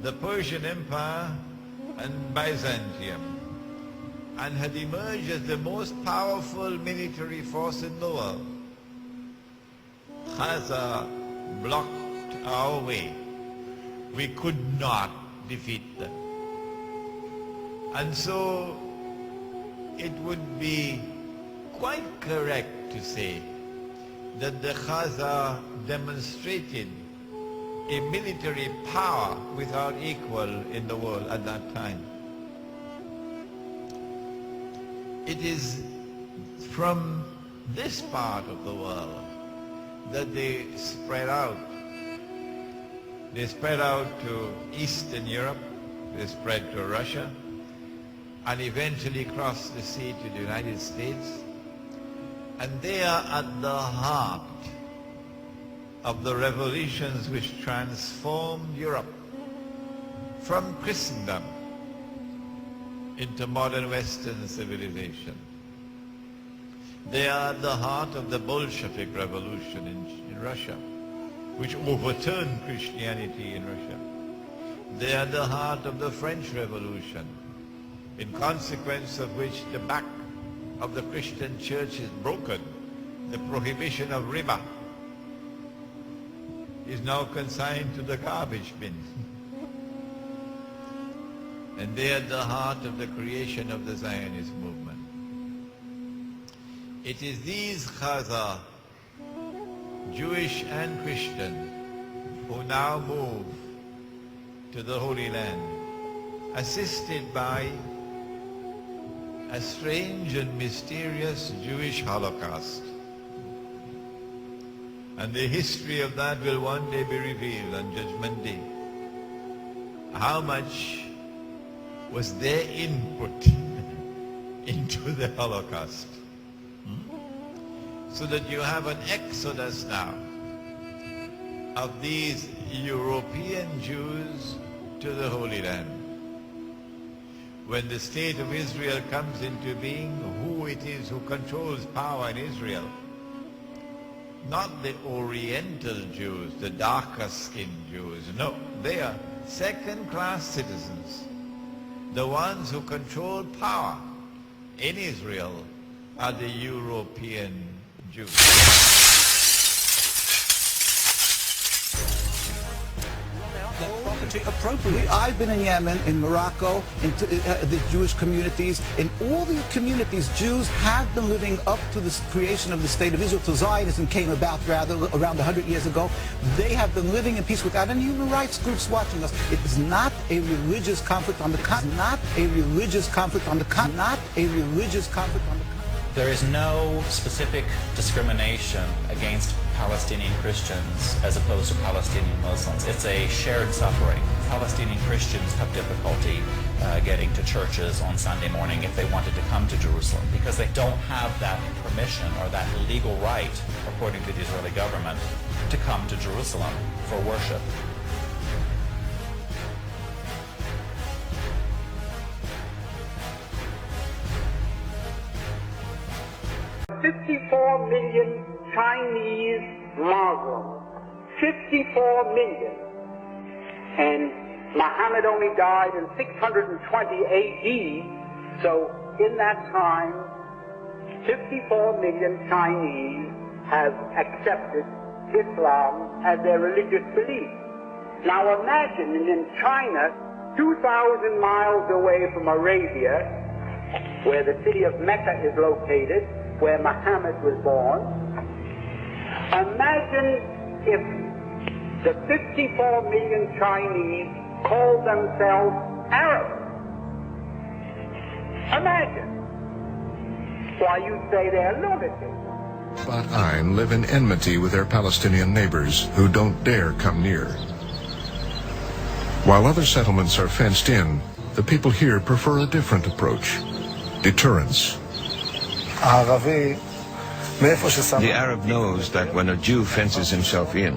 the Persian Empire and Byzantium, and had emerged as the most powerful military force in the world, Khaza blocked our way. We could not defeat them. And so it would be quite correct to say that the Khaza demonstrated a military power without equal in the world at that time. It is from this part of the world that they spread out. They spread out to Eastern Europe, they spread to Russia, and eventually crossed the sea to the United States. And they are at the heart of the revolutions which transformed Europe from Christendom into modern Western civilization. They are at the heart of the Bolshevik Revolution in Russia, which overturned Christianity in Russia. They are at the heart of the French Revolution, in consequence of which the back of the Christian church is broken. The prohibition of riba is now consigned to the garbage bin. And they are at the heart of the creation of the Zionist movement. It is these Khaza, Jewish and Christian, who now move to the Holy Land, assisted by a strange and mysterious Jewish Holocaust. And the history of that will one day be revealed on Judgment Day. How much was their input into the Holocaust? So that you have an exodus now of these European Jews to the Holy Land. When the state of Israel comes into being, who it is who controls power in Israel? Not the Oriental Jews, the darker-skinned Jews. No, they are second-class citizens. The ones who control power in Israel are the European Jews. Appropriately. I've been in Yemen, in Morocco, in the Jewish communities. In all the communities, Jews have been living up to the creation of the State of Israel, till Zionism came about rather around 100 years ago. They have been living in peace without any human rights groups watching us. It is not a religious conflict on the continent. Not a religious conflict on the continent. Not a religious conflict on the continent. There is no specific discrimination against Palestinian Christians as opposed to Palestinian Muslims. It's a shared suffering. Palestinian Christians have difficulty getting to churches on Sunday morning if they wanted to come to Jerusalem because they don't have that permission or that legal right, according to the Israeli government, to come to Jerusalem for worship. $54 million Chinese Muslims. 54 million. And Muhammad only died in 620 AD, so in that time, 54 million Chinese have accepted Islam as their religious belief. Now imagine in China, 2,000 miles away from Arabia, where the city of Mecca is located, where Muhammad was born. Imagine if the 54 million Chinese called themselves Arabs. Imagine. Why, you say they're lunatics. Bahrain live in enmity with their Palestinian neighbors who don't dare come near. While other settlements are fenced in, the people here prefer a different approach: deterrence. The Arab knows that when a Jew fences himself in,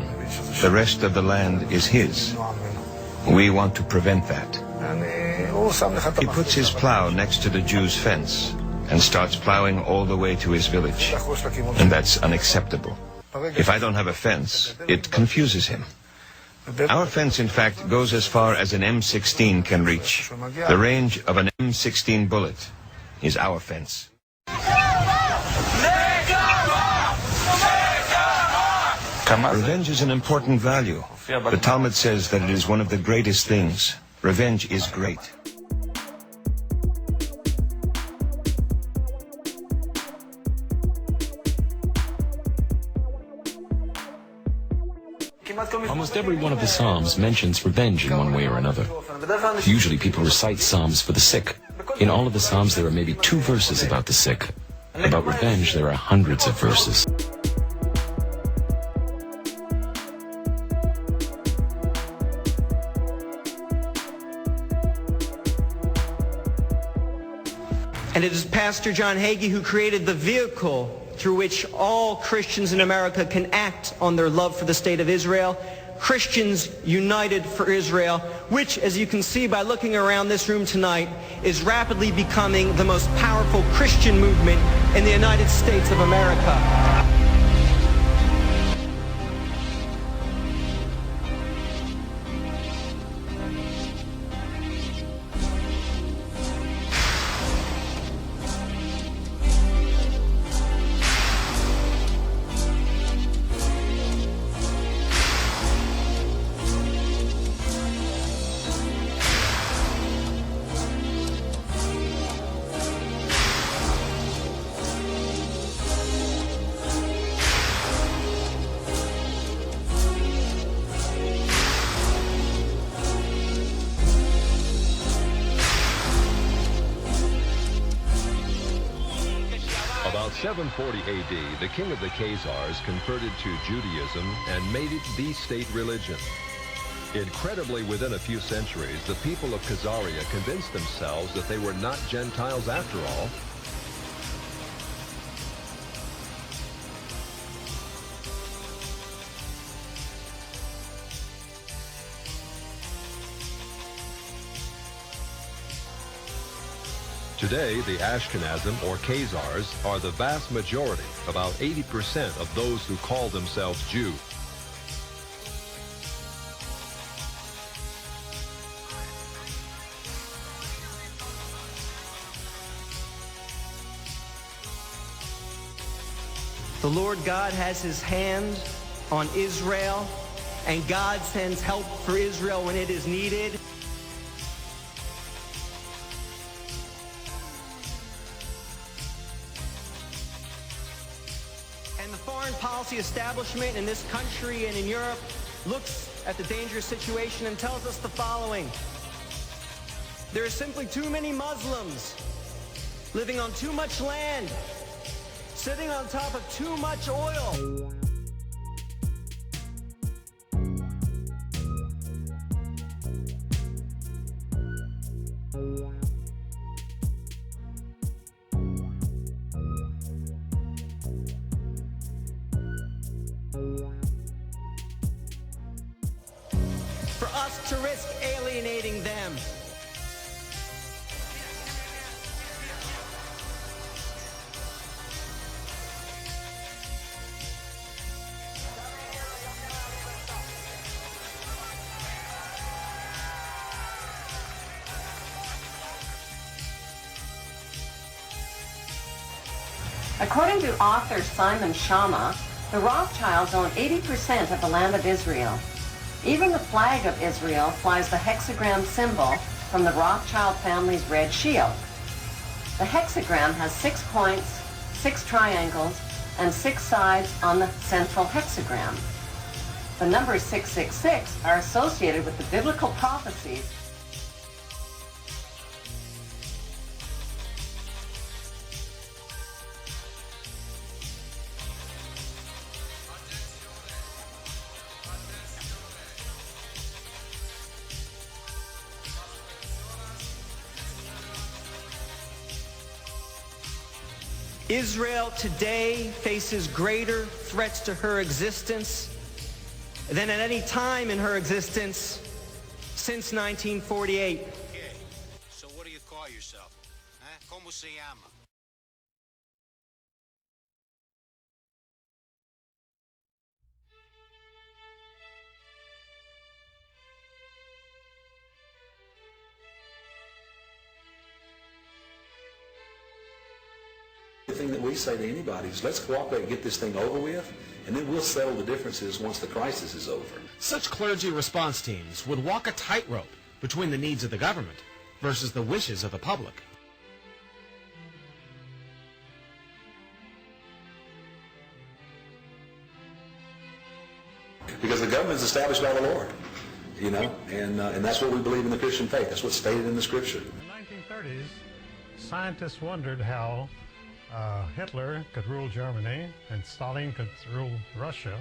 the rest of the land is his. We want to prevent that. He puts his plow next to the Jew's fence and starts plowing all the way to his village. And that's unacceptable. If I don't have a fence, it confuses him. Our fence, in fact, goes as far as an M16 can reach. The range of an M16 bullet is our fence. Revenge is an important value. The Talmud says that it is one of the greatest things. Revenge is great. Almost every one of the Psalms mentions revenge in one way or another. Usually people recite Psalms for the sick. In all of the Psalms there are maybe 2 verses about the sick. About revenge there are hundreds of verses. And it is Pastor John Hagee who created the vehicle through which all Christians in America can act on their love for the state of Israel. Christians United for Israel, which, as you can see by looking around this room tonight, is rapidly becoming the most powerful Christian movement in the United States of America. About 740 AD, the king of the Khazars converted to Judaism and made it the state religion. Incredibly, within a few centuries, the people of Khazaria convinced themselves that they were not Gentiles after all. Today, the Ashkenazim, or Khazars, are the vast majority, about 80% of those who call themselves Jew. The Lord God has his hand on Israel, and God sends help for Israel when it is needed. Foreign policy establishment in this country and in Europe looks at the dangerous situation and tells us the following. There are simply too many Muslims living on too much land, sitting on top of too much oil. For us to risk alienating them. According to author Simon Schama, the Rothschilds own 80% of the land of Israel. Even the flag of Israel flies the hexagram symbol from the Rothschild family's red shield. The hexagram has 6 points, 6 triangles, and 6 sides on the central hexagram. The numbers 666 are associated with the biblical prophecies Israel today faces greater threats to her existence than at any time in her existence since 1948. Okay, so what do you call yourself? ¿Cómo se llama? The thing that we say to anybody is let's cooperate and get this thing over with, and then we'll settle the differences once the crisis is over. Such clergy response teams would walk a tightrope between the needs of the government versus the wishes of the public. Because the government is established by the Lord, you know, and that's what we believe in the Christian faith. That's what's stated in the Scripture. In the 1930s, scientists wondered how Hitler could rule Germany and Stalin could rule Russia.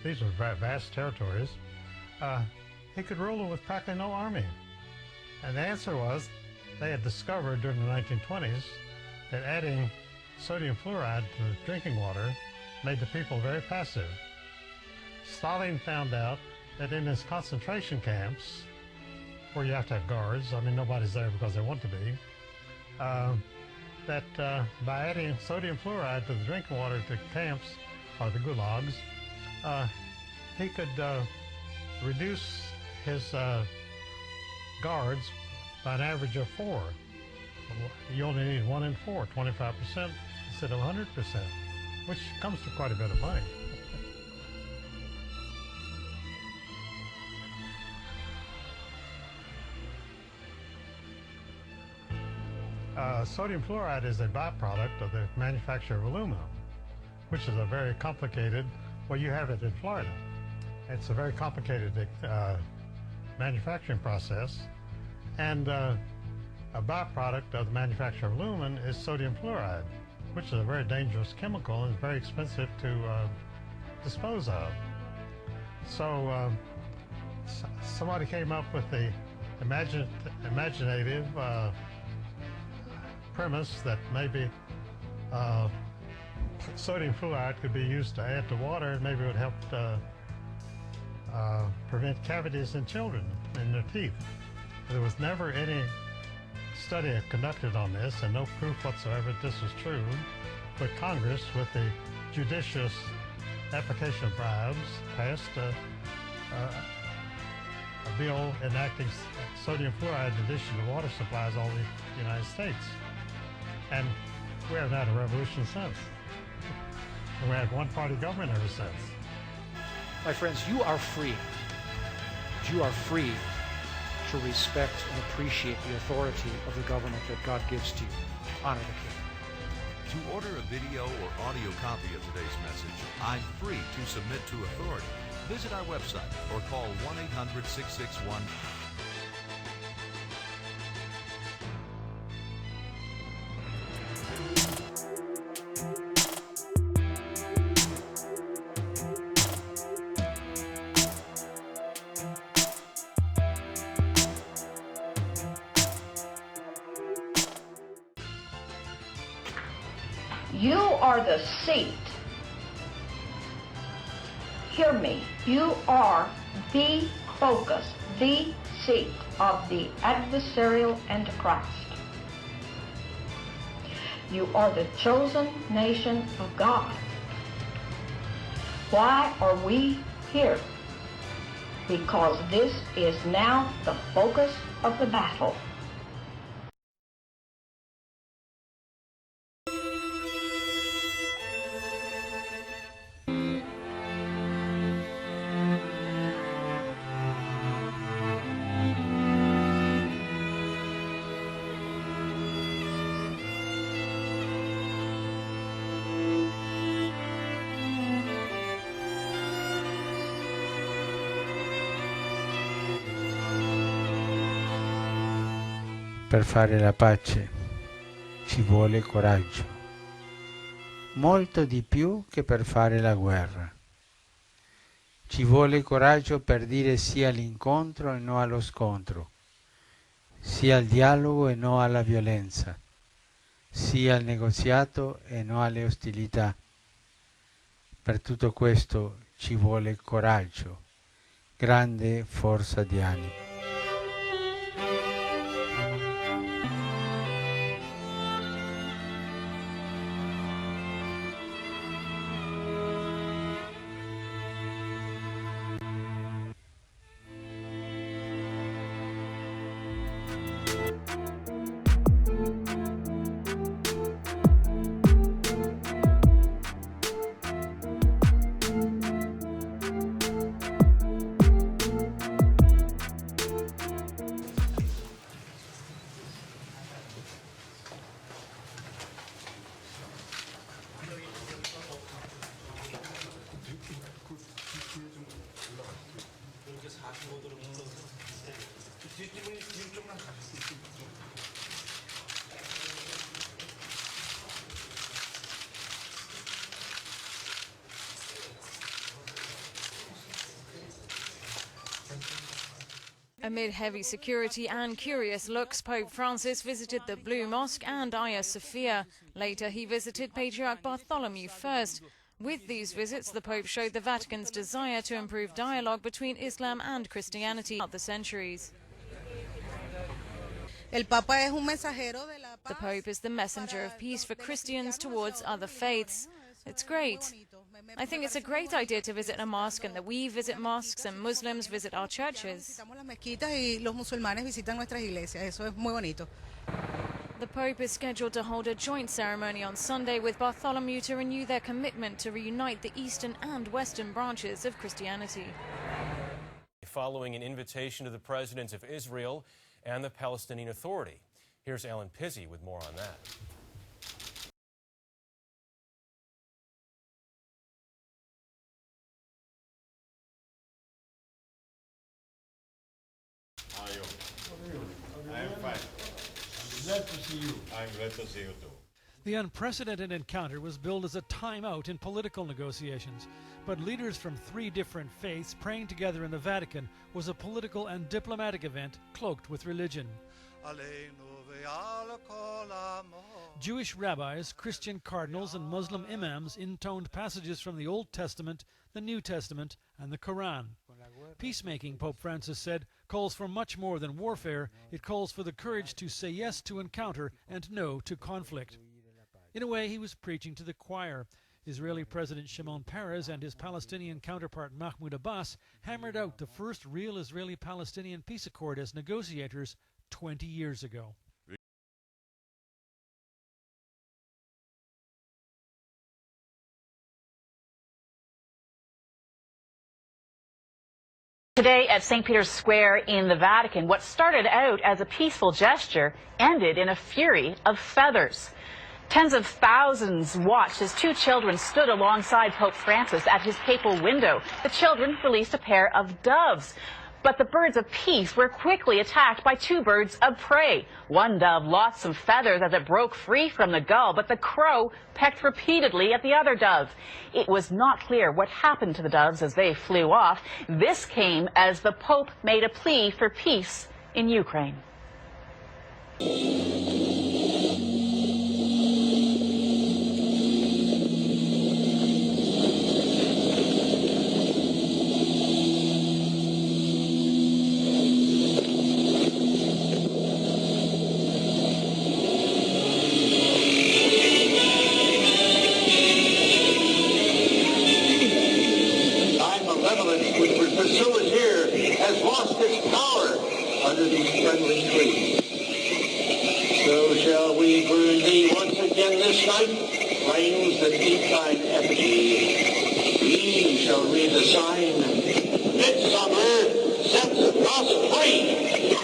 These were vast territories. He could rule them with practically no army. And the answer was they had discovered during the 1920s that adding sodium fluoride to drinking water made the people very passive. Stalin found out that in his concentration camps, where you have to have guards, I mean nobody's there because they want to be, that by adding sodium fluoride to the drinking water to camps, or the gulags, he could reduce his guards by an average of 4. You only need 1 in 4, 25% instead of 100%, which comes to quite a bit of money. Sodium fluoride is a byproduct of the manufacture of aluminum, which is a very complicated, well, you have it in Florida. It's a very complicated manufacturing process, and a byproduct of the manufacture of aluminum is sodium fluoride, which is a very dangerous chemical and very expensive to dispose of. So somebody came up with the imaginative premise that maybe sodium fluoride could be used to add to water, and maybe it would help prevent cavities in children in their teeth. There was never any study conducted on this, and no proof whatsoever that this was true, but Congress, with the judicious application of bribes, passed a bill enacting sodium fluoride in addition to water supplies all over the United States. And we haven't had a revolution since. And we had one-party government ever since. My friends, you are free. You are free to respect and appreciate the authority of the government that God gives to you. Honor the King. To order a video or audio copy of today's message, I'm free to submit to authority. Visit our website or call 1-800-661. You are the seat. Hear me. You are the focus, the seat of the adversarial Antichrist. You are the chosen nation of God. Why are we here? Because this is now the focus of the battle. Per fare la pace ci vuole coraggio, molto di più che per fare la guerra. Ci vuole coraggio per dire sì all'incontro e no allo scontro, sì al dialogo e no alla violenza, sì al negoziato e no alle ostilità. Per tutto questo ci vuole coraggio, grande forza di animo. Amid heavy security and curious looks, Pope Francis visited the Blue Mosque and Hagia Sophia. Later, he visited Patriarch Bartholomew first. With these visits, the Pope showed the Vatican's desire to improve dialogue between Islam and Christianity throughout the centuries. The Pope is the messenger of peace for Christians towards other faiths. It's great. I think it's a great idea to visit a mosque and that we visit mosques and Muslims visit our churches. The Pope is scheduled to hold a joint ceremony on Sunday with Bartholomew to renew their commitment to reunite the eastern and western branches of Christianity. Following an invitation to the presidents of Israel and the Palestinian Authority. Here's Alan Pizzi with more on that. How are you? I am fine. I'm glad to see you. I'm glad to see you too. The unprecedented encounter was billed as a timeout in political negotiations, but leaders from 3 different faiths praying together in the Vatican was a political and diplomatic event cloaked with religion. Jewish rabbis, Christian cardinals, and Muslim imams intoned passages from the Old Testament, the New Testament, and the Quran. Peacemaking, Pope Francis said, calls for much more than warfare. It calls for the courage to say yes to encounter and no to conflict. In a way, he was preaching to the choir. Israeli President Shimon Peres and his Palestinian counterpart Mahmoud Abbas hammered out the first real Israeli-Palestinian peace accord as negotiators 20 years ago. Today at St. Peter's Square in the Vatican, what started out as a peaceful gesture ended in a fury of feathers. Tens of thousands watched as 2 children stood alongside Pope Francis at his papal window. The children released a pair of doves. But the birds of peace were quickly attacked by 2 birds of prey. One dove lost some feathers as it broke free from the gull, but the crow pecked repeatedly at the other dove. It was not clear what happened to the doves as they flew off. This came as the Pope made a plea for peace in Ukraine. So shall we burn thee once again this night, flames that keep thine effigy. We shall read the sign, Midsummer sets us free.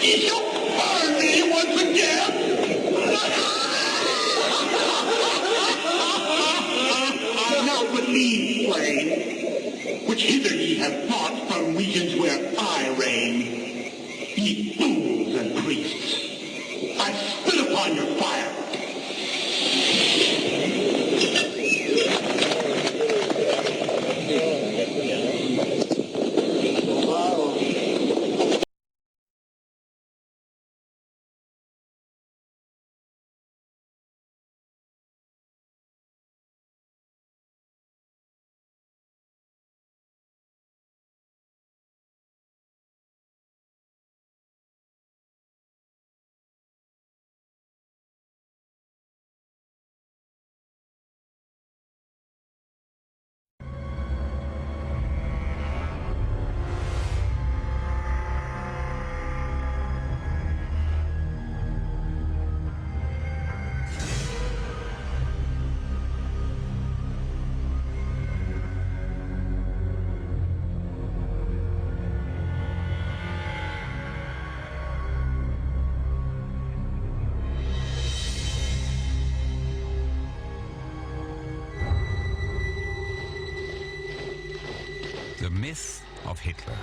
He shall burn thee once again. Not with me, flame, which hither ye have brought from regions where I reign. Ye fools and priests, I spit upon your fire. Hitler.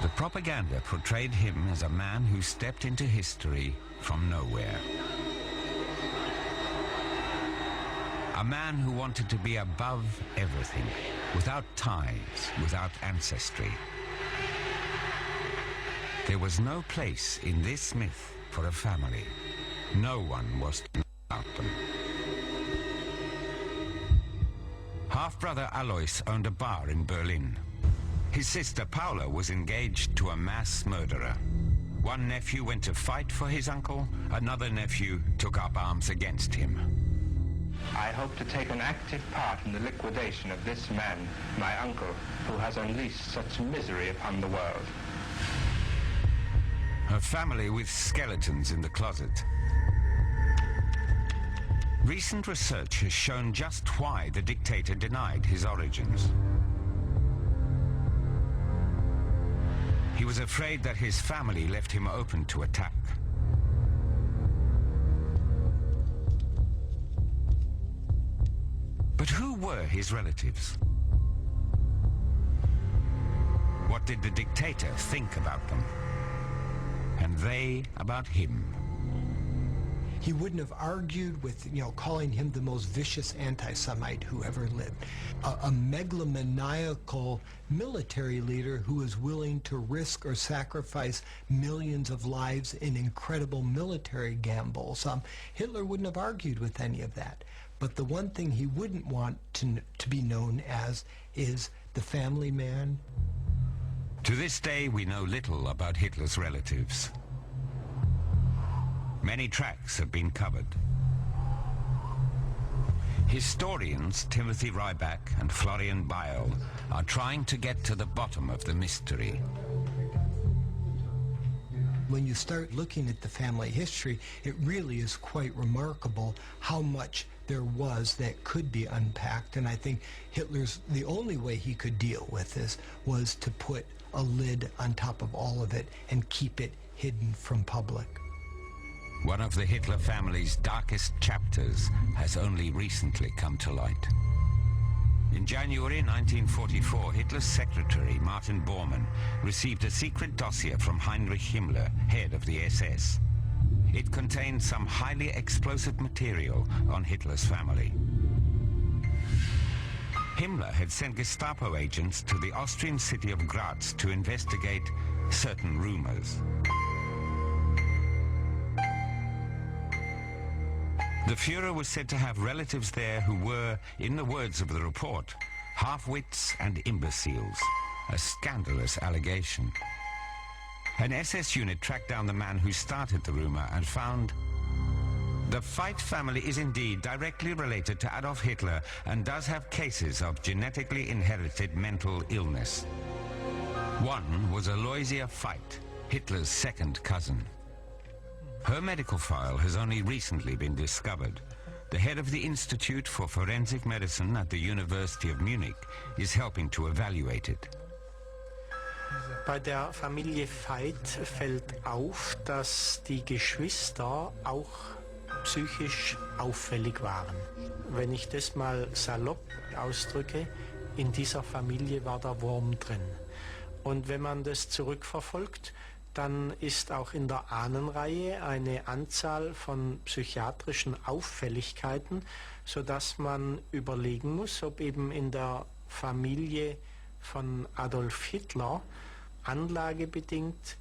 The propaganda portrayed him as a man who stepped into history from nowhere. A man who wanted to be above everything, without ties, without ancestry. There was no place in this myth for a family. No one was to know about them. Half-brother Alois owned a bar in Berlin. His sister Paula was engaged to a mass murderer. One nephew went to fight for his uncle, another nephew took up arms against him. I hope to take an active part in the liquidation of this man, my uncle, who has unleashed such misery upon the world. A family with skeletons in the closet. Recent research has shown just why the dictator denied his origins. He was afraid that his family left him open to attack. But who were his relatives? What did the dictator think about them? And they about him? He wouldn't have argued with, calling him the most vicious anti-Semite who ever lived. A megalomaniacal military leader who was willing to risk or sacrifice millions of lives in incredible military gambles. Hitler wouldn't have argued with any of that. But the one thing he wouldn't want to be known as is the family man. To this day, we know little about Hitler's relatives. Many tracks have been covered. Historians Timothy Ryback and Florian Beil are trying to get to the bottom of the mystery. When you start looking at the family history, it really is quite remarkable how much there was that could be unpacked. And I think the only way he could deal with this was to put a lid on top of all of it and keep it hidden from public. One of the Hitler family's darkest chapters has only recently come to light. In January 1944, Hitler's secretary, Martin Bormann, received a secret dossier from Heinrich Himmler, head of the SS. It contained some highly explosive material on Hitler's family. Himmler had sent Gestapo agents to the Austrian city of Graz to investigate certain rumors. The Führer was said to have relatives there who were, in the words of the report, half-wits and imbeciles, a scandalous allegation. An SS unit tracked down the man who started the rumor and found the Veit family is indeed directly related to Adolf Hitler and does have cases of genetically inherited mental illness. One was Aloysia Veit, Hitler's second cousin. Her medical file has only recently been discovered. The head of the Institute for Forensic Medicine at the University of Munich is helping to evaluate it. Bei der Familie Veit fällt auf, dass die Geschwister auch psychisch auffällig waren. Wenn ich das mal salopp ausdrücke, in dieser Familie war der Wurm drin. Und wenn man das zurückverfolgt, dann ist auch in der Ahnenreihe eine Anzahl von psychiatrischen Auffälligkeiten, sodass man überlegen muss, ob eben in der Familie von Adolf Hitler anlagebedingt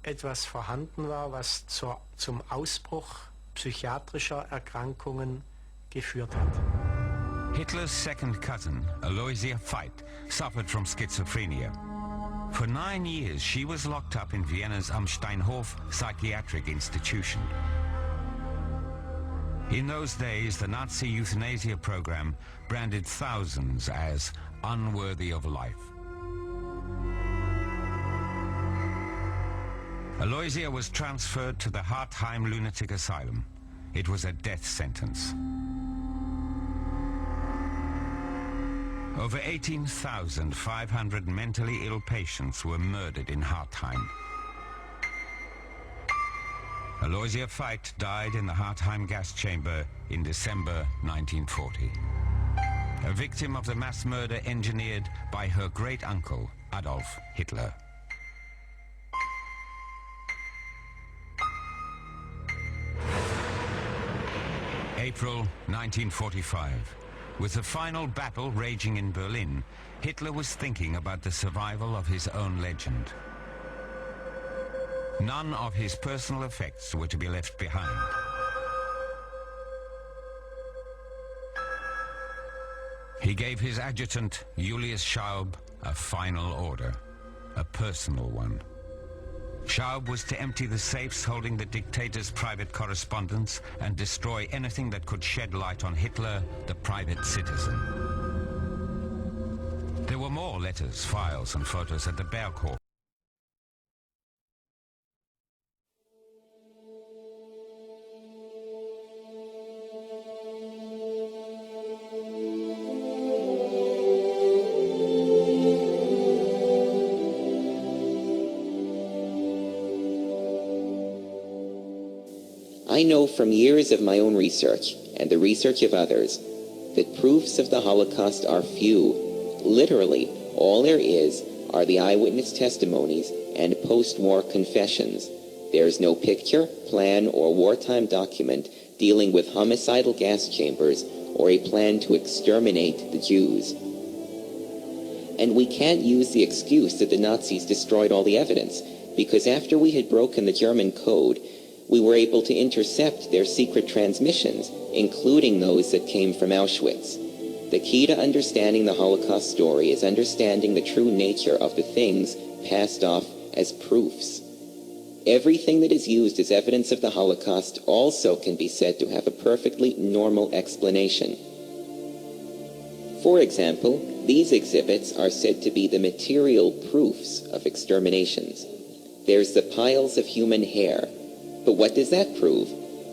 etwas vorhanden war, was zum Ausbruch psychiatrischer Erkrankungen geführt hat. Hitler's second cousin, Aloysia Veit, suffered from schizophrenia. For 9 years, she was locked up in Vienna's Am Steinhof psychiatric institution. In those days, the Nazi euthanasia program branded thousands as unworthy of life. Aloysia was transferred to the Hartheim Lunatic Asylum. It was a death sentence. Over 18,500 mentally ill patients were murdered in Hartheim. Aloysia Veit died in the Hartheim gas chamber in December 1940. a victim of the mass murder engineered by her great-uncle, Adolf Hitler. April 1945. With the final battle raging in Berlin, Hitler was thinking about the survival of his own legend. None of his personal effects were to be left behind. He gave his adjutant, Julius Schaub, a final order, a personal one. Schaub was to empty the safes holding the dictator's private correspondence and destroy anything that could shed light on Hitler, the private citizen. There were more letters, files, and photos at the Berghof. I know from years of my own research and the research of others that proofs of the Holocaust are few. Literally, all there is are the eyewitness testimonies and post-war confessions. There is no picture, plan, or wartime document dealing with homicidal gas chambers or a plan to exterminate the Jews. And we can't use the excuse that the Nazis destroyed all the evidence, because after we had broken the German code, we were able to intercept their secret transmissions, including those that came from Auschwitz. The key to understanding the Holocaust story is understanding the true nature of the things passed off as proofs. Everything that is used as evidence of the Holocaust also can be said to have a perfectly normal explanation. For example, these exhibits are said to be the material proofs of exterminations. There's the piles of human hair. But what does that prove?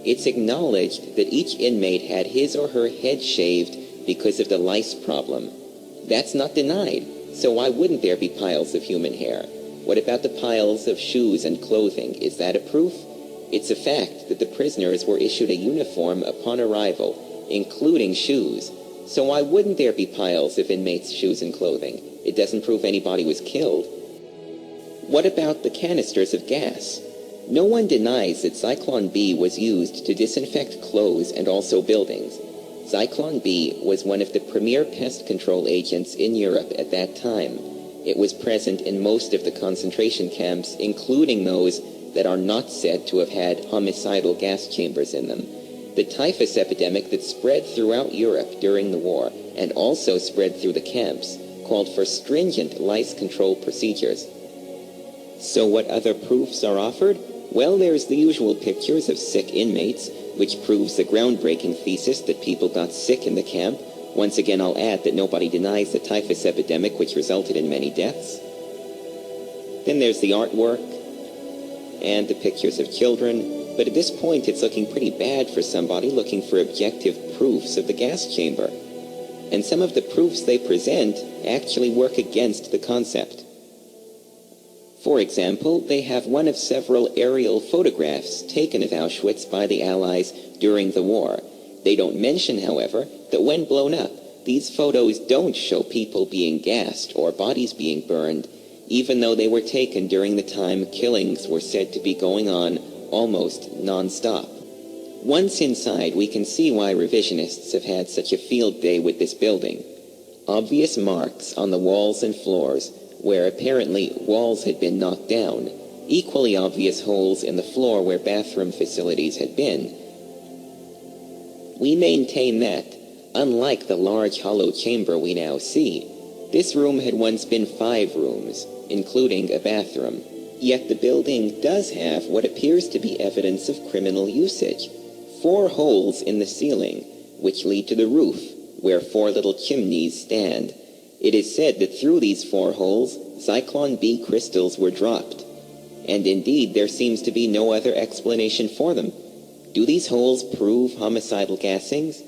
It's acknowledged that each inmate had his or her head shaved because of the lice problem. That's not denied, so why wouldn't there be piles of human hair? What about the piles of shoes and clothing? Is that a proof? It's a fact that the prisoners were issued a uniform upon arrival, including shoes. So why wouldn't there be piles of inmates' shoes and clothing? It doesn't prove anybody was killed. What about the canisters of gas? No one denies that Zyklon B was used to disinfect clothes and also buildings. Zyklon B was one of the premier pest control agents in Europe at that time. It was present in most of the concentration camps, including those that are not said to have had homicidal gas chambers in them. The typhus epidemic that spread throughout Europe during the war and also spread through the camps called for stringent lice control procedures. So what other proofs are offered? Well, there's the usual pictures of sick inmates, which proves the groundbreaking thesis that people got sick in the camp. Once again, I'll add that nobody denies the typhus epidemic, which resulted in many deaths. Then there's the artwork and the pictures of children. But at this point, it's looking pretty bad for somebody looking for objective proofs of the gas chamber. And some of the proofs they present actually work against the concept. For example, they have one of several aerial photographs taken of Auschwitz by the Allies during the war. They don't mention, however, that when blown up, these photos don't show people being gassed or bodies being burned, even though they were taken during the time killings were said to be going on almost non-stop. Once inside, we can see why revisionists have had such a field day with this building. Obvious marks on the walls and floors where apparently walls had been knocked down, equally obvious holes in the floor where bathroom facilities had been. We maintain that, unlike the large hollow chamber we now see, this room had once been 5 rooms, including a bathroom. Yet the building does have what appears to be evidence of criminal usage. 4 holes in the ceiling, which lead to the roof, where 4 little chimneys stand. It is said that through these 4 holes, Zyklon B crystals were dropped. And indeed, there seems to be no other explanation for them. Do these holes prove homicidal gassings?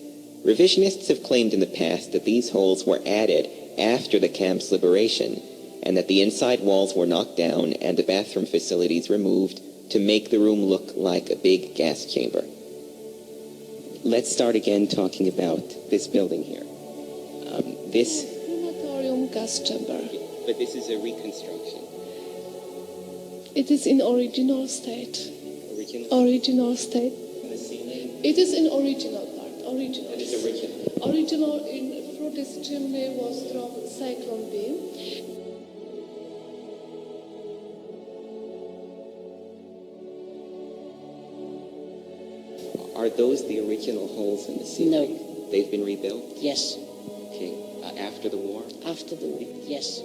Revisionists have claimed in the past that these holes were added after the camp's liberation, and that the inside walls were knocked down and the bathroom facilities removed to make the room look like a big gas chamber. Let's start again talking about this building here. This... Crematorium gas chamber. But this is a reconstruction. It is in original state. Original state. The ceiling? It is in original part. Original. It is original. Original in through this chimney was thrown cyclone beam. Are those the original holes in the ceiling? No. They've been rebuilt? Yes. Okay. After the war? After the war, yes.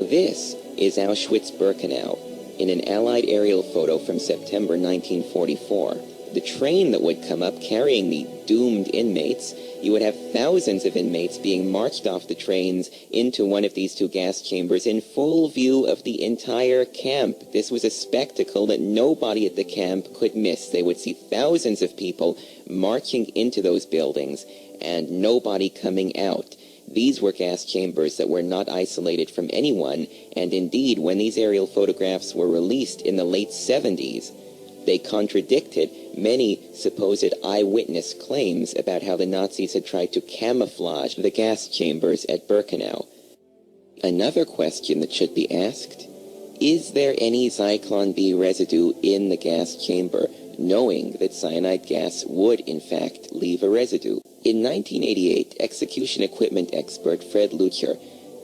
This is Auschwitz-Birkenau in an Allied aerial photo from September 1944. The train that would come up carrying the doomed inmates, you would have thousands of inmates being marched off the trains into one of these two gas chambers in full view of the entire camp. This was a spectacle that nobody at the camp could miss. They would see thousands of people marching into those buildings and nobody coming out. These were gas chambers that were not isolated from anyone, and indeed, when these aerial photographs were released in the late 70s, they contradicted many supposed eyewitness claims about how the Nazis had tried to camouflage the gas chambers at Birkenau. Another question that should be asked, is there any Zyklon B residue in the gas chamber, knowing that cyanide gas would, in fact, leave a residue? In 1988, execution equipment expert Fred Lucher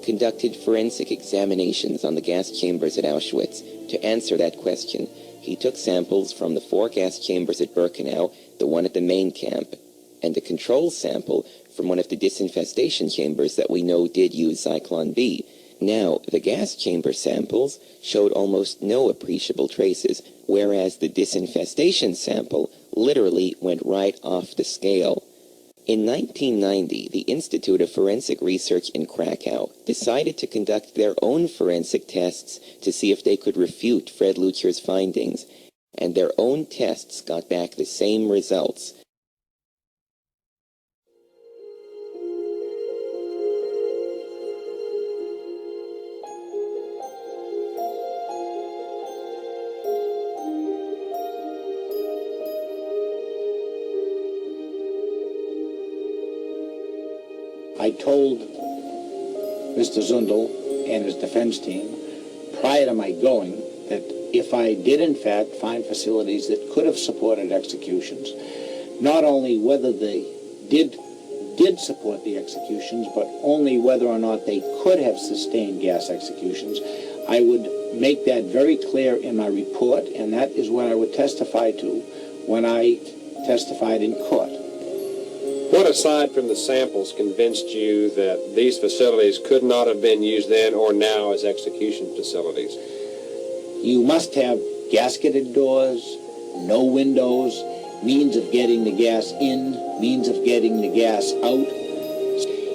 conducted forensic examinations on the gas chambers at Auschwitz. To answer that question, he took samples from the 4 gas chambers at Birkenau, the one at the main camp, and a control sample from one of the disinfestation chambers that we know did use Zyklon B. Now, the gas chamber samples showed almost no appreciable traces, whereas the disinfestation sample literally went right off the scale. In 1990, the Institute of Forensic Research in Krakow decided to conduct their own forensic tests to see if they could refute Fred Lucher's findings, and their own tests got back the same results. I told Mr. Zundel and his defense team prior to my going that if I did in fact find facilities that could have supported executions, not only whether they did support the executions, but only whether or not they could have sustained gas executions, I would make that very clear in my report, and that is what I would testify to when I testified in court. What, aside from the samples, convinced you that these facilities could not have been used then or now as execution facilities? You must have gasketed doors, no windows, means of getting the gas in, means of getting the gas out.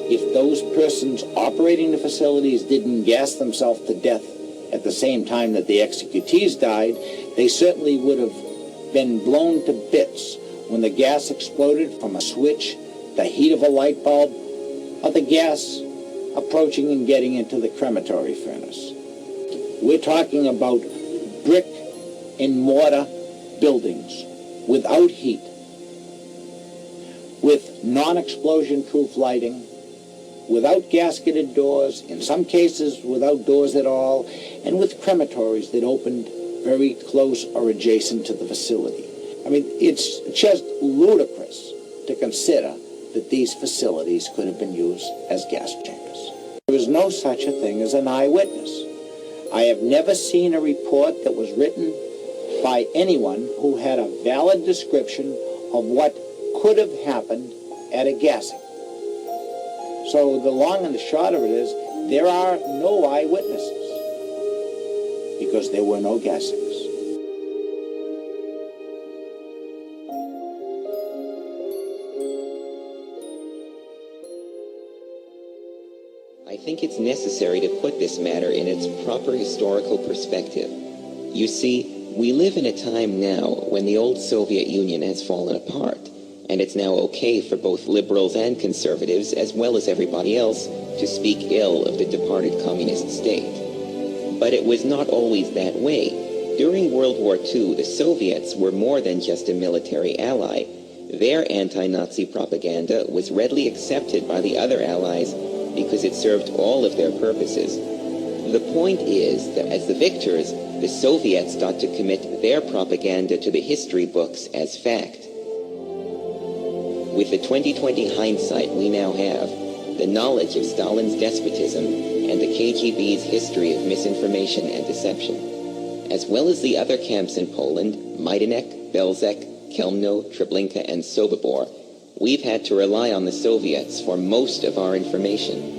If those persons operating the facilities didn't gas themselves to death at the same time that the executees died, they certainly would have been blown to bits when the gas exploded from a switch, the heat of a light bulb, or the gas approaching and getting into the crematory furnace. We're talking about brick and mortar buildings without heat, with non-explosion proof lighting, without gasketed doors, in some cases without doors at all, and with crematories that opened very close or adjacent to the facility. I mean, it's just ludicrous to consider that these facilities could have been used as gas chambers. There is no such a thing as an eyewitness. I have never seen a report that was written by anyone who had a valid description of what could have happened at a gassing. So the long and the short of it is, there are no eyewitnesses because there were no gassings. I think it's necessary to put this matter in its proper historical perspective. You see, We live in a time now when the old Soviet Union has fallen apart, and it's now okay for both liberals and conservatives, as well as everybody else, to speak ill of the departed communist state. But it was not always that way. During World War II, the Soviets were more than just a military ally. Their anti-Nazi propaganda was readily accepted by the other allies because it served all of their purposes. The point is that as the victors, the Soviets got to commit their propaganda to the history books as fact. With the 2020 hindsight we now have, the knowledge of Stalin's despotism and the KGB's history of misinformation and deception, as well as the other camps in Poland, Majdanek, Belzec, Chełmno, Treblinka, and Sobibor, we've had to rely on the Soviets for most of our information.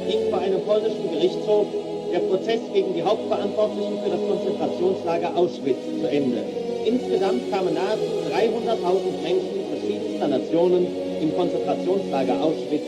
Ging vor einem polnischen Gerichtshof der Prozess gegen die Hauptverantwortlichen für das Konzentrationslager Auschwitz zu Ende. Insgesamt kamen nahezu 300.000 Menschen verschiedenster Nationen im Konzentrationslager Auschwitz.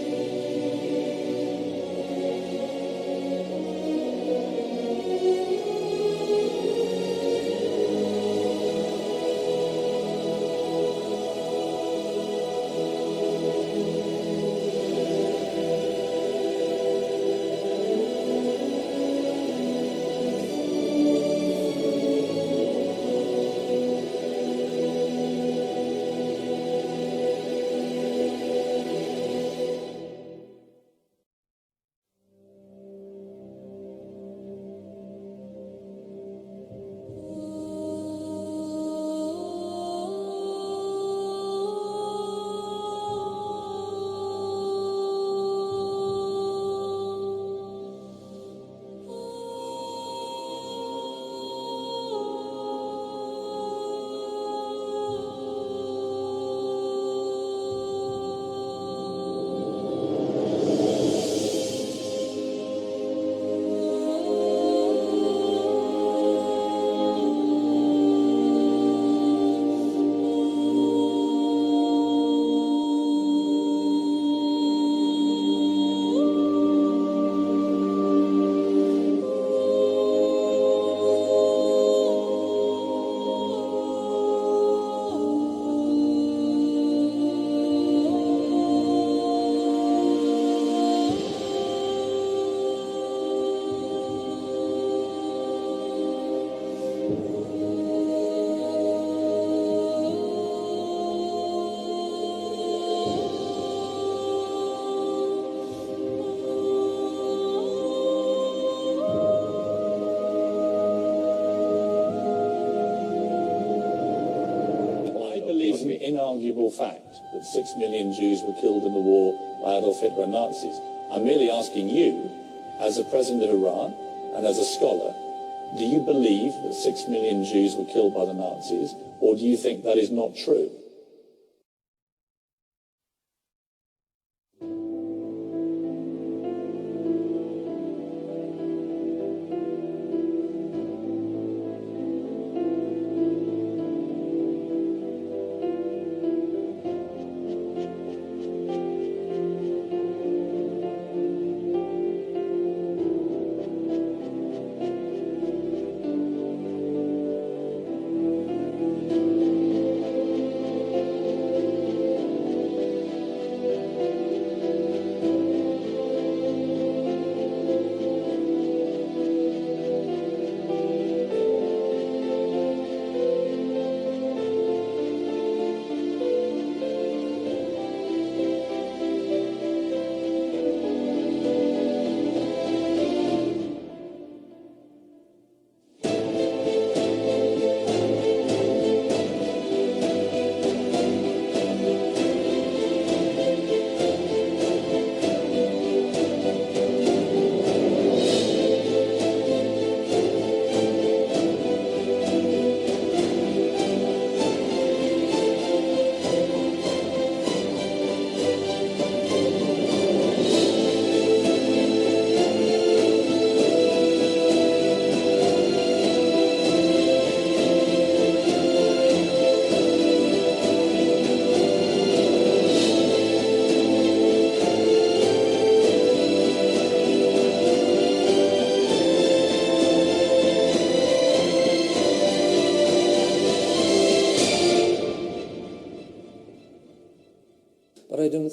Inarguable fact that 6 million Jews were killed in the war by Adolf Hitler and Nazis. I'm merely asking you, as a president of Iran and as a scholar, do you believe that 6 million Jews were killed by the Nazis, or do you think that is not true?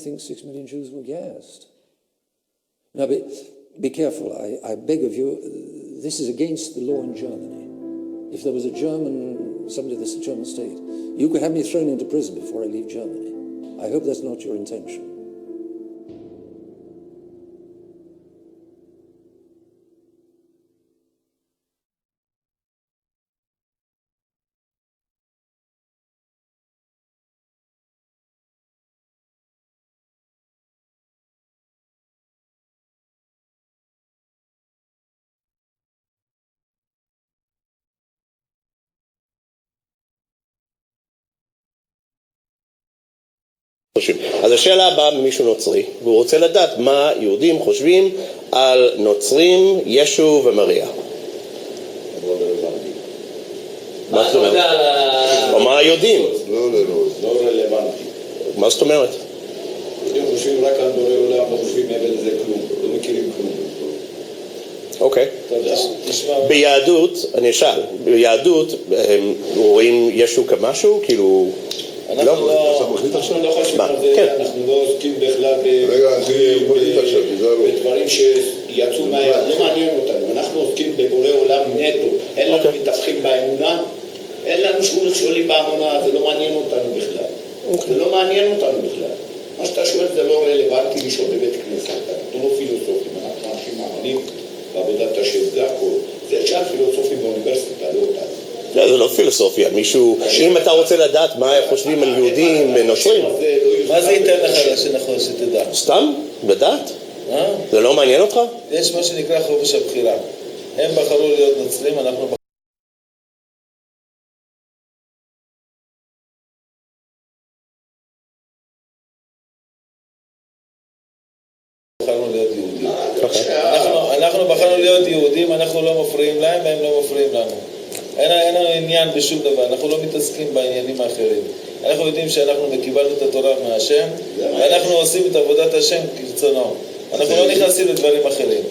think 6 million Jews were gassed. Now, be careful. I beg of you, this is against the law in Germany. If there was somebody that's a German state, you could have me thrown into prison before I leave Germany. I hope that's not your intention. אז השאלה הבאה ממישהו נוצרי, והוא רוצה לדעת מה יהודים חושבים על נוצרים, ישו ומריה. מה זאת אומרת? או מה היהודים? לא רלוונטי. מה זאת אומרת? יהודים חושבים רק על בורא עולם, לא חושבים מעבר לזה כלום, לא מכירים כלום. אוקיי. ביהדות, אני אשאל, ביהדות הם רואים ישו כמשהו? כאילו... אנחנו לא חושבים על זה, אנחנו לא עוסקים בכלל בדברים שיצאו מהיד, לא מעניין אותנו, אנחנו עוסקים בבורא עולם נטו, אין לנו מתהפכים באמונה, אין לנו שואלים באמונה, זה לא מעניין אותנו בכלל, זה לא מעניין אותנו בכלל. מה שאתה שואל זה לא רלוונטי לשאול בבית כנסת, אנחנו לא פילוסופים, אנחנו אנשים מאמינים בעבודת השם, זה הכל, זה שאר פילוסופים באוניברסיטה, לא אותנו. לא, זה לא פילוסופיה, מישהו, אם אתה רוצה לדעת מה חושבים על יהודים נוצרים. מה זה ייתן לך שנכון שתדע? סתם? בדעת? זה לא מעניין אותך? יש מה שנקרא חופש הבחירה. הם בחרו להיות נוצרים, אנחנו בחרנו להיות יהודים. אנחנו בחרנו להיות יהודים, אנחנו לא מפריעים להם והם לא מפריעים לנו. אין לנו עניין בשום דבר, אנחנו לא מתעסקים בעניינים האחרים. אנחנו יודעים שאנחנו קיבלנו את התורה מהשם, ואנחנו עושים את עבודת השם כרצונו. אנחנו לא נכנסים לדברים אחרים.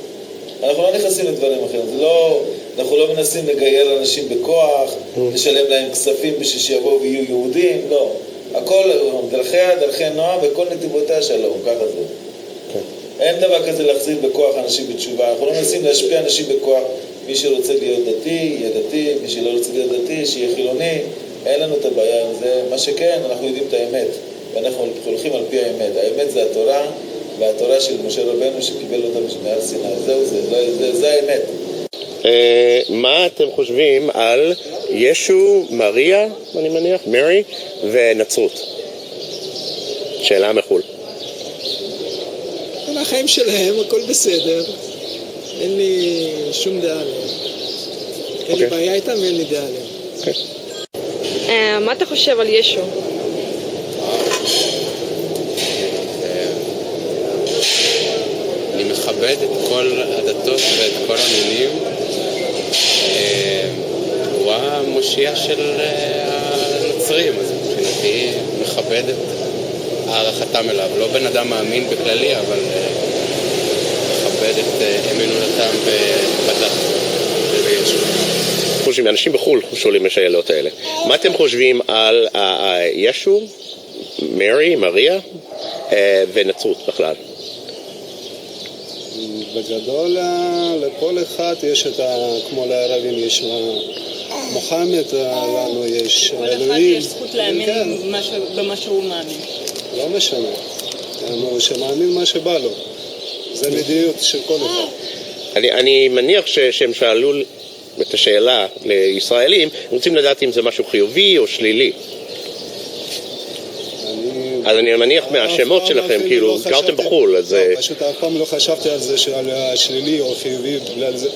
אנחנו לא מנסים לגייר אנשים בכוח, לשלם להם כספים בשביל שיבואו ויהיו יהודים, לא. הכל דרכי נועם וכל נתיבותיה שלום, ככה זה. אין דבר כזה להחזיר בכוח אנשים בתשובה. אנחנו לא מנסים להשפיע אנשים בכוח. מי שרוצה להיות דתי, יהיה דתי, מי שלא רוצה להיות דתי, שיהיה חילוני. אין לנו את הבעיה עם זה. מה שכן, אנחנו יודעים את האמת, ואנחנו הולכים על פי האמת. האמת זה התורה, והתורה של משה רבנו שקיבל אותה מהר סיני. זה האמת. מה אתם חושבים על ישו, מריה, אני מניח, מרי, ונצרות? שאלה מחול. על החיים שלהם, הכל בסדר. אין לי שום דעה עליהם. אין לי בעיה איתם ואין לי דעה עליהם. מה אתה חושב על ישו? אני מכבד את כל הדתות ואת כל המינים. הוא המושיע של הנוצרים, אז מבחינתי מכבד את הערכתם אליו. לא בן אדם מאמין בכללי, אבל מכבד את אמונתם בדת ובישו. אנשים בחו"ל שואלים השאלות האלה. מה אתם חושבים על ישו, מרי, מריה ונצרות בכלל? בגדול לכל אחד יש כמו לערבים יש מוחמד, לנו יש אלוהים. כל אחד יש זכות להאמין במה שהוא מאמין. לא משנה, הוא שמאמין מה שבא לו. זה מדיניות של כל אחד. אני מניח שהם שאלו את השאלה לישראלים, רוצים לדעת אם זה משהו חיובי או שלילי. אז אני מניח מהשמות שלכם, כאילו, גרתם בחול, אז... פשוט אף פעם לא חשבתי על זה, על השלילי או חיובי בגלל זה.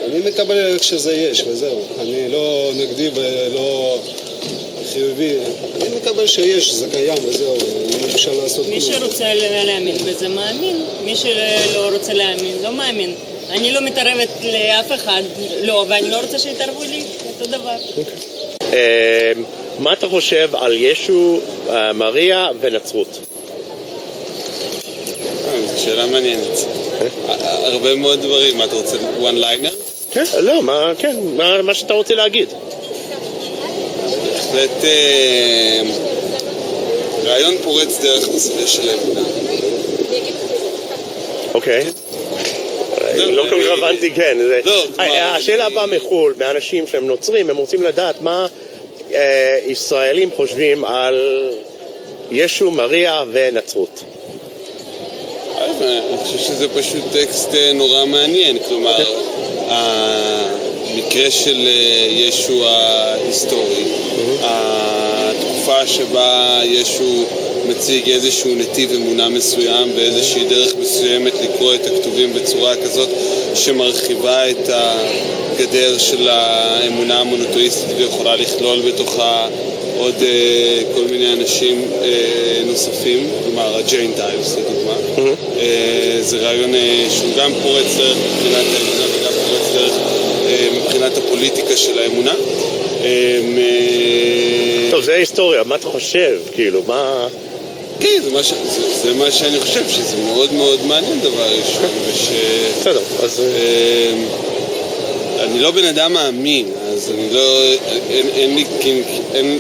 אני מקבל איך שזה יש, וזהו. אני לא נגדי ולא חיובי. אני מקבל שיש, זה קיים, וזהו. אפשר לעשות כלום. מי שרוצה להאמין בזה מאמין, מי שלא רוצה להאמין לא מאמין. אני לא מתערבת לאף אחד, לא, ואני לא רוצה שיתערבו לי, אותו דבר. מה אתה חושב על ישו, מריה ונצרות? זו שאלה מעניינת. הרבה מאוד דברים. מה אתה רוצה? one liner? כן, לא, מה שאתה רוצה להגיד. בהחלט רעיון פורץ דרך נושא של האמונה. אוקיי. לא כל כך הבנתי, כן. השאלה הבאה מחול, מאנשים שהם נוצרים, הם רוצים לדעת מה ישראלים חושבים על ישו, מריה ונצרות. אני חושב שזה פשוט טקסט נורא מעניין, כלומר, המקרה של ישו ההיסטורי, התקופה שבה ישו מציג איזשהו נתיב אמונה מסוים ואיזושהי דרך מסוימת לקרוא את הכתובים בצורה כזאת שמרחיבה את הגדר של האמונה המונותאיסטית ויכולה לכלול בתוכה עוד כל מיני אנשים נוספים, כלומר הג'יינטיילס לדוגמה. זה רעיון שהוא גם פורץ דרך מבחינת האמונה וגם פורץ דרך מבחינת הפוליטיקה של האמונה. טוב, זה ההיסטוריה, מה אתה חושב? כאילו, מה... כן, זה מה שאני חושב, שזה מאוד מאוד מעניין דבר ראשון, בסדר, אז... אני לא בן אדם מאמין, אז אני לא...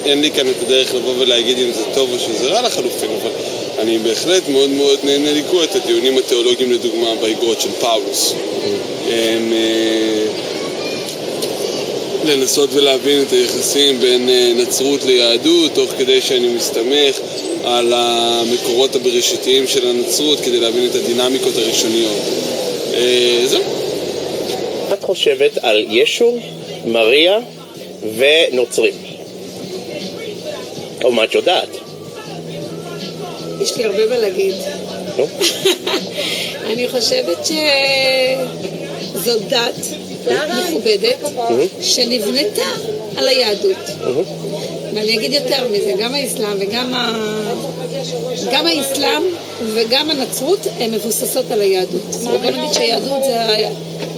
אין לי כאן את הדרך לבוא ולהגיד אם זה טוב או שזה רע לחלופין, אבל אני בהחלט מאוד מאוד נהנה לקרוא את הדיונים התיאולוגיים לדוגמה באגרות של פאולוס. לנסות ולהבין את היחסים בין נצרות ליהדות, תוך כדי שאני מסתמך על המקורות הבראשיתיים של הנצרות כדי להבין את הדינמיקות הראשוניות. זהו. מה את חושבת על ישו, מריה ונוצרים? או מה את יודעת? יש לי הרבה מה להגיד. אני חושבת שזו דת מכובדת שנבנתה על היהדות. ואני אגיד יותר מזה, גם האסלאם גם האסלאם וגם הנצרות הן מבוססות על היהדות. בוא נגיד שהיהדות זה,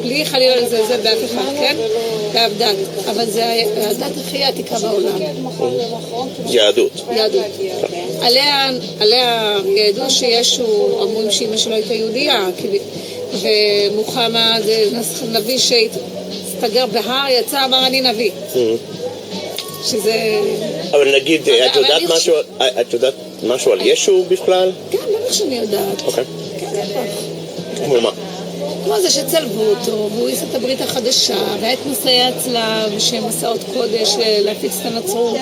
בלי חלילה לזלזל באף אחד, כן? באף דת, אבל זה הדת הכי עתיקה בעולם. יהדות. יהדות. עליה ידעו שישו, אומרים שאמא שלו הייתה יהודייה, ומוחמד נביא שהסתגר בהר, יצא, אמר אני נביא. שזה... אבל נגיד, את יודעת משהו על ישו בכלל? כן, בטח שאני יודעת. אוקיי. כן, בטח. כמו מה? כמו זה שצלבו אותו, והוא ייסד את הברית החדשה, ואת מסעי הצלב, שהם מסעות קודש להפיץ את הנצרות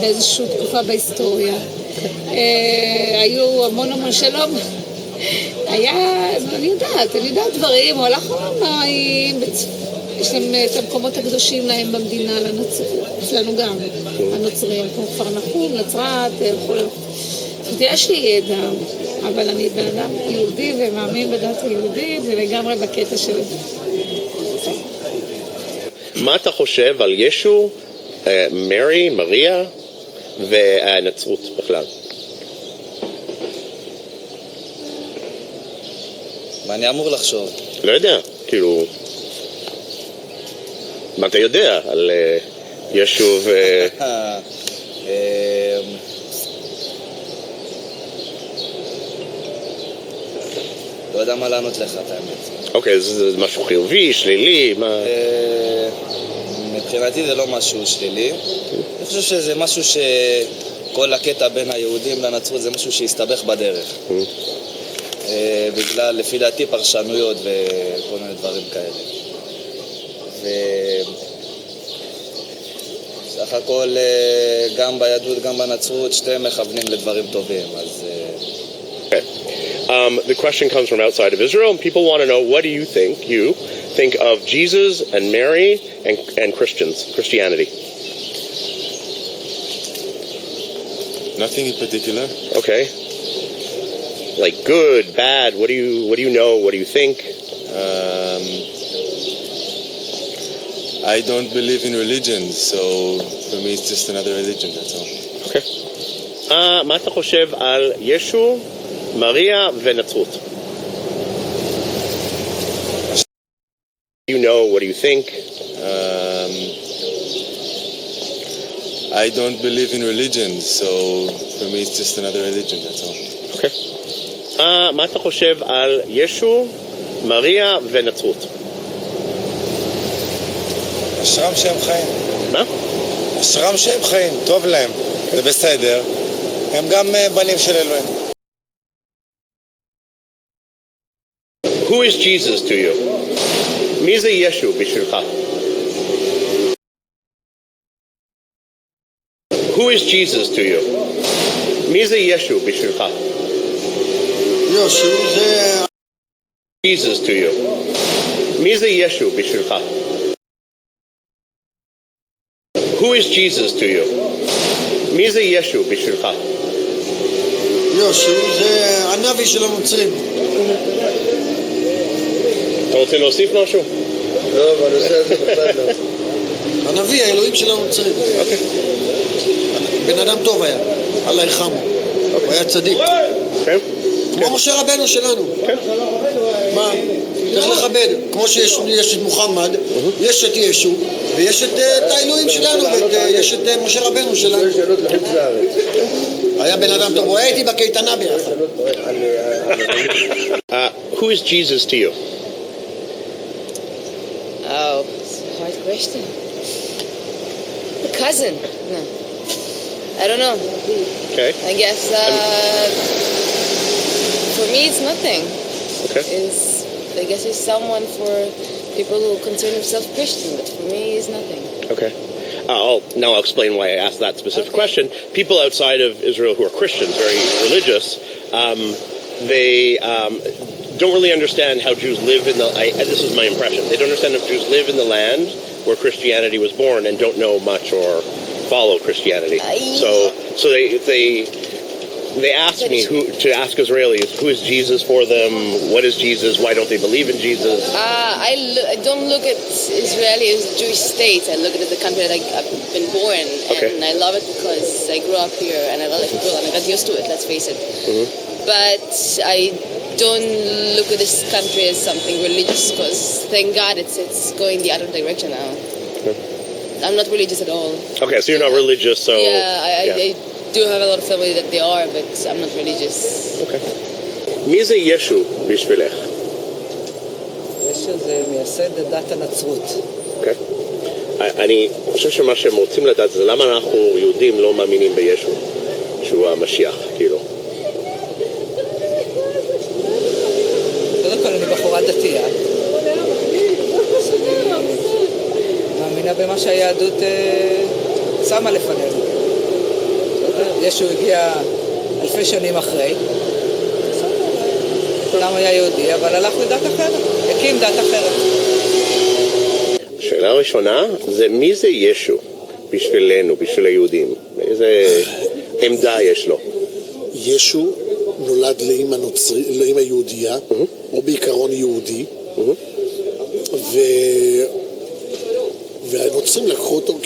באיזושהי תקופה בהיסטוריה. היו המון שלום. אני יודעת דברים, הוא הלך למים, יש להם את המקומות הקדושים להם במדינה, לנצרות, אצלנו גם, הנוצרים, כמו כפר נחום, נצרת, יש לי ידע, אבל אני בן אדם יהודי ומאמין בדת היהודית, ולגמרי בקטע של... מה אתה חושב על ישו, מרי, מריה והנצרות בכלל? מה אני אמור לחשוב? לא יודע, כאילו... מה אתה יודע על ישו ו... לא יודע מה לענות לך, את האמת. אוקיי, זה משהו חיובי, שלילי, מה... מבחינתי זה לא משהו שלילי. אני חושב שזה משהו שכל הקטע בין היהודים לנצרות זה משהו שהסתבך בדרך. בגלל, לפי דעתי, פרשנויות וכל מיני דברים כאלה. סך הכל, גם ביהדות, גם בנצרות, שתיהם מכוונים לדברים טובים, אז... The question comes from outside of Israel, and people want to know, what do you think of Jesus and Mary and Christianity? Nothing in particular. Okay. Like good, bad, what do you know, what do you think? I don't believe in religion, so for me it's just another religion, that's all. Okay. מה אתה חושב על ישו, מריה ונצרות? You know, what do you think? I don't believe in religion, so for me it's just another religion, that's all. Okay. מה אתה חושב על ישו, מריה ונצרות? אשרם שהם חיים. מה? אשרם שהם חיים, טוב להם, זה בסדר. הם גם בנים של אלוהים. Who is Jesus to you? מי זה ישו בשבילך? Who is Jesus to you? מי זה ישו בשבילך? ישו זה... Jesus to you. מי זה ישו בשבילך? Who is Jesus to you? מי זה ישו בשבילך? ישו זה הנביא של הנוצרים. אתה רוצה להוסיף משהו? לא, אבל זה בכלל לא. הנביא, האלוהים של הנוצרים. בן אדם טוב היה, אללה ירחמו. הוא היה צדיק. כמו משה רבנו שלנו. מה? צריך לכבד. כמו שיש את מוחמד, יש את ישו, ויש את האלוהים שלנו, ויש את משה רבנו שלנו. היה בן אדם טוב, הוא היה איתי בקייטנה ביחד. Who is Jesus to you? Oh, it's a hard question. A cousin? No. I don't know. Okay. I guess, for me it's nothing. Okay. I guess it's someone for people who consider themselves Christian, but for me it's nothing. Okay. Now I'll explain why I asked that specific question. People outside of Israel who are Christians, very religious, they don't really understand how Jews live in the... this is my impression. They don't understand how Jews live in the land where Christianity was born and don't know much or follow Christianity. So they ask me to ask Israelis, who is Jesus for them? What is Jesus? Why don't they believe in Jesus? I don't look at Israel as a Jewish state. I look at it as the country that I've been born, and I love it because I grew up here and I love it and I got used to it, let's face it. But I don't look at this country as something religious because thank God it's going the other direction now. I'm not religious at all. Okay, so you're not religious, so... I do have a lot of family that they are, but I'm not religious. Okay. מי זה ישו בשבילך? ישו זה מייסד דת הנצרות. אוקיי. אני חושב שמה שהם רוצים לדעת זה למה אנחנו יהודים לא מאמינים בישו, שהוא המשיח, כאילו. קודם כל אני בחורה דתייה. מאמינה במה שהיהדות שמה לפנינו. ישו הגיע אלפי שנים אחרי. כולם היה יהודי, אבל הלך לדת אחרת. הקים דת אחרת. השאלה הראשונה זה מי זה ישו בשבילנו, בשביל היהודים? איזה עמדה יש לו? ישו נולד לאמא יהודייה, או בעיקרון יהודי, והנוצרים לקחו אותו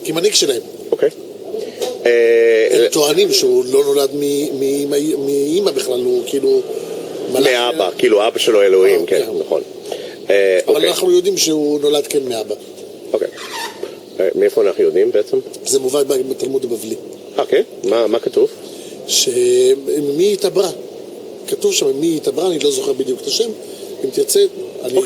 כמנהיג שלהם. אוקיי. הם טוענים שהוא לא נולד מאמא בכלל, הוא כאילו... מאבא, כאילו אבא שלו אלוהים, כן, נכון. אבל אנחנו יודעים שהוא נולד כן מאבא. אוקיי. מאיפה אנחנו יודעים בעצם? זה מובא בתלמוד הבבלי. אוקיי, מה כתוב? שמי התעברה. כתוב שם מי התעברה, אני לא זוכר בדיוק את השם. אם תרצה, אני...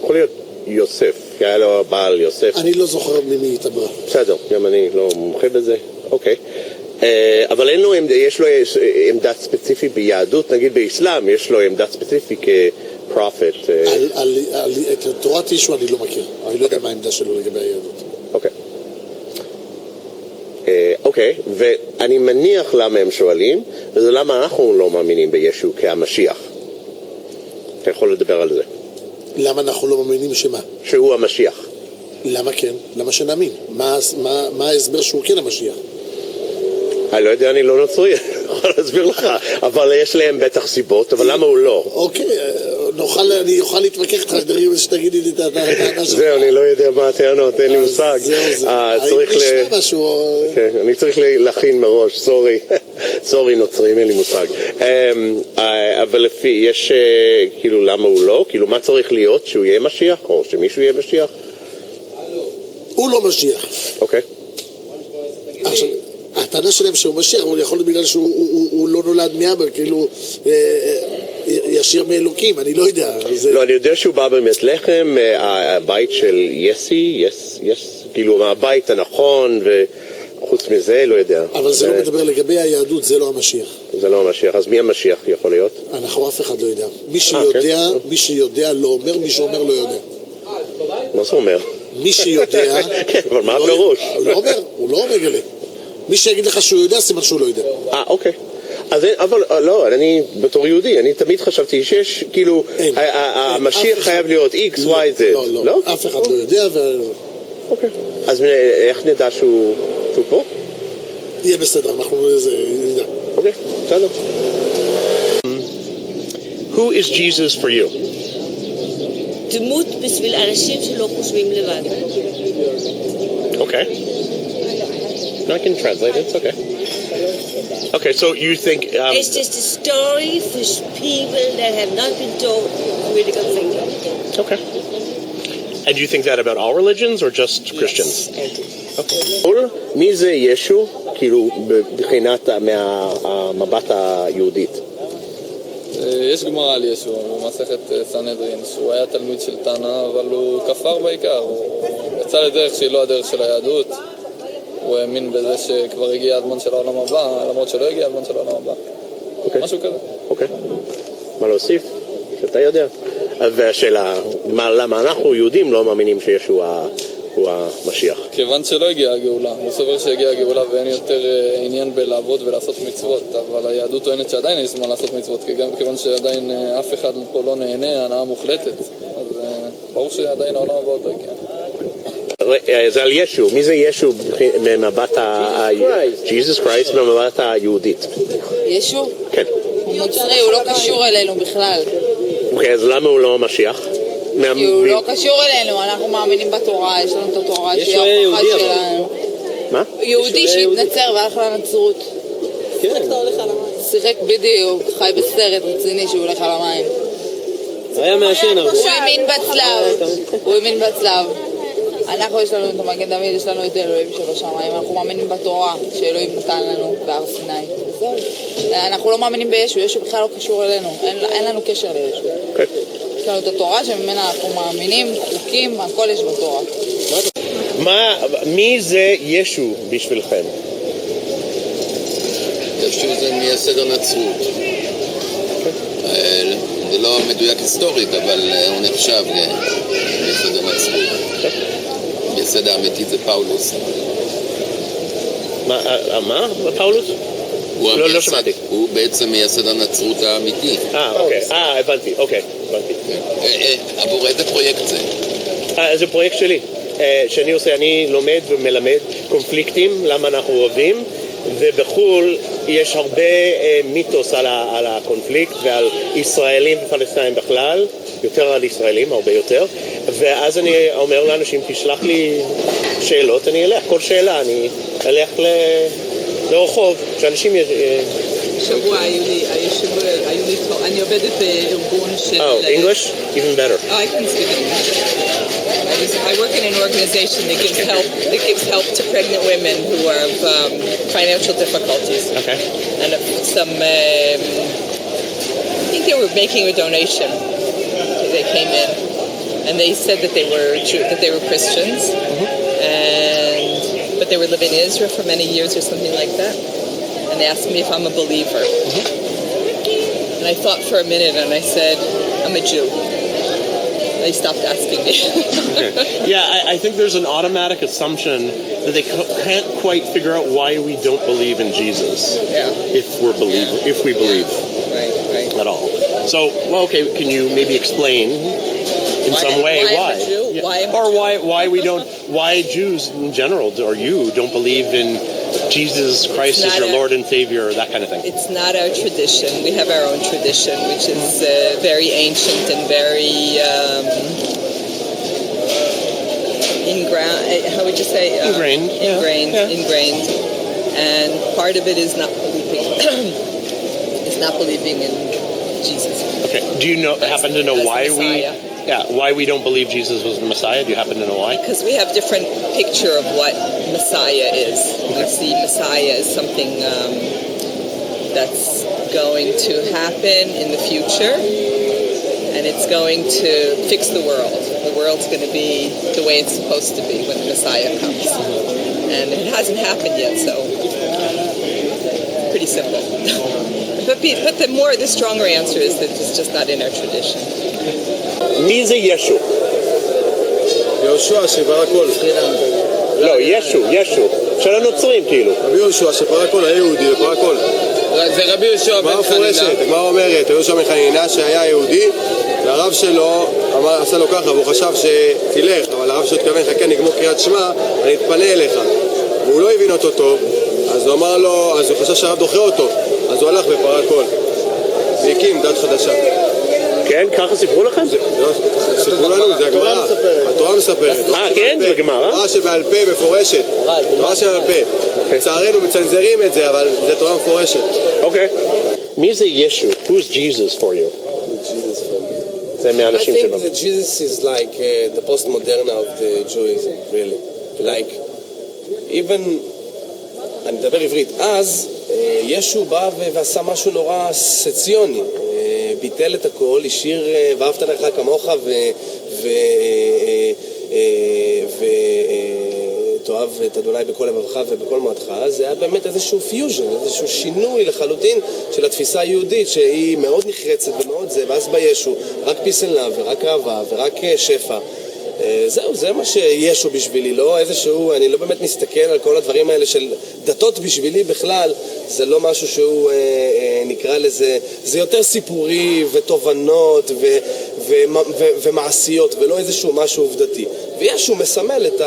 יכול להיות יוסף, כי היה לו בעל יוסף. אני לא זוכר ממי התעברה. בסדר, גם אני לא מומחה בזה. אוקיי. אבל אין לו יש לו עמדה ספציפית ביהדות, נגיד באסלאם, יש לו עמדה ספציפית כפרופט. את תורת ישו אני לא מכיר. אני לא יודע מה העמדה שלו לגבי היהדות. אוקיי. אוקיי, ואני מניח למה הם שואלים, וזה למה אנחנו לא מאמינים בישו כהמשיח. אתה יכול לדבר על זה. למה אנחנו לא מאמינים שמה? שהוא המשיח. למה כן? למה שנאמין? מה ההסבר שהוא כן המשיח? אני לא יודע, אני לא נוצרי, אני יכול להסביר לך, אבל יש להם בטח סיבות, אבל למה הוא לא? אוקיי, אני אוכל להתווכח איתך, שתגידי לי את הטענה שלך. זהו, אני לא יודע מה הטענות, אין לי מושג. אני צריך להכין מראש, סורי נוצרים, אין לי מושג. אבל לפי, יש, כאילו, למה הוא לא? כאילו, מה צריך להיות? שהוא יהיה משיח, או שמישהו יהיה משיח? הוא לא משיח. אוקיי. עכשיו, הטענה שלהם שהוא משיח, הוא יכול להיות בגלל שהוא לא נולד מאבא, כאילו ישיר מאלוקים, אני לא יודע. לא, אני יודע שהוא בא באמת לחם, הבית של יסי, כאילו מהבית הנכון, חוץ מזה, לא יודע. אבל זה לא מדבר לגבי היהדות, זה לא המשיח. זה לא המשיח, אז מי המשיח יכול להיות? אנחנו אף אחד לא יודע. מי שיודע לא אומר, מי שאומר לא יודע. מה זה אומר? מי שיודע... כן, אבל מה הפירוש? הוא לא מגלה. מי שיגיד לך שהוא יודע, סימן שהוא לא יודע. אוקיי. אבל לא, אני בתור יהודי, אני תמיד חשבתי שיש, כאילו, המשיח חייב להיות X, Y, Z. לא, אף אחד לא יודע. אוקיי. אז איך נדע שהוא פה? יהיה בסדר, אנחנו נדע. אוקיי, בסדר. Who is Jesus for you? דמות בשביל אנשים שלא חושבים לבד. Okay. I can translate it, it's okay. Okay, so you think... it's just a story for people that have not been told critical thinking. Okay. And do you think that about all religions or just Christians? Okay. מי זה ישו, כאילו, מבחינת מהמבט היהודית? יש גמרא על ישו במסכת סנהדרין, שהוא היה תלמיד של תנא, אבל הוא כפר בעיקר, הוא יצא לדרך שהיא לא הדרך של היהדות. הוא האמין בזה שכבר הגיע הזמן של העולם הבא, למרות שלא הגיע הזמן של העולם הבא. משהו כזה. אוקיי. מה להוסיף? שאתה יודע. והשאלה, למה אנחנו יהודים לא מאמינים שישו הוא המשיח? כיוון שלא הגיעה הגאולה. הוא סובר שהגיעה הגאולה ואין יותר עניין בלעבוד ולעשות מצוות, אבל היהדות טוענת שעדיין יש זמן לעשות מצוות, כיוון שעדיין אף אחד פה לא נהנה, הנאה מוחלטת. אז ברור שעדיין העולם הבא עוד לא הגיע. זה על ישו, מי זה ישו ממבט ג'יזוס קרייסט ממבט היהודית? ישו? כן. הוא נוצרי, הוא לא קשור אלינו בכלל. אוקיי, אז למה הוא לא המשיח? כי הוא לא קשור אלינו, אנחנו מאמינים בתורה, יש לנו את התורה שהיא ההוכחה שלנו. מה? יהודי שהתנצר והלך לנצרות. שיחק בדיוק, חי בסרט רציני שהוא הולך על המים. היה מעשן הרבה. הוא האמין בצלב. אנחנו יש לנו את המגן דוד, יש לנו את אלוהים שבשמיים, אנחנו מאמינים בתורה שאלוהים נתן לנו בהר סיני. אנחנו לא מאמינים בישו, ישו בכלל לא קשור אלינו, אין לנו קשר לישו. יש לנו את התורה שממנה אנחנו מאמינים, חוקים, הכל יש בתורה. מי זה ישו בשבילכם? ישו זה מייסד הנצרות. זה לא מדויק היסטורית, אבל הוא נחשב מייסד הנצרות. מייסד האמיתי זה פאולוס. מה? פאולוס? לא שמעתי. הוא בעצם מייסד הנצרות האמיתי. אוקיי. הבנתי, אוקיי. עבור איזה פרויקט זה? זה פרויקט שלי. שאני עושה, אני לומד ומלמד קונפליקטים, למה אנחנו אוהבים, ובחול יש הרבה מיתוס על הקונפליקט ועל ישראלים ופלסטינאים בכלל, יותר על ישראלים, הרבה יותר, ואז אני אומר לאנשים, תשלח לי שאלות, אני אלך, כל שאלה, אני אלך לרחוב, שאנשים... שבוע אני עובדת בארגון של... English? Even better. I can speak English. I work in an organization that gives help to pregnant women who have financial difficulties. Okay. And some, I think they were making a donation. They came in, and they said that they were Christians, but they were living in Israel for many years or something like that. And they asked me if I'm a believer. And I thought for a minute, and I said, I'm a Jew. They stopped asking me. Okay. Yeah, I think there's an automatic assumption that they can't quite figure out why we don't believe in Jesus. Yeah. If we believe right. At all. So, well, okay, can you maybe explain in some way why? I'm a Jew? Yeah. Or why we don't, why Jews in general, or you, don't believe in Jesus Christ as your Lord and Savior, or that kind of thing? It's not our tradition. We have our own tradition, which is very ancient and very how would you say? Ingrained. Ingrained. And part of it is not believing in Jesus. Okay. Do you happen to know why we don't believe Jesus was the Messiah? Do you happen to know why? Because we have different picture of what Messiah is. We see Messiah as something that's going to happen in the future, and it's going to fix the world. The world's going to be the way it's supposed to be when the Messiah comes. and it hasn't happened yet, so pretty simple. But the stronger answer is that it's just not in our tradition. מי זה ישו? יהושע שברא הכל. לא, ישו. של הנוצרים כאילו. רבי יהושע שברא הכל, היה יהודי וברא הכל. זה רבי יהושע בן חנינה. הגמרא אומרת, יהושע בן חנינה שהיה יהודי, והרב שלו עשה לו ככה, והוא חשב שתלך, אבל הרב שלו התכוון, חכה נגמור קריאת שמע, אני אתפנה אליך. והוא לא הבין אותו טוב, אז הוא אמר לו, אז הוא חשב שהרב דוחה אותו, אז הוא הלך ופרע הכל. והקים דת חדשה. כן, ככה סיפרו לכם? סיפרו לנו, זה הגמרא. התורה מספרת. כן? זה בגמרא? תורה שבעל פה מפורשת. תורה שבעל פה. לצערנו מצנזרים את זה, אבל זה תורה מפורשת. אוקיי. מי זה ישו? Who's Jesus for you? זה מהאנשים שלו. I think that Jesus is like the postmodern of the Judaism, really. Like, even, אני מדבר עברית, אז ישו בא ועשה משהו נורא סציוני. ביטל את הכל, השאיר ואהבת לך כמוך ותאהב את אדוני בכל לבבך ובכל מועדך. זה היה באמת איזשהו פיוז'ן, איזשהו שינוי לחלוטין של התפיסה היהודית שהיא מאוד נחרצת ומאוד זה, ואז בישו רק peace and love ורק אהבה ורק שפע. זהו, זה מה שישו בשבילי, לא איזשהו, אני לא באמת מסתכל על כל הדברים האלה של דתות בשבילי בכלל, זה לא משהו שהוא נקרא לזה, זה יותר סיפורי ותובנות ומעשיות ולא איזשהו משהו עובדתי. וישו מסמל את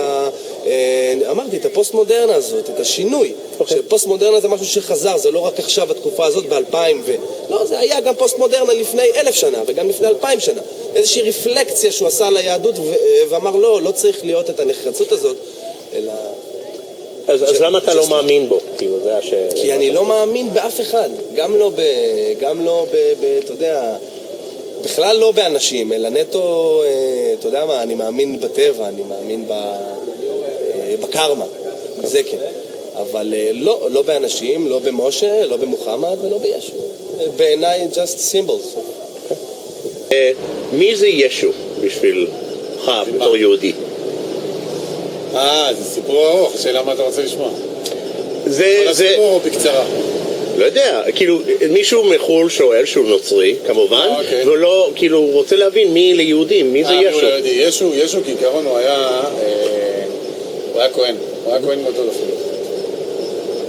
אמרתי, את הפוסט-מודרנה הזאת, את השינוי. שפוסט-מודרנה זה משהו שחזר, זה לא רק עכשיו התקופה הזאת ב-2000 לא, זה היה גם פוסט-מודרנה לפני 1,000 שנה וגם לפני 2,000 שנה. איזושהי רפלקציה שהוא עשה ליהדות ואמר לא צריך להיות את הנחרצות הזאת, אלא... אז למה אתה לא מאמין בו? כי אני לא מאמין באף אחד, גם לא אתה יודע, בכלל לא באנשים, אלא נטו, אתה יודע מה, אני מאמין בטבע, אני מאמין בקרמה, זה כן. אבל לא באנשים, לא במשה, לא במוחמד ולא בישו. בעיניי just symbols. מי זה ישו בשבילך בתור יהודי? זה סיפור ארוך, השאלה מה אתה רוצה לשמוע? זה סיפור או בקצרה? לא יודע, כאילו מישהו מחול שואל שהוא נוצרי כמובן, ולא, כאילו הוא רוצה להבין מי ליהודים, מי זה ישו? ישו כעיקרון הוא היה כהן, הוא היה כהן גדול אפילו,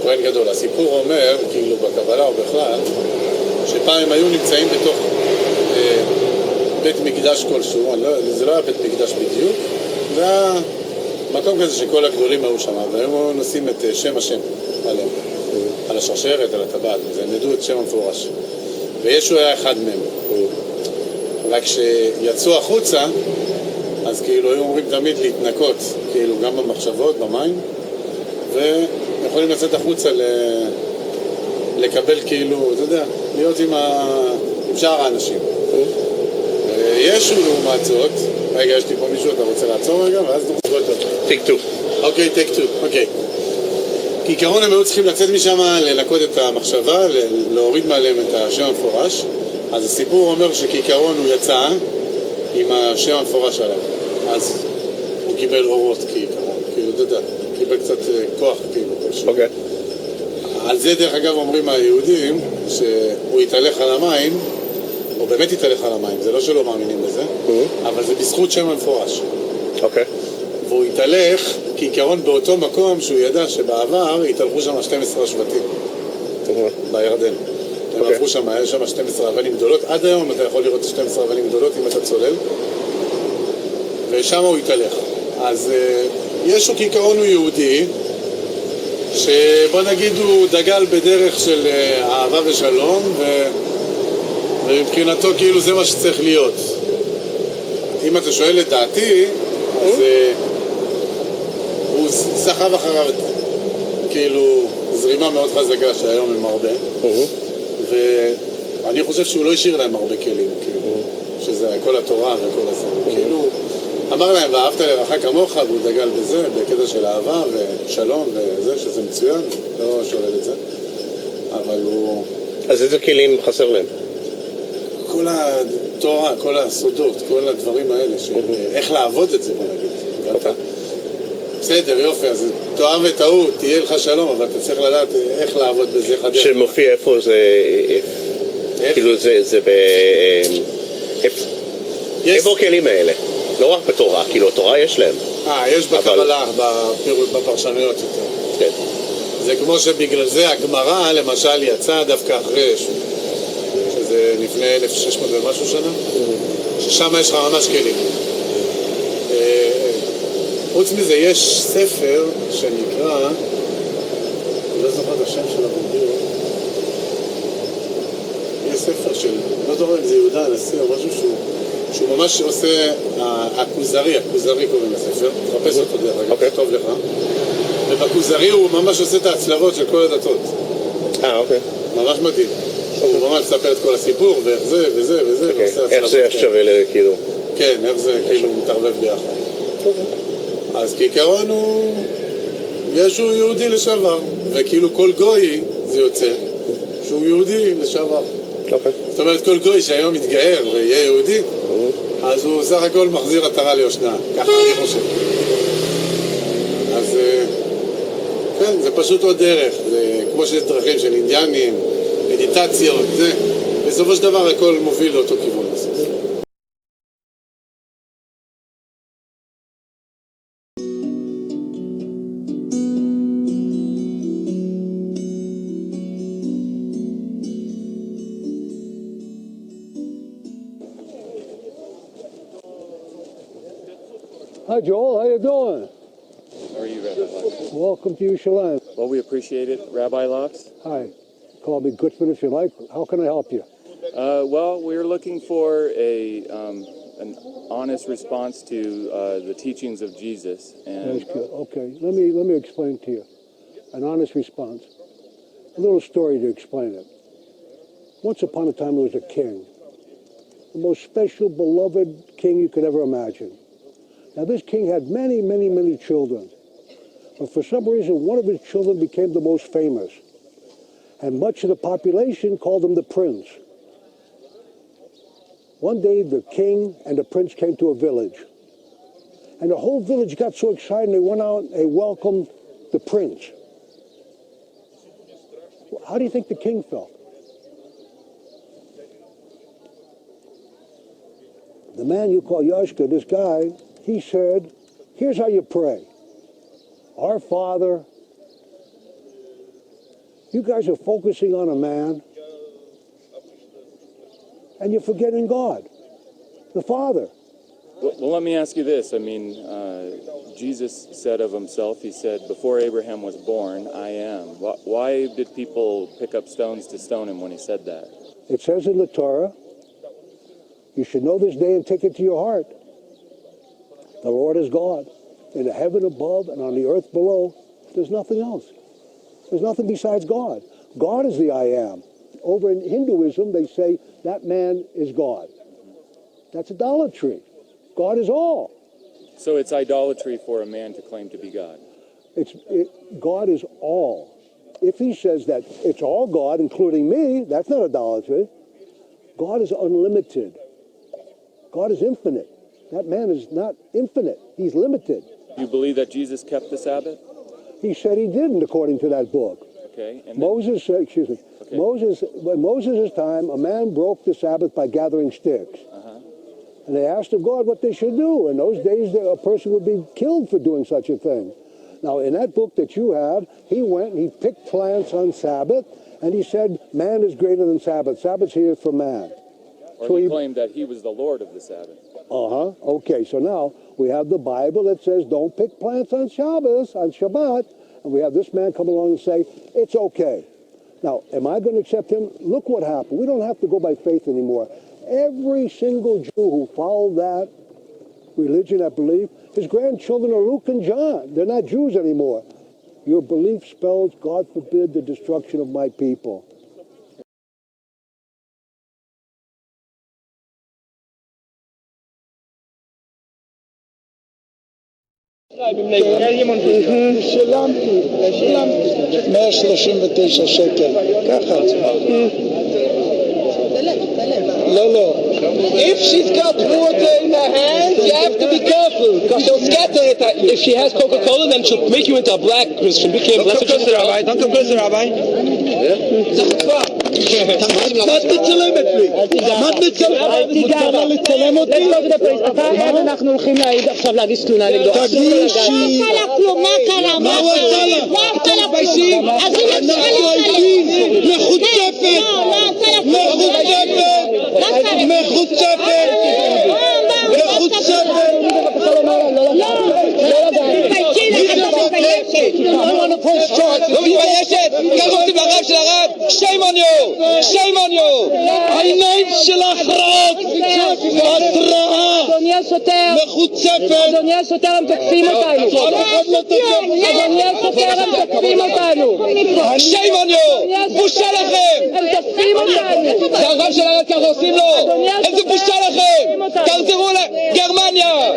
כהן גדול. הסיפור אומר, כאילו בקבלה או בכלל, שפעם הם היו נמצאים בתוך בית מקדש כלשהו, זה לא היה בית מקדש בדיוק, זה היה מקום כזה שכל הגדולים היו שם, והם נושאים את שם השם עליהם, על השרשרת, על הטבעת, והם ידעו את שם המפורש. וישו היה אחד מהם. רק כשיצאו החוצה, אז כאילו היו אומרים תמיד להתנקות, כאילו גם במחשבות, במים, ויכולים לצאת החוצה לקבל כאילו, אתה יודע, להיות עם שאר האנשים. ישו לעומת זאת, רגע, יש לי פה מישהו, אתה רוצה לעצור רגע, ואז נחזור אותו. טייק 2. אוקיי, טייק 2, אוקיי. כעיקרון הם היו צריכים לצאת משם, לנקות את המחשבה, להוריד מעליהם את השם המפורש. אז הסיפור אומר שכעיקרון הוא יצא עם השם המפורש עליו. אז הוא קיבל אורות כעיקרון, כאילו, אתה יודע, קיבל קצת כוח כאילו. אוקיי. על זה דרך אגב אומרים היהודים, שהוא יתהלך על המים, הוא באמת יתהלך על המים, זה לא שלא מאמינים בזה, אבל זה בזכות שם המפורש. אוקיי. והוא יתהלך כעיקרון באותו מקום שהוא ידע שבעבר יתהלכו שם 12 שבטים בירדן. הם עברו שם, היה שם 12 אבנים גדולות, עד היום אתה יכול לראות 12 אבנים גדולות אם אתה צולל, ושם הוא יתהלך. אז ישו כעיקרון הוא יהודי, שבוא נגיד הוא דגל בדרך של אהבה ושלום, ומבחינתו כאילו זה מה שצריך להיות. אם אתה שואל את דעתי, אז הוא סחב אחריו כאילו זרימה מאוד חזקה שהיום הם הרבה, ואני חושב שהוא לא השאיר להם הרבה כלים, כאילו, שזה כל התורה וכל הזה. כאילו, אמר להם, ואהבת לרעך כמוך, והוא דגל בזה, בקטע של אהבה ושלום וזה, שזה מצוין, לא שולל את זה, אבל הוא... אז איזה כלים חסר להם? כל התורה, כל הסודות, כל הדברים האלה, איך לעבוד את זה, בוא נגיד. בסדר, יופי, אז תאהב את ההוא, תהיה לך שלום, אבל אתה צריך לדעת איך לעבוד בזה חדש. שמופיע איפה זה... כאילו זה ב... איפה הכלים האלה? לא רק בתורה, כאילו התורה יש להם. יש בקבלה, בפרשנויות יותר. כן. זה כמו שבגלל זה הגמרא למשל יצאה דווקא אחרי ישו, שזה לפני 1600 ומשהו שנה, ששם יש לך ממש כלים. חוץ מזה יש ספר שנקרא, אני לא זוכר את השם של הבוגר, יש ספר של, לא זוכר אם זה יהודה הנשיא או משהו שהוא ממש עושה, הכוזרי קוראים לספר, תחפש אותו דרך אגב, טוב לך. ובכוזרי הוא ממש עושה את ההצלבות של כל הדתות. אוקיי. ממש מדהים. הוא ממש מספר את כל הסיפור, ואיך זה, וזה, וזה. איך זה שווה כאילו? כן, איך זה כאילו מתערבב ביחד. אז כעיקרון הוא... ישו יהודי לשעבר, וכאילו כל גוי זה יוצא שהוא יהודי לשעבר. זאת אומרת, כל גוי שהיום מתגאר ויהיה יהודי, אז הוא סך הכל מחזיר עטרה ליושנה. ככה אני חושב. אז כן, זה פשוט עוד דרך. זה כמו שיש דרכים של אינדיאנים, מדיטציות, זה. בסופו של דבר הכל מוביל לאותו כיוון. Hi, Joel. How you doing? How are you, Rabbi Locks? Welcome to Yerushalayim. Well, we appreciate it. Rabbi Locks? Hi. Call me Goodford if you like. How can I help you? Well, we're looking for an honest response to the teachings of Jesus. And That's good. Okay. Let me explain to you. An honest response. A little story to explain it. Once upon a time, there was a king. The most special, beloved king you could ever imagine. Now, this king had many, many, many children. But for some reason, one of his children became the most famous. And much of the population called him the prince. One day, the king and the prince came to a village. And the whole village got so excited, they went out and they welcomed the prince. How do you think the king felt? The man you call Yashka, this guy, he said, here's how you pray. Our Father, you guys are focusing on a man, and you're forgetting God, the Father. well, let me ask you this. I mean, Jesus said of himself, he said, before Abraham was born, I am. Why did people pick up stones to stone him when he said that? It says in the Torah, you should know this day and take it to your heart. The Lord is God. In the heaven above and on the earth below, there's nothing else. There's nothing besides God. God is the I am. Over in Hinduism, they say that man is God. That's idolatry. God is all. So it's idolatry for a man to claim to be God. God is all. If he says that it's all God, including me, that's not idolatry. God is unlimited. God is infinite. That man is not infinite. He's limited. You believe that Jesus kept the Sabbath? He said he didn't, according to that book. Okay. And Moses said, Okay. When Moses' time, a man broke the Sabbath by gathering sticks. And they asked of God what they should do. In those days, a person would be killed for doing such a thing. Now, in that book that you have, he went and he picked plants on Sabbath, and he said, man is greater than Sabbath. Sabbath's here for man. Or so he claimed that he was the Lord of the Sabbath. Okay, so now we have the Bible that says don't pick plants on Shabbos, on Shabbat, and we have this man come along and say, it's okay. Now, am I going to accept him? Look what happened. We don't have to go by faith anymore. Every single Jew who followed that religion, that belief, his grandchildren are Luke and John. They're not Jews anymore. Your belief spells, God forbid, the destruction of my people. שילמתי 139 שקל, ככה. If she's got water in her hand, you have to be careful, because she'll scatter it at if she has Coca-Cola, then she'll make you into a black Christian. Became blessed Christian. Rabbi. Don't come close to Rabbi. מה את מצלמת לי? מה את מצלמת? מותר לה לצלם אותי? אנחנו הולכים עכשיו להגיש תלונה נגדו. תגישי. מה קרה כלום? מה קרה? מה הוא עשה לה? מה עשה לה? אז היא אנחנו עדים. מחוצפת. מחוצפת. לא מתביישת? ככה עושים לרב של הרב? shame on you! shame on you! העיניים שלך רעות! התראה! אדוני השוטר! מחוצפת! אדוני השוטר, הם תוקפים אותנו! אדוני השוטר, הם תוקפים אותנו! shame on you! בושה לכם! הם תוקפים אותנו! זה הרב של הרב ככה עושים לו! איזה בושה לכם! תחזרו לגרמניה!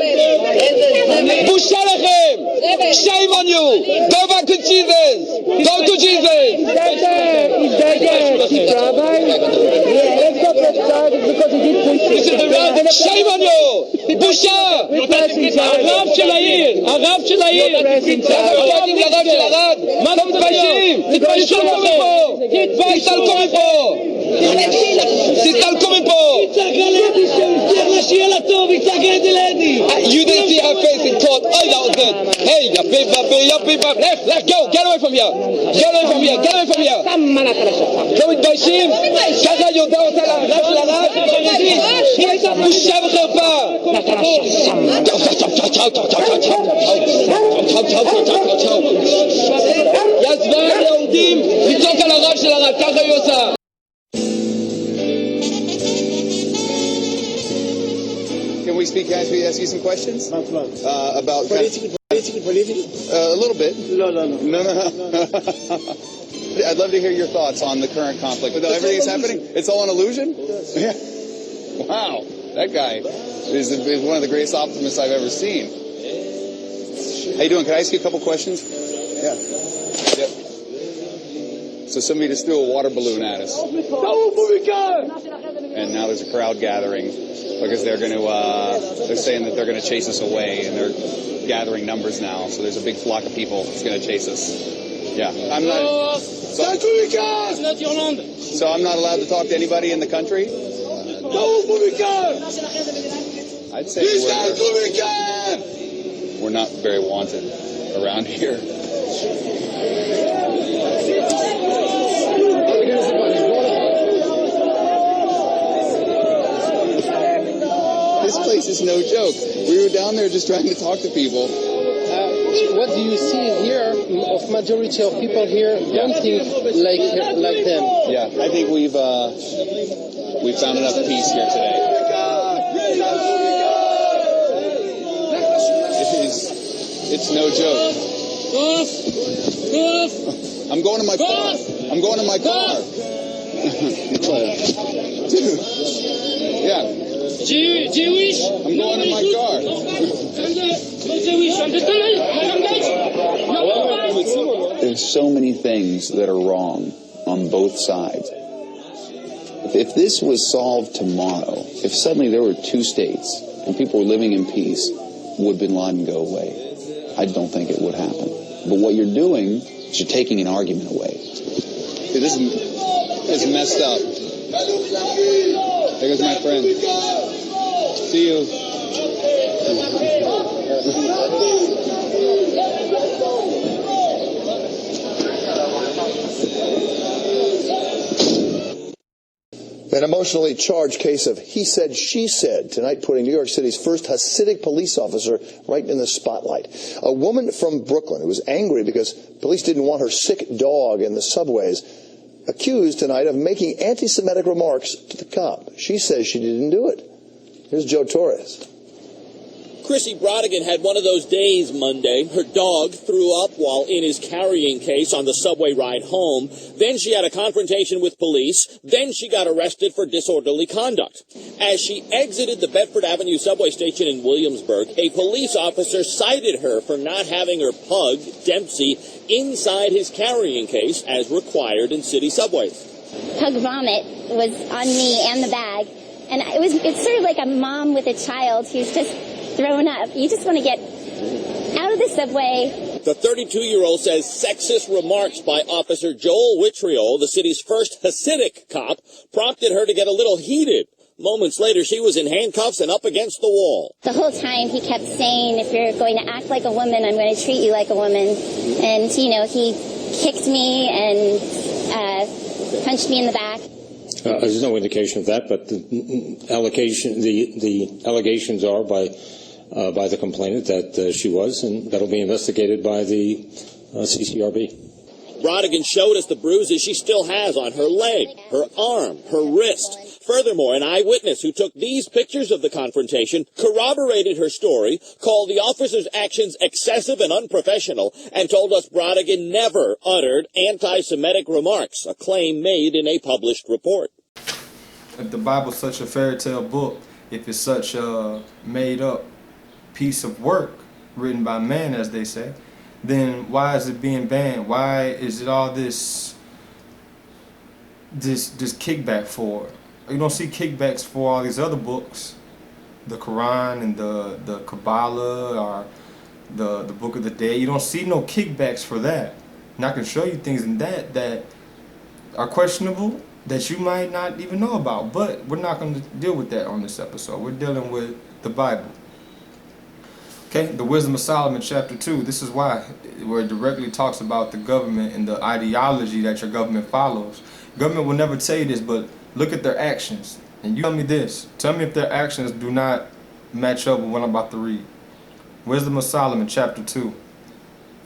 בושה לכם! shame on you! go back to Jesus! go to Jesus! shame on you! בושה! הרב של העיר! הרב של העיר! לרב של הרב! מה לא מתביישים? תתביישו מפה! תסתלקו מפה! תסתלקו מפה! שיהיה לה טוב, יצטגד אלידי! You didn't see her face in court. Oh, that was good. Hey, let's go. Get away from here. Get away from here. Get away from here. לא מתביישים? ככה יודע אותה לרב של הרב? בושה וחרפה. יזבן יהודים לצעוק על הרב של הרב. ככה היא עושה. Can we speak? Can I ask you some questions? About politically? A little bit. No. I'd love to hear your thoughts on the current conflict. With everything that's happening, it's all an illusion? Yeah. Wow, that guy is one of the greatest optimists I've ever seen. How you doing? Can I ask you a couple questions? Yeah. Yep. So somebody just threw a water balloon at us. And now there's a crowd gathering because they're going to, they're saying that they're going to chase us away, and they're gathering numbers now. So there's a big flock of people that's going to chase us. Yeah, I'm not. So I'm not allowed to talk to anybody in the country. I'd say we're not very wanted around here. This place is no joke. We were down there just trying to talk to people. What do you see here of majority of people here don't think like them? Yeah, I think we've found enough peace here today. It's no joke. I'm going to my car. I'm going to my car. Dude. Yeah. Jewish? I'm going to my car. There's so many things that are wrong on both sides. If this was solved tomorrow, if suddenly there were two states and people were living in peace, would bin Laden go away? I don't think it would happen. But what you're doing is you're taking an argument away. See, this is messed up. There goes my friend. See you. An emotionally charged case of he said, she said, tonight putting New York City's first Hasidic police officer right in the spotlight. A woman from Brooklyn who was angry because police didn't want her sick dog in the subways, accused tonight of making anti-Semitic remarks to the cop. She says she didn't do it. Here's Joe Torres. Chrissy Brodigan had one of those days Monday. Her dog threw up while in his carrying case on the subway ride home. Then she had a confrontation with police. Then she got arrested for disorderly conduct. As she exited the Bedford Avenue subway station in Williamsburg, a police officer cited her for not having her pug, Dempsey, inside his carrying case as required in city subways. Pug vomit was on me and the bag. And it's sort of like a mom with a child who's just thrown up. You just want to get out of the subway. The 32-year-old says sexist remarks by Officer Joel Witriol, the city's first Hasidic cop, prompted her to get a little heated. Moments later, she was in handcuffs and up against the wall. The whole time he kept saying, if you're going to act like a woman, I'm going to treat you like a woman. And, you know, he kicked me and punched me in the back. There's no indication of that, but the allegations are by the complainant that she was, and that'll be investigated by the CCRB. Brodigan showed us the bruises she still has on her leg, her arm, her wrist. Furthermore, an eyewitness who took these pictures of the confrontation corroborated her story, called the officer's actions excessive and unprofessional, and told us Brodigan never uttered anti-Semitic remarks, a claim made in a published report. If the Bible's such a fairy tale book, if it's such a made-up piece of work written by man, as they say, then why is it being banned? Why is it all this kickback for? You don't see kickbacks for all these other books, the Quran and the Kabbalah or the Book of the Dead. You don't see no kickbacks for that. And I can show you things in that are questionable that you might not even know about. But we're not going to deal with that on this episode. We're dealing with the Bible. Okay, the Wisdom of Solomon, chapter 2. This is why, where it directly talks about the government and the ideology that your government follows. Government will never tell you this, but look at their actions. And you tell me this. Tell me if their actions do not match up with what I'm about to read. Wisdom of Solomon, chapter 2.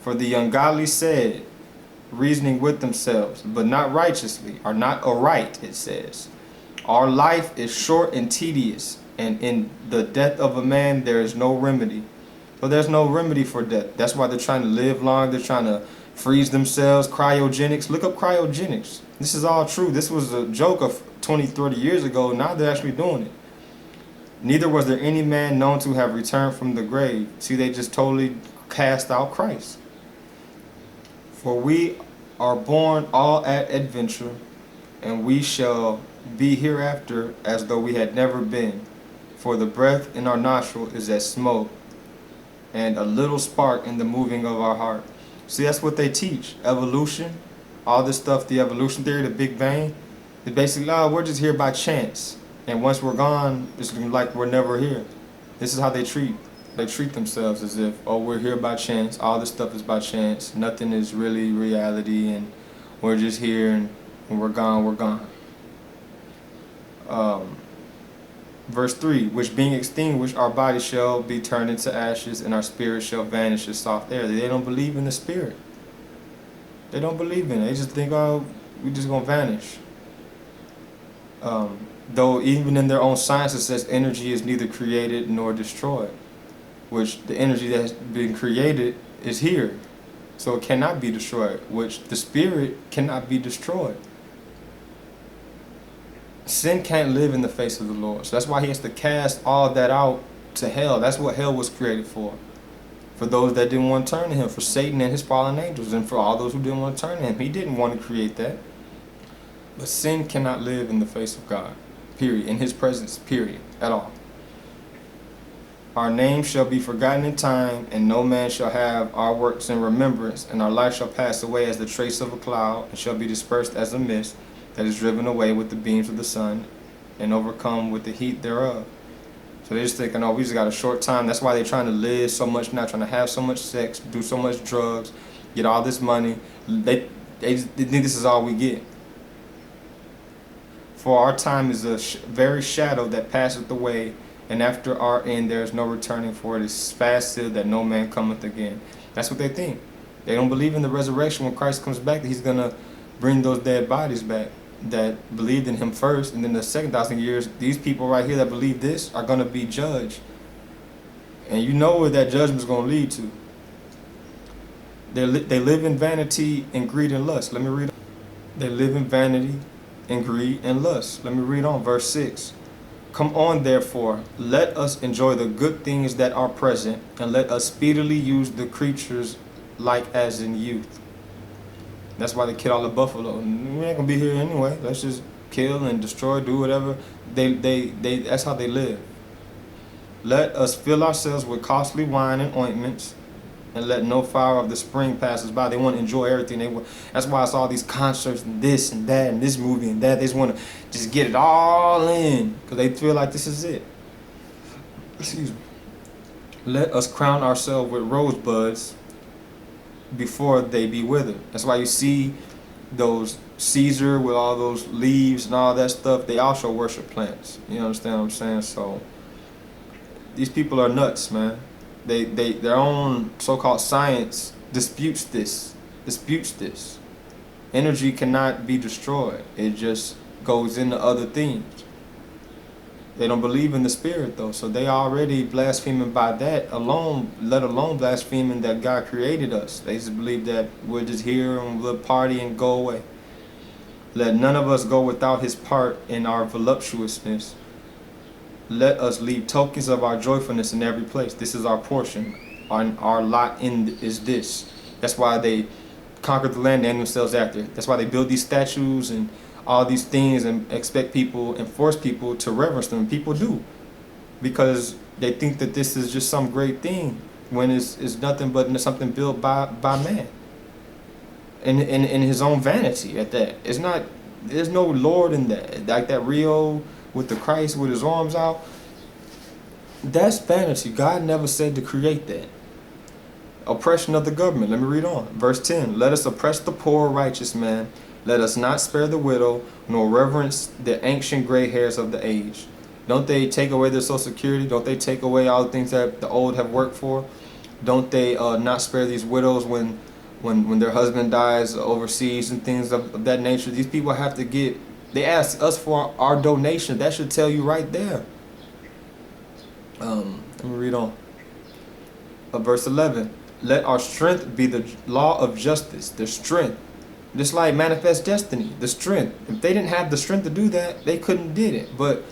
For the ungodly said, reasoning with themselves, but not righteously, or not aright, it says. Our life is short and tedious, and in the death of a man there is no remedy. So there's no remedy for death. That's why they're trying to live long. They're trying to freeze themselves. Cryogenics. Look up cryogenics. This is all true. This was a joke of 20, 30 years ago. Now they're actually doing it. Neither was there any man known to have returned from the grave. See, they just totally cast out Christ. For we are born all at adventure, and we shall be hereafter as though we had never been. For the breath in our nostril is as smoke, and a little spark in the moving of our heart. See, that's what they teach. Evolution, all this stuff, the evolution theory, the Big Bang. It's basically, oh, we're just here by chance. And once we're gone, it's like we're never here. This is how they treat themselves, as if, oh, we're here by chance. All this stuff is by chance. Nothing is really reality, and we're just here, and when we're gone, we're gone. Verse 3, which being extinguished, our body shall be turned into ashes, and our spirit shall vanish as soft air. They don't believe in the spirit. They don't believe in it. They just think, oh, we're just going to vanish. Though even in their own science it says energy is neither created nor destroyed, which the energy that's been created is here. So it cannot be destroyed, which the spirit cannot be destroyed. Sin can't live in the face of the Lord. So that's why he has to cast all that out to hell. That's what hell was created for. For those that didn't want to turn to him. For Satan and his fallen angels. And for all those who didn't want to turn to him. He didn't want to create that. But sin cannot live in the face of God. Period. In his presence. Period. At all. Our name shall be forgotten in time, and no man shall have our works in remembrance, and our life shall pass away as the trace of a cloud, and shall be dispersed as a mist that is driven away with the beams of the sun, and overcome with the heat thereof. So they're just thinking, oh, we just got a short time. That's why they're trying to live so much now, trying to have so much sex, do so much drugs, get all this money. They think this is all we get. For our time is a very shadow that passeth away, and after our end there is no returning, for it is fast sealed that no man cometh again. That's what they think. They don't believe in the resurrection when Christ comes back, that he's going to bring those dead bodies back that believed in him first. And then the second 1,000 years, these people right here that believe this are going to be judged. And you know where that judgment is going to lead to. They live in vanity and greed and lust. Let me read. They live in vanity and greed and lust. Let me read on verse 6. Come on, therefore, let us enjoy the good things that are present, and let us speedily use the creatures like as in youth. That's why they kill all the buffalo. We ain't gonna be here anyway. Let's just kill and destroy, do whatever. That's how they live. Let us fill ourselves with costly wine and ointments, and let no flower of the spring pass us by. They want to enjoy everything. That's why it's all these concerts and this and that and this movie and that. They just want to just get it all in because they feel like this is it. Excuse me. Let us crown ourselves with rosebuds before they be withered. That's why you see those Caesar with all those leaves and all that stuff. They also worship plants. You understand what I'm saying? So these people are nuts, man. Their own so-called science disputes this. Energy cannot be destroyed. It just goes into other things. They don't believe in the spirit though, so they already blaspheming by that alone, let alone blaspheming that God created us. They just believe that we're just here and we'll party and go away. Let none of us go without his part in our voluptuousness. Let us leave tokens of our joyfulness in every place. This is our portion. Our lot is this. That's why they conquered the land and named themselves after it. That's why they build these statues and all these things and expect people and force people to reverence them. People do, because they think that this is just some great thing when it's nothing but something built by man and in his own vanity at that. It's not, there's no Lord in that. Like that Rio with the Christ with his arms out, that's vanity. God never said to create that. Oppression of the government. Let me read on. Verse 10. Let us oppress the poor righteous man. Let us not spare the widow, nor reverence the ancient gray hairs of the age. Don't they take away their social security? Don't they take away all the things that the old have worked for? Don't they not spare these widows when their husband dies overseas and things of that nature? These people have to get, they ask us for our donation. That should tell you right there. Let me read on. Verse 11. Let our strength be the law of justice, the strength. Just like manifest destiny, the strength. If they didn't have the strength to do that, they couldn't did it. But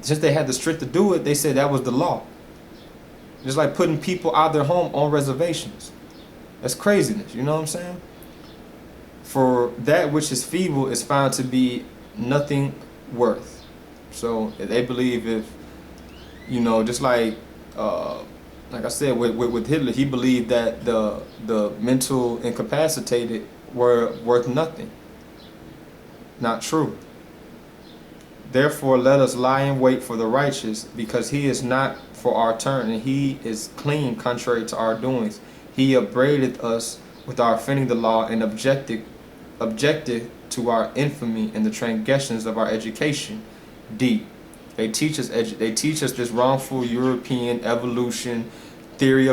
since they had the strength to do it, they said that was the law. Just like putting people out of their home on reservations. That's craziness, you know what I'm saying? For that which is feeble is found to be nothing worth. So they believe if, you know, just like I said with Hitler, he believed that the mental incapacitated were worth nothing. Not true. Therefore let us lie in wait for the righteous, because he is not for our turn, and he is clean contrary to our doings. He upbraideth us with our offending the law, and objected to our infamy and the transgressions of our education. D. They teach us this wrongful European evolution, theory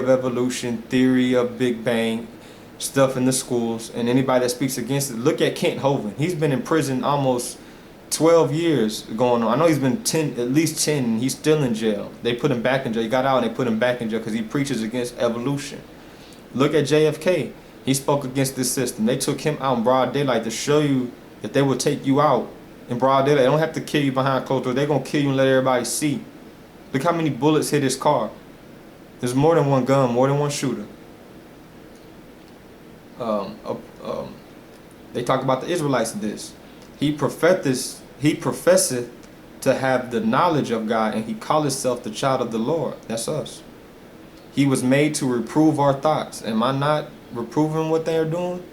of Big Bang stuff in the schools, and anybody that speaks against it. Look at Kent Hovind. He's been in prison almost 12 years going on. I know he's been at least 10, and he's still in jail. They put him back in jail. He got out and they put him back in jail because he preaches against evolution. Look at JFK. He spoke against this system. They took him out in broad daylight to show you that they will take you out in broad daylight. They don't have to kill you behind closed doors. They're going to kill you and let everybody see. Look how many bullets hit his car. There's more than one gun, more than one shooter. They talk about the Israelites in this. He professeth to have the knowledge of God, and he called himself the child of the Lord. That's us. He was made to reprove our thoughts. Am I not reproving what they are doing?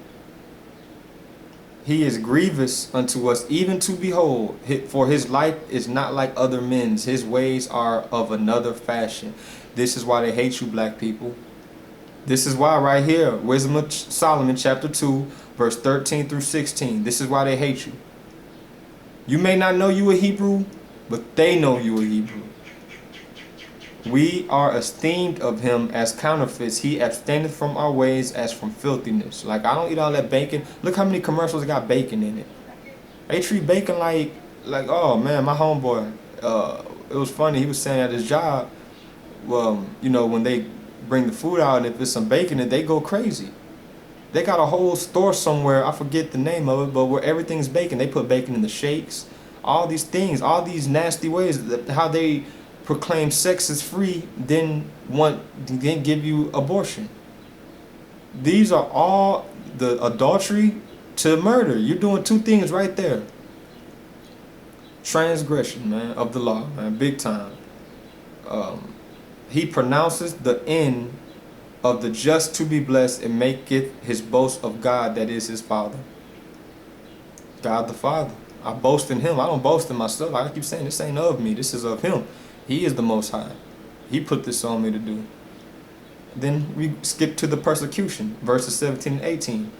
He is grievous unto us, even to behold. For his life is not like other men's. His ways are of another fashion. This is why they hate you, black people. This is why right here, Wisdom of Solomon, chapter 2, verse 13 through 16. This is why they hate you. You may not know you a Hebrew, but they know you a Hebrew. We are esteemed of him as counterfeits. He abstaineth from our ways as from filthiness. Like, I don't eat all that bacon. Look how many commercials got bacon in it. They treat bacon like oh man, my homeboy, it was funny. He was saying at his job, well, you know, when they bring the food out and if there's some bacon in it, they go crazy. They got a whole store somewhere, I forget the name of it, but where everything's bacon. They put bacon in the shakes, all these things, all these nasty ways, how they proclaim sex is free, then give you abortion. These are all the adultery to murder. You're doing two things right there. Transgression, man, of the law, man, big time. He pronounces the end of the just to be blessed and maketh his boast of God that is his Father. God the Father. I boast in him. I don't boast in myself. I keep saying this ain't of me. This is of him. He is the Most High. He put this on me to do. Then we skip to the persecution, verses 17 and 18.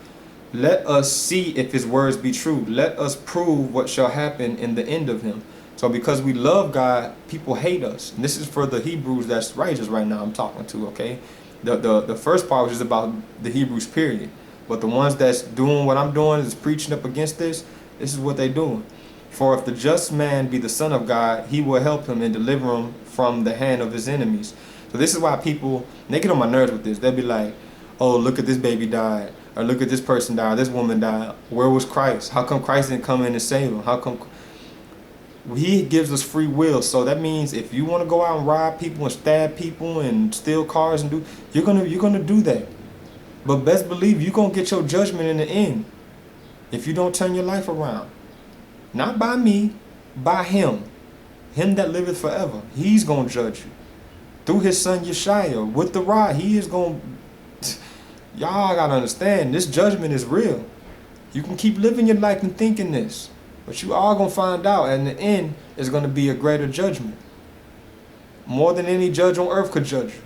Let us see if his words be true. Let us prove what shall happen in the end of him. So because we love God, people hate us. And this is for the Hebrews that's righteous right now I'm talking to, okay? The first part was just about the Hebrews, period. But the ones that's doing what I'm doing, is preaching up against this is what they doing. For if the just man be the son of God, he will help him and deliver him from the hand of his enemies. So this is why people, they get on my nerves with this. They'll be like, oh, look at this baby died. Or look at this person died. This woman died. Where was Christ? How come Christ didn't come in and save him? How come? He gives us free will. So that means if you want to go out and rob people and stab people and steal cars and you're gonna do that. But best believe you're gonna get your judgment in the end if you don't turn your life around. Not by me, by him. Him that liveth forever. He's gonna judge you. Through his son Yeshua, with the rod, he is gonna. Y'all gotta understand, this judgment is real. You can keep living your life and thinking this, but you are gonna find out, and in the end, it's gonna be a greater judgment. More than any judge on earth could judge you.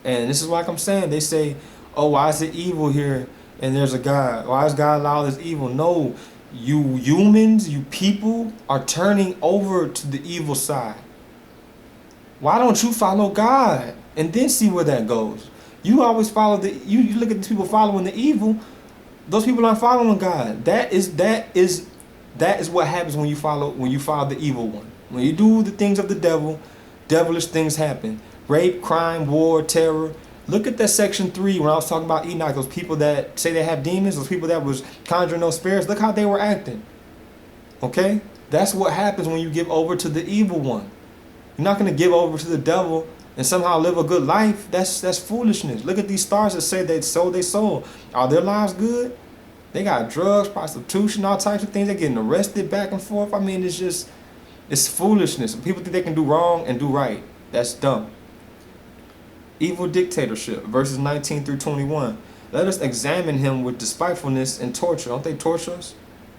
And this is like I'm saying, they say, oh, why is it evil here and there's a God? Why does God allow this evil? No, you humans, you people are turning over to the evil side. Why don't you follow God and then see where that goes? You always follow you look at the people following the evil. Those people aren't following God. That is what happens when you follow the evil one. When you do the things of the devil, devilish things happen. Rape, crime, war, terror. Look at that section 3 when I was talking about Enoch. Those people that say they have demons, those people that was conjuring those spirits. Look how they were acting. Okay, that's what happens when you give over to the evil one. You're not going to give over to the devil and somehow live a good life. That's foolishness. Look at these stars that say they sold their soul. Are their lives good? They got drugs, prostitution, all types of things. They're getting arrested back and forth. I mean, it's foolishness. People think they can do wrong and do right. That's dumb. Evil dictatorship, verses 19 through 21. Let us examine him with despitefulness and torture. Don't they torture us?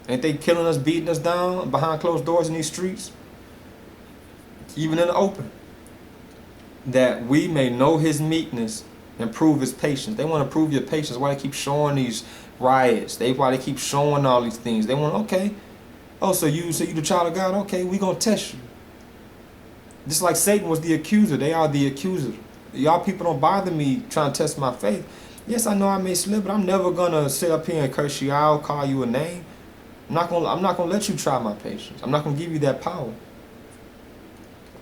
Ain't they killing us, beating us down behind closed doors in these streets? Even in the open. That we may know his meekness and prove his patience. They want to prove your patience. Why they keep showing these riots? Why they keep showing all these things? They want, okay. Oh, so you the child of God? Okay, we gonna test you. Just like Satan was the accuser. They are the accuser. Y'all people don't bother me trying to test my faith. Yes, I know I may slip, but I'm never gonna sit up here and curse you out, call you a name. I'm not gonna let you try my patience. I'm not gonna give you that power.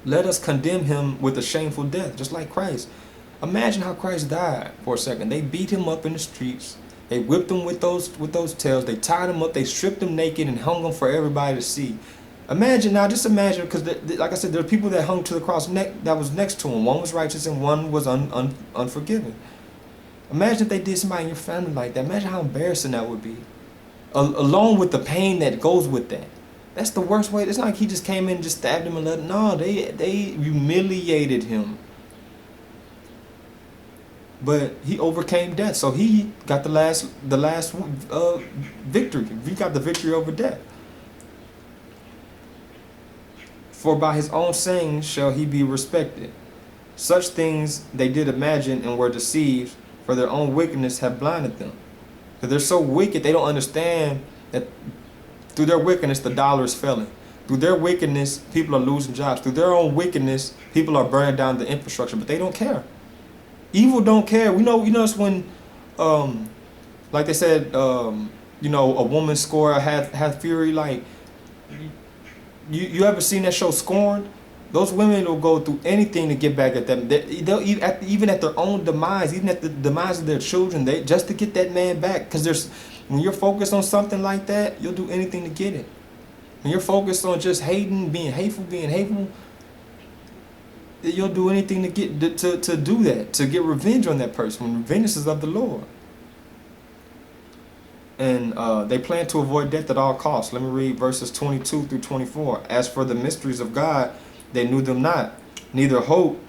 Let us condemn him with a shameful death, just like Christ. Imagine how Christ died for a second. They beat him up in the streets. They whipped him with those tails. They tied him up. They stripped him naked and hung him for everybody to see. Imagine now, just imagine, because like I said, there are people that hung to the cross that was next to him. One was righteous and one was unforgiving. Imagine if they did somebody in your family like that. Imagine how embarrassing that would be. Along with the pain that goes with that. That's the worst way. It's not like he just came in and just stabbed him and let him. No, they humiliated him. But he overcame death, so he got the last victory. He got the victory over death. For by his own saying shall he be respected. Such things they did imagine and were deceived, for their own wickedness had blinded them. Because they're so wicked, they don't understand that through their wickedness, the dollar is failing. Through their wickedness, people are losing jobs. Through their own wickedness, people are burning down the infrastructure, but they don't care. Evil don't care. We know it's when, like they said, a woman score had fury. Like, you ever seen that show Scorned? Those women will go through anything to get back at them. They'll even at their own demise, even at the demise of their children, just to get that man back. Because when you're focused on something like that, you'll do anything to get it. When you're focused on just hating, being hateful, you'll do anything to get to do that, to get revenge on that person. When vengeance is of the Lord. And they plan to avoid death at all costs. Let me read verses 22 through 24. As for the mysteries of God, they knew them not, neither hope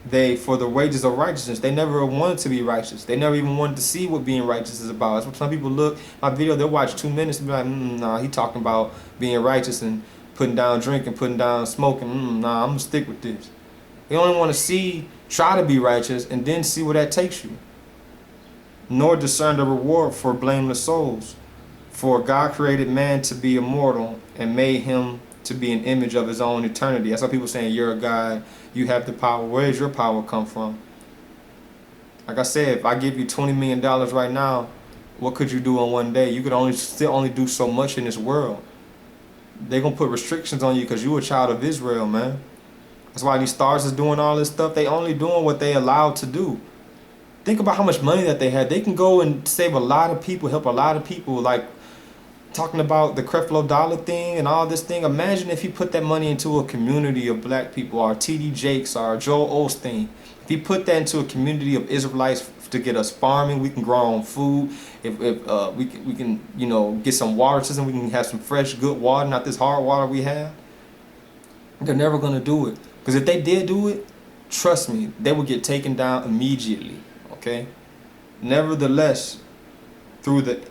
they for the wages of righteousness. They never wanted to be righteous. They never even wanted to see what being righteous is about. That's what some people look, my video, they'll watch 2 minutes and be like, nah, he talking about being righteous and putting down drinking, putting down smoking. Nah, I'm going to stick with this. They only want to try to be righteous and then see where that takes you. Nor discern the reward for blameless souls. For God created man to be immortal and made him to be an image of his own eternity. That's why people saying you're a God, you have the power. Where does your power come from? Like I said, if I give you $20 million right now, what could you do in one day? You could still only do so much in this world. They're going to put restrictions on you because you're a child of Israel, man. That's why these stars is doing all this stuff. They only doing what they allowed to do. Think about how much money that they had. They can go and save a lot of people, help a lot of people, like talking about the Creflo Dollar thing and all this thing. Imagine if he put that money into a community of black people, or T.D. Jakes, or Joel Osteen. If he put that into a community of Israelites to get us farming, we can grow our own food. If we can you know, get some water system, we can have some fresh, good water, not this hard water we have. They're never gonna do it, because if they did do it, trust me, they would get taken down immediately. Okay. Nevertheless, through the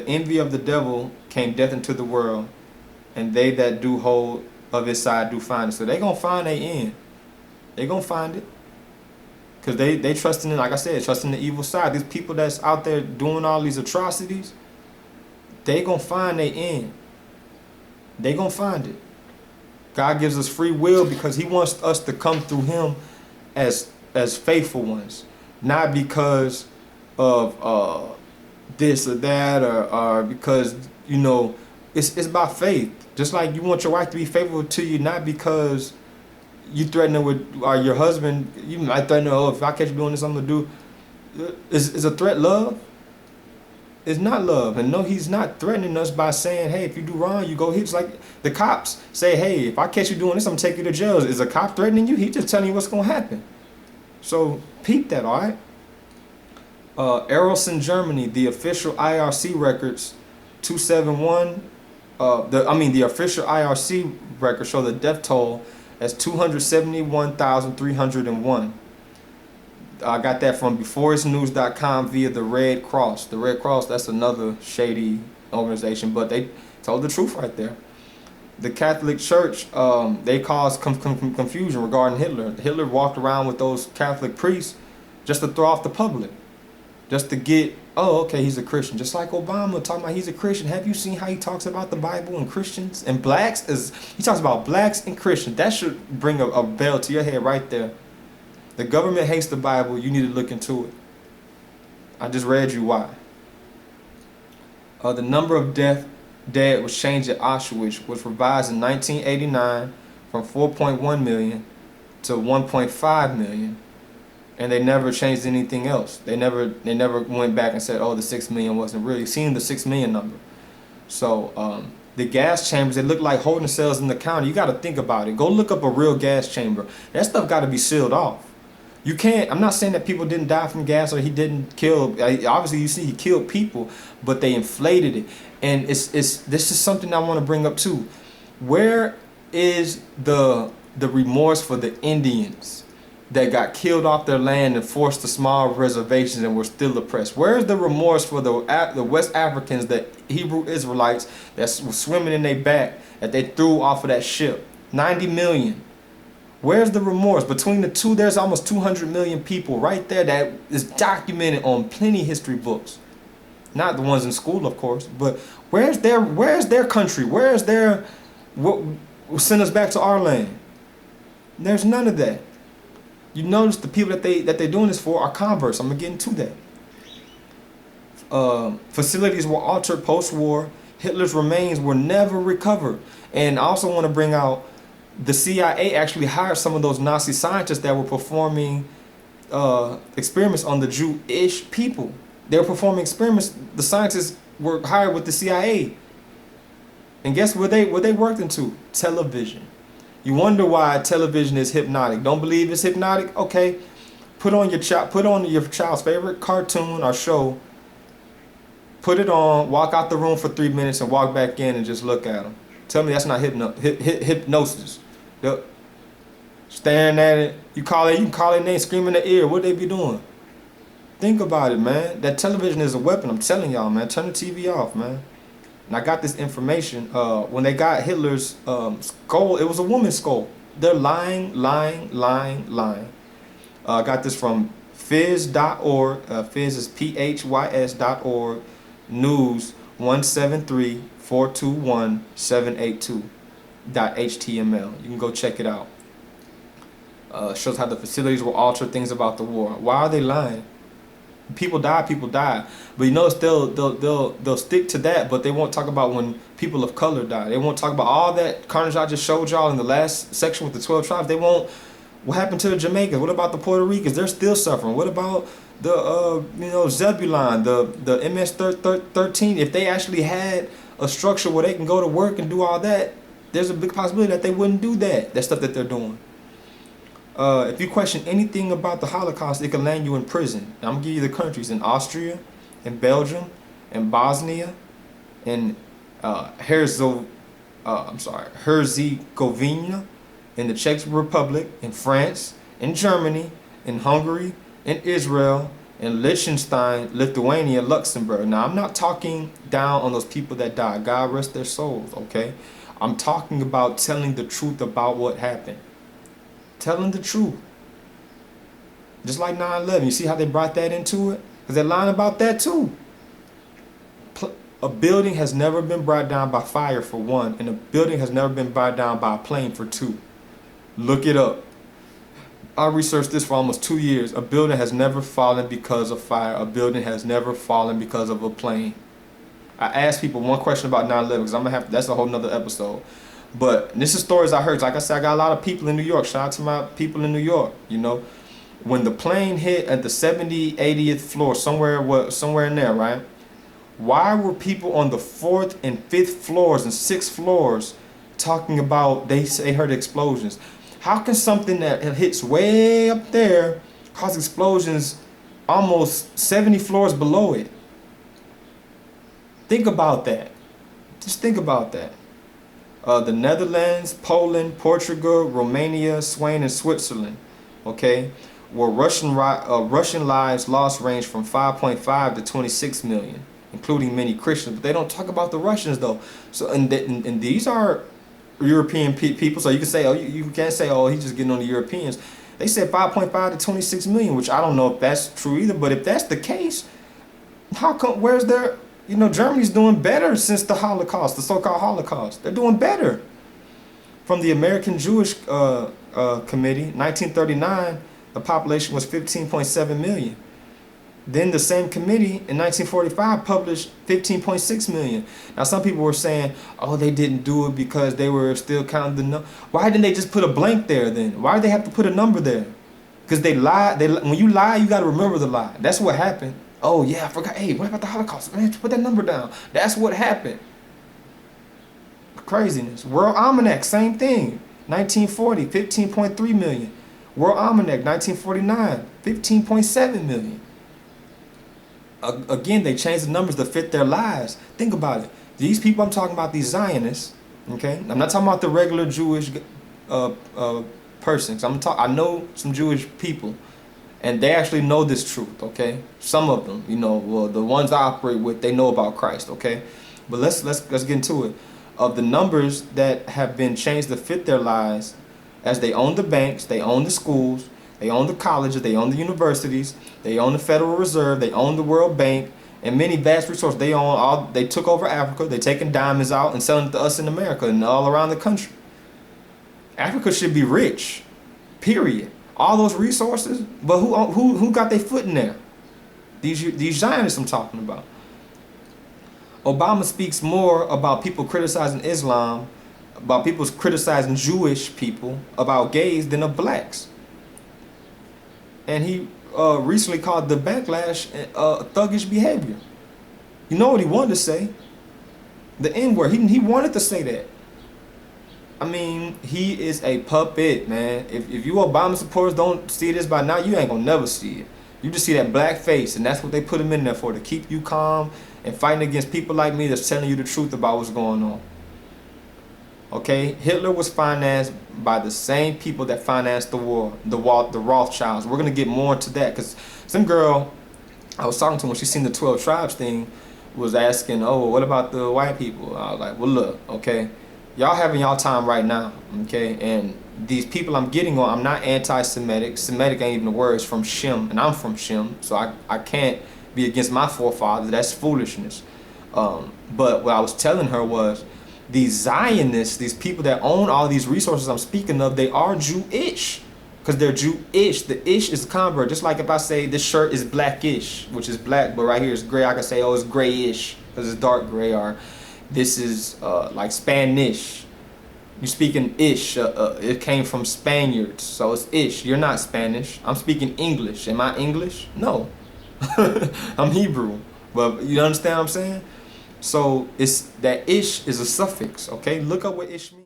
envy of the devil came death into the world, and they that do hold of his side do find it. So they gonna find their end. They gonna find it. Because they trusting in, like I said, trusting the evil side. These people that's out there doing all these atrocities, they gonna find their end. They gonna find it. God gives us free will because he wants us to come through him as faithful ones. Not because of this or that, or because, you know, it's about faith. Just like you want your wife to be faithful to you, not because you threaten her with, or your husband, you might threaten her, oh, if I catch you doing this, I'm going to do. Is a threat love? It's not love. And no, he's not threatening us by saying, hey, if you do wrong, you go here. It's like the cops say, hey, if I catch you doing this, I'm going to take you to jail. Is a cop threatening you? He's just telling you what's going to happen. So peep that, all right? Erelson, Germany, the official IRC records 271. The official IRC records show the death toll as 271,301. I got that from beforeitsnews.com via the Red Cross. The Red Cross, that's another shady organization, but they told the truth right there. The Catholic Church, they caused confusion regarding Hitler. Hitler walked around with those Catholic priests just to throw off the public. Just to get, oh, okay, he's a Christian. Just like Obama talking about he's a Christian. Have you seen how he talks about the Bible and Christians and blacks? He talks about blacks and Christians. That should bring a bell to your head right there. The government hates the Bible. You need to look into it. I just read you why. The number of dead was changed at Auschwitz, was revised in 1989 from 4.1 million to 1.5 million. And they never changed anything else. They never went back and said, oh, the 6 million wasn't real. You've seen the 6 million number. So the gas chambers, they look like holding cells in the counter. You got to think about it. Go look up a real gas chamber. That stuff got to be sealed off. You can't, I'm not saying that people didn't die from gas or he didn't kill. Obviously, you see he killed people, but they inflated it. And this is something I want to bring up too. Where is the remorse for the Indians that got killed off their land and forced to small reservations and were still oppressed? Where's the remorse for the West Africans, the Hebrew Israelites that were swimming in their back that they threw off of that ship? 90 million. Where's the remorse? Between the two, there's almost 200 million people right there that is documented on plenty of history books. Not the ones in school, of course, but where's their country? Where's their, what sent us back to our land? There's none of that. You notice the people that they're doing this for are converts. I'm gonna get into that. Facilities were altered post-war. Hitler's remains were never recovered. And I also want to bring out the CIA actually hired some of those Nazi scientists that were performing experiments on the Jewish people. They were performing experiments. The scientists were hired with the CIA. And guess where they worked into? Television. You wonder why television is hypnotic. Don't believe it's hypnotic? Okay. Put on your child's favorite cartoon or show. Put it on, walk out the room for 3 minutes and walk back in and just look at them. Tell me that's not hypnosis. staring at it. You can call their name, scream in the ear. What they be doing? Think about it, man. That television is a weapon. I'm telling y'all, man. Turn the TV off, man. And I got this information. When they got Hitler's skull, it was a woman's skull. They're lying. I got this from phys.org. Phys is phys.org. News 173-421-782.html. You can go check it out. Shows how the facilities will alter things about the war. Why are they lying? People die. But you notice they'll stick to that, but they won't talk about when people of color die. They won't talk about all that carnage I just showed y'all in the last section with the 12 tribes. They won't. What happened to the Jamaicans? What about the Puerto Ricans? They're still suffering. What about the Zebulon, the MS-13? If they actually had a structure where they can go to work and do all that, there's a big possibility that they wouldn't do that stuff that they're doing. If you question anything about the Holocaust, it can land you in prison. Now, I'm gonna give you the countries: in Austria, in Belgium, in Bosnia, in Herzegovina, in the Czech Republic, in France, in Germany, in Hungary, in Israel, in Liechtenstein, Lithuania, Luxembourg. Now, I'm not talking down on those people that died. God rest their souls, okay? I'm talking about telling the truth about what happened. Telling the truth. Just like 9/11. You see how they brought that into it? Because they're lying about that too. A building has never been brought down by fire, for one, and a building has never been brought down by a plane, for two. Look it up. I researched this for almost 2 years. A building has never fallen because of fire. A building has never fallen because of a plane. I asked people one question about 9/11 because that's a whole nother episode. But this is stories I heard. Like I said, I got a lot of people in New York. Shout out to my people in New York. You know, when the plane hit at the 70th, 80th floor, somewhere in there, right? Why were people on the 4th and 5th floors and 6th floors talking about they heard explosions? How can something that hits way up there cause explosions almost 70 floors below it? Think about that. Just think about that. The Netherlands, Poland, Portugal, Romania, Spain, and Switzerland, okay, where Russian lives lost range from 5.5 to 26 million, including many Christians. But they don't talk about the Russians though. So and these are European people. So you can say, oh, you can't say, oh, he's just getting on the Europeans. They said 5.5 to 26 million, which I don't know if that's true either. But if that's the case, how come? Where's their Germany's doing better since the Holocaust, the so-called Holocaust. They're doing better. From the American Jewish Committee, 1939, the population was 15.7 million. Then the same committee in 1945 published 15.6 million. Now some people were saying, oh, they didn't do it because they were still counting the number. Why didn't they just put a blank there then? Why did they have to put a number there? Because they lie. When you lie, you got to remember the lie. That's what happened. Oh, yeah, I forgot. Hey, what about the Holocaust? Man, put that number down. That's what happened. Craziness. World Almanac, same thing. 1940, 15.3 million. World Almanac, 1949, 15.7 million. Again, they changed the numbers to fit their lives. Think about it. These people I'm talking about, these Zionists, okay? I'm not talking about the regular Jewish persons. I know some Jewish people. And they actually know this truth, okay? Some of them, well, the ones I operate with, they know about Christ, okay? But let's get into it. Of the numbers that have been changed to fit their lives, as they own the banks, they own the schools, they own the colleges, they own the universities, they own the Federal Reserve, they own the World Bank, and many vast resources. They took over Africa, they taking diamonds out and selling it to us in America and all around the country. Africa should be rich, period. All those resources, but who got their foot in there? These Zionists I'm talking about. Obama speaks more about people criticizing Islam, about people criticizing Jewish people, about gays than of blacks. And he recently called the backlash thuggish behavior. You know what he wanted to say? The N-word. He wanted to say that. I mean, he is a puppet, man. If you Obama supporters don't see this by now, you ain't gonna never see it. You just see that black face, and that's what they put him in there for, to keep you calm and fighting against people like me that's telling you the truth about what's going on. Okay, Hitler was financed by the same people that financed the war, the Rothschilds. We're gonna get more into that because some girl I was talking to when she seen the 12 tribes thing was asking, oh, what about the white people? I was like, well, look, okay, y'all having y'all time right now, okay, and these people I'm getting on, I'm not anti-Semitic. Semitic ain't even a word. It's from Shem, and I'm from Shem, so I can't be against my forefathers. That's foolishness. But what I was telling her was, these Zionists, these people that own all these resources I'm speaking of, they are Jewish. Because they're Jewish. The ish is a convert. Just like if I say this shirt is blackish, which is black, but right here is gray, I can say, oh, it's grayish because it's dark gray. Or this is like Spanish. You speaking ish. It came from Spaniards, so it's ish. You're not Spanish. I'm speaking English. Am I English? No. I'm Hebrew. But you understand what I'm saying? So it's that ish is a suffix, okay? Look up what ish means.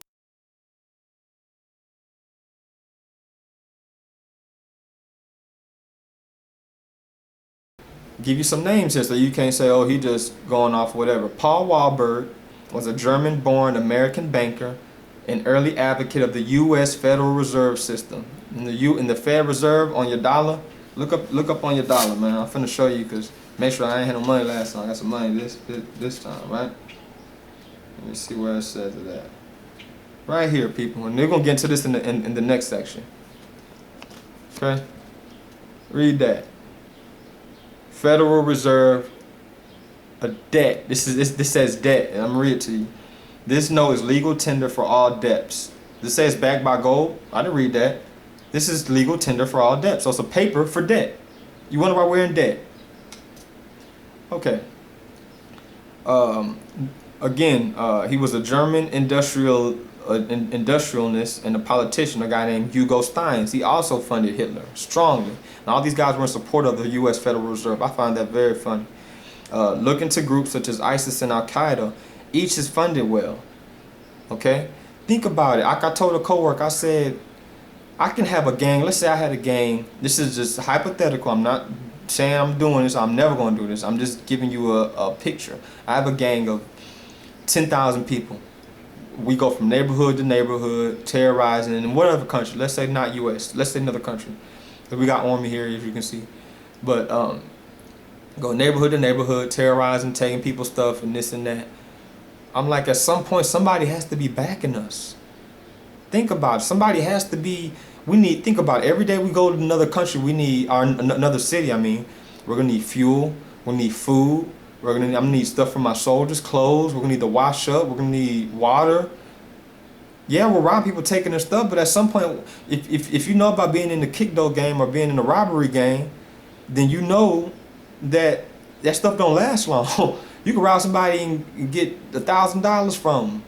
Give you some names here so you can't say, oh, he just going off whatever. Paul Wahlberg was a German-born American banker and early advocate of the U.S. Federal Reserve System. In the Fed Reserve on your dollar, look up on your dollar, man. I'm finna show you because make sure I ain't had no money last time. I got some money this time, right? Let me see where it says it at. Right here, people. And they're gonna get into this in the next section. Okay? Read that. Federal Reserve, a debt. This says debt, and I'm gonna read it to you. This note is legal tender for all debts. This says backed by gold. I didn't read that. This is legal tender for all debts. So it's a paper for debt. You wonder why we're in debt? Okay. Again, he was a German industrialist and a politician, a guy named Hugo Steins. He also funded Hitler strongly. And all these guys were in support of the U.S. Federal Reserve. I find that very funny. Look into groups such as ISIS and Al-Qaeda. Each is funded well. Okay? Think about it. Like I told a coworker, I said, I can have a gang. Let's say I had a gang. This is just hypothetical. I'm not saying I'm doing this. I'm never going to do this. I'm just giving you a picture. I have a gang of 10,000 people. We go from neighborhood to neighborhood, terrorizing in whatever country. Let's say not U.S. Let's say another country. We got army here, as you can see. But go neighborhood to neighborhood, terrorizing, taking people's stuff and this and that. I'm like, at some point, somebody has to be backing us. Think about it. Somebody has to be. Think about it. Every day we go to another country, we need, or another city, I mean, we're going to need fuel, we're going to need food, I'm going to need stuff for my soldiers, clothes, we're going to need to wash up, we're going to need water. Yeah, we're robbing people taking their stuff, but at some point, if you know about being in the kickdo game or being in the robbery game, then you know that stuff don't last long. You can rob somebody and get $1,000 from them,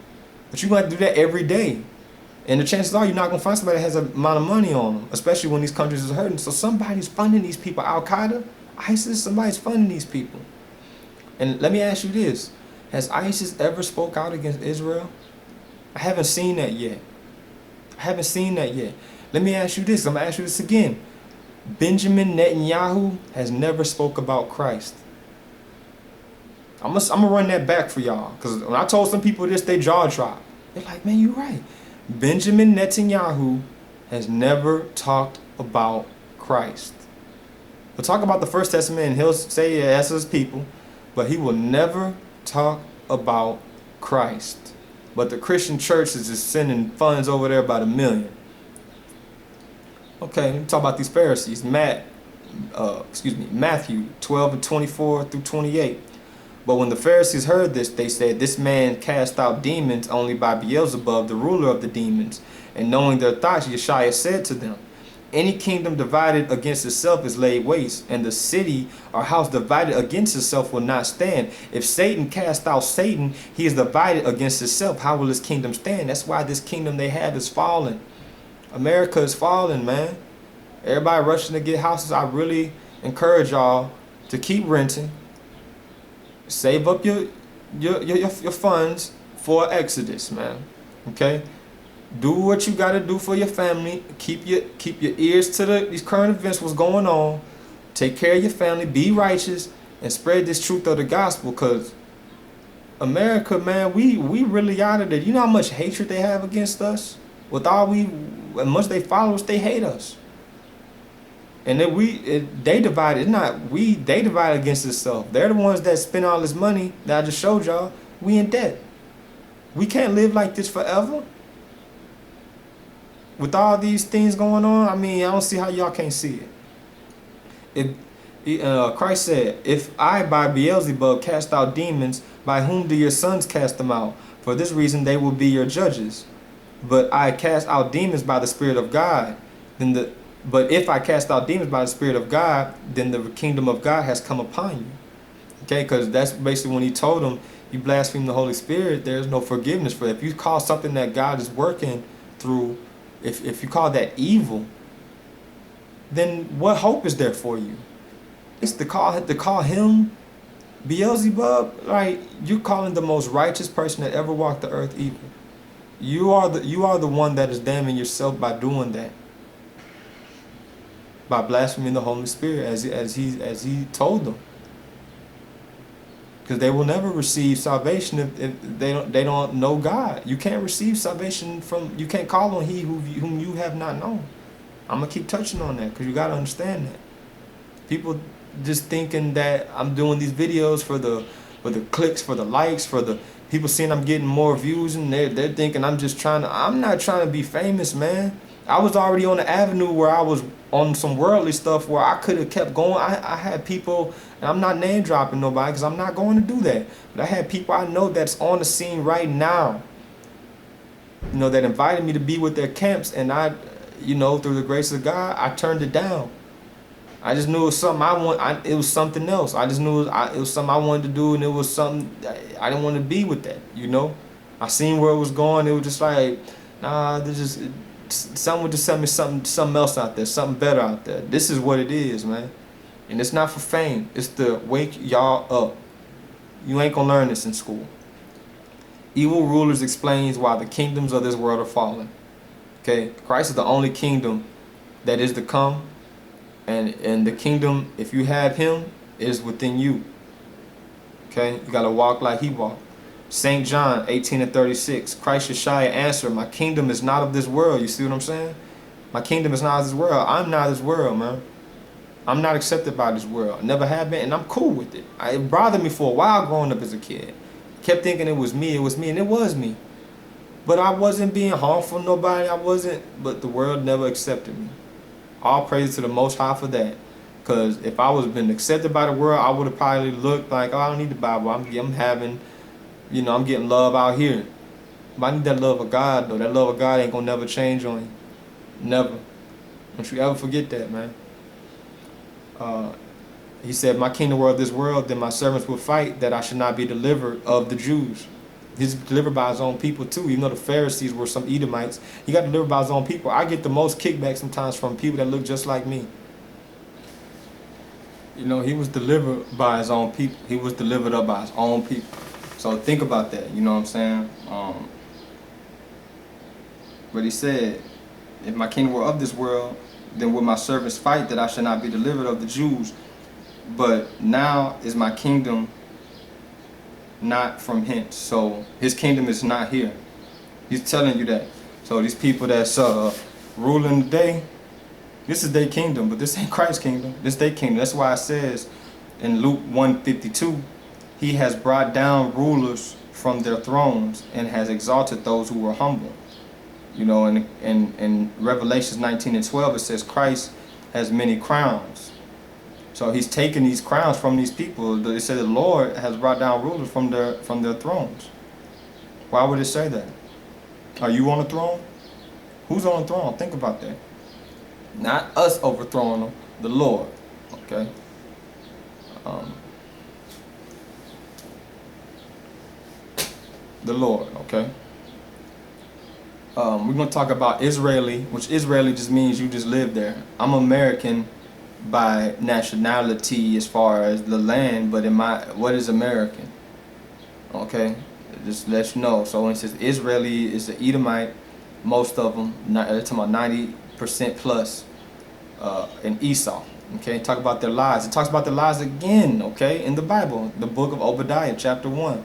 but you're going to have to do that every day. And the chances are you're not going to find somebody that has a amount of money on them, especially when these countries are hurting. So somebody's funding these people. Al-Qaeda, ISIS, somebody's funding these people. And let me ask you this. Has ISIS ever spoke out against Israel? I haven't seen that yet. Let me ask you this. I'm going to ask you this again. Benjamin Netanyahu has never spoke about Christ. I'm going to run that back for y'all. Because when I told some people this, they jaw dropped. They're like, man, you're right. Benjamin Netanyahu has never talked about Christ. He'll talk about the First Testament and he'll say, yeah, that's his people. But he will never talk about Christ. But the Christian church is just sending funds over there by the million. Okay, let me talk about these Pharisees. Matthew 12 and 24 through 28. But when the Pharisees heard this, they said, this man cast out demons only by Beelzebub, the ruler of the demons. And knowing their thoughts, Yeshua said to them, any kingdom divided against itself is laid waste, and the city or house divided against itself will not stand. If Satan cast out Satan, he is divided against himself. How will his kingdom stand? That's why this kingdom they have is falling. America is falling, man. Everybody rushing to get houses. I really encourage y'all to keep renting. Save up your funds for Exodus, man. Okay? Do what you got to do for your family. Keep your ears to these current events, what's going on. Take care of your family. Be righteous and spread this truth of the gospel, because America, man, we really out of there. You know how much hatred they have against us? With all as much they follow us, they hate us. And then they divide. It's not we. They divide against themselves. They're the ones that spend all this money that I just showed y'all. We in debt. We can't live like this forever. With all these things going on, I mean, I don't see how y'all can't see it. Christ said, "If I by Beelzebub cast out demons, by whom do your sons cast them out? For this reason they will be your judges. But I cast out demons by the Spirit of God. But if I cast out demons by the Spirit of God, then the kingdom of God has come upon you." Okay, because that's basically when he told them, you blaspheme the Holy Spirit, there's no forgiveness for it. If you call something that God is working through, if you call that evil, then what hope is there for you? It's to call him Beelzebub, like you're calling the most righteous person that ever walked the earth evil. You are the one that is damning yourself by doing that. By blaspheming the Holy Spirit as he told them. Because they will never receive salvation if they don't know God. You can't receive salvation you can't call on he whom you have not known. I'm gonna keep touching on that because you gotta understand that. People just thinking that I'm doing these videos for the clicks, for the likes, for the people seeing I'm getting more views, and they're thinking I'm not trying to be famous, man. I was already on the avenue where I was on some worldly stuff where I could have kept going. I had people, and I'm not name dropping nobody because I'm not going to do that. But I had people I know that's on the scene right now, that invited me to be with their camps, and I, through the grace of God, I turned it down. I just knew it was something it was something else. I just knew it was something I wanted to do, and it was something I didn't want to be with that. I seen where it was going. It was just like, nah, someone just sent me something else out there, something better out there. This is what it is, man. And it's not for fame. It's to wake y'all up. You ain't gonna learn this in school. Evil rulers explains why the kingdoms of this world are falling. Okay, Christ is the only kingdom that is to come, and the kingdom, if you have him, is within you. Okay, you gotta walk like he walked. St. John 18:36, Christ Yeshua answered, "My kingdom is not of this world." You see what I'm saying? My kingdom is not of this world. I'm not of this world, man. I'm not accepted by this world. I never have been, and I'm cool with it. It bothered me for a while growing up as a kid. Kept thinking it was me, and it was me. But I wasn't being harmful to nobody. But the world never accepted me. All praise to the Most High for that. Because if I was been accepted by the world, I would have probably looked like, oh, I don't need the Bible. I'm getting love out here. But I need that love of God, though. That love of God ain't gonna never change on you. Never. Don't you ever forget that, man. He said, "My kingdom were of this world, then my servants will fight that I should not be delivered of the Jews." He's delivered by his own people too. Even though the Pharisees were some Edomites, he got delivered by his own people. I get the most kickback sometimes from people that look just like me. He was delivered by his own people. He was delivered up by his own people. So think about that, you know what I'm saying? But he said, "If my kingdom were of this world, then would my servants fight that I should not be delivered of the Jews. But now is my kingdom not from hence." So his kingdom is not here. He's telling you that. So these people that's ruling today, this is their kingdom, but this ain't Christ's kingdom. This is their kingdom. That's why it says in Luke 1:52, he has brought down rulers from their thrones and has exalted those who were humble. In Revelations 19:12, it says Christ has many crowns. So he's taken these crowns from these people. They say the Lord has brought down rulers from their thrones. Why would it say that? Are you on the throne? Who's on the throne? Think about that. Not us overthrowing them, the Lord. Okay. The Lord. Okay. We're going to talk about Israeli, which Israeli just means you just live there. I'm American by nationality as far as the land, but what is American? Okay, just let you know. So when it says Israeli is the Edomite, most of them, they're talking about 90% plus in Esau. Okay, talk about their lies. It talks about their lies again, okay, in the Bible, the book of Obadiah, chapter 1.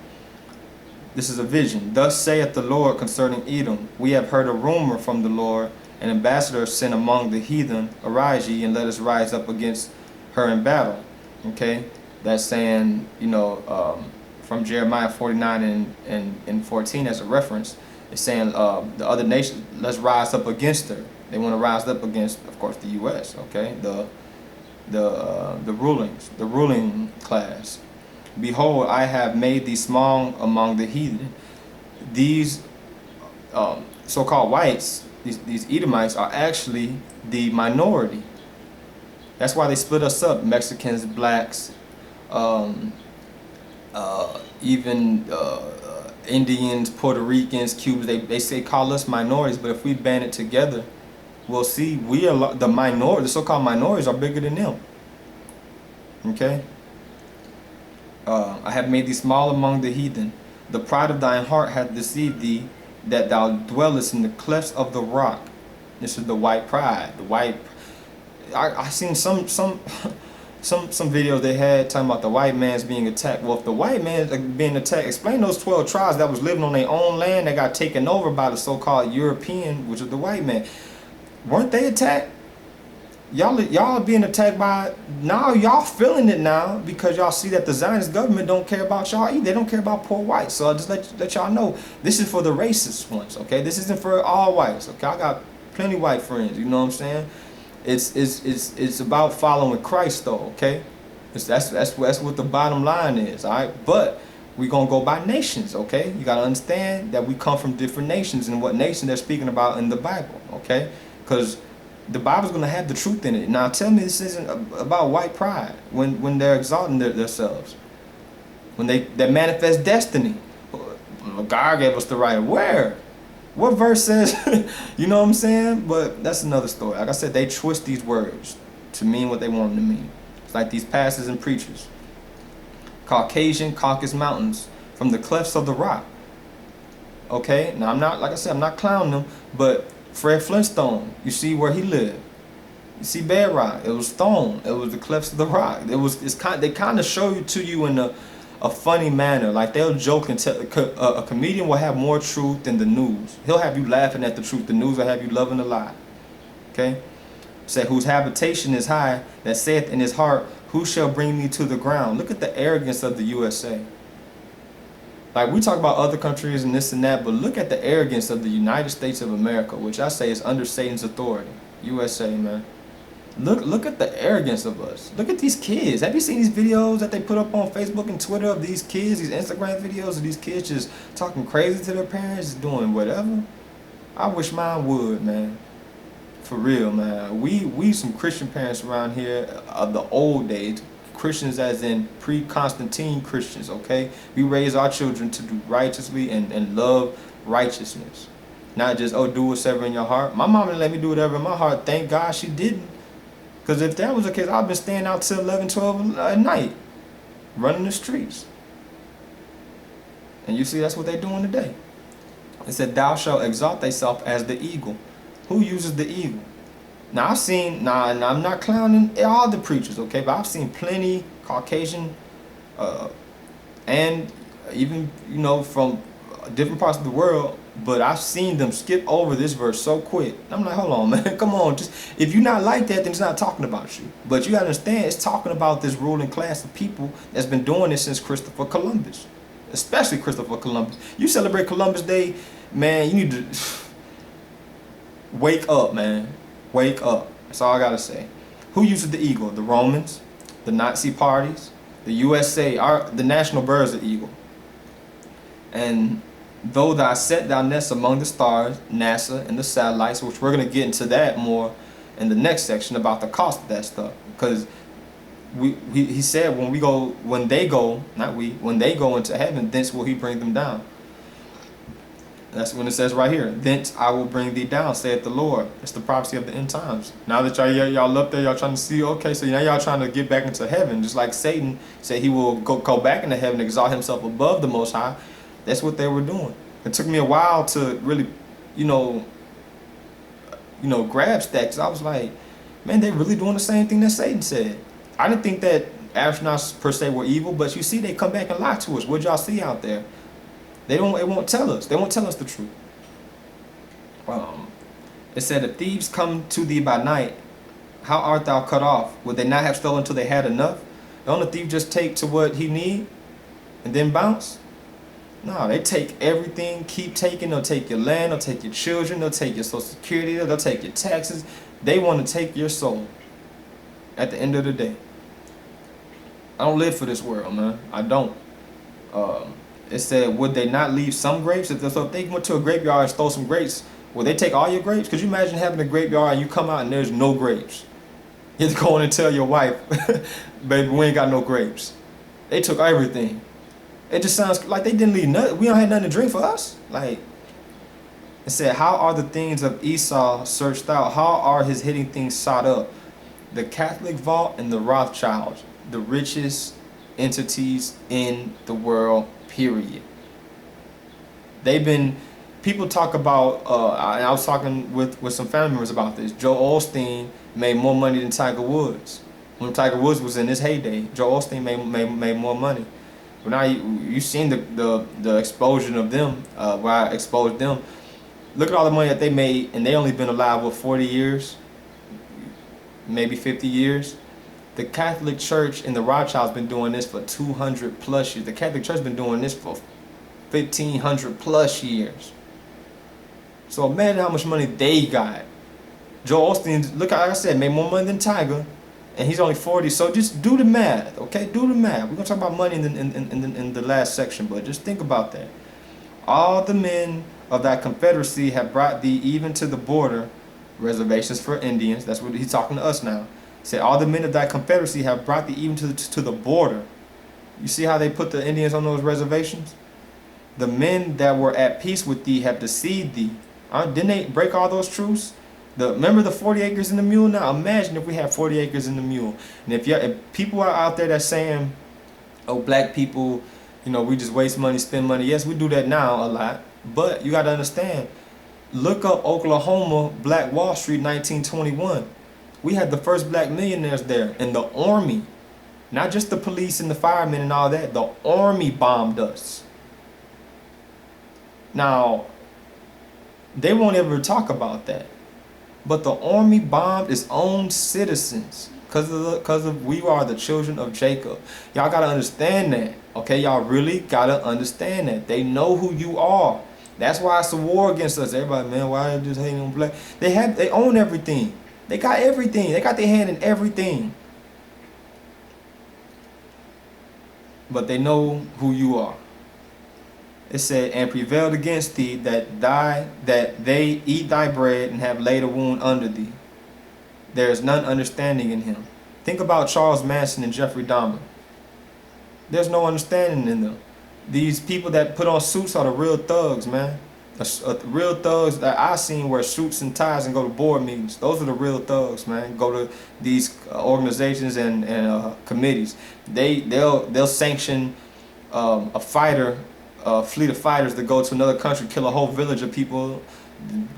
This is a vision. Thus saith the Lord concerning Edom, we have heard a rumor from the Lord, an ambassador sent among the heathen. Arise ye, and let us rise up against her in battle. Okay, that's saying, you know, from Jeremiah 49 and 14 as a reference. It's saying the other nations, let's rise up against her. They want to rise up against, of course, the U.S. Okay, the ruling class. Behold, I have made thee small among the heathen. These so-called whites, these Edomites, are actually the minority. That's why they split us up: Mexicans, blacks, even Indians, Puerto Ricans, Cubans. They say call us minorities, but if we band it together, we'll see we are the minority. The so-called minorities are bigger than them. Okay. I have made thee small among the heathen. The pride of thine heart hath deceived thee, that thou dwellest in the clefts of the rock. This is the white pride. The white. I seen some videos they had talking about the white man's being attacked. Well, if the white man's being attacked, explain those 12 tribes that was living on their own land that got taken over by the so-called European, which is the white man. Weren't they attacked? Y'all being attacked by, now y'all feeling it now because y'all see that the Zionist government don't care about y'all either. They don't care about poor whites. So I just let y'all know, this is for the racist ones, okay? This isn't for all whites, okay? I got plenty white friends, you know what I'm saying? It's about following Christ though, okay? That's what the bottom line is, all right? But we're gonna go by nations, okay? You gotta understand that we come from different nations and what nation they're speaking about in the Bible, okay? Because the Bible's going to have the truth in it. Now tell me this isn't about white pride when they're exalting themselves. When they manifest destiny. God gave us the right. Where? What verse says, you know what I'm saying? But that's another story. Like I said, they twist these words to mean what they want them to mean. It's like these pastors and preachers. Caucasian, Caucasus Mountains, from the clefts of the rock. Okay? Now I'm not, like I said, I'm not clowning them, but Fred Flintstone, you see where he lived. You see bedrock. It was stone. It was the clefts of the rock. They kind of show you to you in a funny manner. Like they'll joke and tell a comedian will have more truth than the news. He'll have you laughing at the truth. The news will have you loving the lie. Okay? Say, whose habitation is high, that saith in his heart, who shall bring me to the ground? Look at the arrogance of the USA. Like, we talk about other countries and this and that, but look at the arrogance of the United States of America, which I say is under Satan's authority. USA, man. Look at the arrogance of us. Look at these kids. Have you seen these videos that they put up on Facebook and Twitter of these kids, these Instagram videos of these kids just talking crazy to their parents, doing whatever? I wish mine would, man. For real, man. We some Christian parents around here of the old days. Christians as in pre-Constantine Christians, okay? We raise our children to do righteously and love righteousness. Not just, oh, do whatever in your heart. My mom didn't let me do whatever in my heart. Thank God she didn't. Because if that was the case, I've been staying out till 11, 12 at night, running the streets. And you see, that's what they're doing today. It said, thou shalt exalt thyself as the eagle. Who uses the eagle? Now I've seen, and I'm not clowning all the preachers, okay, but I've seen plenty Caucasian and even, you know, from different parts of the world, but I've seen them skip over this verse so quick. I'm like, hold on, man, come on. Just if you're not like that, then it's not talking about you. But you gotta understand, it's talking about this ruling class of people that's been doing this since Christopher Columbus, especially Christopher Columbus. You celebrate Columbus Day, man, you need to wake up, man. Wake up. That's all I gotta say. Who uses the eagle? The Romans, the Nazi parties, the USA. The national bird is the eagle. And though thou set thy nest among the stars, NASA and the satellites, which we're gonna get into that more in the next section about the cost of that stuff, because he said when they go into heaven, thence will he bring them down. That's when it says right here, thence I will bring thee down, saith the Lord. It's the prophecy of the end times. Now that y'all up there, y'all trying to see, okay, so now y'all trying to get back into heaven, just like Satan said he will go back into heaven, exalt himself above the Most High. That's what they were doing. It took me a while to really, grasp that, because I was like, man, they're really doing the same thing that Satan said. I didn't think that astronauts per se were evil, but you see, they come back and lie to us. What y'all see out there? It won't tell us. They won't tell us the truth. It said, if thieves come to thee by night, how art thou cut off? Would they not have stolen till they had enough? Don't the thief just take to what he need and then bounce? No, they take everything, keep taking. They'll take your land, they'll take your children, they'll take your Social Security, they'll take your taxes. They want to take your soul at the end of the day. I don't live for this world, man. I don't. It said, would they not leave some grapes? If they went to a graveyard and stole some grapes, will they take all your grapes? Could you imagine having a graveyard and you come out and there's no grapes? You have to go in and tell your wife, baby, we ain't got no grapes. They took everything. It just sounds like they didn't leave nothing. We don't have nothing to drink for us. Like, it said, how are the things of Esau searched out? How are his hidden things sought up? The Catholic vault and the Rothschilds, the richest entities in the world, period. They've been, people talk about, I was talking with some family members about this. Joel Osteen made more money than Tiger Woods. When Tiger Woods was in his heyday, Joel Osteen made more money. But now you've seen the explosion of them, where I exposed them. Look at all the money that they made, and they only been alive for 40 years, maybe 50 years. The Catholic Church and the Rothschilds been doing this for 200 plus years. The Catholic Church been doing this for 1,500 plus years. So imagine how much money they got. Joel Osteen, look, like I said, made more money than Tiger, and he's only 40. So just do the math, okay? Do the math. We're gonna talk about money in the last section, but just think about that. All the men of that confederacy have brought thee even to the border, reservations for Indians. That's what he's talking to us now. He said, all the men of that confederacy have brought thee even to the border. You see how they put the Indians on those reservations? The men that were at peace with thee have deceived thee. Didn't they break all those truths? Remember the 40 acres in the mule? Now imagine if we had 40 acres in the mule. And if people are out there that's saying, oh, black people, you know, we just waste money, spend money. Yes, we do that now a lot. But you got to understand, look up Oklahoma, Black Wall Street, 1921. We had the first black millionaires there. And the army, not just the police and the firemen and all that, the army bombed us. Now, they won't ever talk about that. But the army bombed its own citizens because of we are the children of Jacob. Y'all got to understand that. Okay, y'all really got to understand that. They know who you are. That's why it's a war against us. Everybody, man, why are they just hating on black? They own everything. They got everything. They got their hand in everything. But they know who you are. It said, and prevailed against thee that they eat thy bread and have laid a wound under thee. There is none understanding in him. Think about Charles Manson and Jeffrey Dahmer. There's no understanding in them. These people that put on suits are the real thugs, man. Real thugs that I seen wear suits and ties and go to board meetings. Those are the real thugs, man. Go to these organizations and committees. They'll sanction a fighter. Fleet of fighters that go to another country, kill a whole village of people.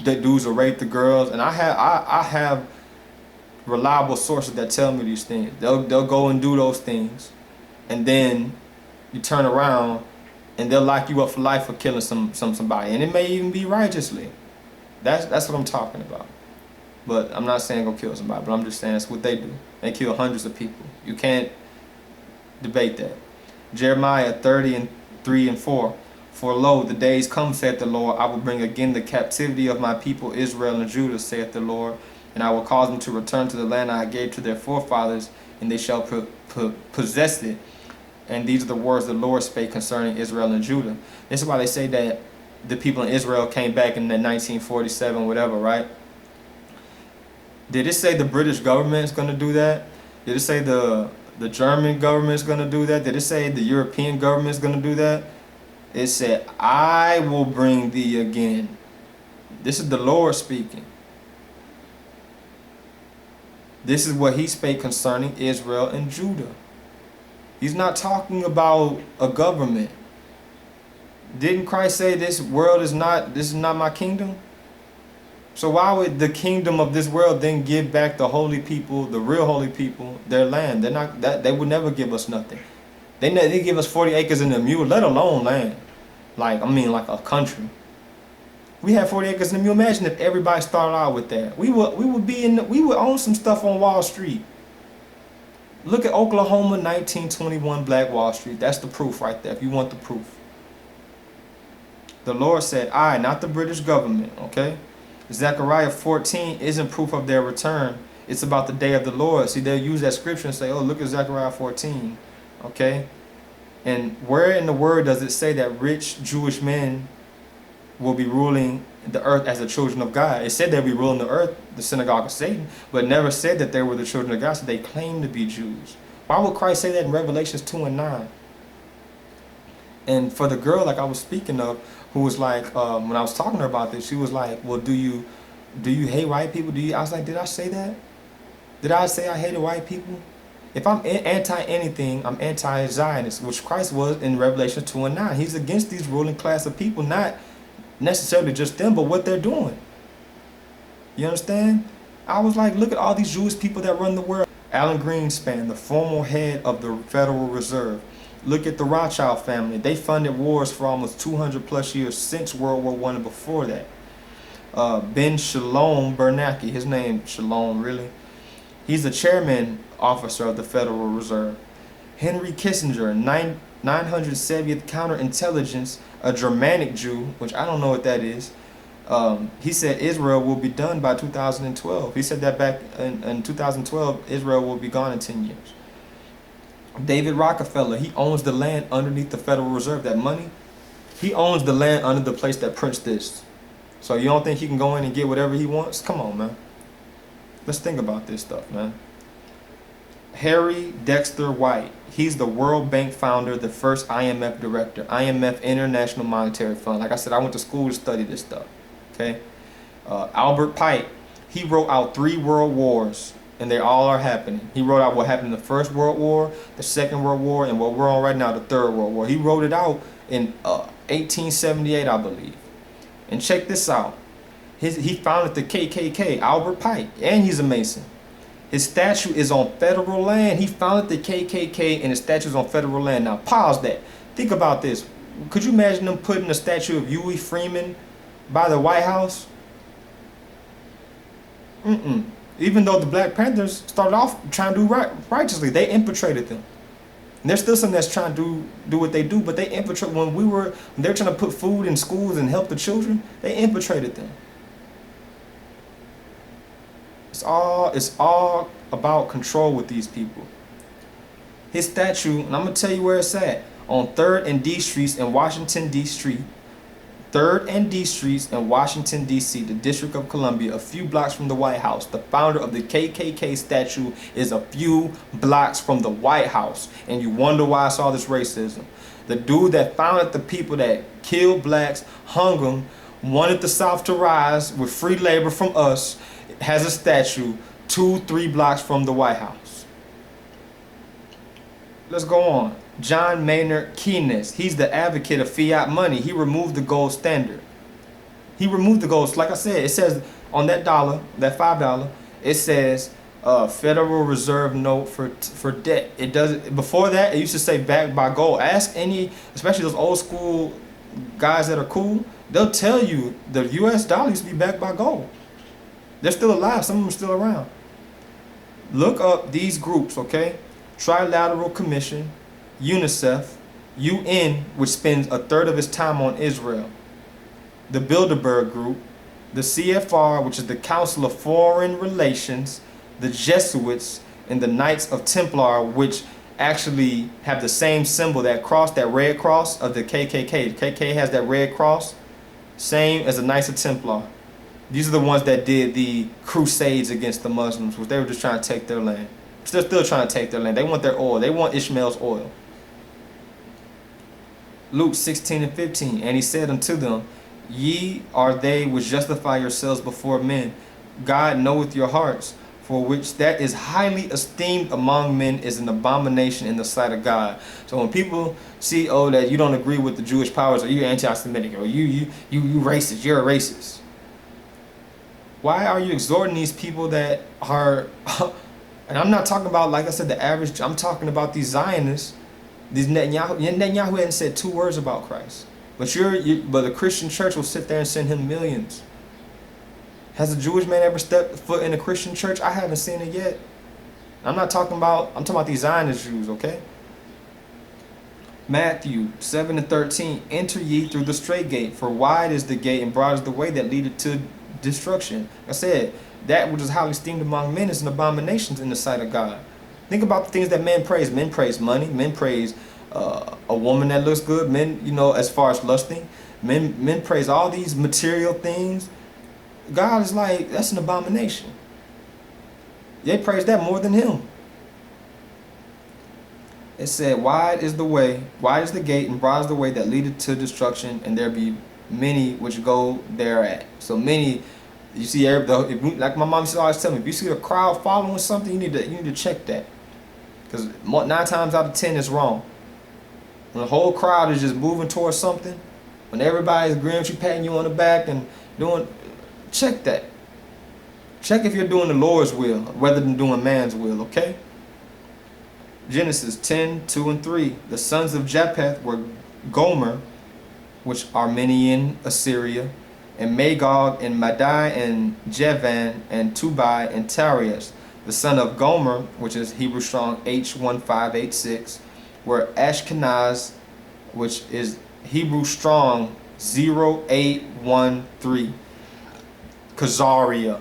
That dudes will rape the girls, and I have reliable sources that tell me these things. They'll go and do those things, and then you turn around and they'll lock you up for life for killing somebody, and it may even be righteously. That's what I'm talking about. But I'm not saying go kill somebody, but I'm just saying that's what they do. They kill hundreds of people. You can't debate that. Jeremiah 30:3-4. For lo, the days come, saith the Lord, I will bring again the captivity of my people Israel and Judah, saith the Lord, and I will cause them to return to the land I gave to their forefathers, and they shall possess it. And these are the words the Lord spake concerning Israel and Judah. This is why they say that the people in Israel came back in 1947, whatever, right? Did it say the British government is going to do that? Did it say the German government is going to do that? Did it say the European government is going to do that? It said, I will bring thee again. This is the Lord speaking. This is what he spake concerning Israel and Judah. He's not talking about a government. Didn't Christ say this is not my kingdom? So why would the kingdom of this world then give back the holy people, the real holy people, their land? They would never give us nothing. They give us 40 acres in the mule, let alone land. like a country. We have 40 acres, and you imagine if everybody started out with that. We would own some stuff on Wall Street. Look at Oklahoma, 1921 Black Wall Street. That's the proof right there, if you want the proof. The Lord said, I, not the British government, okay? Zechariah 14 isn't proof of their return. It's about the day of the Lord. See, they'll use that scripture and say, oh, look at Zechariah 14, okay? And where in the word does it say that rich Jewish men will be ruling the earth as the children of God? It said they'll be ruling the earth, the synagogue of Satan, but never said that they were the children of God, so they claim to be Jews. Why would Christ say that in Revelations 2 and 9? And for the girl, like I was speaking of, who was like, when I was talking to her about this, she was like, well, do you hate white people? I was like, did I say that? Did I say I hated white people? If I'm anti-anything, I'm anti-Zionist, which Christ was in Revelation 2 and 9. He's against these ruling class of people, not necessarily just them, but what they're doing. You understand? I was like, look at all these Jewish people that run the world. Alan Greenspan, the former head of the Federal Reserve. Look at the Rothschild family. They funded wars for almost 200 plus years since World War I and before that. Ben Shalom Bernanke, his name Shalom really. He's the chairman officer of the Federal Reserve. Henry Kissinger, 970th Counterintelligence, a Germanic Jew, which I don't know what that is. He said Israel will be done by 2012. He said that back in 2012, Israel will be gone in 10 years. David Rockefeller, he owns the land underneath the Federal Reserve. That money, he owns the land under the place that prints this. So you don't think he can go in and get whatever he wants? Come on, man. Let's think about this stuff, man. Harry Dexter White, he's the World Bank founder, the first IMF director, IMF International Monetary Fund. Like I said, I went to school to study this stuff, okay? Albert Pike, he wrote out 3 world wars, and they all are happening. He wrote out what happened in the First World War, the Second World War, and what we're on right now, the Third World War. He wrote it out in 1878, I believe. And check this out. He founded the KKK, Albert Pike, and he's a Mason. His statue is on federal land. He founded the KKK, and his statue is on federal land. Now, pause that. Think about this. Could you imagine them putting a statue of Huey Freeman by the White House? Even though the Black Panthers started off trying to do righteously, they infiltrated them. And there's still some that's trying to do what they do, but they infiltrate. When they're trying to put food in schools and help the children, they infiltrated them. It's all about control with these people. His statue, and I'm gonna tell you where it's at, on 3rd and D Streets in Washington, D.C. 3rd and D Streets in Washington, D.C., the District of Columbia, a few blocks from the White House. The founder of the KKK statue is a few blocks from the White House. And you wonder why it's all this racism. The dude that founded the people that killed blacks, hung them, wanted the South to rise with free labor from us, has a statue 2-3 blocks from the White House. Let's go on. John Maynard Keynes, he's the advocate of fiat money. He removed the gold standard. He removed the gold. Like I said, it says on that dollar, that $5, it says Federal Reserve note for debt. It doesn't. Before that, it used to say backed by gold. Ask any, especially those old school guys that are cool. They'll tell you the U.S. dollar used to be backed by gold. They're still alive. Some of them are still around. Look up these groups, okay? Trilateral Commission, UNICEF, UN, which spends 1/3 of its time on Israel, the Bilderberg Group, the CFR, which is the Council of Foreign Relations, the Jesuits, and the Knights of Templar, which actually have the same symbol, that cross, that red cross of the KKK. The KKK has that red cross, same as the Knights of Templar. These are the ones that did the crusades against the Muslims, which they were just trying to take their land. They're still trying to take their land. They want their oil. They want Ishmael's oil. Luke 16:15, and he said unto them, Ye are they which justify yourselves before men. God knoweth your hearts, for which that is highly esteemed among men is an abomination in the sight of God. So when people see, oh, that you don't agree with the Jewish powers, or you're anti-Semitic, or you racist, you're a racist. Why are you exhorting these people that are, and I'm not talking about, like I said, the average, I'm talking about these Zionists. These Netanyahu hadn't said 2 words about Christ. But but the Christian church will sit there and send him millions. Has a Jewish man ever stepped foot in a Christian church? I haven't seen it yet. I'm talking about these Zionist Jews, okay? Matthew 7:13, enter ye through the straight gate, for wide is the gate and broad is the way that leadeth to destruction. I said, that which is highly esteemed among men is an abomination in the sight of God. Think about the things that men praise. Men praise money. Men praise a woman that looks good. Men, as far as lusting. Men praise all these material things. God is like, that's an abomination. They praise that more than him. It said, wide is the gate, and broad is the way that leadeth to destruction, and there be many which go thereat. So many, you see, like my mom used to always tell me, if you see a crowd following something, you need to check that, because 9 times out of 10 it's wrong. When the whole crowd is just moving towards something, when everybody's agreeing with you, patting you on the back and doing, check that. Check if you're doing the Lord's will rather than doing man's will, okay? Genesis 10:2-3. The sons of Japheth were Gomer, which are many in Assyria, and Magog, and Madai, and Javan, and Tubai, and Tarius. The son of Gomer, which is Hebrew strong H1586, were Ashkenaz, which is Hebrew strong 0813. Khazaria.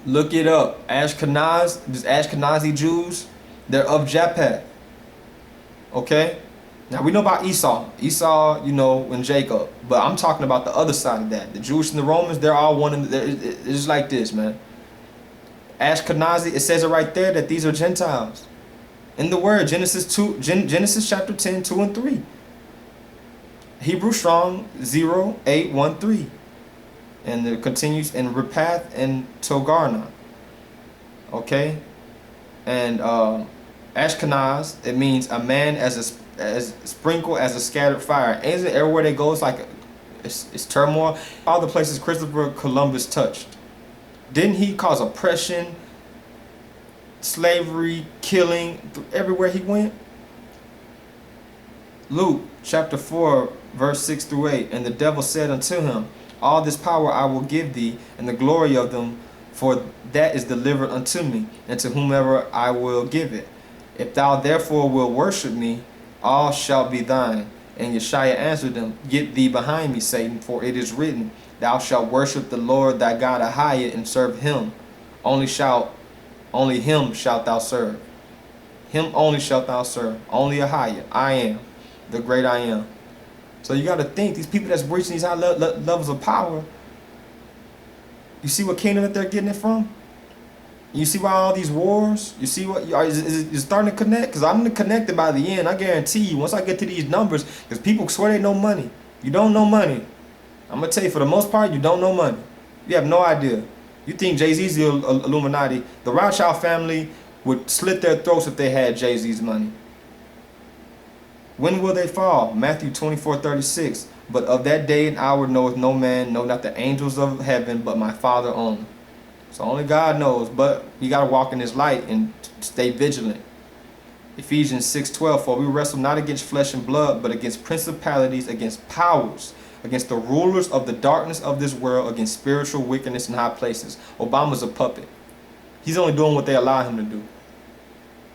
Look it up. Ashkenaz, these Ashkenazi Jews, they're of Japheth. Okay? Now we know about Esau. Esau, and Jacob. But I'm talking about the other side of that. The Jewish and the Romans, they're all one. It's just like this, man. Ashkenazi, it says it right there that these are Gentiles. In the word, Genesis chapter 10, 2 and 3. Hebrew strong 0813. And it continues in Repath and Togarna. Okay? And Ashkenaz, it means a man as sprinkled as a scattered fire. Isn't it everywhere they go, it's like it's turmoil? All the places Christopher Columbus touched. Didn't he cause oppression, slavery, killing everywhere he went? Luke chapter 4, verse 6-8. And the devil said unto him, all this power I will give thee, and the glory of them, for that is delivered unto me, and to whomever I will give it. If thou therefore wilt worship me, all shall be thine. And Yeshua answered him, get thee behind me, Satan, for it is written, thou shalt worship the Lord thy God Ahia, and serve him. Only him shalt thou serve. Him only shalt thou serve. Only Ahia. I am, the great I am. So you got to think, these people that's reaching these high levels of power, you see what kingdom that they're getting it from? You see why all these wars? You see what is starting to connect? Because I'm going to connect it by the end. I guarantee you, once I get to these numbers, because people swear they know money. You don't know money. I'm going to tell you, for the most part, you don't know money. You have no idea. You think Jay-Z's the Illuminati. The Rothschild family would slit their throats if they had Jay-Z's money. When will they fall? Matthew 24:36. But of that day and hour knoweth no man, no, not the angels of heaven, but my Father only. So only God knows, but we got to walk in his light and stay vigilant. Ephesians 6:12. For we wrestle not against flesh and blood, but against principalities, against powers, against the rulers of the darkness of this world, against spiritual wickedness in high places. Obama's a puppet. He's only doing what they allow him to do.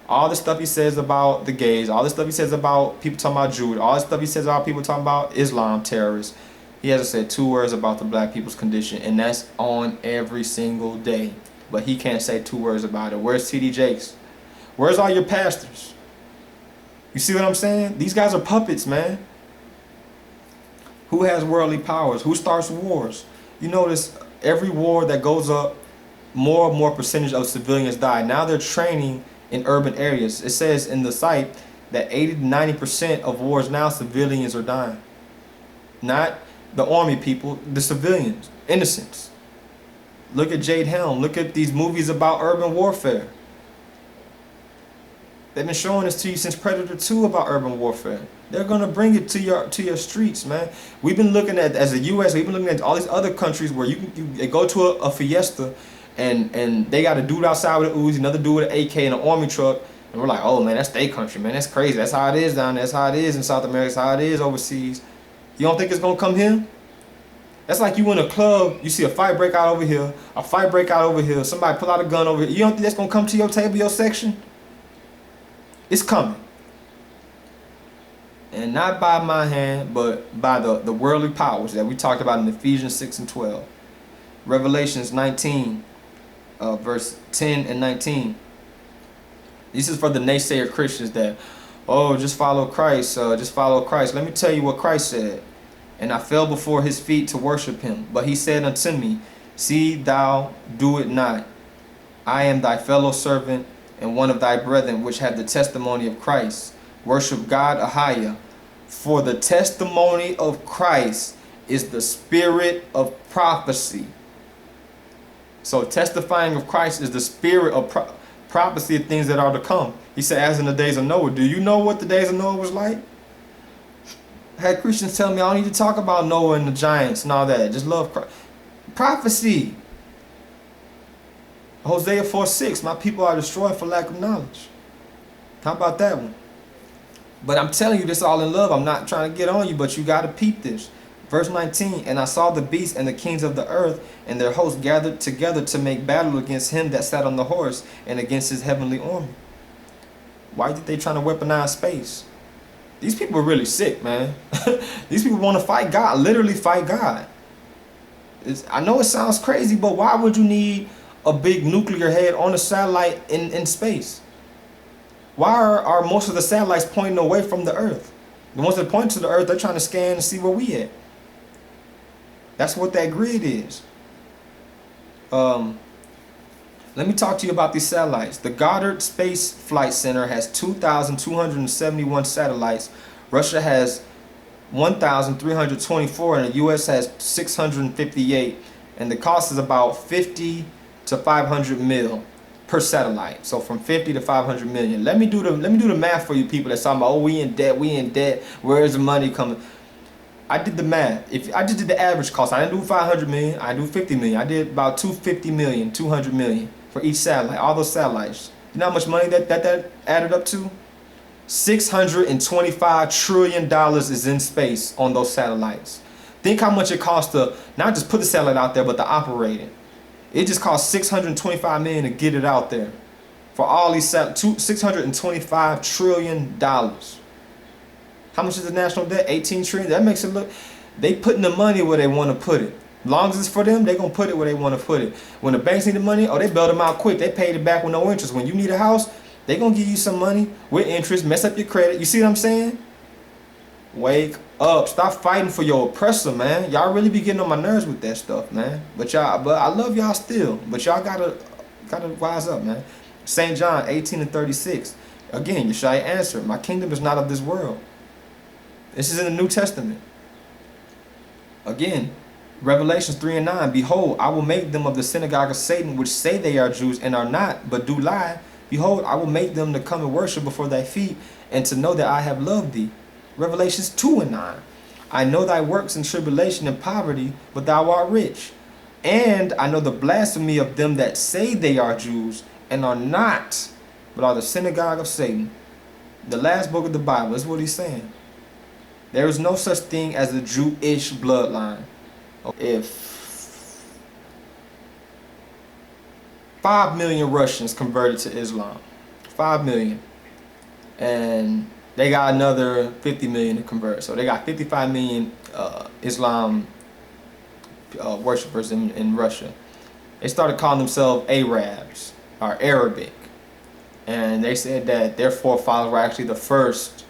All the stuff he says about the gays, all the stuff he says about people talking about Jews, all the stuff he says about people talking about Islam terrorists, he hasn't said 2 words about the black people's condition, and that's on every single day. But he can't say 2 words about it. Where's T.D. Jakes? Where's all your pastors? You see what I'm saying? These guys are puppets, man. Who has worldly powers? Who starts wars? You notice every war that goes up, more and more percentage of civilians die. Now they're training in urban areas. It says in the site that 80-90% of wars now, civilians are dying. Not the army people, the civilians, innocents. Look at Jade Helm. Look at these movies about urban warfare. They've been showing this to you since Predator 2 about urban warfare. They're gonna bring it to your streets, man. We've been looking at, as the U.S., we've been looking at all these other countries where you go to a fiesta and they got a dude outside with an Uzi, another dude with an AK and an army truck, and we're like, oh man, that's their country, man. That's crazy. That's how it is down there. That's how it is in South America. That's how it is overseas. You don't think it's gonna come here? That's like you in a club, you see a fight break out over here, a fight break out over here, somebody pull out a gun over here. You don't think that's gonna come to your table, your section? It's coming. And not by my hand, but by the worldly powers that we talked about in Ephesians 6 and 12. Revelations 19, verse 10 and 19. This is for the naysayer Christians that, oh, just follow Christ, just follow Christ. Let me tell you what Christ said. And I fell before his feet to worship him. But he said unto me, see thou do it not. I am thy fellow servant and one of thy brethren, which have the testimony of Christ. Worship God Ahiah. For the testimony of Christ is the spirit of prophecy. So testifying of Christ is the spirit of prophecy of things that are to come. He said, as in the days of Noah. Do you know what the days of Noah was like? I had Christians tell me, I don't need to talk about Noah and the giants and all that. Just love Christ. Prophecy. Hosea 4:6, my people are destroyed for lack of knowledge. How about that one? But I'm telling you this all in love. I'm not trying to get on you, but you got to peep this. Verse 19, and I saw the beasts and the kings of the earth and their hosts gathered together to make battle against him that sat on the horse and against his heavenly army. Why did they trying to weaponize space? These people are really sick, man. These people want to fight God, literally fight God. I know it sounds crazy, but why would you need a big nuclear head on a satellite in space? Why are most of the satellites pointing away from the earth? The ones that point to the earth, they're trying to scan and see where we at. That's what that grid is. Let me talk to you about these satellites. The Goddard Space Flight Center has 2,271 satellites. Russia has 1,324 and the U.S. has 658. And the cost is about 50 to 500 mil per satellite. So from 50 to 500 million. Let me do the math for you people that's talking about, oh, we in debt. Where is the money coming? I did the math. If I just did the average cost, I didn't do 500 million, I do 50 million. I did about 250 million, 200 million for each satellite, all those satellites. You know how much money that added up to? $625 trillion is in space on those satellites. Think how much it costs to not just put the satellite out there, but to operate it. It just costs $625 million to get it out there. For all these $625 trillion. How much is the national debt? 18 trillion. That makes it look, they putting the money where they want to put it. As long as it's for them, they're going to put it where they want to put it. When the banks need the money, oh, they bail them out quick. They paid it back with no interest. When you need a house, they're going to give you some money with interest, mess up your credit. You see what I'm saying? Wake up. Stop fighting for your oppressor, man. Y'all really be getting on my nerves with that stuff, man. But I love y'all still. But y'all gotta wise up, man. St. John 18 and 36. Again, Yeshua answered, my kingdom is not of this world. This is in the New Testament. Again, Revelations 3 and 9. Behold, I will make them of the synagogue of Satan, which say they are Jews and are not, but do lie. Behold, I will make them to come and worship before thy feet, and to know that I have loved thee. Revelations 2 and 9. I know thy works in tribulation and poverty, but thou art rich. And I know the blasphemy of them that say they are Jews and are not, but are the synagogue of Satan. The last book of the Bible is what he's saying. There is no such thing as a Jewish bloodline. If 5 million Russians converted to Islam, 5 million, and they got another 50 million to convert, so they got 55 million Islam worshippers in Russia. They started calling themselves Arabs or Arabic, and they said that their forefathers were actually the first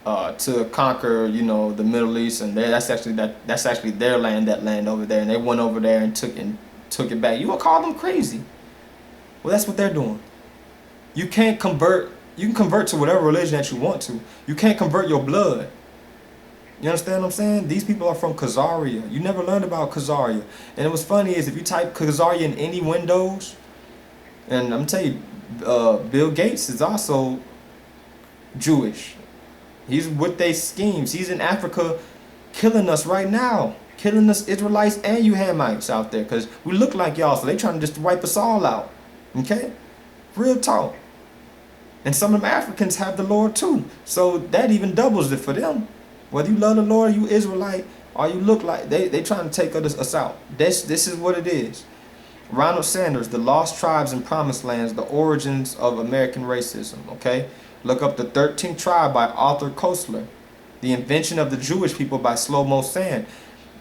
to conquer, you know, the Middle East, and that's actually their land, that land over there, and they went over there and took it back. You would call them crazy. Well, that's what they're doing. You can't convert. You can convert to whatever religion that you want to. You can't convert your blood. You understand what I'm saying? These people are from Khazaria. You never learned about Khazaria. And what's funny is if you type Khazaria in any Windows, and I'm telling you, Bill Gates is also Jewish. He's with their schemes. He's in Africa killing us right now. Killing us Israelites and you Hamites out there. Because we look like y'all, so they trying to just wipe us all out. Okay? Real talk. And some of them Africans have the Lord too. So that even doubles it for them. Whether you love the Lord, you Israelite, or you look like, they trying to take us out. This is what it is. Ronald Sanders, The Lost Tribes and Promised Lands, The Origins of American Racism, okay? Look up The 13th Tribe by Arthur Koestler. The Invention of the Jewish People by Shlomo Sand.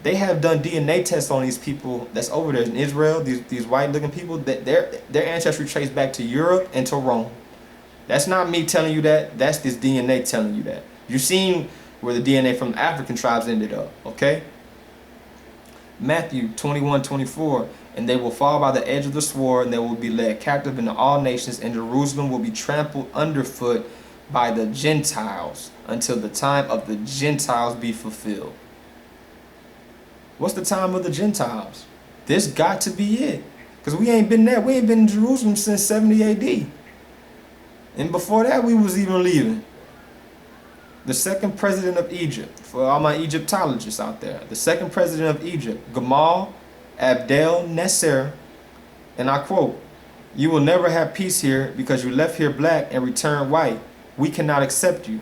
They have done DNA tests on these people that's over there in Israel, these white-looking people, that their ancestry traced back to Europe and to Rome. That's not me telling you that. That's this DNA telling you that. You've seen where the DNA from the African tribes ended up, okay? Matthew 21:24, and they will fall by the edge of the sword, and they will be led captive into all nations, and Jerusalem will be trampled underfoot by the Gentiles until the time of the Gentiles be fulfilled. What's the time of the Gentiles? This got to be it. Because we ain't been there. We ain't been in Jerusalem since 70 AD. And before that, we was even leaving. The second president of Egypt, for all my Egyptologists out there, the second president of Egypt, Gamal Abdel Nasser, and I quote, "You will never have peace here because you left here black and returned white. We cannot accept you."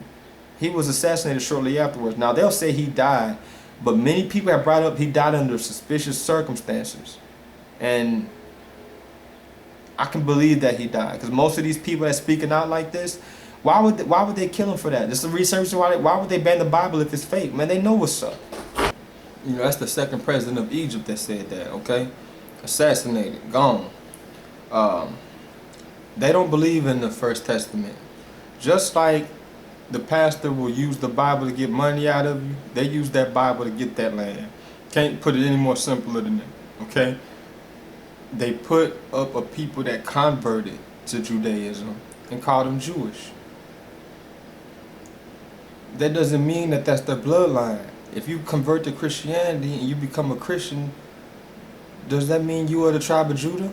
He was assassinated shortly afterwards. Now they'll say he died, but many people have brought up he died under suspicious circumstances. And I can believe that he died, because most of these people that speaking out like this, why would they kill him for that? This is the research. Why would they ban the Bible if it's fake? Man, they know what's up. You know, that's the second president of Egypt that said that, okay? Assassinated, gone. They don't believe in the First Testament. Just like the pastor will use the Bible to get money out of you, they use that Bible to get that land. Can't put it any more simpler than that, okay? They put up a people that converted to Judaism and called them Jewish. That doesn't mean that that's their bloodline. If you convert to Christianity and you become a Christian, does that mean you are the tribe of Judah?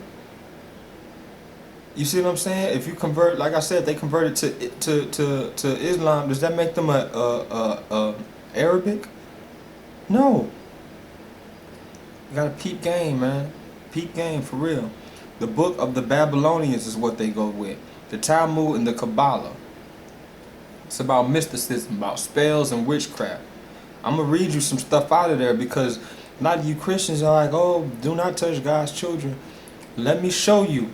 You see what I'm saying? If you convert, like I said, they converted to Islam, does that make them a Arabic? No. You gotta peep game, man. Peep game for real. The book of the Babylonians is what they go with. The Talmud and the Kabbalah. It's about mysticism, about spells and witchcraft. I'm going to read you some stuff out of there, because a lot of you Christians are like, oh, do not touch God's children. Let me show you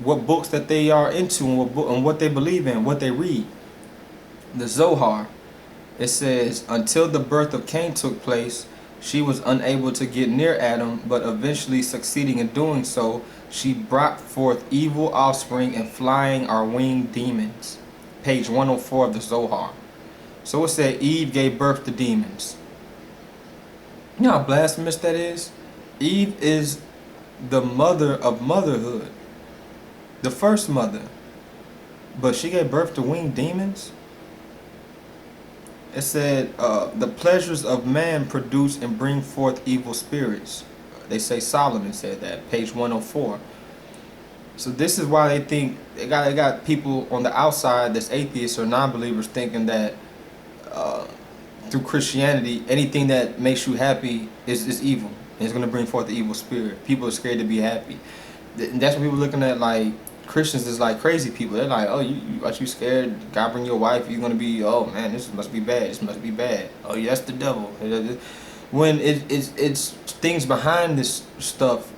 what books that they are into and what they believe in, what they read. The Zohar, it says, until the birth of Cain took place, she was unable to get near Adam, but eventually succeeding in doing so, she brought forth evil offspring and flying or winged demons. Page 104 of the Zohar. So it said Eve gave birth to demons. You know how blasphemous that is? Eve is the mother of motherhood. The first mother. But she gave birth to winged demons? It said, the pleasures of man produce and bring forth evil spirits. They say Solomon said that, page 104. So this is why they think, they got people on the outside that's atheists or non-believers thinking that through Christianity, anything that makes you happy is evil. And it's going to bring forth the evil spirit. People are scared to be happy. And that's what people looking at, like, Christians is like crazy people. They're like, oh, you scared? God bring your wife, you're going to be, oh man, this must be bad. This must be bad. Oh, yeah, that's the devil. When it's things behind this stuff,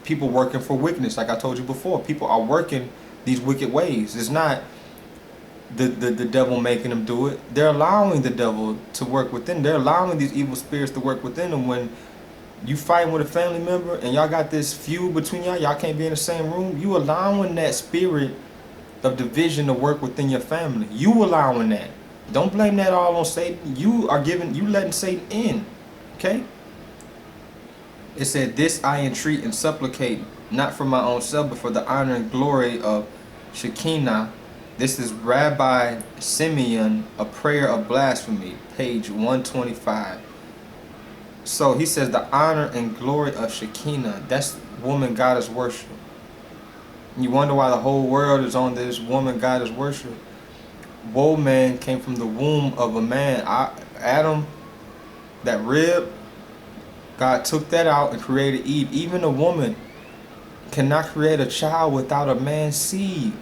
people working for wickedness. Like I told you before, people are working these wicked ways. It's not the devil making them do it. They're allowing the devil to work within. They're allowing these evil spirits to work within them. When you fighting with a family member and y'all got this feud between y'all can't be in the same room, you allowing that spirit of division to work within your family. You allowing that. Don't blame that all on Satan. You letting Satan in. Okay? It said, this I entreat and supplicate, not for my own self, but for the honor and glory of Shekinah. This is Rabbi Simeon, a prayer of blasphemy, page 125. So he says the honor and glory of Shekinah. That's woman goddess worship. You wonder why the whole world is on this woman goddess worship. Woe man came from the womb of a man. Adam, that rib, God took that out and created Eve. Even a woman cannot create a child without a man's seed.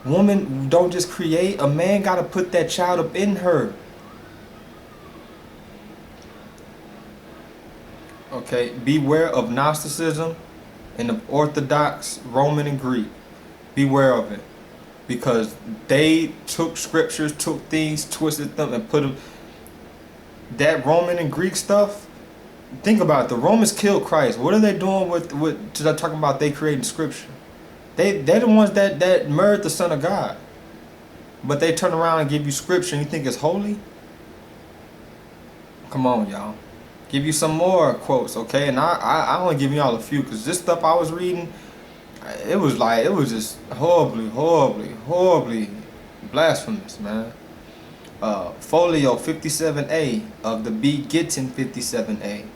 Woman don't just create. A man got to put that child up in her. Okay, beware of Gnosticism and of Orthodox Roman and Greek. Beware of it, because they took scriptures, took things, twisted them, and put them. That Roman and Greek stuff. Think about it. The Romans killed Christ. What are they doing with talking about? They creating scripture. They're the ones that murdered the Son of God. But they turn around and give you scripture and you think it's holy? Come on, y'all. Give you some more quotes, okay? And I only give y'all a few, because this stuff I was reading, it was just horribly blasphemous, man. Folio 57A of the Begetting 57A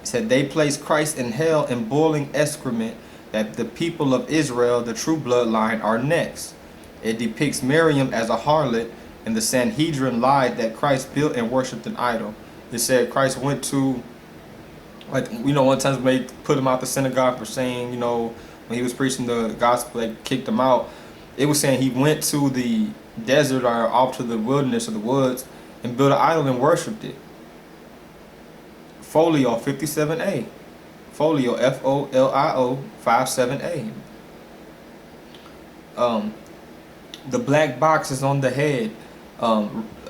said they placed Christ in hell in boiling excrement, that the people of Israel, the true bloodline, are next. It depicts Miriam as a harlot, and the Sanhedrin lied that Christ built and worshipped an idol. It said Christ went to, like, one time they put him out the synagogue for saying, when he was preaching the gospel, they kicked him out. It was saying he went to the desert or off to the wilderness or the woods and built an idol and worshipped it. Folio 57A. Folio, Folio 57A. The black box is on the head.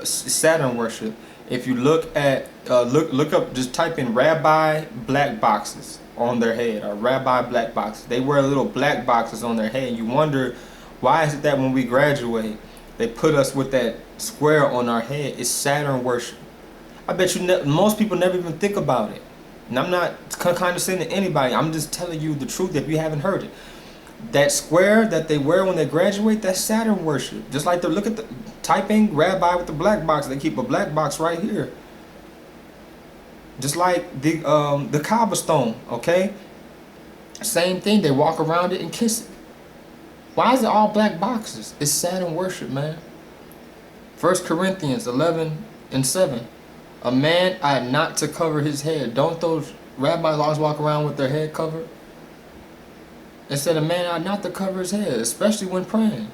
Saturn worship. If you look at look up, just type in rabbi black boxes on their head, or rabbi black boxes. They wear little black boxes on their head. You wonder, why is it that when we graduate, they put us with that square on our head? It's Saturn worship. I bet you most people never even think about it. And I'm not condescending to anybody. I'm just telling you the truth if you haven't heard it. That square that they wear when they graduate, that's Saturn worship. Just like look at the typing rabbi with the black box. They keep a black box right here. Just like the Kaaba stone, okay? Same thing. They walk around it and kiss it. Why is it all black boxes? It's Saturn worship, man. 1 Corinthians 11:7. A man ought not to cover his head. Don't those rabbis always walk around with their head covered? It said a man ought not to cover his head, especially when praying.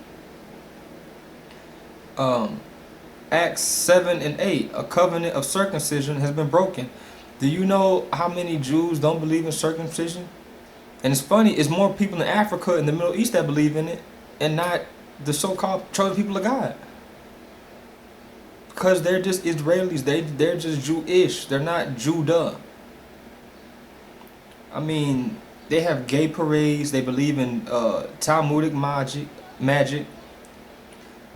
Acts 7:8. A covenant of circumcision has been broken. Do you know how many Jews don't believe in circumcision? And it's funny, it's more people in Africa and the Middle East that believe in it, and not the so-called chosen people of God. Because they're just Israelis. They're just Jewish. They're not Judah. I mean, they have gay parades. They believe in Talmudic magic.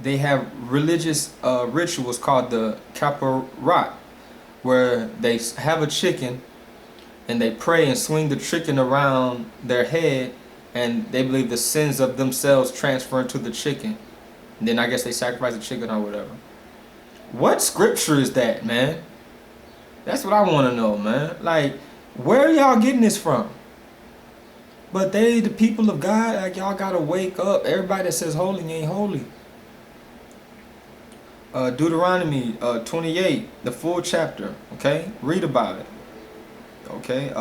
They have religious rituals called the coverup, where they have a chicken and they pray and swing the chicken around their head, and they believe the sins of themselves transfer into the chicken. And then I guess they sacrifice the chicken or whatever. What scripture is that, man? That's what I want to know, man. Like, where are y'all getting this from? But the people of God, like, y'all gotta wake up. Everybody that says holy ain't holy. Deuteronomy 28, the full chapter, okay? Read about it, okay?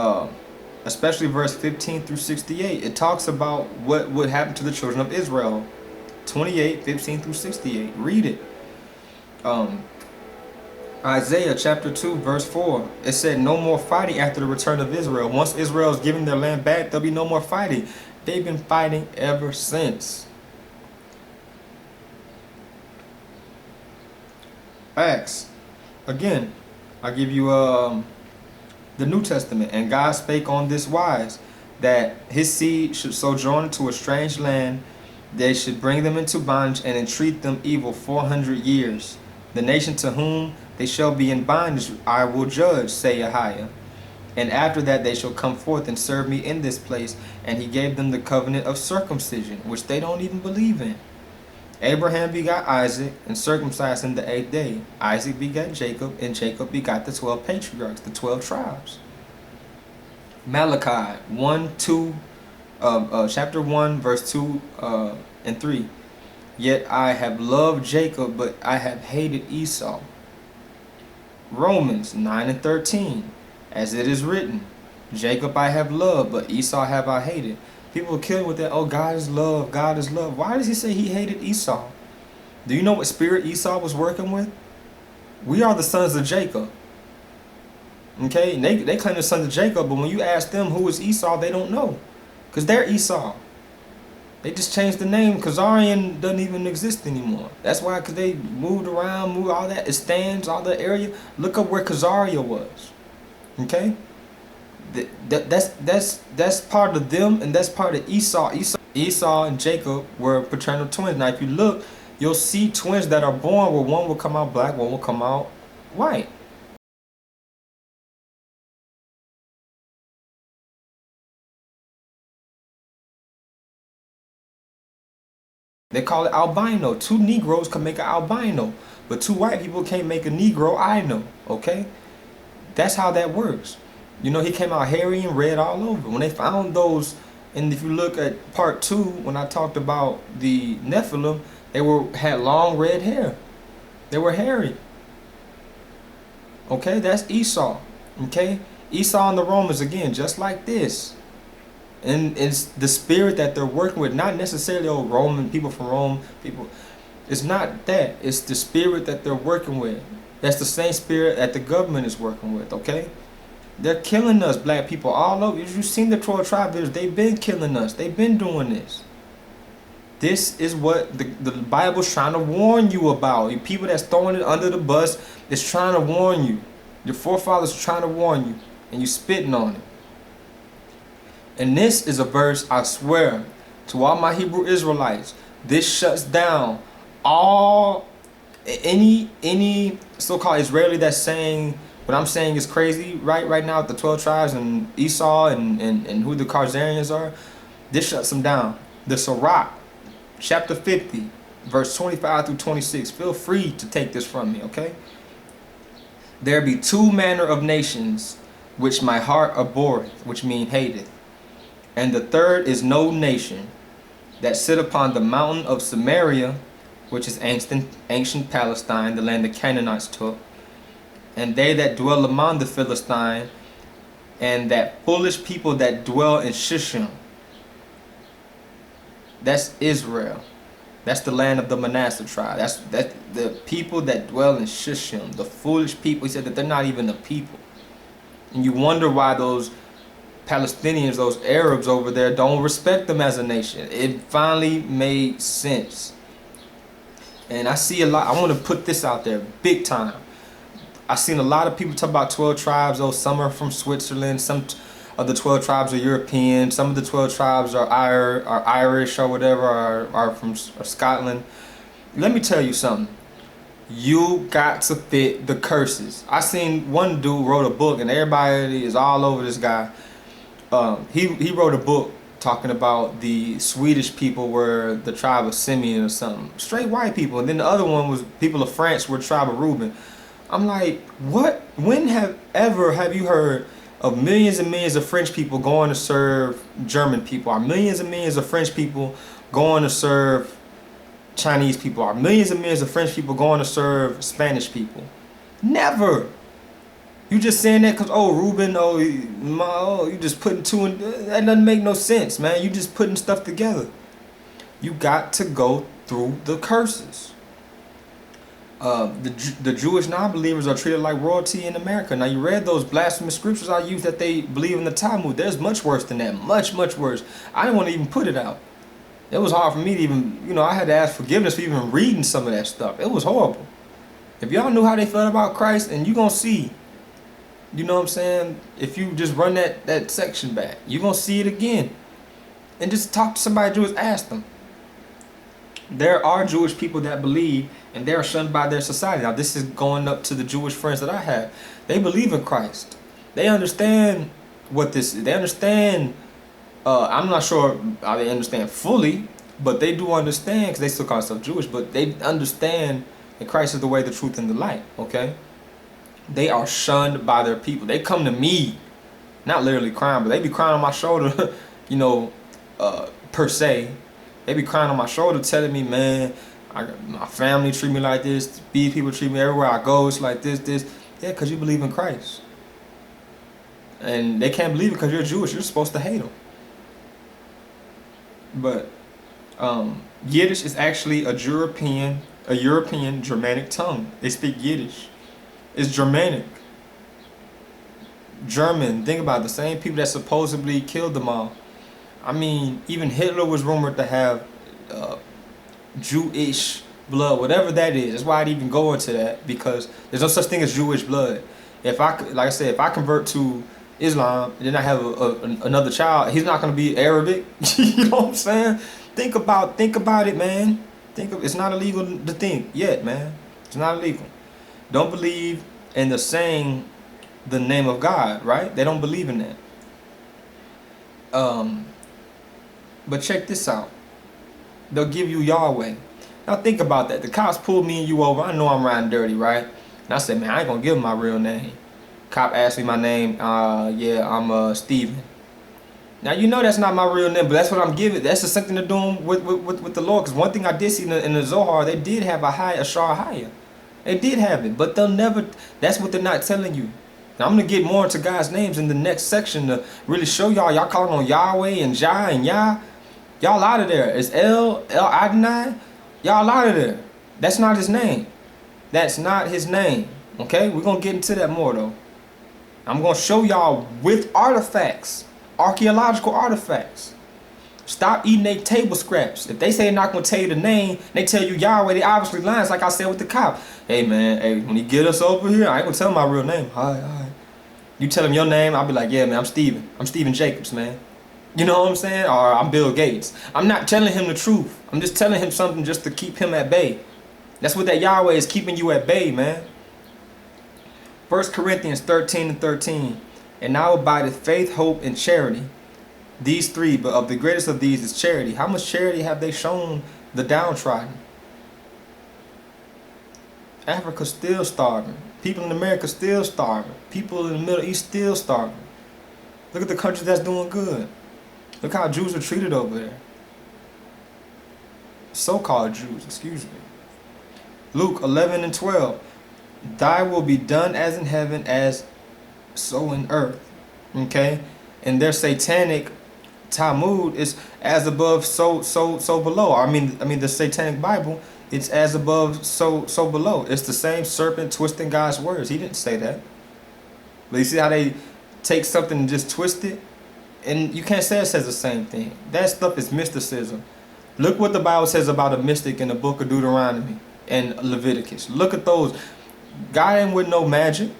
Especially verse 15 through 68. It talks about what would happen to the children of Israel. 28, 15 through 68. Read it. Isaiah chapter 2 verse 4, it said no more fighting after the return of Israel. Once Israel is given their land back, there'll be no more fighting. They've been fighting ever since. Acts, again, I give you the New Testament. And God spake on this wise, that his seed should sojourn into a strange land. They should bring them into bondage and entreat them evil 400 years. The nation to whom they shall be in bondage I will judge, saith Yahweh. And after that they shall come forth and serve me in this place. And he gave them the covenant of circumcision, which they don't even believe in. Abraham begot Isaac and circumcised him the 8th day. Isaac begot Jacob, and Jacob begot the 12 patriarchs, the 12 tribes. Malachi 1:2, chapter 1, verse 2 and 3. Yet I have loved Jacob, but I have hated Esau. Romans 9:13. As it is written, Jacob I have loved, but Esau have I hated. People are killing with that, oh, God is love, God is love. Why does he say he hated Esau? Do you know what spirit Esau was working with? We are the sons of Jacob. Okay, and they claim the sons of Jacob, but when you ask them who is Esau, they don't know, because they're Esau. They just changed the name. Khazarian doesn't even exist anymore. That's why, because they moved around, moved all that. It stands, all that area. Look up where Khazaria was. Okay? That's part of them, and that's part of Esau. Esau and Jacob were paternal twins. Now, if you look, you'll see twins that are born where one will come out black, one will come out white. They call it albino. Two Negroes can make an albino, but two white people can't make a Negro I-no, okay? That's how that works. You know, he came out hairy and red all over. When they found those, and if you look at part 2, when I talked about the Nephilim, they had long red hair. They were hairy. Okay, that's Esau. Okay? Esau and the Romans, again, just like this. And it's the spirit that they're working with, not necessarily old Roman people from Rome people. It's not that. It's the spirit that they're working with. That's the same spirit that the government is working with, okay? They're killing us, black people, all over. You've seen the 12 tribe videos. They've been killing us. They've been doing this. This is what the Bible's trying to warn you about. You people that's throwing it under the bus, it's trying to warn you. Your forefathers are trying to warn you, and you spitting on it. And this is a verse, I swear, to all my Hebrew Israelites, this shuts down any so-called Israeli that's saying what I'm saying is crazy right now with the 12 tribes and Esau and who the Khazarians are. This shuts them down. The Sirach, chapter 50, verse 25 through 26. Feel free to take this from me, okay? There be two manner of nations which my heart abhorreth, which mean hateth. And the third is no nation that sit upon the mountain of Samaria, which is ancient Palestine, the land the Canaanites took, and they that dwell among the Philistine, and that foolish people that dwell in Shishim. That's Israel. That's the land of the Manasseh tribe. That's the people that dwell in Shishim, the foolish people. He said that they're not even a people. And you wonder why those Palestinians, those Arabs over there, don't respect them as a nation. It finally made sense. And I see a lot. I want to put this out there big time. I've seen a lot of people talk about 12 tribes. Oh, some are from Switzerland. Some of the 12 tribes are European. Some of the 12 tribes are Irish or whatever, are from Scotland. Let me tell you something. You got to fit the curses. I seen one dude wrote a book, and everybody is all over this guy. He wrote a book talking about the Swedish people were the tribe of Simeon or something. Straight white people. And then the other one was people of France were the tribe of Reuben. I'm like, what? When have you heard of millions and millions of French people going to serve German people? Are millions and millions of French people going to serve Chinese people? Are millions and millions of French people going to serve Spanish people? Never. You just saying that because, oh, Reuben, you just putting two in. That doesn't make no sense, man. You just putting stuff together. You got to go through the curses. The Jewish non-believers are treated like royalty in America. Now, you read those blasphemous scriptures I used that they believe in the Talmud. There's much worse than that. Much, much worse. I didn't want to even put it out. It was hard for me to even, I had to ask forgiveness for even reading some of that stuff. It was horrible. If y'all knew how they felt about Christ, and you're going to see, you know what I'm saying? If you just run that section back, you're going to see it again. And just talk to somebody Jewish, ask them. There are Jewish people that believe, and they are shunned by their society. Now, this is going up to the Jewish friends that I have. They believe in Christ. They understand what this is. They understand, I'm not sure how they understand fully, but they do understand, because they still call themselves Jewish, but they understand that Christ is the way, the truth, and the light, okay? They are shunned by their people. They come to me, not literally crying, but they be crying on my shoulder, per se. They be crying on my shoulder telling me, man, my family treat me like this. These people treat me everywhere I go. It's like this. Yeah, because you believe in Christ. And they can't believe it because you're Jewish. You're supposed to hate them. But Yiddish is actually a European Germanic tongue. They speak Yiddish. It's Germanic. German. Think about it, the same people that supposedly killed them all. I mean, even Hitler was rumored to have Jewish blood, whatever that is. That's why I'd even go into that, because there's no such thing as Jewish blood. If I, like I said, if I convert to Islam and then I have another child, he's not going to be Arabic. You know what I'm saying? Think about it, man. It's not illegal to think yet, man. It's not illegal. Don't believe in the saying the name of God, right? They don't believe in that. But check this out. They'll give you Yahweh. Now think about that. The cops pulled me and you over. I know I'm riding dirty, right? And I said, man, I ain't gonna give him my real name. Cop asked me my name. Yeah, I'm Stephen. Now you know that's not my real name, but that's what I'm giving. That's just something to do with the Lord. Because one thing I did see in the Zohar, they did have a Shar Haya. They did have it, but they'll never. That's what they're not telling you. Now I'm gonna get more into God's names in the next section to really show y'all. Y'all calling on Yahweh and Jah and Yah. Y'all out of there. It's El Adonai. Y'all out of there. That's not his name. That's not his name. Okay, we're gonna get into that more though. I'm gonna show y'all with artifacts, archaeological artifacts. Stop eating their table scraps. If they say they're not gonna tell you the name, they tell you Yahweh, they obviously lying. It's like I said with the cop. Hey man, hey, when you get us over here, I ain't gonna tell him my real name. Hi. You tell him your name, I'll be like, yeah man, I'm Steven. I'm Steven Jacobs, man. You know what I'm saying? Or I'm Bill Gates. I'm not telling him the truth. I'm just telling him something just to keep him at bay. That's what that Yahweh is, keeping you at bay, man. 1 Corinthians 13:13. And now abideth faith, hope, and charity. These three, but of the greatest of these is charity. How much charity have they shown the downtrodden? Africa's still starving. People in America still starving. People in the Middle East still starving. Look at the country that's doing good. Look how Jews are treated over there. So-called Jews, excuse me. Luke 11:12. Thy will be done as in heaven, as so in earth. Okay? And their satanic Talmud is as above, so below. I mean the satanic Bible, it's as above, so below. It's the same serpent twisting God's words. He didn't say that. But you see how they take something and just twist it? And you can't say it says the same thing. That stuff is mysticism. Look what the Bible says about a mystic in the book of Deuteronomy and Leviticus. Look at those. God ain't with no magic.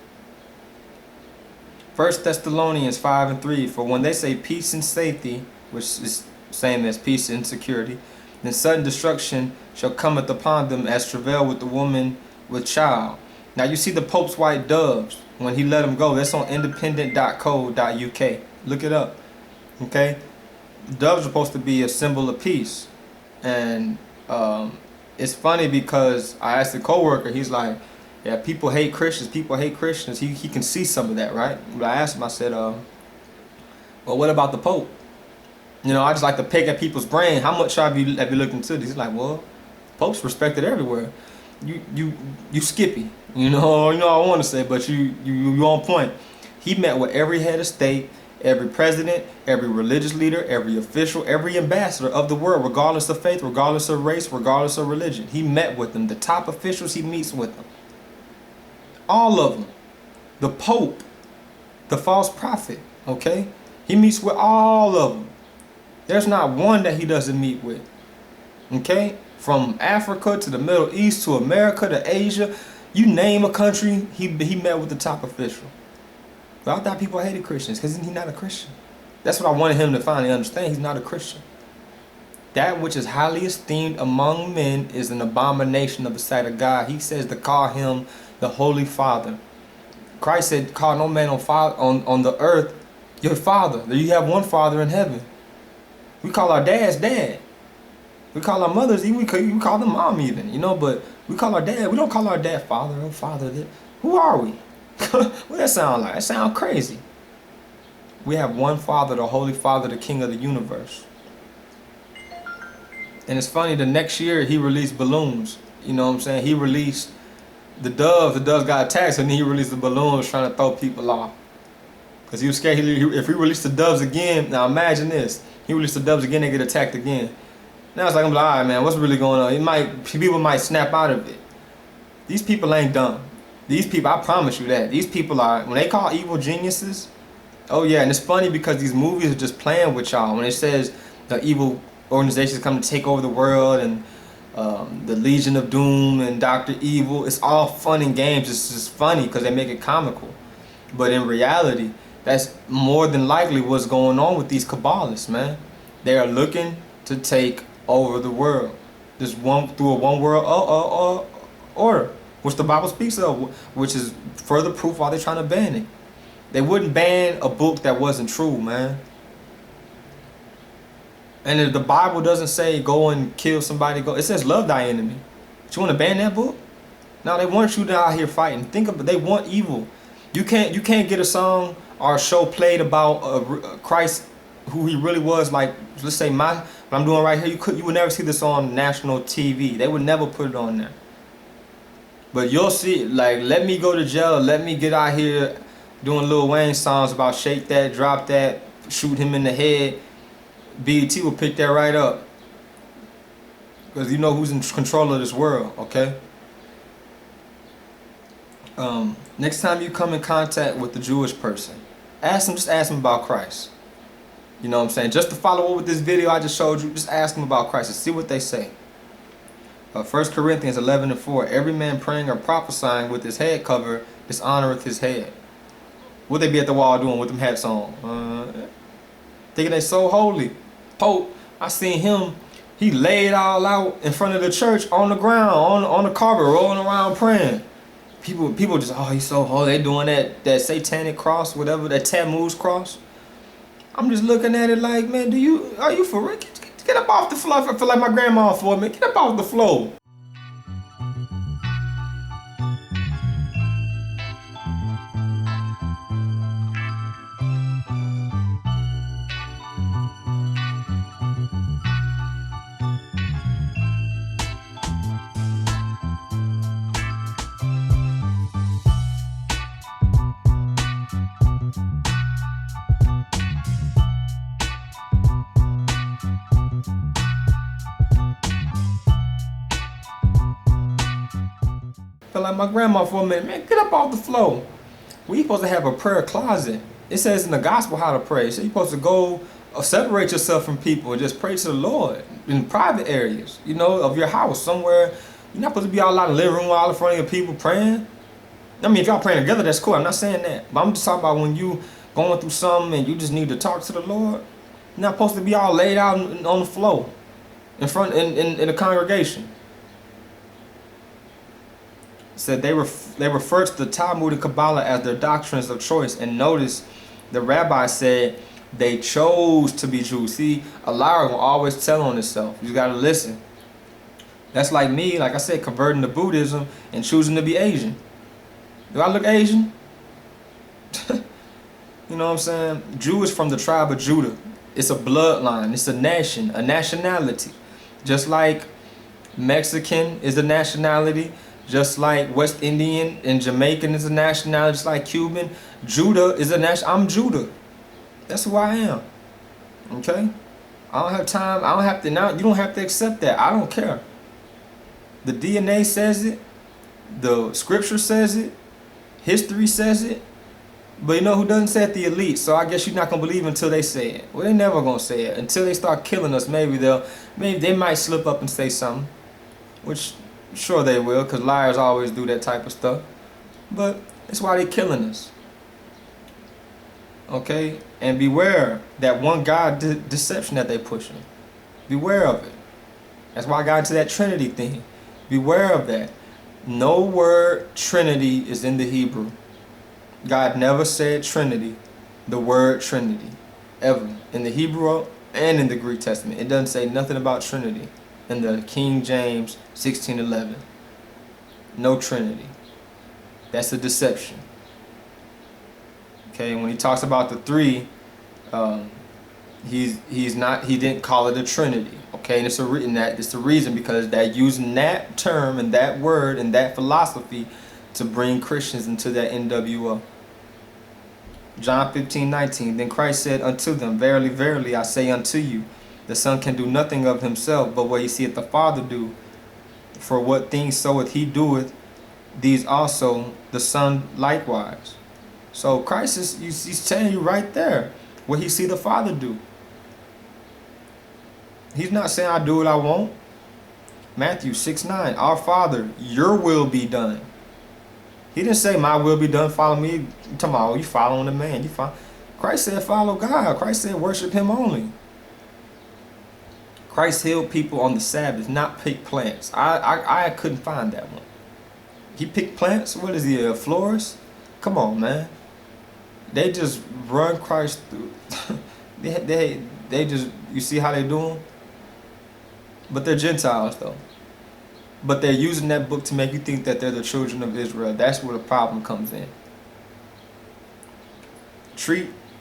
1 Thessalonians 5:3. For when they say peace and safety, which is same as peace and security, then sudden destruction shall cometh upon them as travail with the woman with child. Now you see the Pope's white doves when he let them go. That's on independent.co.uk. Look it up. Okay, doves are supposed to be a symbol of peace, and it's funny because I asked a coworker. He's like, yeah, people hate Christians. People hate Christians. He can see some of that, right? But I asked him, I said, well, what about the Pope? You know, I just like to pick at people's brain. How much have you looked into this? He's like, well, Pope's respected everywhere. You skippy. You know I want to say, but you on point. He met with every head of state, every president, every religious leader, every official, every ambassador of the world, regardless of faith, regardless of race, regardless of religion. He met with them. The top officials, he meets with them. All of them. The Pope, the false prophet, okay? He meets with all of them. There's not one that he doesn't meet with, okay? From Africa to the Middle East to America to Asia, you name a country, he met with the top official. But I thought people hated Christians because he's not a Christian. That's what I wanted him to finally understand. He's not a Christian. That which is highly esteemed among men is an abomination of the sight of God. He says to call him the Holy Father. Christ said, call no man on the earth your father. You have one father in heaven. We call our dads dad. We call our mothers, we call them mom even, you know, but we call our dad, we don't call our dad father or father. Who are we? What that sound like? That sound crazy. We have one Father, the Holy Father, the King of the universe. And it's funny, the next year he released balloons. You know what I'm saying? He released the doves got attacked, and then he released the balloons trying to throw people off. Because he was scared if he released the doves again, now imagine this. He released the doves again, they get attacked again. Now it's like, I'm like, all right, man, what's really going on? People might snap out of it. These people ain't dumb. These people, I promise you that. These people are, when they call evil geniuses, oh yeah, and it's funny because these movies are just playing with y'all. When it says the evil organizations come to take over the world and the Legion of Doom and Dr. Evil, it's all fun and games. It's just funny because they make it comical. But in reality, that's more than likely what's going on with these Kabbalists, man. They are looking to take over the world. Through a one world order, which the Bible speaks of, which is further proof why they're trying to ban it. They wouldn't ban a book that wasn't true, man. And if the Bible doesn't say go and kill somebody, it says love thy enemy. But you want to ban that book? No, they want you to out here fighting. Think of it. They want evil. You can't get a song or a show played about Christ, who he really was. Like, let's say what I'm doing right here. You would never see this on national TV. They would never put it on there. But you'll see it. Like, let me go to jail. Let me get out here doing Lil Wayne songs about shake that, drop that, shoot him in the head. BET will pick that right up. Because you know who's in control of this world, okay? Next time you come in contact with the Jewish person, just ask them about Christ. You know what I'm saying? Just to follow up with this video I just showed you, just ask them about Christ and see what they say. 1 Corinthians 11:4, every man praying or prophesying with his head covered dishonoreth his head. What they be at the wall doing with them hats on? Thinking they so holy. Pope, I seen him, he laid all out in front of the church on the ground, on the carpet, rolling around praying. People just, oh, he's so holy. They doing that satanic cross, whatever, that Tammuz cross. I'm just looking at it like, man, are you for real? Get up off the floor. I feel like my grandma for me. Get up off the floor. Feel like my grandma for a minute. Man, get up off the floor. We supposed to have a prayer closet. It says in the gospel how to pray. So you're supposed to go separate yourself from people and just pray to the Lord in private areas, you know, of your house, somewhere. You're not supposed to be all out in the living room, all in front of your people praying. I mean, if y'all praying together, that's cool. I'm not saying that. But I'm just talking about when you going through something and you just need to talk to the Lord. You're not supposed to be all laid out on the floor in front in the congregation. Said they refer to the Talmud and Kabbalah as their doctrines of choice. And notice the rabbi said they chose to be Jews. See, a liar will always tell on himself. You got to listen. That's like me, like I said, converting to Buddhism and choosing to be Asian. Do I look Asian? You know what I'm saying? Jew is from the tribe of Judah. It's a bloodline. It's a nation, a nationality. Just like Mexican is a nationality. Just like West Indian and Jamaican is a nationality, just like Cuban. Judah is a national. I'm Judah. That's who I am. Okay? I don't have time. I don't have to now. You don't have to accept that. I don't care. The DNA says it. The scripture says it. History says it. But you know who doesn't say it? The elite. So I guess you're not gonna believe until they say it. Well, they never gonna say it. Until they start killing us, maybe they might slip up and say something. Which sure they will, because liars always do that type of stuff. But that's why they're killing us. Okay? And beware that one God deception that they're pushing. Beware of it. That's why I got into that Trinity thing. Beware of that. No word Trinity is in the Hebrew. God never said Trinity, the word Trinity, ever. In the Hebrew and in the Greek Testament. It doesn't say nothing about Trinity. In the King James 16:11. No Trinity. That's a deception. Okay, when he talks about the three, he didn't call it a Trinity. Okay, and it's the reason because they're using that term and that word and that philosophy to bring Christians into that NWO. John 15:19. Then Christ said unto them, verily, verily, I say unto you, the Son can do nothing of himself, but what he seeth the Father do. For what things soweth he doeth, these also the Son likewise. So Christ is he's telling you right there what he see the Father do. He's not saying I do what I want. Matthew 6:9, our Father, your will be done. He didn't say my will be done, follow me. You talking about, oh, you following the man. You follow. Christ said follow God. Christ said worship him only. Christ healed people on the Sabbath, not pick plants. I couldn't find that one. He picked plants? What is he, a florist? Come on, man. They just run Christ through. they just, you see how they do them? But they're Gentiles, though. But they're using that book to make you think that they're the children of Israel. That's where the problem comes in.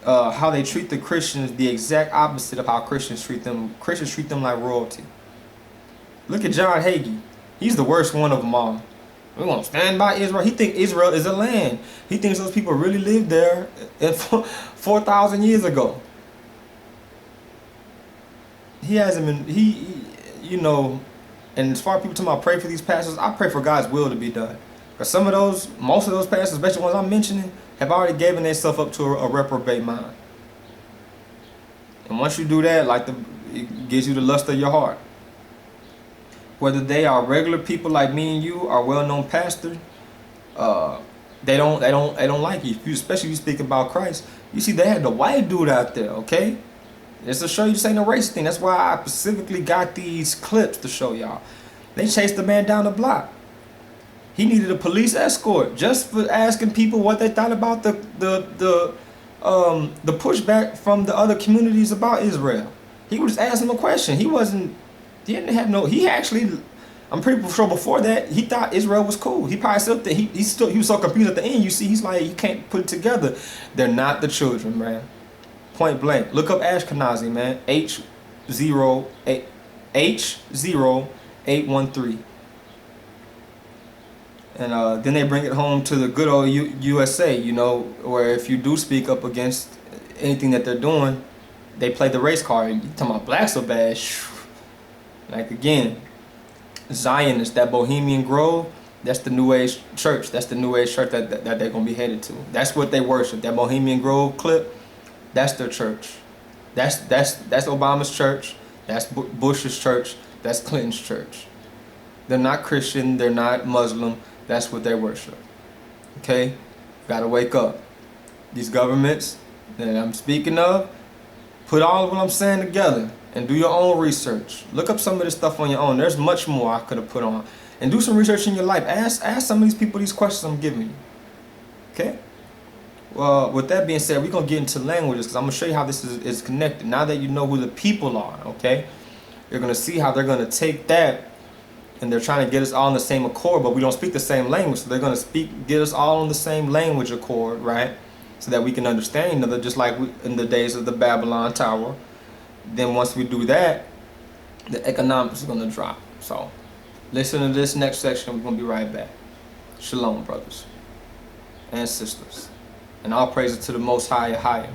How they treat the Christians, the exact opposite of how Christians treat them. Christians treat them like royalty. Look at John Hagee. He's the worst one of them all. We won't stand by Israel. He thinks Israel is a land. He thinks those people really lived there 4,000 years ago. He hasn't been, you know, and as far as people talking about pray for these pastors, I pray for God's will to be done. Because most of those pastors, especially the ones I'm mentioning, have already given themselves up to a reprobate mind. And once you do that, it gives you the lust of your heart. Whether they are regular people like me and you, or well-known pastor, they don't like you. Especially if you speak about Christ. You see, they had the white dude out there, okay? Just to show you this ain't no race thing. That's why I specifically got these clips to show y'all. They chased the man down the block. He needed a police escort just for asking people what they thought about the pushback from the other communities about Israel. He was asking them a question. He actually, I'm pretty sure before that, he thought Israel was cool. He probably still he was so confused at the end. You see, he's like, you can't put it together. They're not the children, man. Point blank. Look up Ashkenazi, man. H0813. And then they bring it home to the good old USA, you know, where if you do speak up against anything that they're doing, they play the race card. You talking about blacks are bad. Like again, Zionists, that Bohemian Grove, that's the New Age church. That's the New Age church that they're going to be headed to. That's what they worship. That Bohemian Grove clip, that's their church. That's Obama's church. That's Bush's church. That's Clinton's church. They're not Christian. They're not Muslim. That's what they worship. Okay? Gotta wake up. These governments that I'm speaking of, put all of what I'm saying together and do your own research. Look up some of this stuff on your own. There's much more I could have put on. And do some research in your life. Ask some of these people these questions I'm giving you. Okay? Well, with that being said, we're going to get into languages because I'm going to show you how this is connected. Now that you know who the people are, okay? You're going to see how they're going to take that and they're trying to get us all in the same accord, but we don't speak the same language. So they're going to get us all in the same language accord, right? So that we can understand each other, just like in the days of the Babylon Tower. Then once we do that, the economics is going to drop. So listen to this next section. We're going to be right back. Shalom, brothers and sisters. And all praises to the Most High, higher.